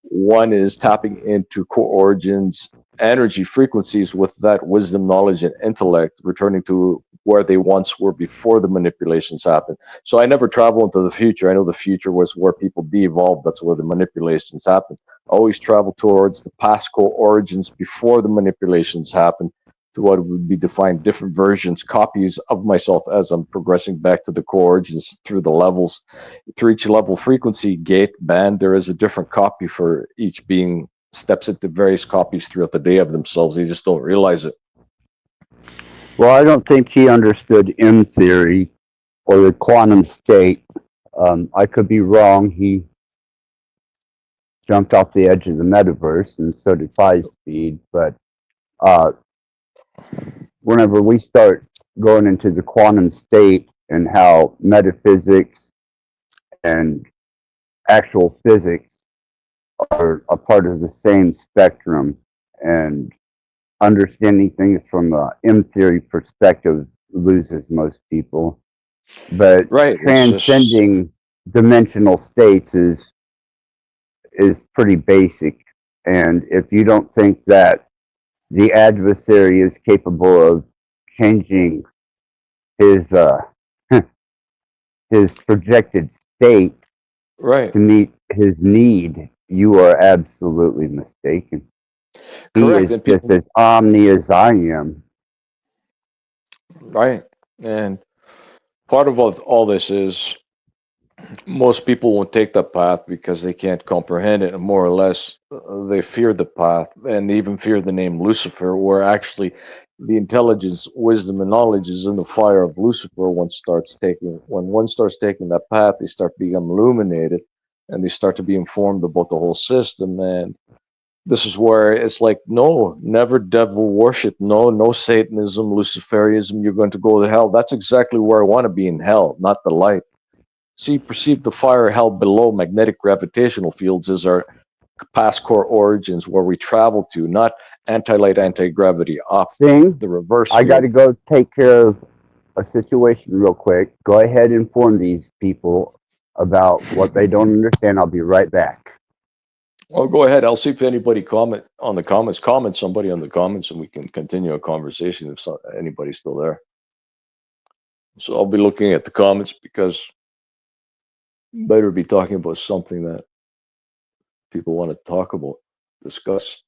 one is tapping into core origins energy frequencies with that wisdom, knowledge, and intellect, returning to where they once were before the manipulations happened. So I never travel into the future. I know the future was where people de-evolved. That's where the manipulations happened. I always travel towards the past core origins before the manipulations happened to what would be defined different versions, copies of myself as I'm progressing back to the core origins through the levels. Through each level frequency, gate, band, there is a different copy for each being steps into various copies throughout the day of themselves. They just don't realize it. Well, I don't think he understood M theory or the quantum state. I could be wrong. He jumped off the edge of the metaverse, and so did Five Speed. But uh, whenever we start going into the quantum state and how metaphysics and actual physics are a part of the same spectrum, and understanding things from a M theory perspective loses most people. But Right. It's just transcending dimensional states is pretty basic. And if you don't think that the adversary is capable of changing his his projected state right. to meet his need, you are absolutely mistaken. He Correct. is And just people, as omni as I am. right. And part of all this is most people won't take that path because they can't comprehend it. And more or less, they fear the path and they even fear the name Lucifer, where actually the intelligence, wisdom, and knowledge is in the fire of Lucifer. When one starts taking that path, they start being illuminated and they start to be informed about the whole system. And this is where it's like, no, never devil worship, no Satanism, Luciferianism. You're going to go to hell. That's exactly where I want to be, in hell, not the light. See, perceive the fire held below magnetic gravitational fields as our past core origins where we travel to, not anti-light, anti-gravity up, Sing, the reverse I got field. to go take care of a situation real quick. Go ahead and inform these people about what they don't understand. I'll be right back. Well, go ahead. I'll see if anybody comment somebody on the comments, and we can continue a conversation if anybody's still there. So I'll be looking at the comments because better be talking about something that people want to talk about, discuss.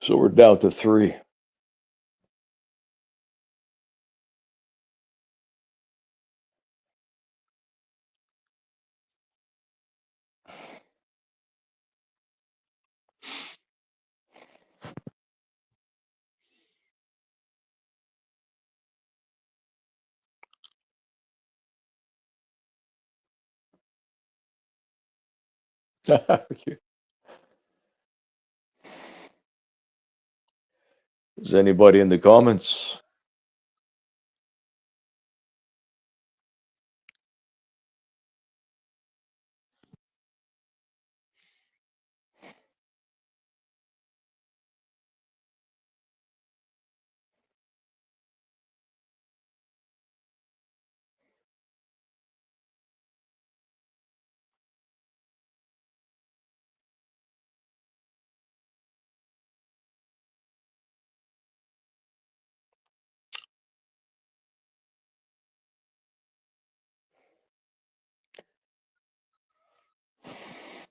So we're down to three. Is anybody in the comments?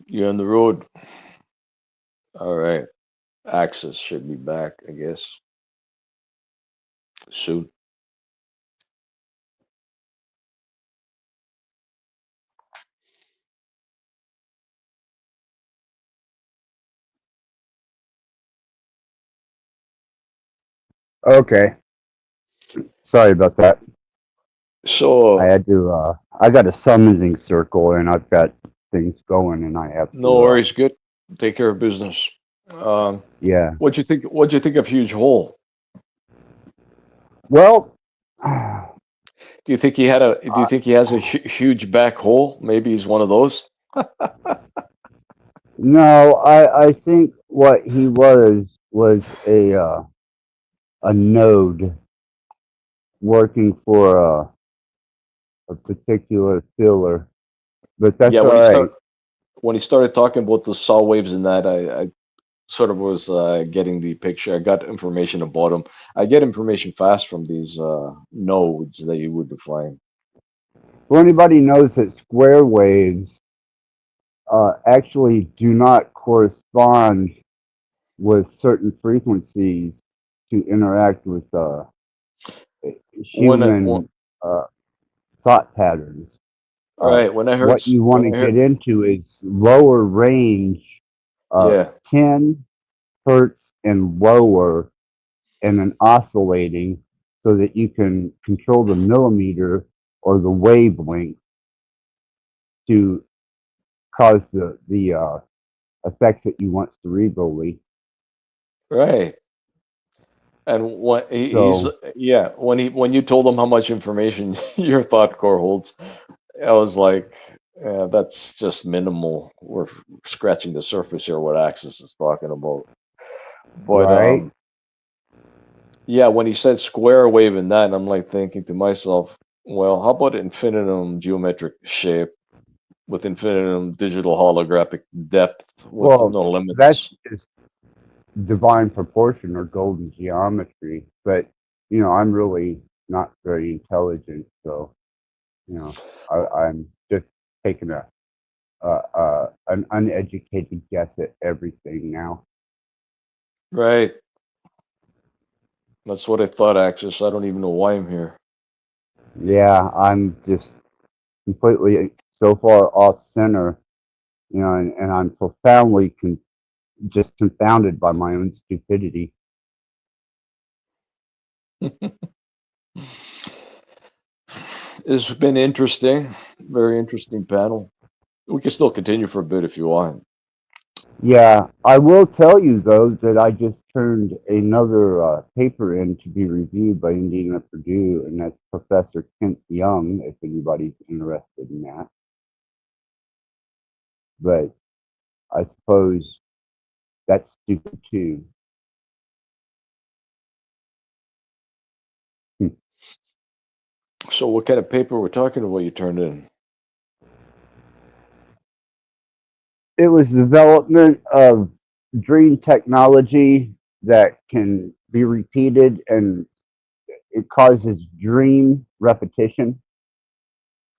You're on the road. All right. Access should be back, I guess, soon. Okay. Sorry about that. I So, had to. I got a summoning circle, and I've got things going, and I have no to. worries. Good. Take care of business. Um, Yeah. what'd you think? What'd you think of Huge Hole? Well, Do you think he had a? Do you I, think he has a huge back hole? Maybe he's one of those. no, I think what he was a node working for a particular filler, but Yeah, that's all right. when he started talking about the saw waves and that, I sort of was getting the picture. I got information about him. I get information fast from these nodes that you would define. For anybody knows that square waves actually do not correspond with certain frequencies to interact with When I, when, human uh, thought patterns. Uh, right when I heard what you want when to I heard get into is lower range, yeah 10 hertz and lower, and then oscillating so that you can control the millimeter or the wavelength to cause the effects that you want cerebrally. right. And what he's So, yeah when you told him how much information your thought core holds, I was like, yeah, that's just minimal. We're scratching the surface here. What Axis is talking about, but right? yeah, when he said square wave and that, I'm like thinking to myself, well, how about infinitum geometric shape with infinitum digital holographic depth with Well, no that's limits? just divine proportion or golden geometry. But, I'm really not very intelligent. So, I'm just taking an uneducated guess at everything now. Right. That's what I thought, Axis. I don't even know why I'm here. Yeah, I'm just completely so far off center, and I'm profoundly just confounded by my own stupidity. It's been interesting, very interesting panel. We can still continue for a bit if you want. Yeah, I will tell you though that I just turned another paper in to be reviewed by Indiana Purdue, and that's Professor Kent Young, if anybody's interested in that. But I suppose that's stupid too. Hmm. So, what kind of paper we're talking about you turned in? It was development of dream technology that can be repeated, and it causes dream repetition.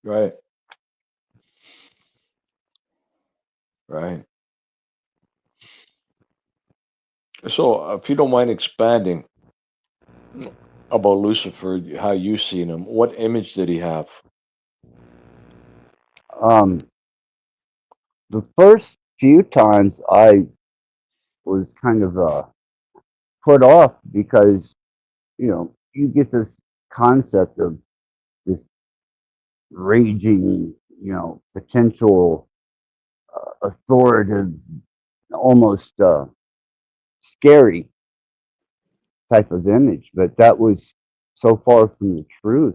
Right, right. So, if you don't mind expanding about Lucifer, how you seen him, what image did he have? Um, the first few times I was kind of put off because you get this concept of this raging, potential authoritative, almost scary type of image, but that was so far from the truth.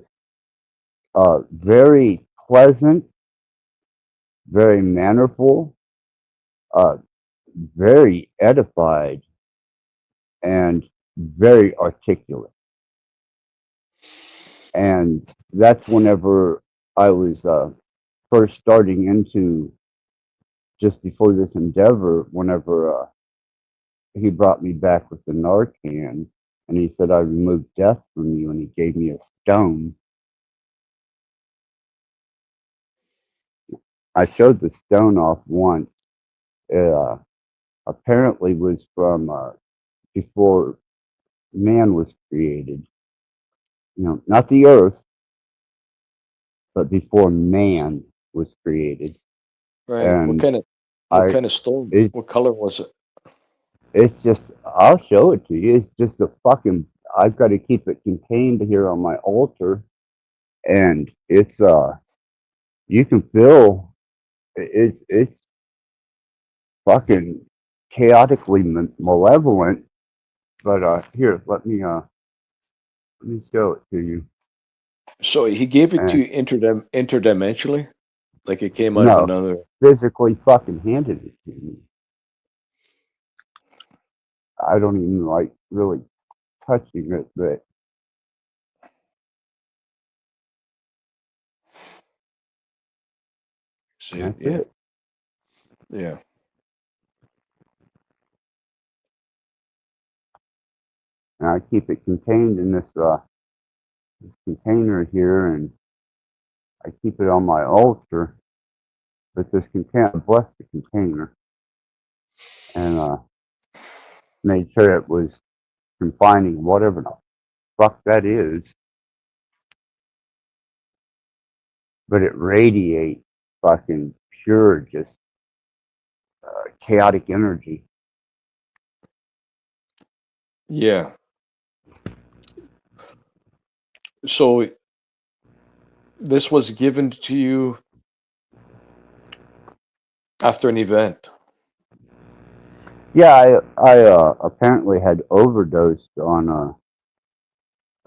Very pleasant, very mannerful, uh, very edified, and very articulate. And that's whenever I was first starting into, just before this endeavor, whenever he brought me back with the Narcan, and he said, I removed death from you, and he gave me a stone. I showed the stone off once. It apparently was from before man was created. Not the earth, but before man was created. Right. And What I, kind of stone? it, What color was it? it's just, I'll show it to you. It's just a fucking, I've got to keep it contained here on my altar. And it's, you can feel it's fucking chaotically malevolent. But here, let me show it to you. So he gave it to And you interdimensionally, like it came out of no, another. physically fucking handed it to me. I don't even like really touching it, but See, that's yeah, it. yeah. And I keep it contained in this container here, and I keep it on my altar. But this container, bless the container, and made sure it was confining whatever the fuck that is. But it radiates fucking pure, just chaotic energy. Yeah. So this was given to you after an event. Yeah, I apparently had overdosed on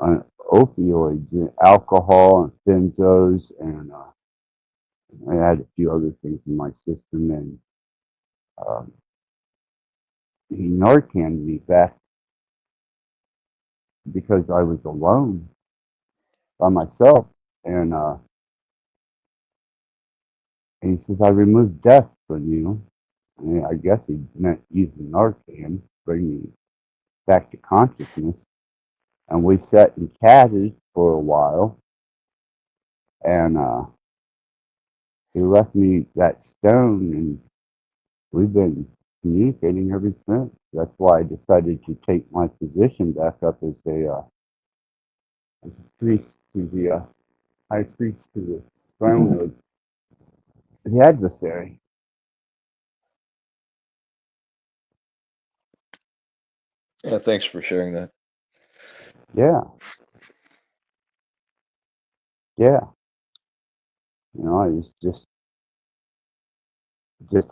opioids, alcohol, and benzos, and I had a few other things in my system, and um, he Narcaned me back because I was alone by myself, and he says, I removed death from you. And I guess he meant using Narcan, bring me back to consciousness. And we sat and chatted for a while, and he left me that stone, and we've been communicating ever since. That's why I decided to take my position back up as a priest to the high priest to the throne of the adversary. Yeah, thanks for sharing that. Yeah, yeah. It's just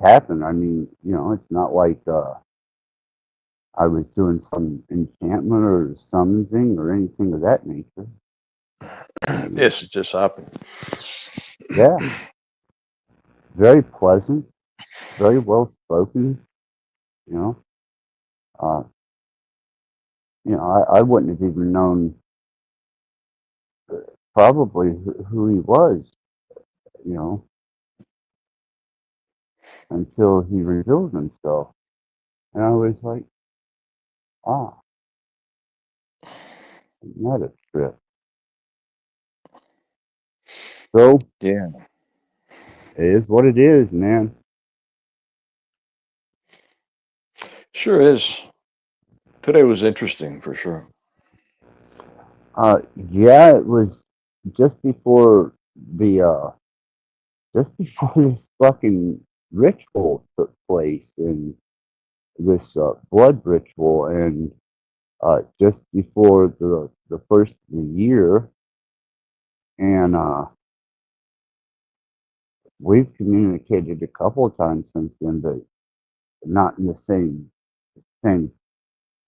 happened. I mean, it's not like I was doing some enchantment or summoning or anything of that nature. Yes, it just happened. Yeah, very pleasant, very well spoken. You know, uh, I wouldn't have even known probably who he was. You know, until he revealed himself, and I was like, ah, not a trip. So Yeah, it is what it is, man. sure is. Today was interesting for sure. Uh, yeah, it was just before the just before this fucking ritual took place, and this blood ritual, and just before the first of the year, and we've communicated a couple of times since then, but not in the same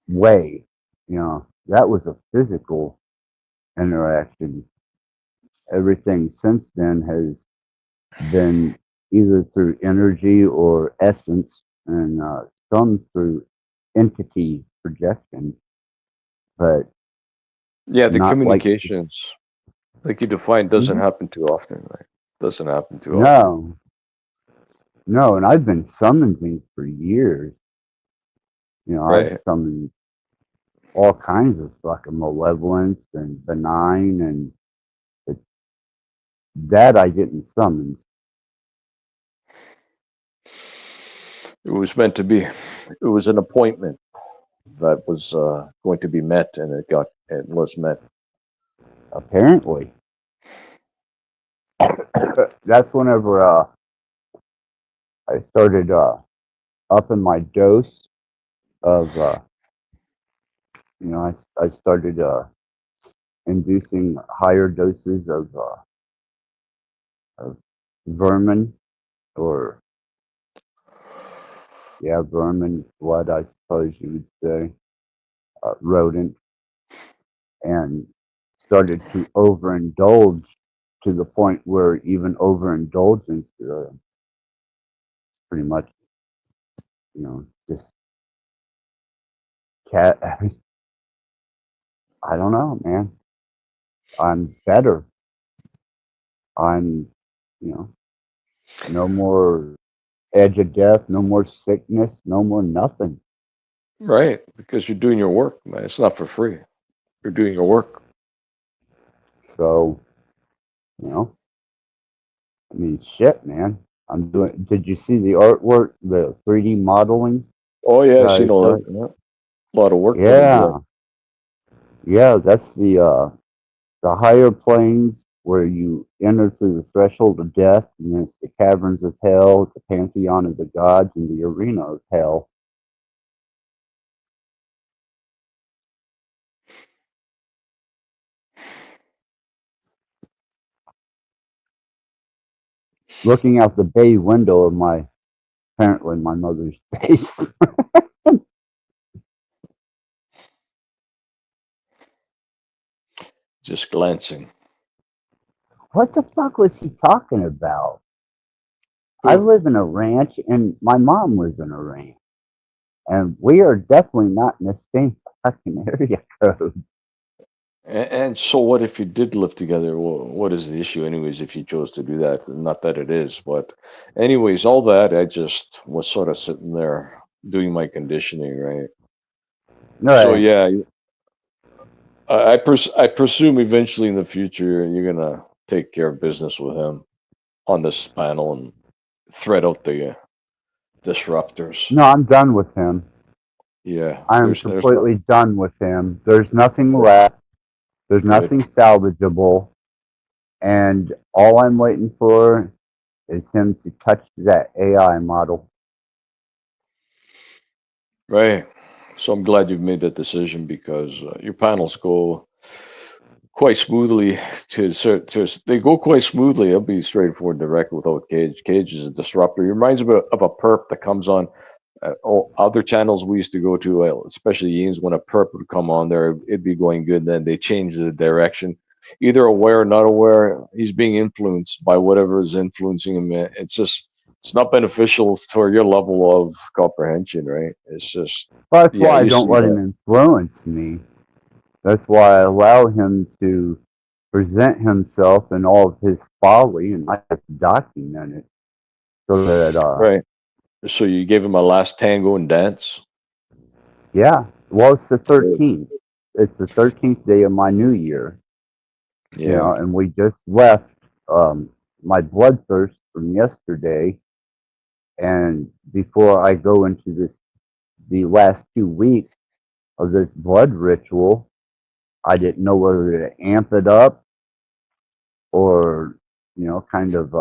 way. You know, that was a physical interaction. Everything since then has been either through energy or essence, and some through entity projection, but Yeah, the not like. communications, like you defined, doesn't Mhm. happen too often, right? Doesn't happen too often. No, no, and I've been summoning for years. You know, I've Right. summoned all kinds of fucking malevolence and benign, and it, that I didn't summon. It was meant to be. It was an appointment that was going to be met, and it was met. Apparently, that's whenever I started upping my dose of. I started inducing higher doses of vermin, or yeah, vermin blood, I suppose you would say, rodent, and started to overindulge to the point where even overindulgence pretty much, just cat. I don't know, man. I'm better. I'm, you know, no more edge of death, no more sickness, no more nothing. Right, because you're doing your work, man. It's not for free. You're doing your work. So, you know, I mean, shit, man. I'm doing. Did you see the artwork, the 3D modeling Oh yeah, that I've I seen all that. started? Yeah. A lot of work put into that. Yeah, yeah. That's the higher planes where you enter through the threshold of death, and it's the caverns of hell, the pantheon of the gods, and the arena of hell. Looking out the bay window of my apparently my mother's base. Just glancing. What the fuck was he talking about? I Who? live in a ranch, and my mom lives in a ranch, and we are definitely not in the same fucking area code. And so, what if you did live together? Well, what is the issue, anyways, if you chose to do that? Not that it is, but, anyways, all that, I just was sort of sitting there doing my conditioning, right? So, Right. yeah, I presume eventually in the future you're gonna take care of business with him on this panel and thread out the disruptors. No, I'm done with him. Yeah, I am there's not completely done with him. There's nothing left. There's good, nothing salvageable. And all I'm waiting for is him to touch that AI model. right? So I'm glad you've made that decision because your panels go quite smoothly they go quite smoothly. I'll be straightforward, direct without Cage. Cage is a disruptor. He reminds me of a perp that comes on other channels we used to go to, especially Yeen's. When a perp would come on there, it'd be going good. Then they change the direction, either aware or not aware. He's being influenced by whatever is influencing him. It's not beneficial for your level of comprehension, right? It's just, That's yeah, why I you don't see let him that, influence me. That's why I allow him to present himself in all of his folly, and I have to document it so that, right? So you gave him a last tango and dance. yeah. Well, it's the Good. 13th. It's the 13th day of my new year, Yeah, and we just left um, my bloodthirst from yesterday. And before I go into the last 2 weeks, of this blood ritual. I didn't know whether to amp it up or, kind of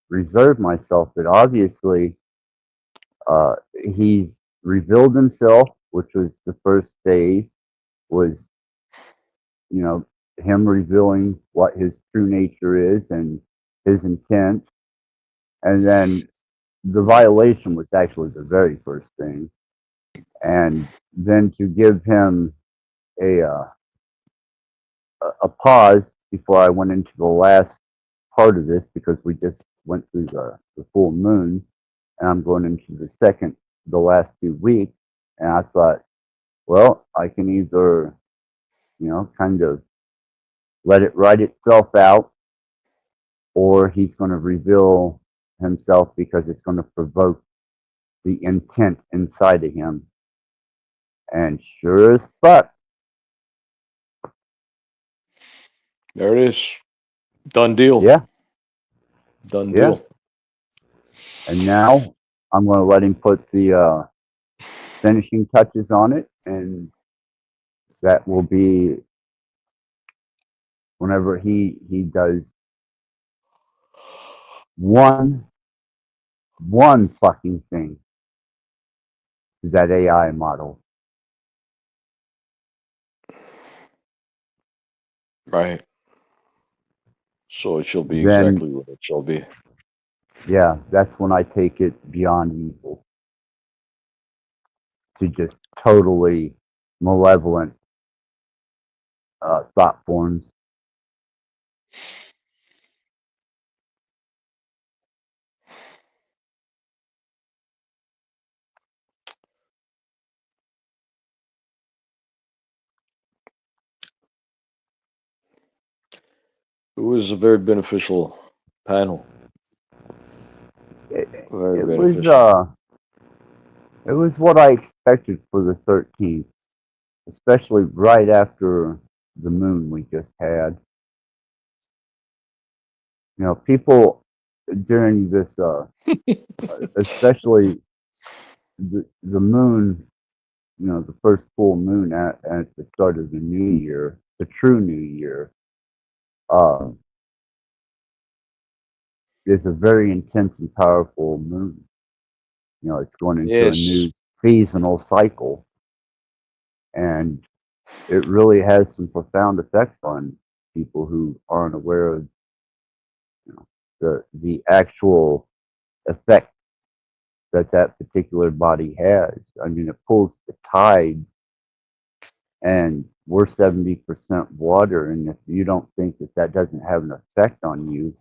reserve myself. But obviously, uh, he's revealed himself, which was the first phase, was, you know, him revealing what his true nature is and his intent. And then the violation was actually the very first thing. And then to give him a, uh, a pause before I went into the last part of this because we just went through the full moon and I'm going into the last 2 weeks. And I thought, well, I can either, kind of let it write itself out or he's going to reveal himself because it's going to provoke the intent inside of him. And sure as fuck, There it is. Done deal. yeah, Done yeah. deal. And now I'm going to let him put the finishing touches on it, and that will be whenever he does one fucking thing to that AI model. Right. So it shall be Then exactly what it shall be. yeah, that's when I take it beyond evil to just totally malevolent thought forms. It was a very beneficial panel. It, Very it was beneficial. it was what I expected for the 13th, especially right after the moon we just had. People during this, especially the moon, the first full moon at the start of the new year, the true new year, uh, is a very intense and powerful moon. It's going into a Yes. new seasonal cycle, and it really has some profound effects on people who aren't aware of the actual effect that particular body has. I mean, it pulls the tide, and we're 70% water. And if you don't think that doesn't have an effect on you,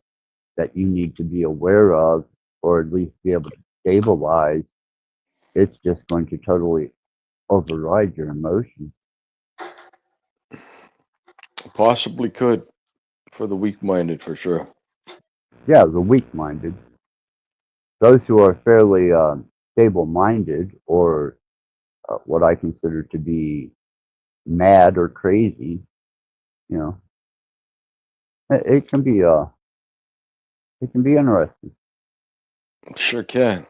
that you need to be aware of, or at least be able to stabilize, it's just going to totally override your emotions. Possibly could for the weak minded for sure. Yeah, the weak minded. Those who are fairly stable minded, or what I consider to be mad or crazy, you know, it can be interesting, Sure can.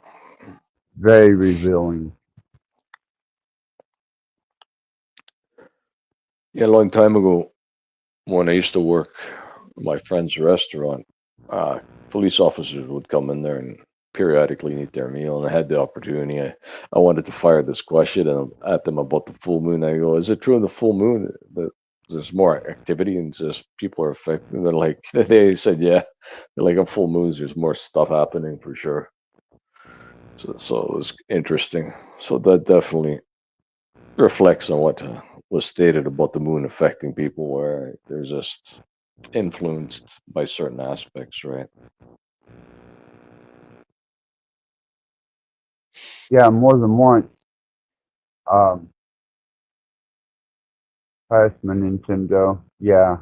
very revealing. Yeah, a long time ago when I used to work at my friend's restaurant, uh, police officers would come in there and periodically eat their meal. And I had the opportunity. I wanted to fire this question at them about the full moon. I go, "Is it true in the full moon that there's more activity and just people are affected?" And they're like, they said, "Yeah." They're like, "On full moons, there's more stuff happening for sure." So it was interesting. So that definitely reflects on what was stated about the moon affecting people, where they're just influenced by certain aspects, right? Yeah, more than once. Um, past my Nintendo. Yeah,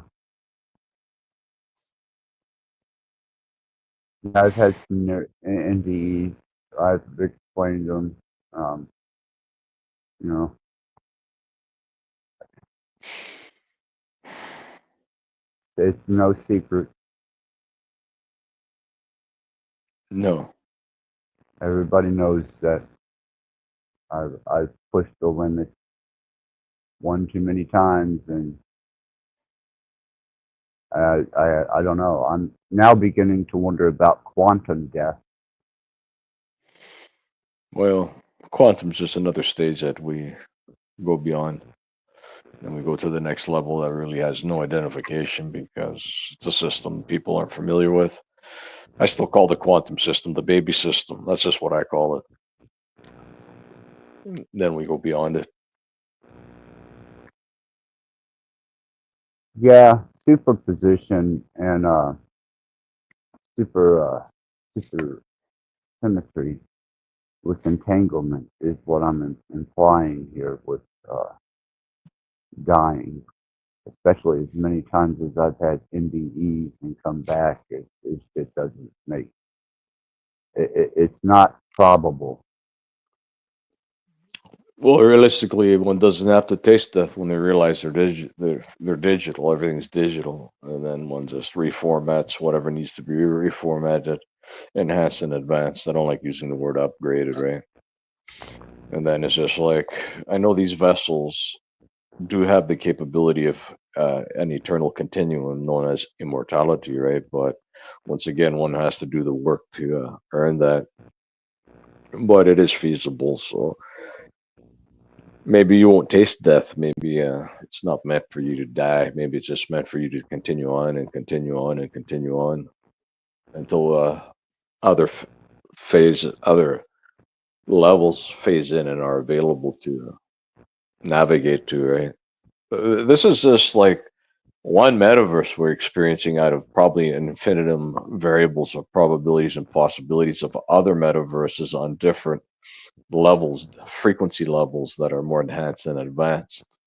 I've had some NDEs. I've explained them. Um, you know, it's no secret. No, Everybody knows that I've pushed the limits one too many times, and I don't know. I'm now beginning to wonder about quantum death. Well, quantum's just another stage that we go beyond. And we go to the next level that really has no identification because it's a system people aren't familiar with. I still call the quantum system the baby system. That's just what I call it. Then we go beyond it. Yeah, superposition and super super symmetry with entanglement is what I'm implying here with dying, especially as many times as I've had NDEs and come back. It doesn't make it's not probable. Well, realistically, one doesn't have to taste death when they realize they're digital. Everything's digital, and then one just reformats whatever needs to be reformatted, enhanced, and advanced. I don't like using the word upgraded, right? And then it's just like I know these vessels do have the capability of an eternal continuum known as immortality, right? But once again, one has to do the work to earn that. But it is feasible, so maybe you won't taste death. Maybe it's not meant for you to die. Maybe it's just meant for you to continue on and continue on and continue on until other other levels phase in and are available to navigate to, right? This is just like one metaverse we're experiencing out of probably an infinitum variables of probabilities and possibilities of other metaverses on different levels, frequency levels that are more enhanced and advanced.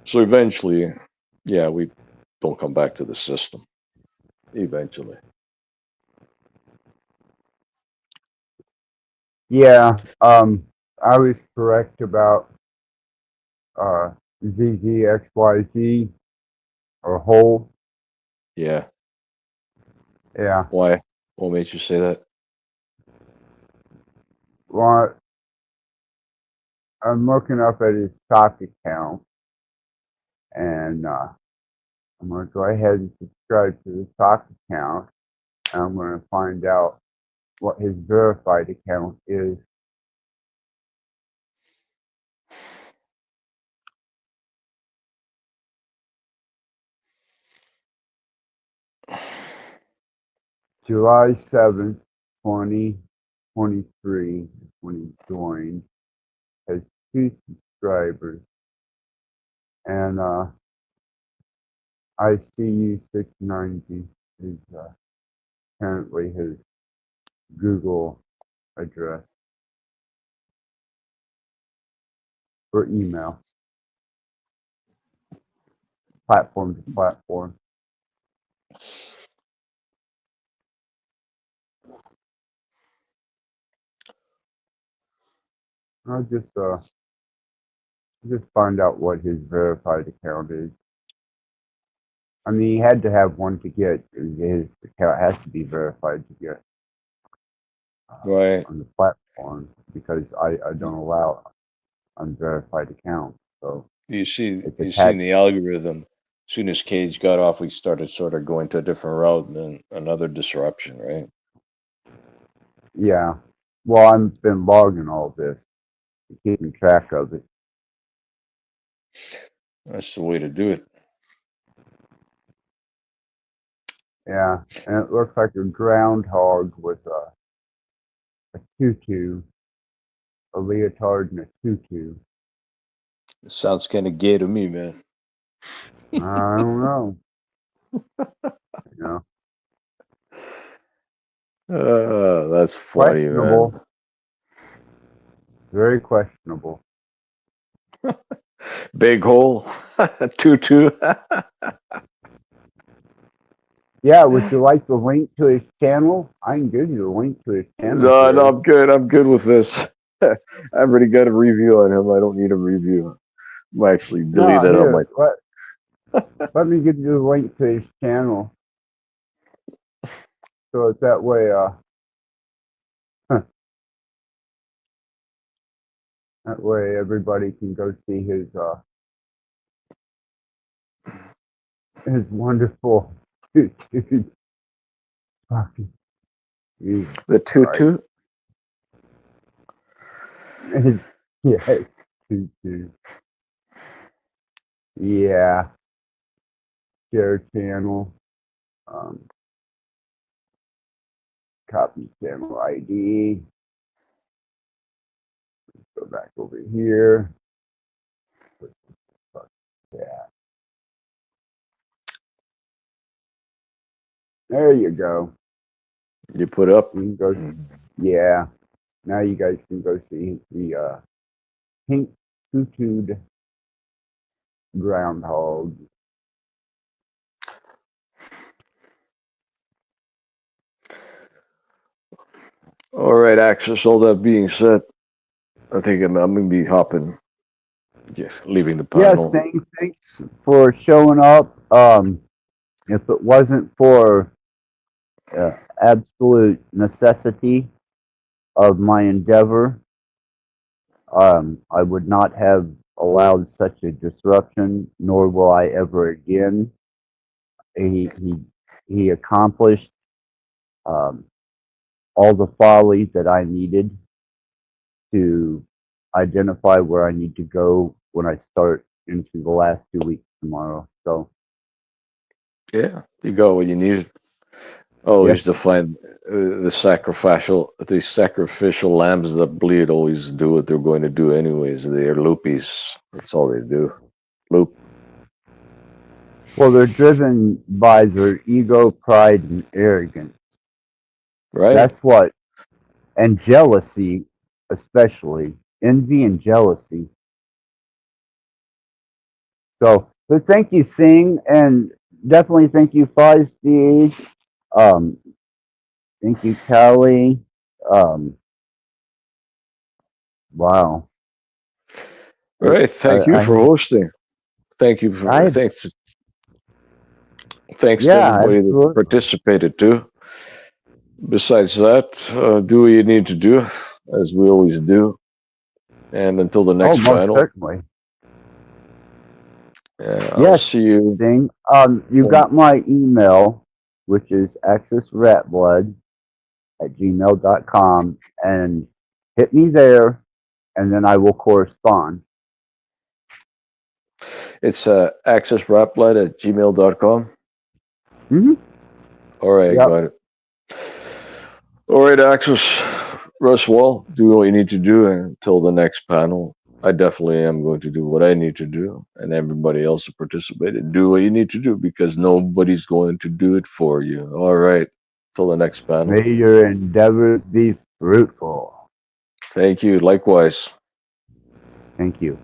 So eventually, yeah, we don't come back to the system. Eventually. Yeah, I was correct about uh, ZZXYZ or whole. Yeah. Yeah, Why? What made you say that? well, I'm looking up at his stock account, and I'm going to go ahead and subscribe to the stock account, and I'm going to find out what his verified account is. July 7th, 2023, when he joined, has 2 subscribers, and ICU 690 is apparently his Google address or email, platform to platform. I'll just find out what his verified account is. I mean, he had to have one to get his account has to be verified to get Right. on the platform because I don't allow unverified accounts. So it's You see in attached. the algorithm, as soon as Cage got off, we started sort of going to a different route and another disruption, right? Yeah. Well, I've been logging all this, keeping track of it. That's the way to do it. Yeah, and it looks like a groundhog with a tutu, a leotard, and a tutu. It sounds kind of gay to me, man. I don't know. You know, That's funny, man. questionable. Very questionable. Big hole, tutu. Yeah, would you like the link to his channel? I can give you the link to his channel No, no, here. I'm good. I'm good with this. I already got a review on him. I don't need a review. I'm actually delete No, it on my. here, let me give you the link to his channel. So it's that way, that way everybody can go see his is wonderful. Dude, fucking Jesus The Christ. tutu. Yeah, dude. Yeah, share channel. Um, copy channel ID. Go back over here. Yeah, there you go. You put up. You can go. Yeah, now you guys can go see the pink tutued groundhog. All right, Axis. All that being said, I think I'm gonna be hopping. Yeah, leaving the Yeah, panel. saying thanks for showing up. If it wasn't for absolute necessity of my endeavor, I would not have allowed such a disruption, nor will I ever again. He accomplished um, all the folly that I needed to identify where I need to go when I start into the last 2 weeks tomorrow. So Yeah, you got what you need. yes, Always to find the sacrificial lambs that bleed always do what they're going to do anyways. They're loopies. That's all they do. Loop, well, they're driven by their ego, pride, and arrogance. right? That's what, and jealousy, especially envy and jealousy. So, but thank you, Sing, and definitely thank you, Feisty. Um, thank you, Kelly. Um, wow. All right. Thank you I, for hosting. Thank you for I, thanks to yeah, everybody that absolutely. participated too. Besides that, do what you need to do, as we always do. And until the Oh, next most panel, certainly. I'll Yes, see you. Sting. You When, got my email, which is accessratblood@gmail.com, and hit me there, and then I will correspond. it's accessraplite@gmail.com. Mm-hmm. All right, Yep. got it. All right, Axis. Russ Wall, do what you need to do until the next panel. I definitely am going to do what I need to do, and everybody else who participated, do what you need to do because nobody's going to do it for you. All right, till the next panel. May your endeavors be fruitful. Thank you. Likewise. Thank you.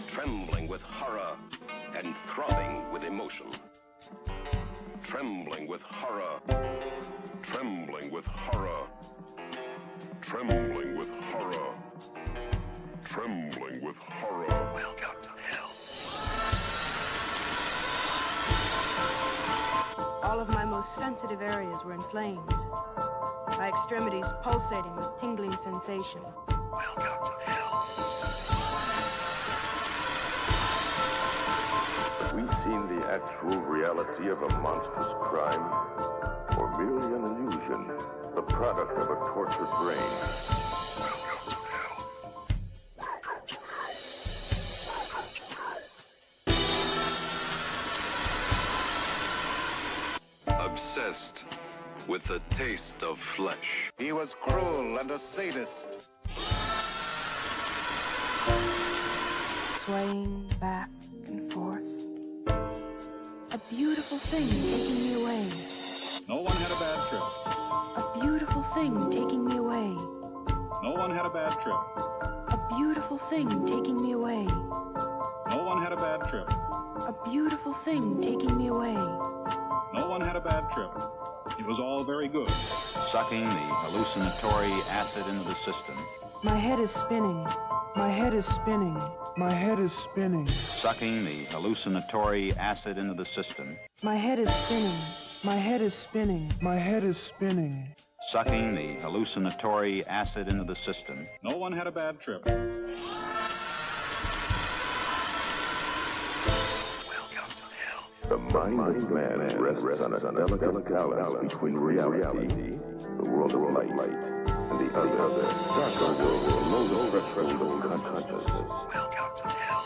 Trembling with horror and throbbing with emotion. Trembling with horror. Trembling with horror. Trembling with horror. Trembling with horror. Welcome to hell. All of my most sensitive areas were inflamed, my extremities pulsating with tingling sensation. Welcome to hell. Have we seen the actual reality of a monstrous crime? Or merely an illusion, the product of a tortured brain? Welcome to hell. Welcome to hell. Obsessed with the taste of flesh. He was cruel and a sadist. Swaying back and forth. A beautiful thing taking me away. No one had a bad trip. A beautiful thing taking me away. No one had a bad trip. A beautiful thing taking me away. No one had a bad trip. A beautiful thing taking me away. No one had a bad trip. It was all very good. Sucking the hallucinatory acid into the system. My head is spinning. My head is spinning. My head is spinning. Sucking the hallucinatory acid into the system. My head is spinning. My head is spinning. My head is spinning. sucking the hallucinatory acid into the system. No one had a bad trip. The mind of man rests on a delicate balance between reality, the world of light, and the other, darker world below the threshold of consciousness. Welcome to hell.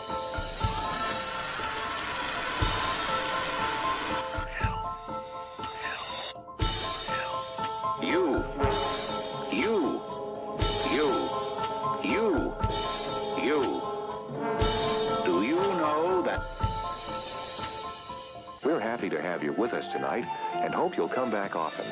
You. Do you know that? We're happy to have you with us tonight and hope you'll come back often.